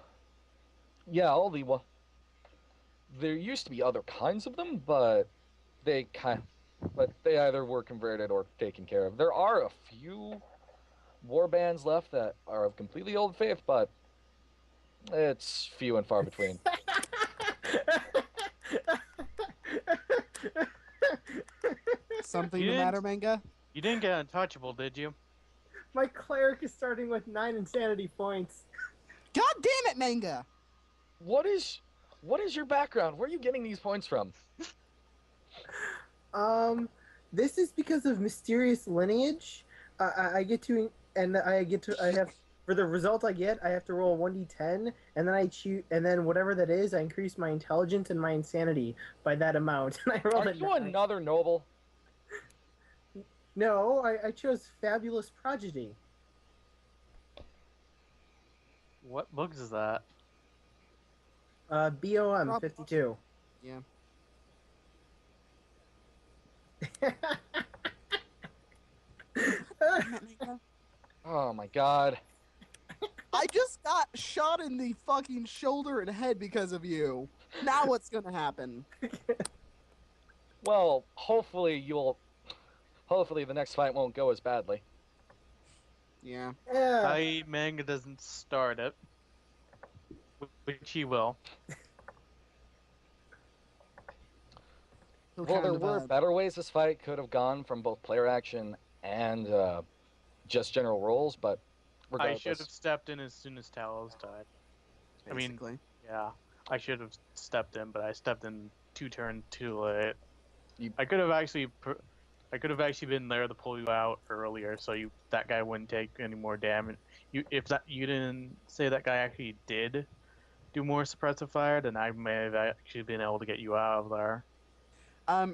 yeah. All the well, there used to be other kinds of them, but they either were converted or taken care of. There are a few war bands left that are of completely old faith, but it's few and far between. Something You the didn't- matter, Manga? You didn't get untouchable, did you? My cleric is starting with 9 insanity points. God damn it, Manga! What is your background? Where are you getting these points from? This is because of mysterious lineage. I get to, and I have, for the result I get, I have to roll 1d10, and then I choose, and then whatever that is, I increase my intelligence and my insanity by that amount. And I rolled Are a you 9. another noble? No, I chose fabulous prodigy. What book is that? BOM 52. Yeah. Oh my god. I just got shot in the fucking shoulder and head because of you. Now what's gonna happen? Well, hopefully the next fight won't go as badly. Yeah. Yeah. Manga doesn't start it, which he will. He'll Well, kind there of, were better ways this fight could have gone from both player action and just general rolls, but I regardless. should have stepped in as soon as Talos died. I mean, basically. yeah, I should have stepped in, but I stepped in 2 turns too late. You- I could have actually been there to pull you out earlier, so that guy wouldn't take any more damage. You didn't say that guy actually did do more suppressive fire, then I may have actually been able to get you out of there.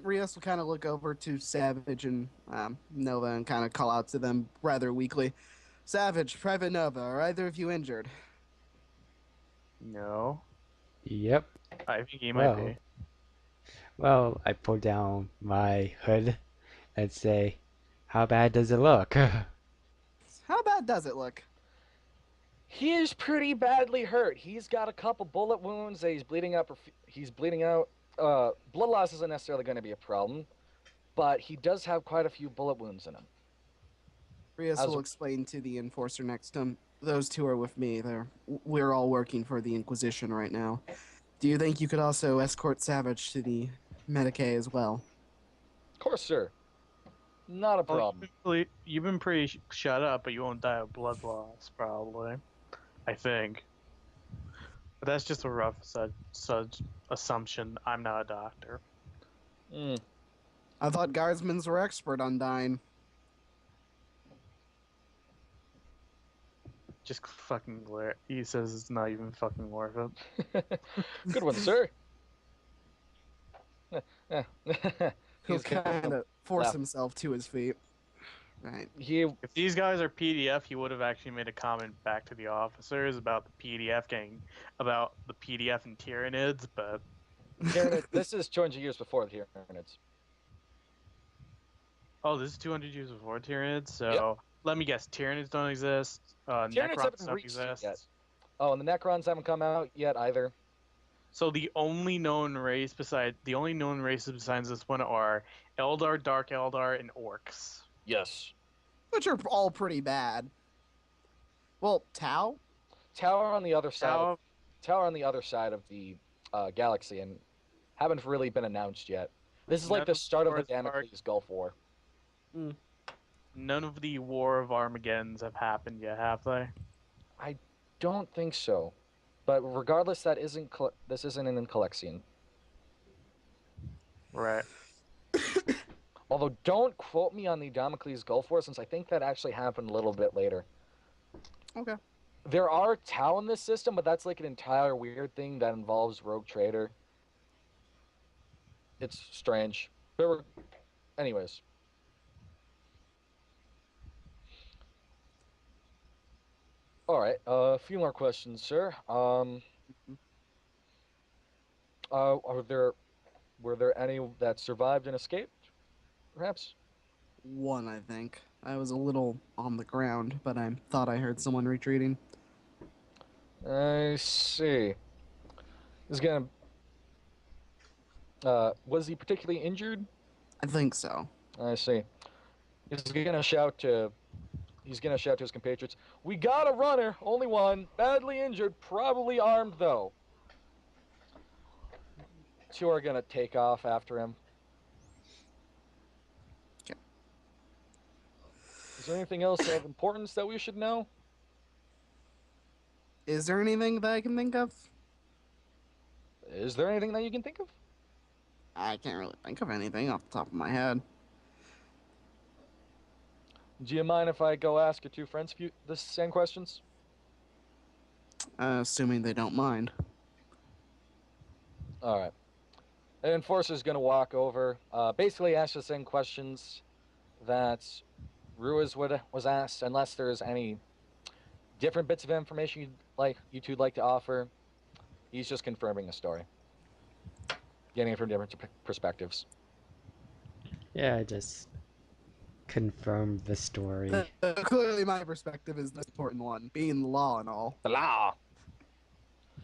Rios will kind of look over to Savage and Nova and kind of call out to them rather weakly. Savage, Private Nova, are either of you injured? No, Yep. I think he might Well, be. well, I pull down my hood and say, "How bad does it look?" How bad does it look? He is pretty badly hurt. He's got a couple bullet wounds that he's bleeding out. He's bleeding out. Blood loss isn't necessarily going to be a problem, but he does have quite a few bullet wounds in him. Rios As will a- explain to the enforcer next to him. Those two are with me. We're all working for the Inquisition right now. Do you think you could also escort Savage to the Medicae as well? Of course, sir. Not a Well, problem. you've been pretty shut up, but you won't die of blood loss, probably. I think. But that's just a rough such assumption. I'm not a doctor. Mm. I thought guardsmen were expert on dying. Just fucking glare. He says it's not even fucking worth it. Good one, sir. He'll He's kind gonna of force laugh. himself to his feet. Right. He If these guys are PDF, he would have actually made a comment back to the officers about the PDF and Tyranids, but This is 200 years before the Tyranids. oh, this is 200 years before Tyranids, so let me guess, Tyranids don't exist. Tyranids Necrons haven't don't reached exist. yet. Oh, and the Necrons haven't come out yet either. So the only known races besides this one are Eldar, Dark Eldar, and Orcs. Yes. Which are all pretty bad. Well, Tau? Tower on the other side. Tau, Tower on the other side of the galaxy and haven't really been announced yet. This is like None the of start of the Wars of Arc- Damocles Gulf War. None of the War of Armageddons have happened yet, have they? I don't think so, but regardless, this isn't in Calexian. Right. Although, don't quote me on the Damocles Gulf War, since I think that actually happened a little bit later. Okay. There are Tau in this system, but that's like an entire weird thing that involves Rogue Trader. It's strange. Anyways. All right. A few more questions, sir. Are there were there any that survived and escaped? Perhaps. One, I think. I was a little on the ground, but I thought I heard someone retreating. I see. Is gonna. Was he particularly injured? I think so. I see. He's gonna shout to. He's gonna shout to his compatriots. We got a runner, only one, badly injured, probably armed though. Two are gonna take off after him. Okay. Is there anything else of importance that we should know? Is there anything that I can think of? Is there anything that you can think of? I can't really think of anything off the top of my head. Do you mind if I go ask your two friends the same questions? Assuming they don't mind. All right. The enforcer's going to walk over, basically ask the same questions that Ruiz was asked, unless there's any different bits of information you two'd like to offer. He's just confirming a story, getting it from different perspectives. Yeah, just confirm the story. Clearly, my perspective is the important one, being the law and all. The law.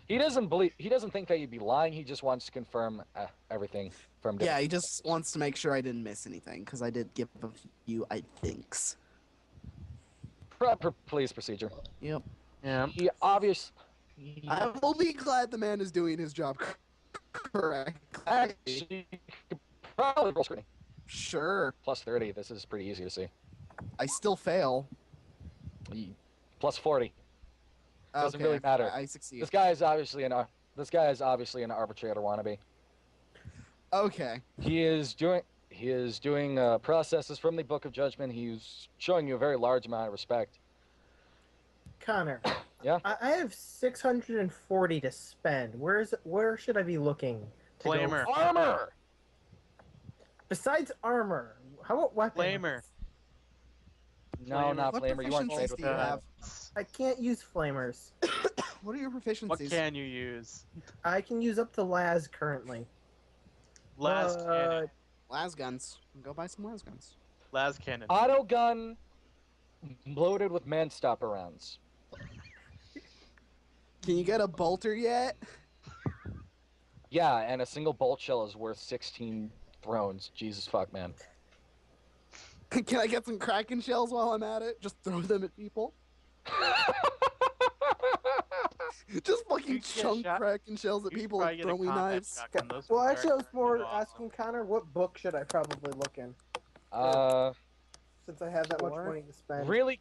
He doesn't think that you'd be lying. He just wants to confirm everything from. Yeah, he just wants to make sure I didn't miss anything, because I did give a few I thinks. Proper police procedure. Yep. Yeah. He obvious. I will be glad the man is doing his job correctly. Actually, could probably roll scrutiny. Sure. Plus 30. This is pretty easy to see. I still fail. Plus 40. Doesn't really matter. I succeed. This guy is obviously an arbitrator wannabe. Okay. He is doing processes from the Book of Judgment. He's showing you a very large amount of respect. Connor. Yeah? I have 640 to spend. Where should I be looking? To go- Flamer. Armor. Besides armor, how about weapons? Flamer. No, not What Flamer. You want to trade proficiencies with do you that. have? I can't use flamers. What are your What proficiencies? can you use? I can use up to las currently. Las But- cannon. Las guns. Go buy some las guns. Las cannon. Auto gun loaded with man-stopper rounds. Can you get a bolter yet? Yeah, and a single bolt shell is worth 16 thrones. Jesus fuck, man. Can I get some kraken shells while I'm at it? Just throw them at people. Just fucking You get chunk shot- kraken shells at You should people probably with get a throwing combat knives. shotgun. Those Well, are actually, I was more awesome. asking Connor, what book should I probably look in? Since I have that much Sure. money to spend. Really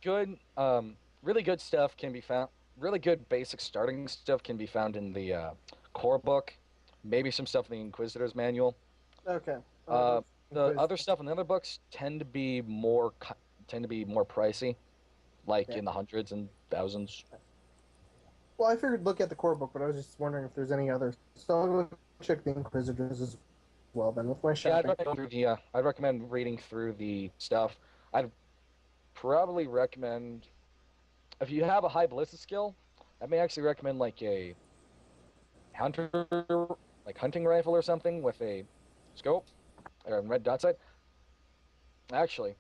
good stuff can be found. Really good basic starting stuff can be found in the core book. Maybe some stuff in the Inquisitor's manual. Okay. The other stuff in the other books tend to be more pricey, like Okay. in the hundreds and thousands. Well, I figured look at the core book, but I was just wondering if there's any others. So I'll go check the Inquisitors as well then with my Yeah, shopping. I'd recommend reading through the stuff. I'd probably recommend, if you have a high ballistic skill, I may actually recommend like a hunting rifle or something with a scope or a red dot sight. Actually,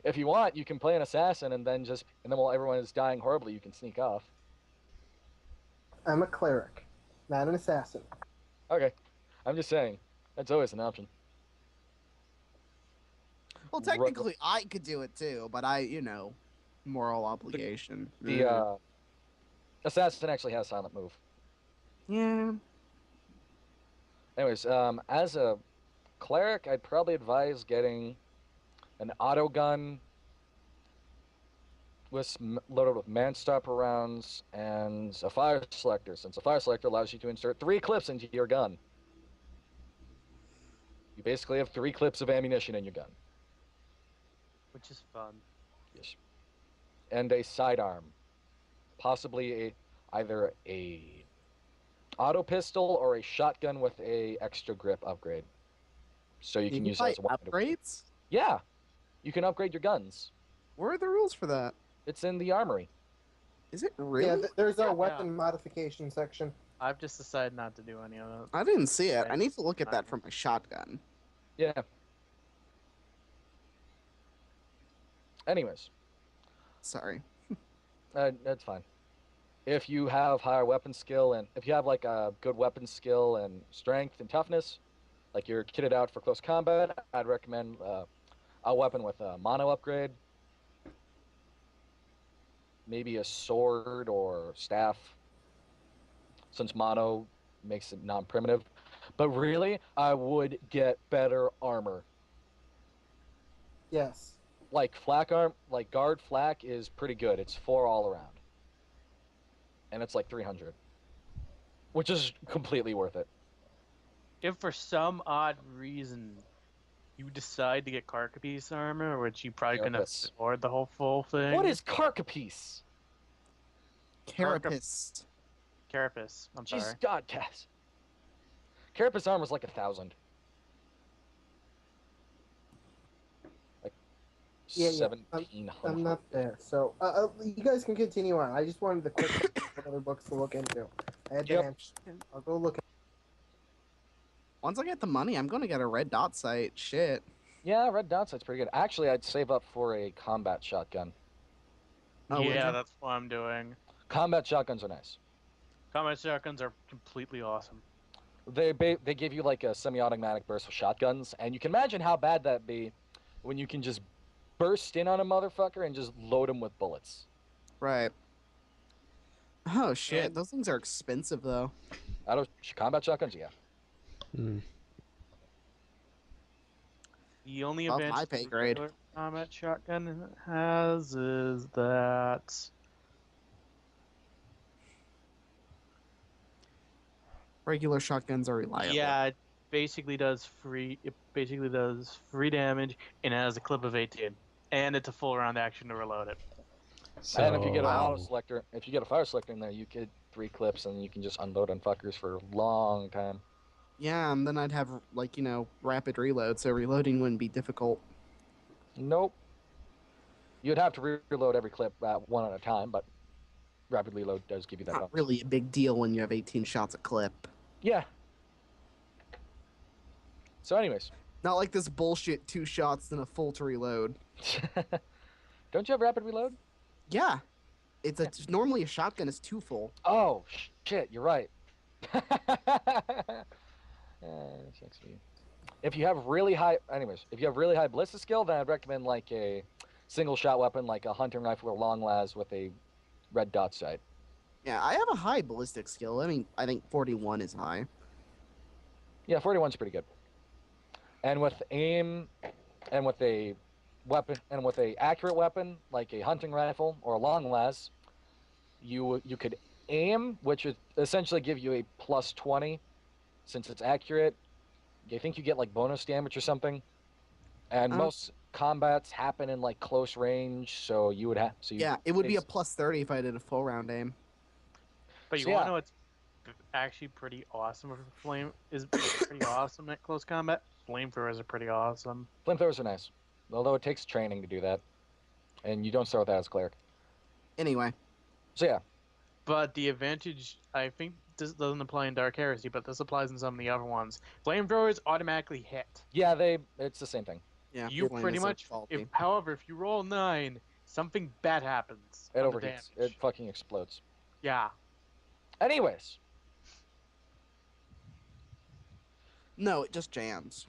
if you want, you can play an assassin and then while everyone is dying horribly, you can sneak off. I'm a cleric, not an assassin. Okay, I'm just saying that's always an option. Well, technically, I could do it too, but moral obligation. The assassin actually has silent move. Yeah. Anyways, as a cleric, I'd probably advise getting an auto gun loaded with man-stopper rounds and a fire selector, since a fire selector allows you to insert 3 clips into your gun. You basically have 3 clips of ammunition in your gun. Which is fun. Yes. And a sidearm. Possibly either a auto pistol or a shotgun with a extra grip upgrade. So you can use it buy as a weapon. upgrades? Yeah. You can upgrade your guns. Where are the rules for that? It's in the armory. Is it really? Yeah, there's a Yeah. weapon modification section. I've just decided not to do any of that. I didn't see it. I need to look at that for my shotgun. Yeah. Anyways, Sorry. that's fine. If you have higher weapon skill and if you have like a good weapon skill and strength and toughness, like you're kitted out for close combat, I'd recommend a weapon with a mono upgrade. Maybe a sword or staff, since mono makes it non-primitive. But really, I would get better armor. Yes. Like guard flak is pretty good. It's 4 all around. And it's like 300. Which is completely worth it. If for some odd reason you decide to get Carcapiece armor, which you probably couldn't Carapace. afford the whole full thing. What is Carcapiece? Carapace. Carapace? I'm Jesus sorry. God, Cass. Carapace armor's like 1,000. Like Yeah, 1,700. I'm not there. So, you guys can continue on. I just wanted the quick other books to look into. I had Yep. the answer. I'll go look. Once I get the money, I'm gonna get a red dot sight. Shit. Yeah, red dot sight's pretty good. Actually, I'd save up for a combat shotgun. Oh, would Yeah, you? that's what I'm doing. Combat shotguns are nice. Combat shotguns are completely awesome. They give you like a semi-automatic burst with shotguns, and you can imagine how bad that'd be when you can just burst in on a motherfucker and just load him with bullets. Right. Oh shit, And- those things are expensive though. Combat shotguns, yeah. Hmm. The only Above my advantage pay the grade. regular combat shotgun has is that Regular shotguns are reliable. yeah, it basically does free damage and it has a clip of 18. And it's a full round action to reload it. So, And if you get an Wow. auto selector, if you get a fire selector in there, you get 3 clips and you can just unload on fuckers for a long time. Yeah, and then I'd have like, rapid reload, so reloading wouldn't be difficult. Nope. You'd have to reload every clip one at a time, but rapid reload does give you that Not bonus. really a big deal when you have 18 shots a clip. Yeah. So, anyways, Not like this bullshit 2 shots then a full to reload. don't you have rapid reload? Yeah. Normally a shotgun is 2 full. Oh shit! You're right. If you have really high, ballistic skill, then I'd recommend like a single shot weapon, like a hunting rifle or long las with a red dot sight. Yeah, I have a high ballistic skill. I mean, I think 41 is high. Yeah, 41's pretty good. And with aim, and with a weapon, and with a accurate weapon like a hunting rifle or a long las, you could aim, which would essentially give you a plus 20, since it's accurate. I think you get like bonus damage or something. And most combats happen in like close range, so you would have. So Yeah, it would be a plus 30 if I did a full round aim. But you So, want yeah. to know what's actually pretty awesome for pretty awesome at close combat? Flamethrowers are pretty awesome. Flamethrowers are nice, although it takes training to do that, and you don't start with that as cleric. Anyway, So yeah, But the advantage, I think this doesn't apply in Dark Heresy, but this applies in some of the other ones. Flamethrowers automatically hit. yeah, it's the same thing. yeah. You flame pretty is so much, faulty. however, if you roll 9, something bad happens. It on the overheats. damage. It fucking explodes. Yeah. Anyways, No, it just jams.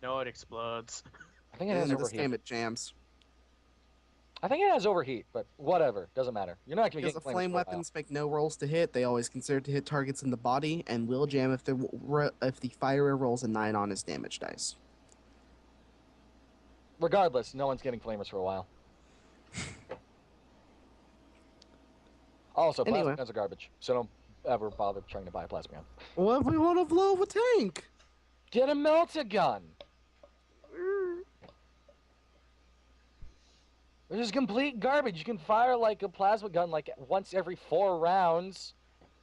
No, it explodes. I think it And is in this overheat. game, it jams. I think it has overheat, but whatever. Doesn't matter. You're not going to Because get the flamers flame for a while. weapons make no rolls to hit, they always consider to hit targets in the body, and will jam if the firer rolls a 9 on his damage dice. Regardless, no one's getting flamers for a while. Also, plasma Anyway. guns are garbage, so don't ever bother trying to buy a plasma gun. What if we want to blow up a tank? Get a melta gun. Which is complete garbage. You can fire like a plasma gun like once every 4 rounds,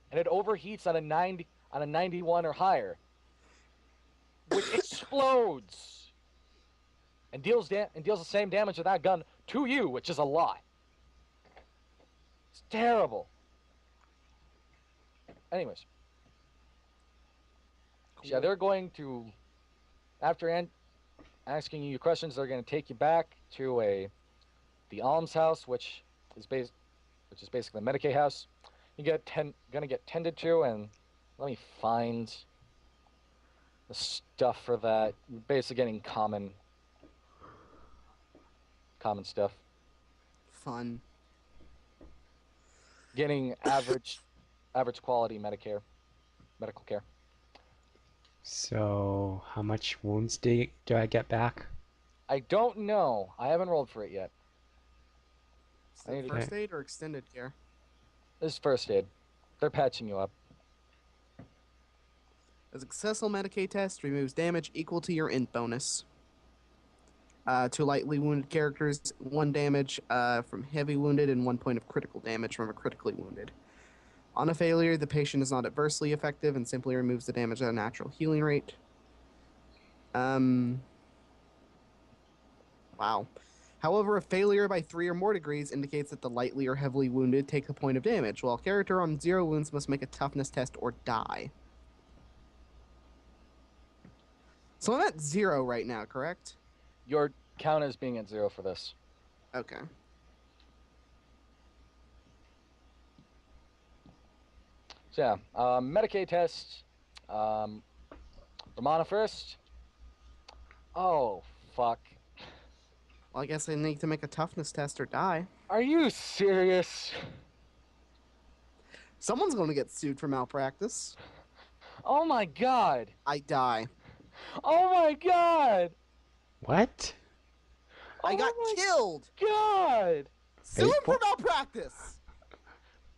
and it overheats on a 91 or higher, which explodes and deals the same damage with that gun to you, which is a lot. It's terrible. Anyways, yeah, they're going to, after asking you questions, they're going to take you back to the almshouse, which is basically a Medicaid house. You gonna get tended to, and let me find the stuff for that. You're basically getting common stuff. Fun. Getting average quality medical care. So, how much wounds do I get back? I don't know. I haven't rolled for it yet. Is it first aid or extended care? This is first aid. They're patching you up. A successful Medicaid test removes damage equal to your int bonus. To lightly wounded characters, 1 damage from heavy wounded and 1 point of critical damage from a critically wounded. On a failure, the patient is not adversely effective and simply removes the damage at a natural healing rate. Wow. However, a failure by 3 or more degrees indicates that the lightly or heavily wounded take a point of damage, while a character on 0 wounds must make a toughness test or die. So I'm at 0 right now, correct? Your count is being at 0 for this. Okay. So yeah, Medicaid test. Ramona first. Oh, fuck. Well, I guess I need to make a toughness test or die. Are you serious? Someone's going to get sued for malpractice. Oh my god. I die. Oh my god. What? I got killed. God. Sue him for malpractice.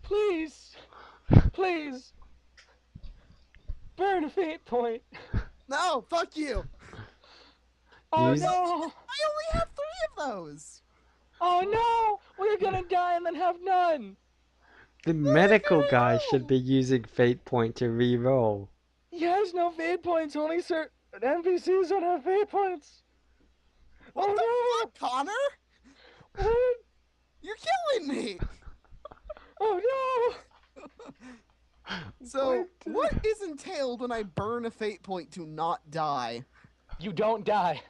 Please. Please. Burn a fate point. No, fuck you. Oh Use- no. I only have 3 of those. Oh no. We're gonna die and then have none. The medical guy should be using Fate Point to re-roll. He has no fate points. Only certain NPCs don't have fate points. What the Oh fuck, Connor? no. What? You're killing me. Oh no. So, what is entailed when I burn a fate point to not die? You don't die.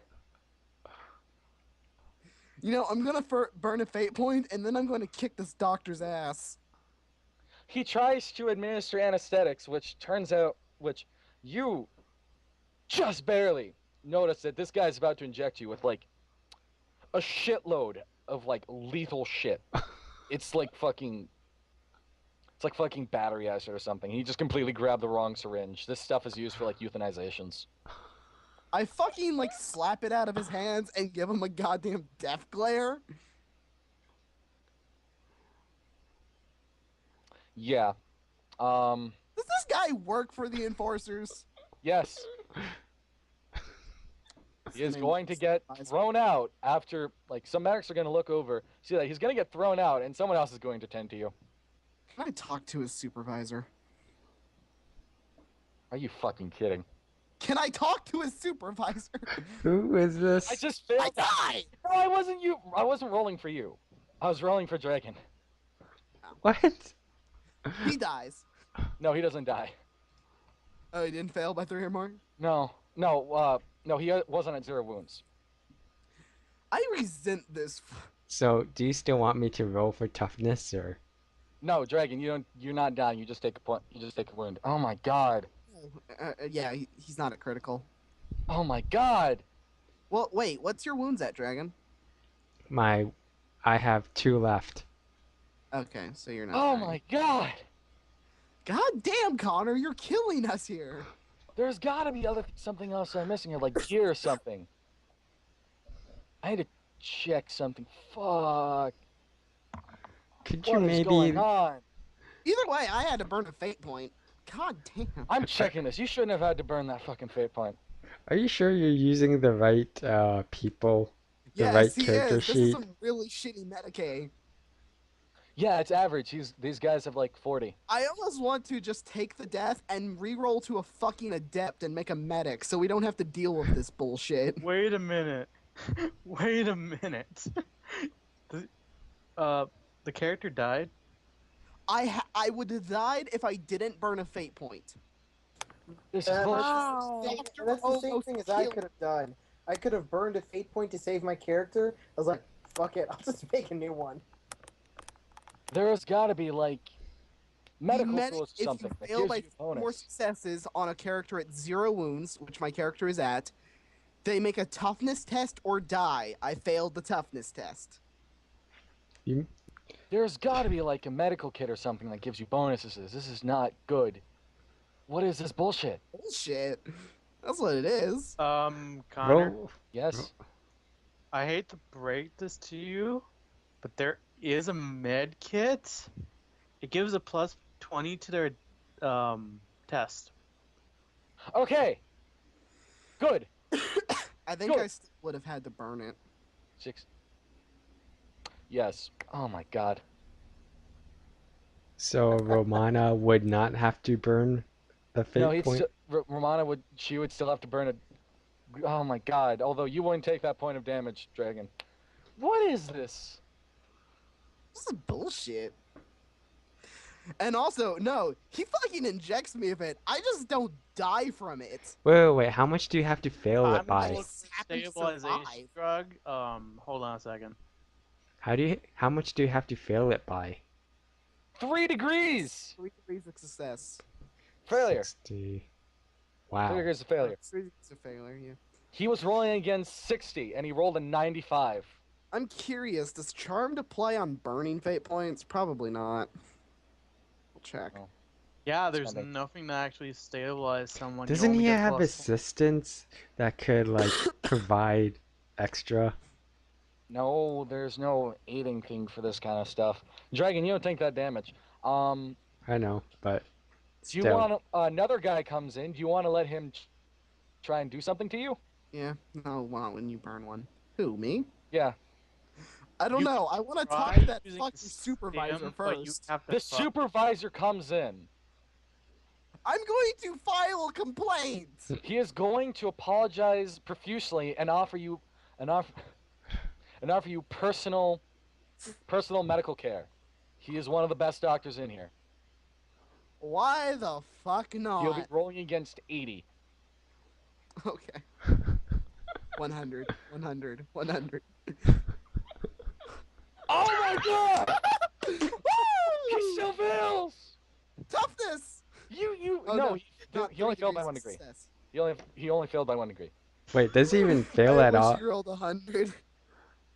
You know, I'm gonna burn a fate point, and then I'm going to kick this doctor's ass. He tries to administer anesthetics, which you just barely notice that this guy's about to inject you with like a shitload of like lethal shit. It's like fucking battery acid or something. He just completely grabbed the wrong syringe. This stuff is used for like euthanizations. I fucking like slap it out of his hands and give him a goddamn death glare. Yeah. Does this guy work for the enforcers? Yes. He is going to get thrown out after, like, some medics are going to look over, see that he's going to get thrown out, and someone else is going to tend to you. Can I talk to his supervisor? Are you fucking kidding? Can I talk to his supervisor? Who is this? I just failed. I died! No, I wasn't you. I wasn't rolling for you. I was rolling for Dragon. What? He dies. No, he doesn't die. Oh, he didn't fail by 3 or more? No, he wasn't at 0 wounds. I resent this. So, do you still want me to roll for toughness, or? No, Dragon, you're not dying. You just take a point. You just take a wound. Oh my god. Yeah, he's not at critical. Oh my god. Well, wait, what's your wounds at, Dragon? My I have 2 left. Okay, so you're not. Oh dying. my god! God damn, Connor, you're killing us here. There's gotta be something else I'm missing here, like gear or something. I need to check something. Fuck. Could you What is going maybe... on? Either way, I had to burn a fate point. God damn. I'm checking this. You shouldn't have had to burn that fucking fate point. Are you sure you're using the right people? The Yes, right he character is. This is sheet? some really shitty Medicaid. Yeah, it's average. These guys have like 40. I almost want to just take the death and re-roll to a fucking adept and make a medic so we don't have to deal with this bullshit. Wait a minute. Wait a minute. The character died. I would have died if I didn't burn a fate point. This is That's bullshit. that's the same thing as I could have done. I could have burned a fate point to save my character. I was like, fuck it, I'll just make a new one. There's gotta be like medical Medic, tools or if something you that fail gives by you a bonus. 4 successes on a character at 0 wounds, which my character is at, they make a toughness test or die. I failed the toughness test. You, There's gotta be like a medical kit or something that gives you bonuses. This is not good. What is this bullshit? Bullshit. That's what it is. Connor, roll, Yes. I hate to break this to you, but there is a med kit. It gives a plus 20 to their test. Okay. Good. I think Good. I still would have had to burn it. 6. Yes. Oh my god. so Romana would not have to burn a fate No, point? Romana would. She would still have to burn it. Oh my god. Although you wouldn't take that point of damage, Dragon. What is this? This is bullshit. And also, no, he fucking injects me with it. I just don't die from it. Wait, how much do you have to fail it I'm by? looking at stabilization drug. Hold on a second. How much do you have to fail it by? 3 degrees. 3 degrees of success. Failure. 60. 3 Wow. degrees of failure. 3 degrees of failure, yeah. He was rolling against 60, and he rolled a 95. I'm curious, does Charmed apply on burning fate points? Probably not. We'll check. Oh. Yeah, there's Something. nothing to actually stabilize someone. You Doesn't only he get have plus- assistants that could like provide extra? No, there's no aiding thing for this kind of stuff. Dragon, you don't take that damage. Do I know, but you still. want another guy comes in? Do you want to let him try and do something to you? Yeah, no, well, when you burn one. Who, me? Yeah. I don't You know. I want to try talk to that using fucking supervisor him, but you first. have to The fuck- supervisor comes in. I'm going to file a complaint. He is going to apologize profusely and offer you personal medical care. He is one of the best doctors in here. Why the fuck He'll be not? rolling against 80. Okay. 100, 100, 100. Oh my god! He Woo! still fails! Toughness. You Oh, no, no, he Not only 3 failed by degrees 1 of degree. success. He only failed by 1 degree. Wait, does he even fail I at wish all? you rolled 100.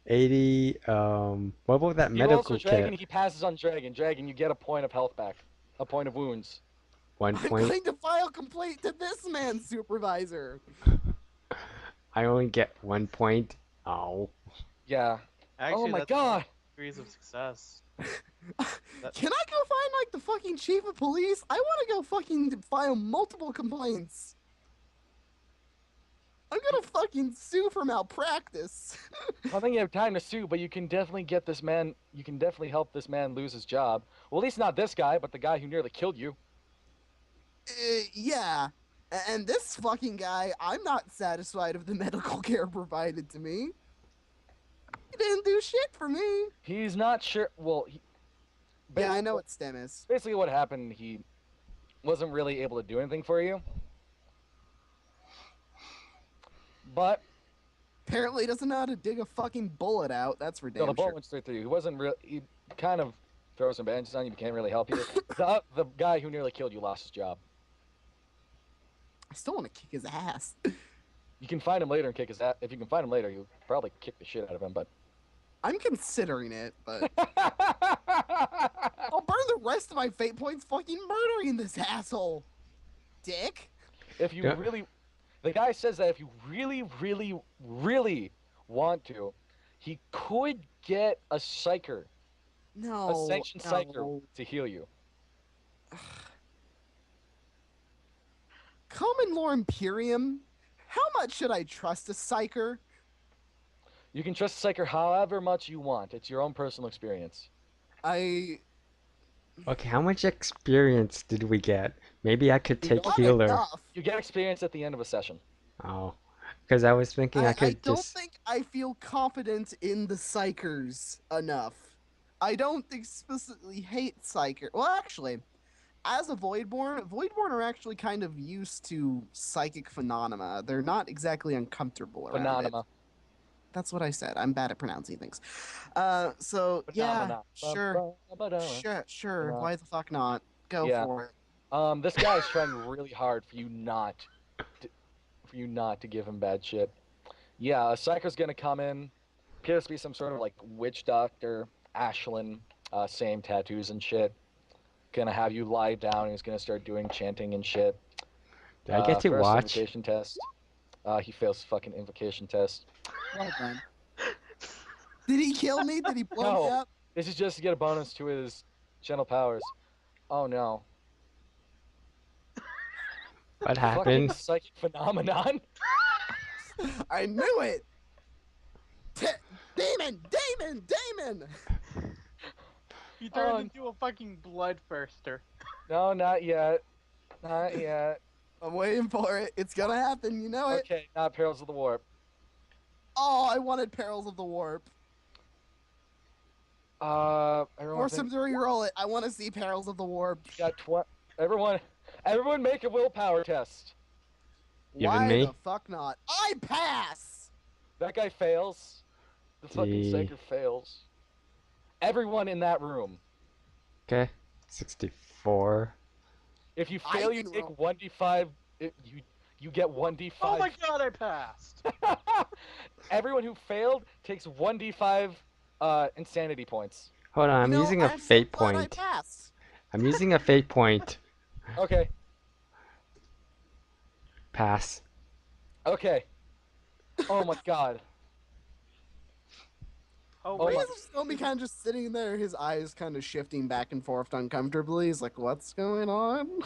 80. What about that He rolls medical for Dragon, kit? he passes on Dragon. Dragon, you get a point of health back. A point of wounds. 1 I'm point. going to file complaint to this man's supervisor. I only get 1 point. Oh. Yeah. Actually, Oh my that's god! degrees of success. Can I go find like the fucking chief of police? I want to go fucking file multiple complaints. I'm gonna fucking sue for malpractice. I don't think you have time to sue, but you can definitely get this man. You can definitely help this man lose his job. Well, at least not this guy, but the guy who nearly killed you. Yeah. And this fucking guy, I'm not satisfied with the medical care provided to me. He didn't do shit for me. He's not sure. Well, Yeah, I know what STEM is. basically what happened. He wasn't really able to do anything for you. But Apparently, he doesn't know how to dig a fucking bullet out. That's for no, damn the bullet sure. went straight through you. He wasn't real. He kind of throws some bandages on you, but can't really help you. The guy who nearly killed you lost his job. I still want to kick his ass. You can find him later and kick his ass. If you can find him later, you'll probably kick the shit out of him. But I'm considering it, but I'll burn the rest of my fate points fucking murdering this asshole. Dick. If you Yeah. really, the guy says that if you really, really, really want to, he could get a psyker, a No. sanctioned psyker to heal you. Common Lore Imperium. How much should I trust a psyker? You can trust the psyker however much you want. It's your own personal experience. I Okay, how much experience did we get? Maybe I could take not healer. enough. You get experience at the end of a session. Oh, because I was thinking I I could don't just. think I feel confident in the psychers enough. I don't explicitly hate psyker. Well, actually, as a Voidborn are actually kind of used to psychic phenomena. They're not exactly uncomfortable around it. Phenomena. That's what I said. I'm bad at pronouncing things. So yeah, Phenomena. sure, Ba-ba-da. sure. Yeah. Why the fuck not? Go Yeah. for it. This guy is trying really hard for you not to give him bad shit. Yeah, a psyker's gonna come in. Appears to be some sort of like witch doctor, Ashlyn, same tattoos and shit. Gonna have you lie down. He's gonna start doing chanting and shit. Did I get to First watch? invocation test. He fails the fucking invocation test. Well done. Did he kill me? Did he blow me No. up? This is just to get a bonus to his gentle powers. Oh no. What Fucking happened? psychic phenomenon. I knew it. Demon! He turned Oh. into a fucking bloodthirster. No, not yet. Not yet. I'm waiting for it. It's gonna happen. You know it. Okay, not Perils of the Warp. Oh, I wanted Perils of the Warp. Everyone Force him think- to reroll it. I want to see Perils of the Warp. got everyone make a willpower test. Even Why me? the fuck not? I pass. That guy fails. The fucking Gee. psyker fails. Everyone in that room. Okay, 64. If you I fail, you can take roll. 1d5. You get 1d5. Oh my god, I passed! Everyone who failed takes 1d5 insanity points. Hold on, I'm You know, using a I'm so fate glad I point. passed. I'm using a fate point. Okay. Pass. Okay. Oh my god. Oh, Oh wait. my- He's still be kind of just sitting there, his eyes kind of shifting back and forth uncomfortably. He's like, "What's going on?"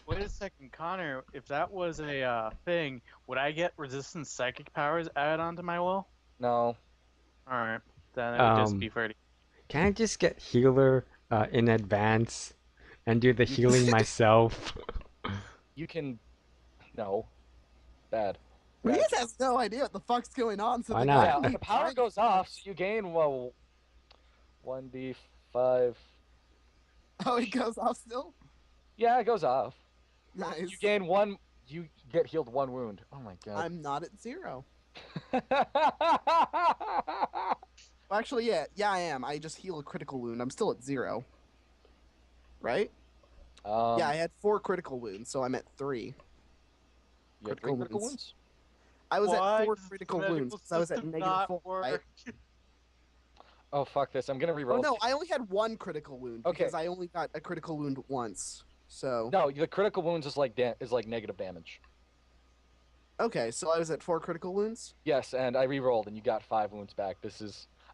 Wait a second, Connor. If that was a thing, would I get resistance psychic powers added onto my will? No. Alright. Then it would just Um, be 30. Can I just get healer in advance and do the healing myself? You can. No. Bad. Reese has no idea what the fuck's going on. So Why the not? Yeah, guy the power goes off, so you gain, well, 1d5. Oh, it goes off still. Yeah, it goes off. Nice. You gain one. You get healed one wound. Oh my god. I'm not at 0. Well, actually, yeah, I am. I just heal a critical wound. I'm still at 0. Right? Yeah, I had 4 critical wounds, so I'm at 3. you had critical three critical wounds. wounds? I was Why at 4 does the critical medical wounds. So I was at system negative not 4. Right? work? Oh fuck this! I'm gonna Oh reroll. no, I only had 1 critical wound Okay. because I only got a critical wound once. So No, the critical wounds is like negative damage. okay, so I was at 4 critical wounds. Yes, and I rerolled, and you got 5 wounds back.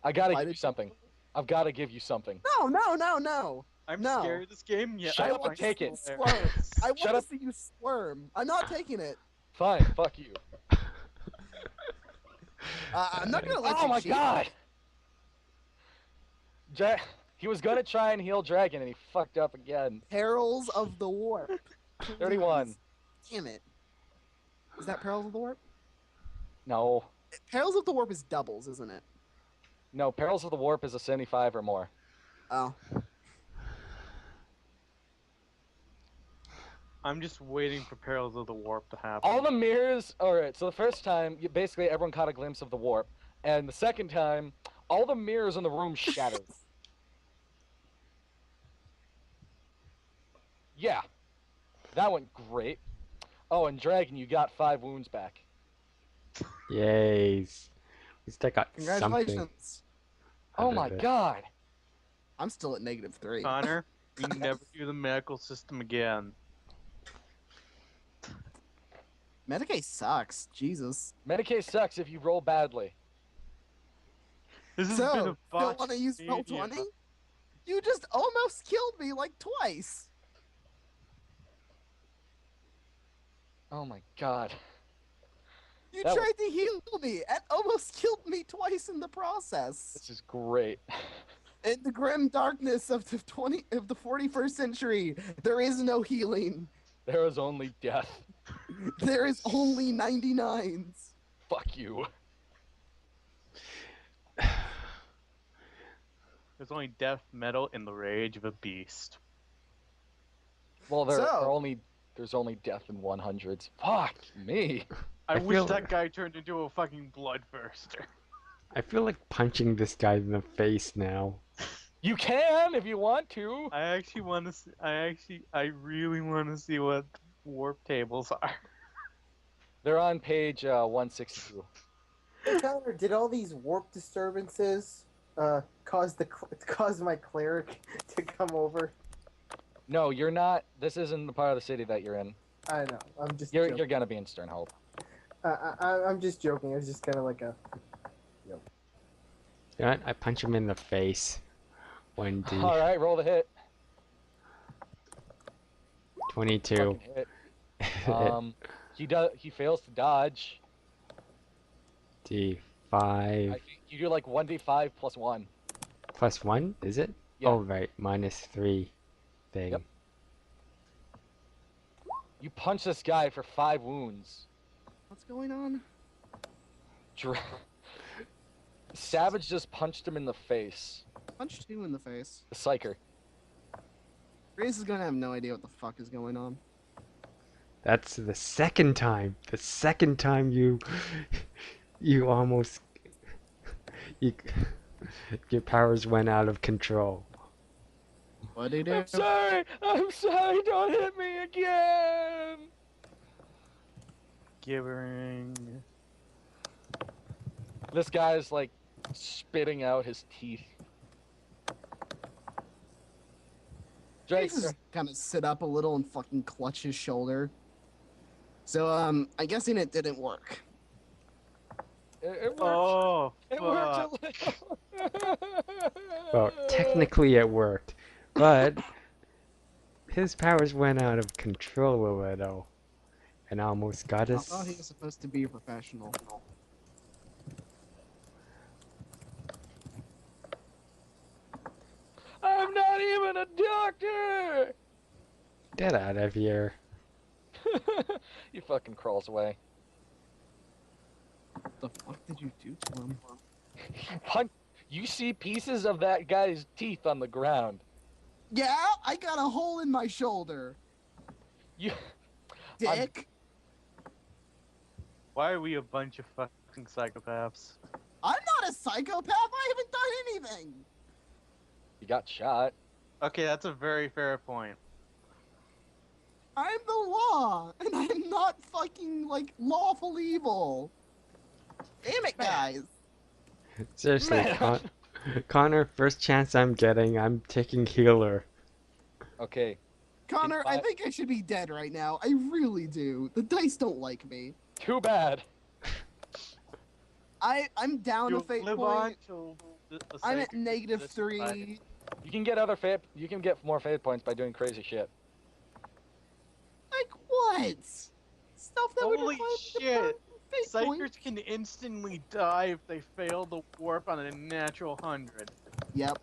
I gotta Why give you did- something. I've gotta give you something. No. I'm No. scared of this game. Yeah, Shut I up find and take it. hilarious. Squirm. I Shut want up. to see you squirm. I'm not taking it. Fine, fuck you. I'm not gonna let you Oh my cheat. god! He was gonna try and heal Dragon, and he fucked up again. Perils of the Warp. 31. Damn it. Is that Perils of the Warp? No. Perils of the Warp is doubles, isn't it? No, Perils of the Warp is a 75 or more. Oh. I'm just waiting for Perils of the Warp to happen. All the mirrors. Alright, so the first time, basically everyone caught a glimpse of the warp. And the second time, all the mirrors in the room shattered. Yeah. That went great. Oh, and Dragon, you got 5 wounds back. Yay. At least I got something. Congratulations. Oh my god. I'm still at -3. Connor, we can never do the medical system again. Medicaid sucks. Jesus. Medicaid sucks if you roll badly. This has So, been a don't botched want to use roll media. 20? You just almost killed me like twice. Oh my god. You That tried to heal me and almost killed me twice in the process. This is great. In the grim darkness of the 41st century, there is no healing. There is only death. There is only 99s. Fuck you. There's only death metal and the rage of a beast. Well, So- there's only death in 100s. Fuck me. I wish feel- that guy turned into a fucking bloodthirster. I feel like punching this guy in the face now. You can if you want to. I actually want to see. I really want to see what warp tables are. They're on page 162. Hey, Connor, did all these warp disturbances cause my cleric to come over? No, you're not. This isn't the part of the city that you're in. I know. I'm just. You're joking. gonna be in Sternhope. I'm just joking. It was just kind of like a. You know what? I punch him in the face. 1D. All right, roll the hit. 22. Fucking hit. He fails to dodge. D5 I think you do like 1d5 plus 1. plus 1, is it? Yeah. Oh, right. -3 thing. Yep. You punch this guy for 5 wounds. What's going on? Savage just punched him in the face. Punch 2 in the face. The psyker. Grace is gonna have no idea what the fuck is going on. That's the second time. The second time you almost your powers went out of control. What did he do? I'm sorry. Don't hit me again. Gibbering. This guy's like spitting out his teeth. Drake, Grace is kind of sit up a little and fucking clutch his shoulder. So, I'm guessing it didn't work. it worked. Oh, It fuck. worked a little. Well, technically it worked, but his powers went out of control a little and almost got I us. thought he was supposed to be a professional. I'm not even a doctor. Get out of here. He fucking crawls away. What the fuck did you do to him? You see pieces of that guy's teeth on the ground. Yeah, I got a hole in my shoulder. You, Dick. Why are we a bunch of fucking psychopaths? I'm not a psychopath. I haven't done anything. you got shot. Okay, that's a very fair point. I'm the law, and I'm not fucking like lawful evil. Damn it, guys. Seriously, Man. Connor, first chance I'm getting, I'm taking healer. Okay. Connor, I I- think I should be dead right now. I really do. The dice don't like me. Too bad. I'm down You'll a fate live on point. till the I'm at psychic negative exists by- 3. You can get other fate. You can get more fate points by doing crazy shit. Like what? Stuff that would Holy require me to shit. burn fate Psychers points. can instantly die if they fail the warp on a natural 100. Yep,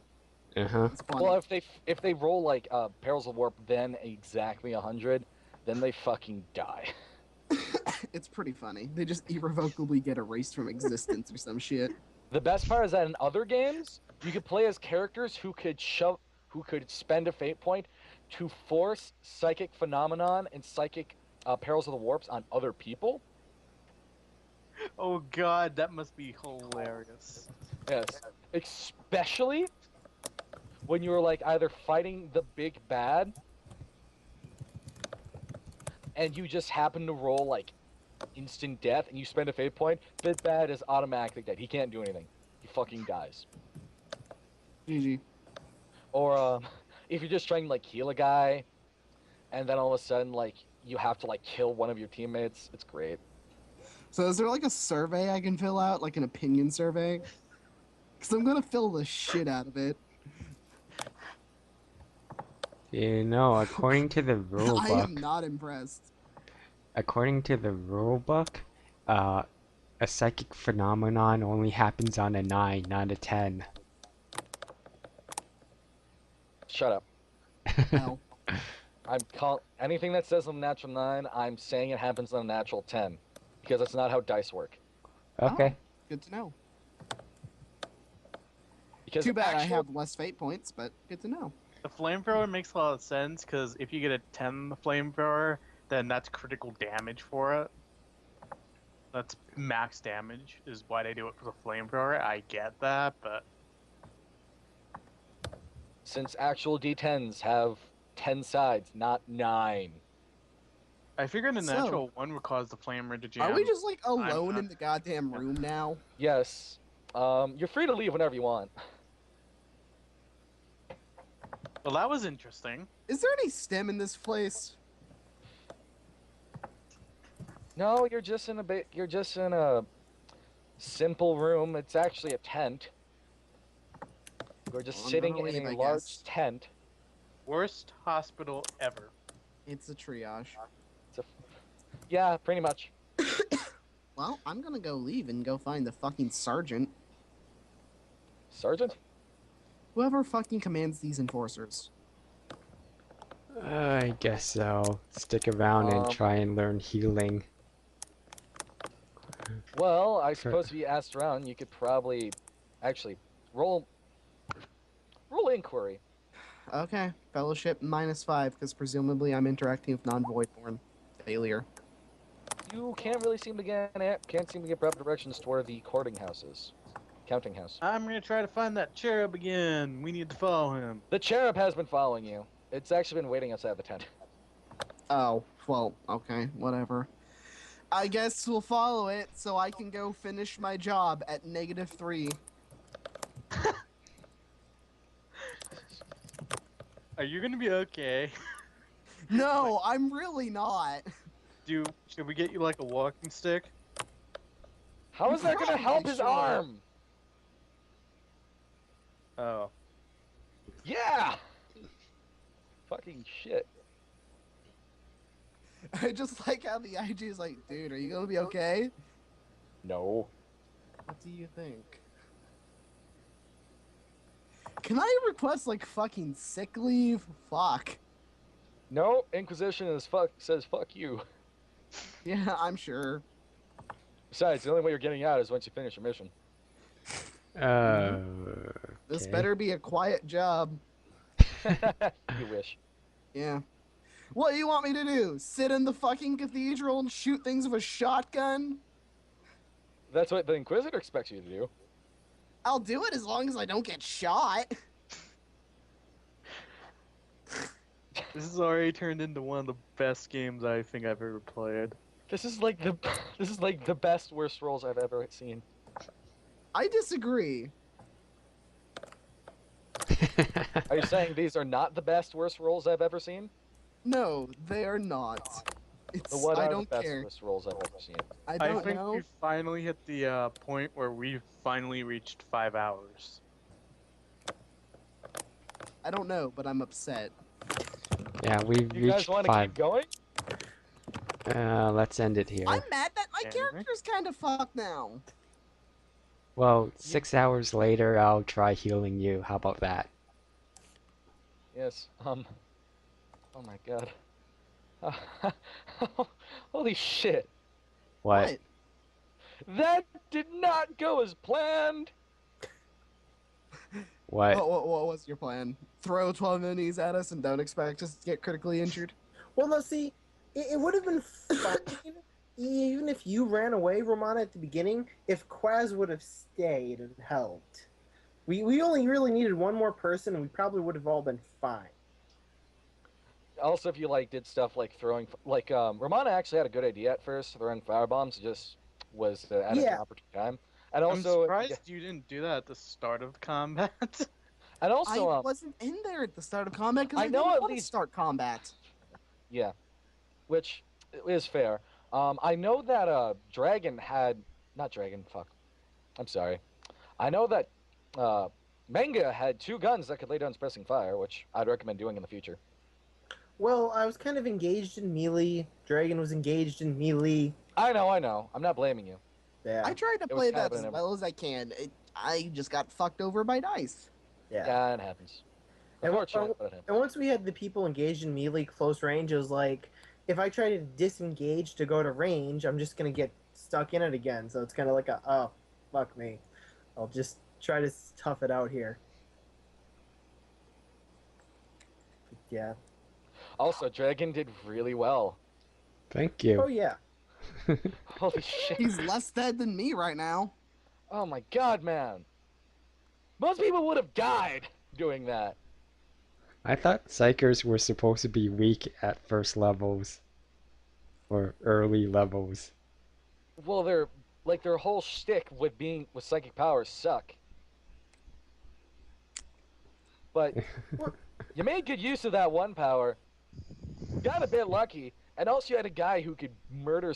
Uh-huh. it's funny. Well, if they roll like Perils of Warp, then exactly 100, then they fucking die. It's pretty funny. They just irrevocably get erased from existence or some shit. The best part is that in other games, you could play as characters who could spend a fate point to force psychic phenomenon and psychic perils of the warps on other people. Oh god, that must be hilarious. Yes, especially when you're like either fighting the big bad, and you just happen to roll like instant death, and you spend a fate point. Big bad is automatically dead. He can't do anything. He fucking dies. GG. Or if you're just trying to like heal a guy, and then all of a sudden like you have to like kill one of your teammates, it's great. So is there like a survey I can fill out, like an opinion survey? Because I'm gonna fill the shit out of it. You know, according to the rule I am book, not impressed. uh, a psychic phenomenon only happens on a 9, not a 10. Shut up. Well, Anything that says on a natural 9, I'm saying it happens on a natural 10, because that's not how dice work. Okay. good to know. Because Too bad I actual- have less fate points, but good to know. The flamethrower makes a lot of sense because if you get a 10 on the flamethrower, then that's critical damage for it. That's max damage, is why they do it for the flamethrower. I get that, but Since actual D10s have 10 sides, not 9. I figured a So- natural 1 would cause the flamer to jam. Are we just like I'm alone not- in the goddamn room now? Yes. You're free to leave whenever you want. Well, that was interesting. Is there any stem in this place? No, you're just in a simple room. It's actually a tent. We're just Well, I'm sitting gonna in leave, a I large guess. tent. Worst hospital ever. It's a triage. Yeah, pretty much. Well, I'm gonna go leave and go find the fucking sergeant. Sergeant? Whoever fucking commands these enforcers. I guess so. Stick around and Um, try and learn healing. Well, I suppose if you asked around, you could probably actually roll inquiry. Okay, fellowship -5, because presumably I'm interacting with non-voidborn. Failure. You can't really seem to get proper directions to where the courting house is. Counting house. I'm gonna try to find that cherub again. We need to follow him. The cherub has been following you. It's actually been waiting outside the tent. Oh, well, okay, whatever. I guess we'll follow it so I can go finish my job at -3. Are you gonna be okay? No, I'm really not. Should we get you like a walking stick? How is that going to Probably help his should. arm? Oh. Yeah! Fucking shit. I just like how the IG is like, dude, are you gonna be okay? No. What do you think? Can I request like fucking sick leave? Fuck. No, Inquisition says fuck you. Yeah, I'm sure. Besides, the only way you're getting out is once you finish your mission. This Okay. better be a quiet job. You wish. Yeah. What do you want me to do? Sit in the fucking cathedral and shoot things with a shotgun? That's what the Inquisitor expects you to do. I'll do it as long as I don't get shot. This has already turned into one of the best games I think I've ever played. This is like the best worst rolls I've ever seen. I disagree. Are you saying these are not the best worst rolls I've ever seen? No, they are not. It's But what I are don't the best care. worst rolls I've ever seen? I I don't think know. we finally hit the point where we finally reached 5 hours. I don't know, but I'm upset. Yeah, we've You guys reached want to 5. keep going? Let's end it here. I'm mad that my Yeah. character's kind of fucked now. Well, 6 hours later, I'll try healing you. How about that? Yes. Oh my god. Holy shit. What? That did not go as planned. What? What was your plan? Throw 12 minis at us and don't expect us to get critically injured? Well, no, see, it would have been fine even if you ran away, Romana, at the beginning, if Quaz would have stayed and helped. We only really needed one more person, and we probably would have all been fine. Also, if you like did stuff like throwing, like Romana actually had a good idea at first, throwing firebombs. It just was at an Yeah. opportune time. And I'm also, surprised you didn't do that at the start of the combat. And I also, wasn't in there at the start of combat because I I know didn't at want to least- start combat. yeah, which is fair. I know that Dragon had not Dragon. Fuck. I'm sorry. I know that Manga had 2 guns that could lay down suppressing fire, which I'd recommend doing in the future. Well, I was kind of engaged in melee. Dragon was engaged in melee. I know. I'm not blaming you. Yeah. I tried to It was play kind that of as an- well as I can. I just got fucked over by dice. Yeah. Yeah, it happens. And- Unfortunate, but it happens. And once we had the people engaged in melee close range, it was like, if I try to disengage to go to range, I'm just gonna get stuck in it again. So it's kind of like oh, fuck me. I'll just try to tough it out here. Yeah. Also, Dragon did really well. Thank Oh you. yeah. Holy shit. He's less dead than me right now. Oh my god, man. Most people would have died doing that. I thought Psychers were supposed to be weak at first levels. Or early levels. Well, their whole shtick with psychic powers suck. But you made good use of that one power. Got a bit lucky, and also you had a guy who could murder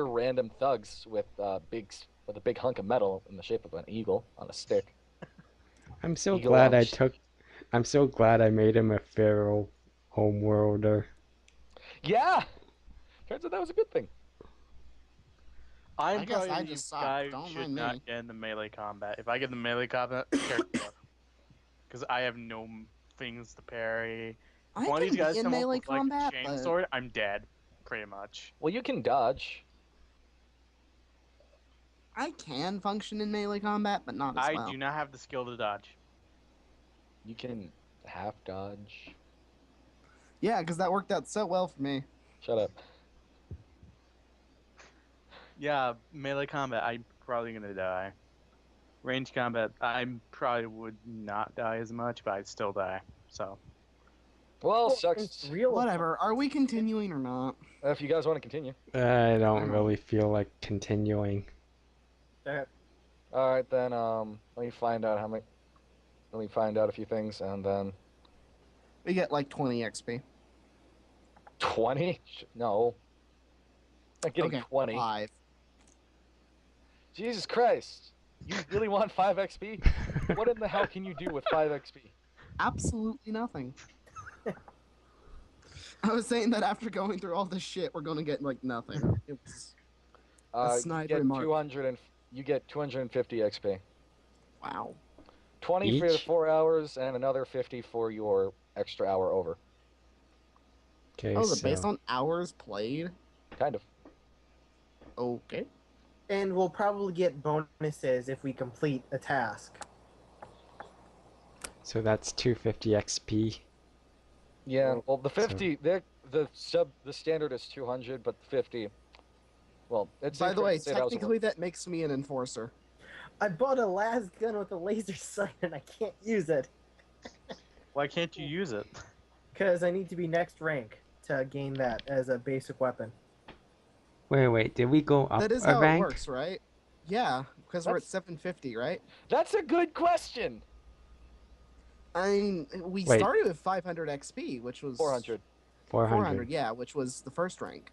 random thugs with a big hunk of metal in the shape of an eagle on a stick. I'm so Eagle glad launch. I'm so glad I made him a feral homeworlder. Yeah, turns out that was a good thing. I'm I guess probably I the just suck. guy who Don't should mind me. not get into melee combat. If I get the melee combat, because I have no things to parry. I One of can these guys be in come up melee with like combat, chain but sword, I'm dead, pretty much. Well, you can dodge. I can function in melee combat, but not as I well. do not have the skill to dodge. You can half dodge. Yeah, because that worked out so well for me. Shut up. Yeah, melee combat, I'm probably gonna die. Range combat, I probably would not die as much, but I'd still die. So Well, Well, sucks. it's real. Whatever. Are we continuing or not? If you guys want to continue. I don't really feel like continuing. Uh, All right, then. Let me find out how many. Let me find out a few things, and then We get like 20 XP. 20. No, not getting Okay, 20. 5. Jesus Christ! You really want 5 XP? What in the hell can you do with 5 XP? Absolutely nothing. I was saying that after going through all this shit, we're gonna get like nothing. It's You snide get remark. 200 and you get 250 XP. wow. 20 for the Each? 4 hours, and another 50 for your extra hour over. Okay, Oh, is it so based on hours played? Kind of. Okay. and we'll probably get bonuses if we complete a task. that's 250 XP. Yeah. Well, the 50, the standard is 200, but the 50. Well, it's By the way, incorrect to say that was a- technically that makes me an enforcer. I bought a las gun with a laser sight and I can't use it why can't you use it? because I need to be next rank to gain that as a basic weapon. Wait, did we go up That is a how rank? it works, right? Yeah, because we're at That's- 750, right? That's a good question. I mean, we Wait. started with 500 XP, which was 400. 400. yeah, which was the first rank.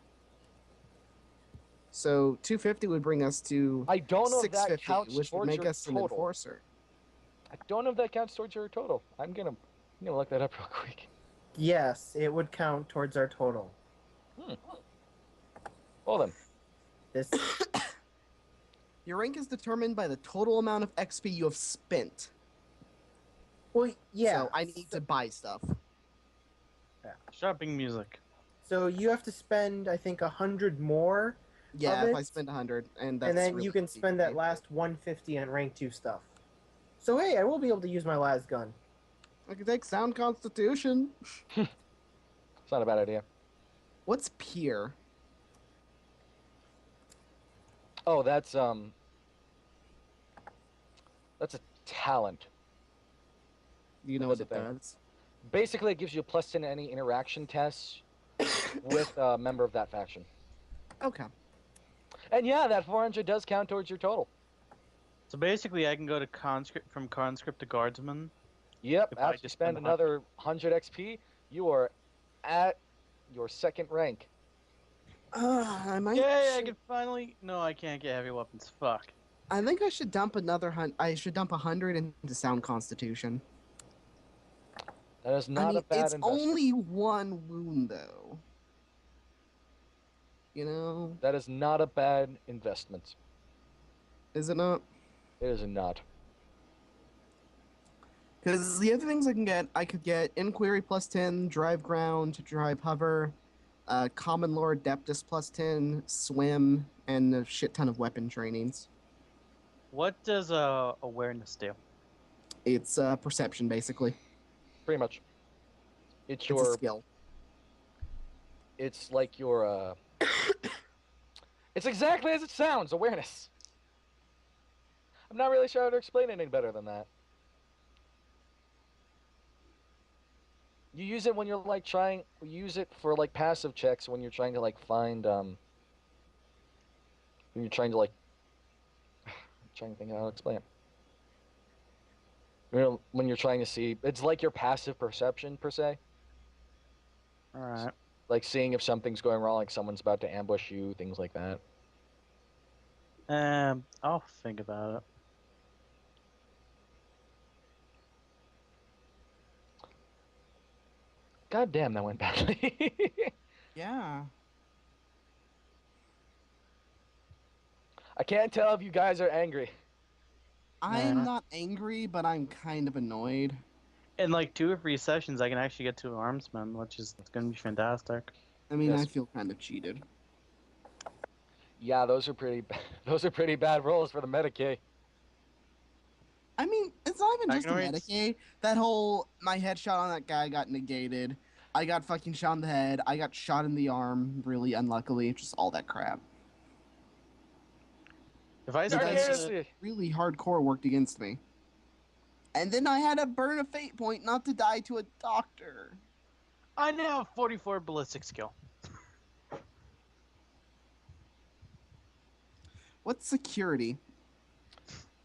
So 250 would bring us to I don't know if that 650, counts which would towards make your us an total. enforcer. I don't know if that counts towards your total. I'm gonna look that up real quick. Yes, it would count towards our total. Well then, This Your rank is determined by the total amount of XP you have spent. well, yeah. So I need to buy stuff. Shopping music. So you have to spend, I think, 100 more, Yeah, Of if it? I spend 100, and that's and then really you can easy spend for that me. last 150 on rank 2 stuff. So hey, I will be able to use my las gun. I can take sound constitution. it's not a bad idea. What's peer? Oh, that's a talent. Do you know That's what it the thing. does? Basically, it gives you a plus 10 to any interaction tests with a member of that faction. Okay. And yeah, that 400 does count towards your total. So basically, I can go to conscript from conscript to guardsman. Yep, If I after you just spend spend 100. another 100 XP, you are at your second rank. I might. Yay! I can finally. No, I can't get heavy weapons. Fuck. I think I should dump another I should dump 100 into sound constitution. That is I not mean, a bad it's investment. only one wound though. You know, That is not a bad investment. is it not? It is not. Because the other things I could get Inquiry plus 10, Drive Ground, Drive Hover, Common Lore Adeptus plus 10, Swim, and a shit ton of weapon trainings. What does awareness do? It's perception, basically. Pretty much. It's It's a your. skill. It's like your. It's exactly as it sounds. Awareness. I'm not really sure how to explain it any better than that. You use it when you're like trying. Use it for like passive checks when you're trying to like find. When you're trying to like. I'm trying to think how to explain it. You know, when you're trying to see, it's like your passive perception per se. All right. Like seeing if something's going wrong, like someone's about to ambush you, things like that. I'll think about it. God damn, that went badly. Yeah. I can't tell if you guys are angry. I'm Nah. not angry, but I'm kind of annoyed. In like 2 or 3 sessions, I can actually get to an armsman, which is going to be fantastic. I mean, Yes. I feel kind of cheated. Yeah, those are pretty. Those are pretty bad rolls for the Medicaid. I mean, it's not even just a Ignorance. Medicaid. That whole my headshot on that guy got negated. I got fucking shot in the head. I got shot in the arm, really unluckily. Just all that crap. If I Dark spend Heresy. Really hardcore worked against me. And then I had to burn a fate point not to die to a doctor. I now have 44 ballistic skill. What's security?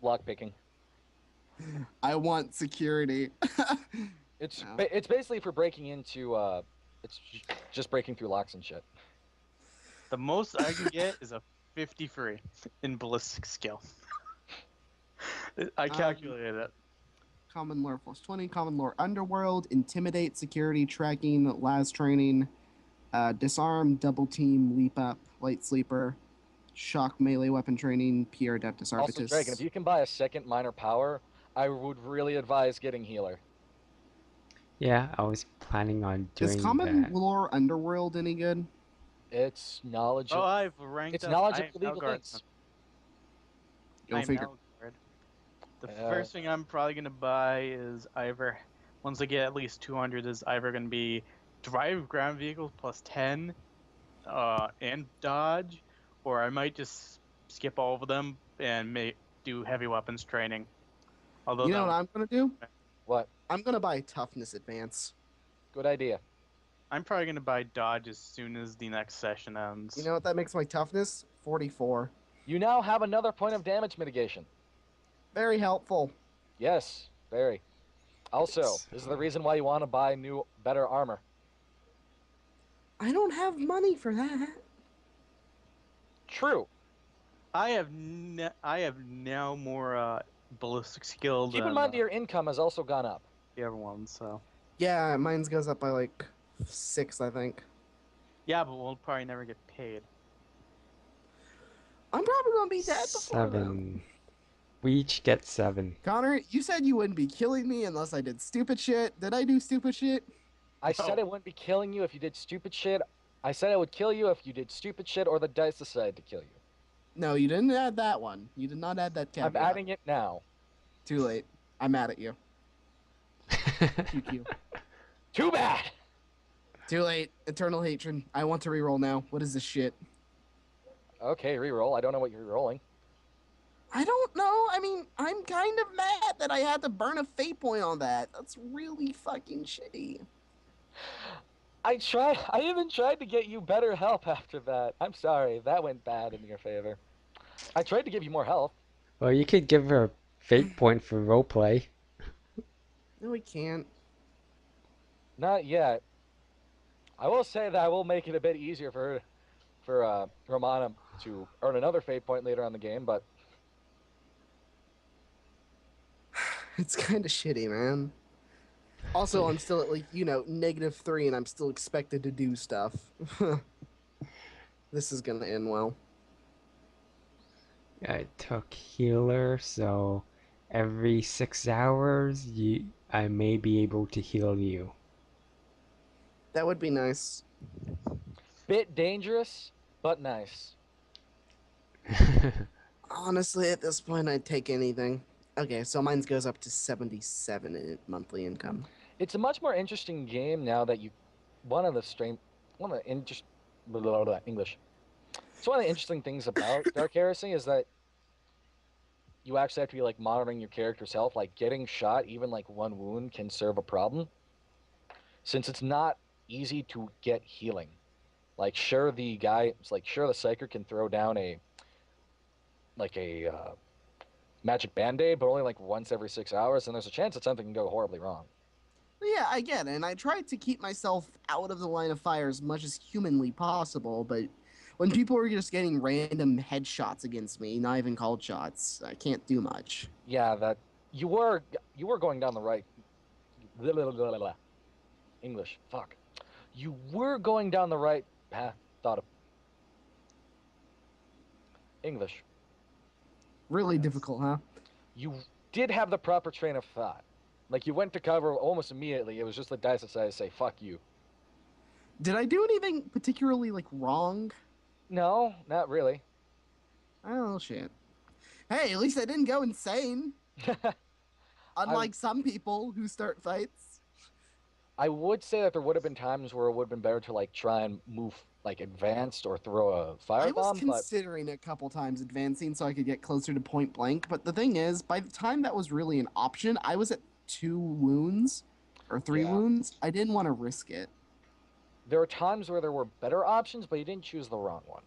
Lockpicking. I want security. It's No. it's basically for breaking into. It's just breaking through locks and shit. The most I can get is a 53 in ballistic skill. I calculated it. Common lore plus 20, common lore underworld, intimidate, security, tracking, las training, disarm, double team, leap up, light sleeper, shock melee weapon training, Pierre Adeptus Also, Arbitus. Dragon, if you can buy a second minor power, I would really advise getting healer. Yeah, I was planning on doing Is common that. lore underworld any good? It's knowledge. Oh, I've ranked It's up. knowledge I of am now illegal guardsman. things. Go I am figure. now guard. The Yeah. first thing I'm probably gonna buy is either, once I get at least 200, is either gonna be drive ground vehicles plus 10, and dodge, or I might just skip all of them and do heavy weapons training. Although You know that what I'm gonna do? What? I'm gonna buy toughness advance. Good idea. I'm probably gonna buy dodge as soon as the next session ends. You know what that makes my toughness? 44. You now have another point of damage mitigation. Very helpful. Yes, very. Also, It's- this is the reason why you want to buy new, better armor. I don't have money for that. True. I have now more ballistic skill Keep than in mind that your income has also gone up. the other ones. So Yeah, mine's goes up by like 6, I think. yeah, but we'll probably never get paid. I'm probably gonna be dead before then. 7. We each get 7. Connor, you said you wouldn't be killing me unless I did stupid shit. Did I do stupid shit? I said I wouldn't be killing you if you did stupid shit. I said I would kill you if you did stupid shit or the dice decided to kill you. No, you didn't add that one. You did not add that caveat. I'm adding it now. Too late. I'm mad at you. QQ. Too bad! Too late. Eternal hatred. I want to reroll now. What is this shit? Okay, reroll. I don't know what you're rerolling. I don't know. I mean, I'm kind of mad that I had to burn a fate point on that. That's really fucking shitty. I even tried to get you better help after that. I'm sorry, that went bad in your favor. I tried to give you more health. Well, you could give her a fate point for roleplay. No, we can't. Not yet. I will say that I will make it a bit easier for Romana to earn another fate point later on in the game, but It's kind of shitty, man. Also, I'm still at like, -3, and I'm still expected to do stuff. This is gonna end well. I took healer, so every 6 hours, I may be able to heal you. That would be nice. bit dangerous, but nice. Honestly, at this point, I'd take anything. Okay, so mine goes up to 77 in monthly income. It's a much more interesting game now that you. One of the strange, one of the interest, blah, blah, blah, English. So one of the interesting things about Dark Heresy is that you actually have to be like monitoring your character's health. Like getting shot, even like one wound, can serve a problem, since it's not easy to get healing. Like sure the guy, it's like sure the psyker can throw down a magic band-aid, but only like once every 6 hours, and there's a chance that something can go horribly wrong. Yeah, I get it, and I tried to keep myself out of the line of fire as much as humanly possible, but when people were just getting random headshots against me, not even called shots, I can't do much. Yeah, that you were going down the right. Blah, blah, blah, blah, blah. English, fuck. You were going down the right path. Thought of English. Really difficult, huh? You did have the proper train of thought. Like you went to cover almost immediately. It was just the dice decided to say "fuck you." Did I do anything particularly like wrong? No, not really. Oh shit. Hey, at least I didn't go insane. Unlike some people who start fights. I would say that there would have been times where it would have been better to like try and move like advanced or throw a I was firebomb, but considering a couple times advancing so I could get closer to point blank, but the thing is, by the time that was really an option, I was at 2 wounds or 3 Yeah. wounds. I didn't want to risk it. there were times where there were better options, but you didn't choose the wrong one.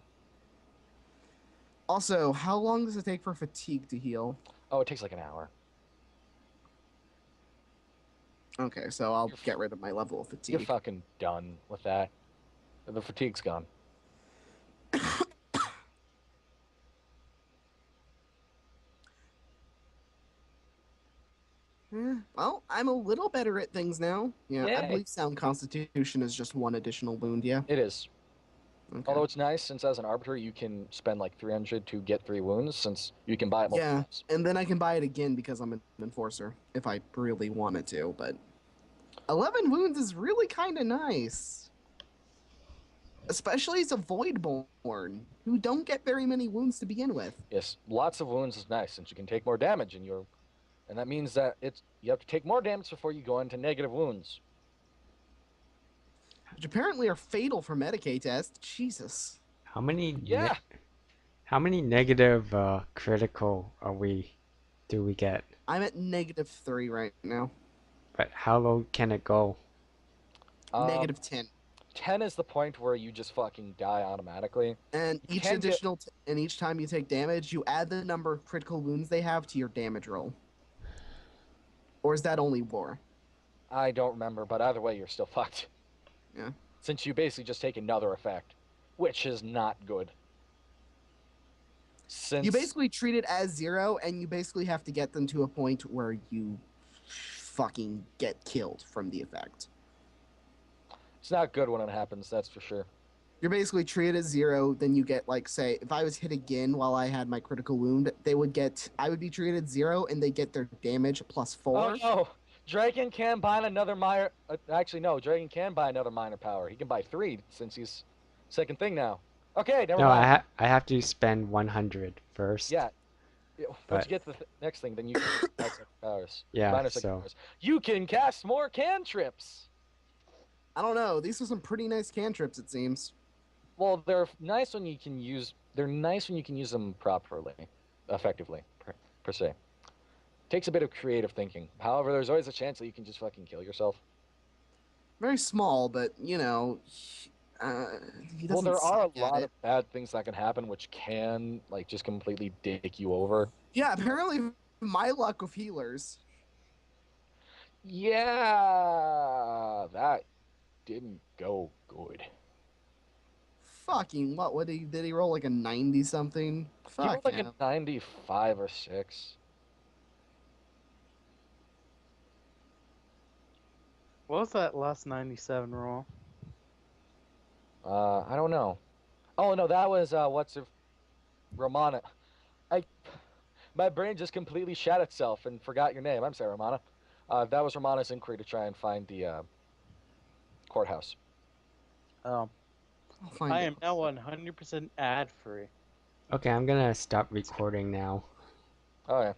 Also, how long does it take for fatigue to heal? Oh, it takes like an hour. Okay, so I'll You're f- get rid of my level of You're fatigue. fucking done with that. The fatigue's gone. Well, I'm a little better at things now. Yeah, I Yay. believe sound constitution is just 1 additional wound, yeah? It is. Okay. Although it's nice, since as an arbiter you can spend like 300 to get 3 wounds, since you can buy it multiple Yeah, times. and then I can buy it again because I'm an enforcer, if I really wanted to, but 11 wounds is really kind of nice. Especially as a Voidborn, who don't get very many wounds to begin with. Yes, lots of wounds is nice, since you can take more damage, and that means that you have to take more damage before you go into negative wounds. Which apparently are fatal for Medicaid test. Jesus. How many Yeah. how many negative critical do we get? I'm at -3 right now. But how low can it go? -10. 10 is the point where you just fucking die automatically. And You each can get- additional and each time you take damage, you add the number of critical wounds they have to your damage roll. Or is that only war? I don't remember, but either way, you're still fucked. Yeah. Since you basically just take another effect, which is not good. Since You basically treat it as 0, and you basically have to get them to a point where you fucking get killed from the effect. it's not good when it happens, that's for sure. You're basically treated as 0, then you get, like, say, if I was hit again while I had my critical wound, I would be treated 0, and they get their damage +4. Oh no! Dragon can buy another minor. Actually, no. Dragon can buy another minor power. He can buy 3 since he's second thing now. Okay, never No, mind. I have to spend 100 first. Yeah. Once But- you get to the next thing, then you can buy second powers. Yeah, Minor second so powers. You can cast more cantrips. I don't know. These are some pretty nice cantrips, it seems. Well, they're nice when you can use. They're nice when you can use them properly, effectively, per se. Takes a bit of creative thinking. However, there's always a chance that you can just fucking kill yourself. Very small, but, He Well, doesn't there are a suck at lot it. of bad things that can happen, which can like just completely dick you over. Yeah, apparently my luck with healers. Yeah, that didn't go good. Fucking what? What did he roll like a 90 something? He rolled Fuck like a him. 95 or 6. What was that last 97 roll? I don't know. Oh no, that was what's her Romana. I My brain just completely shat itself and forgot your name. I'm sorry, Romana. That was Romana's inquiry to try and find the courthouse. Oh, I'll find I it. am now 100% ad free. Okay, I'm gonna stop recording now. Oh yeah.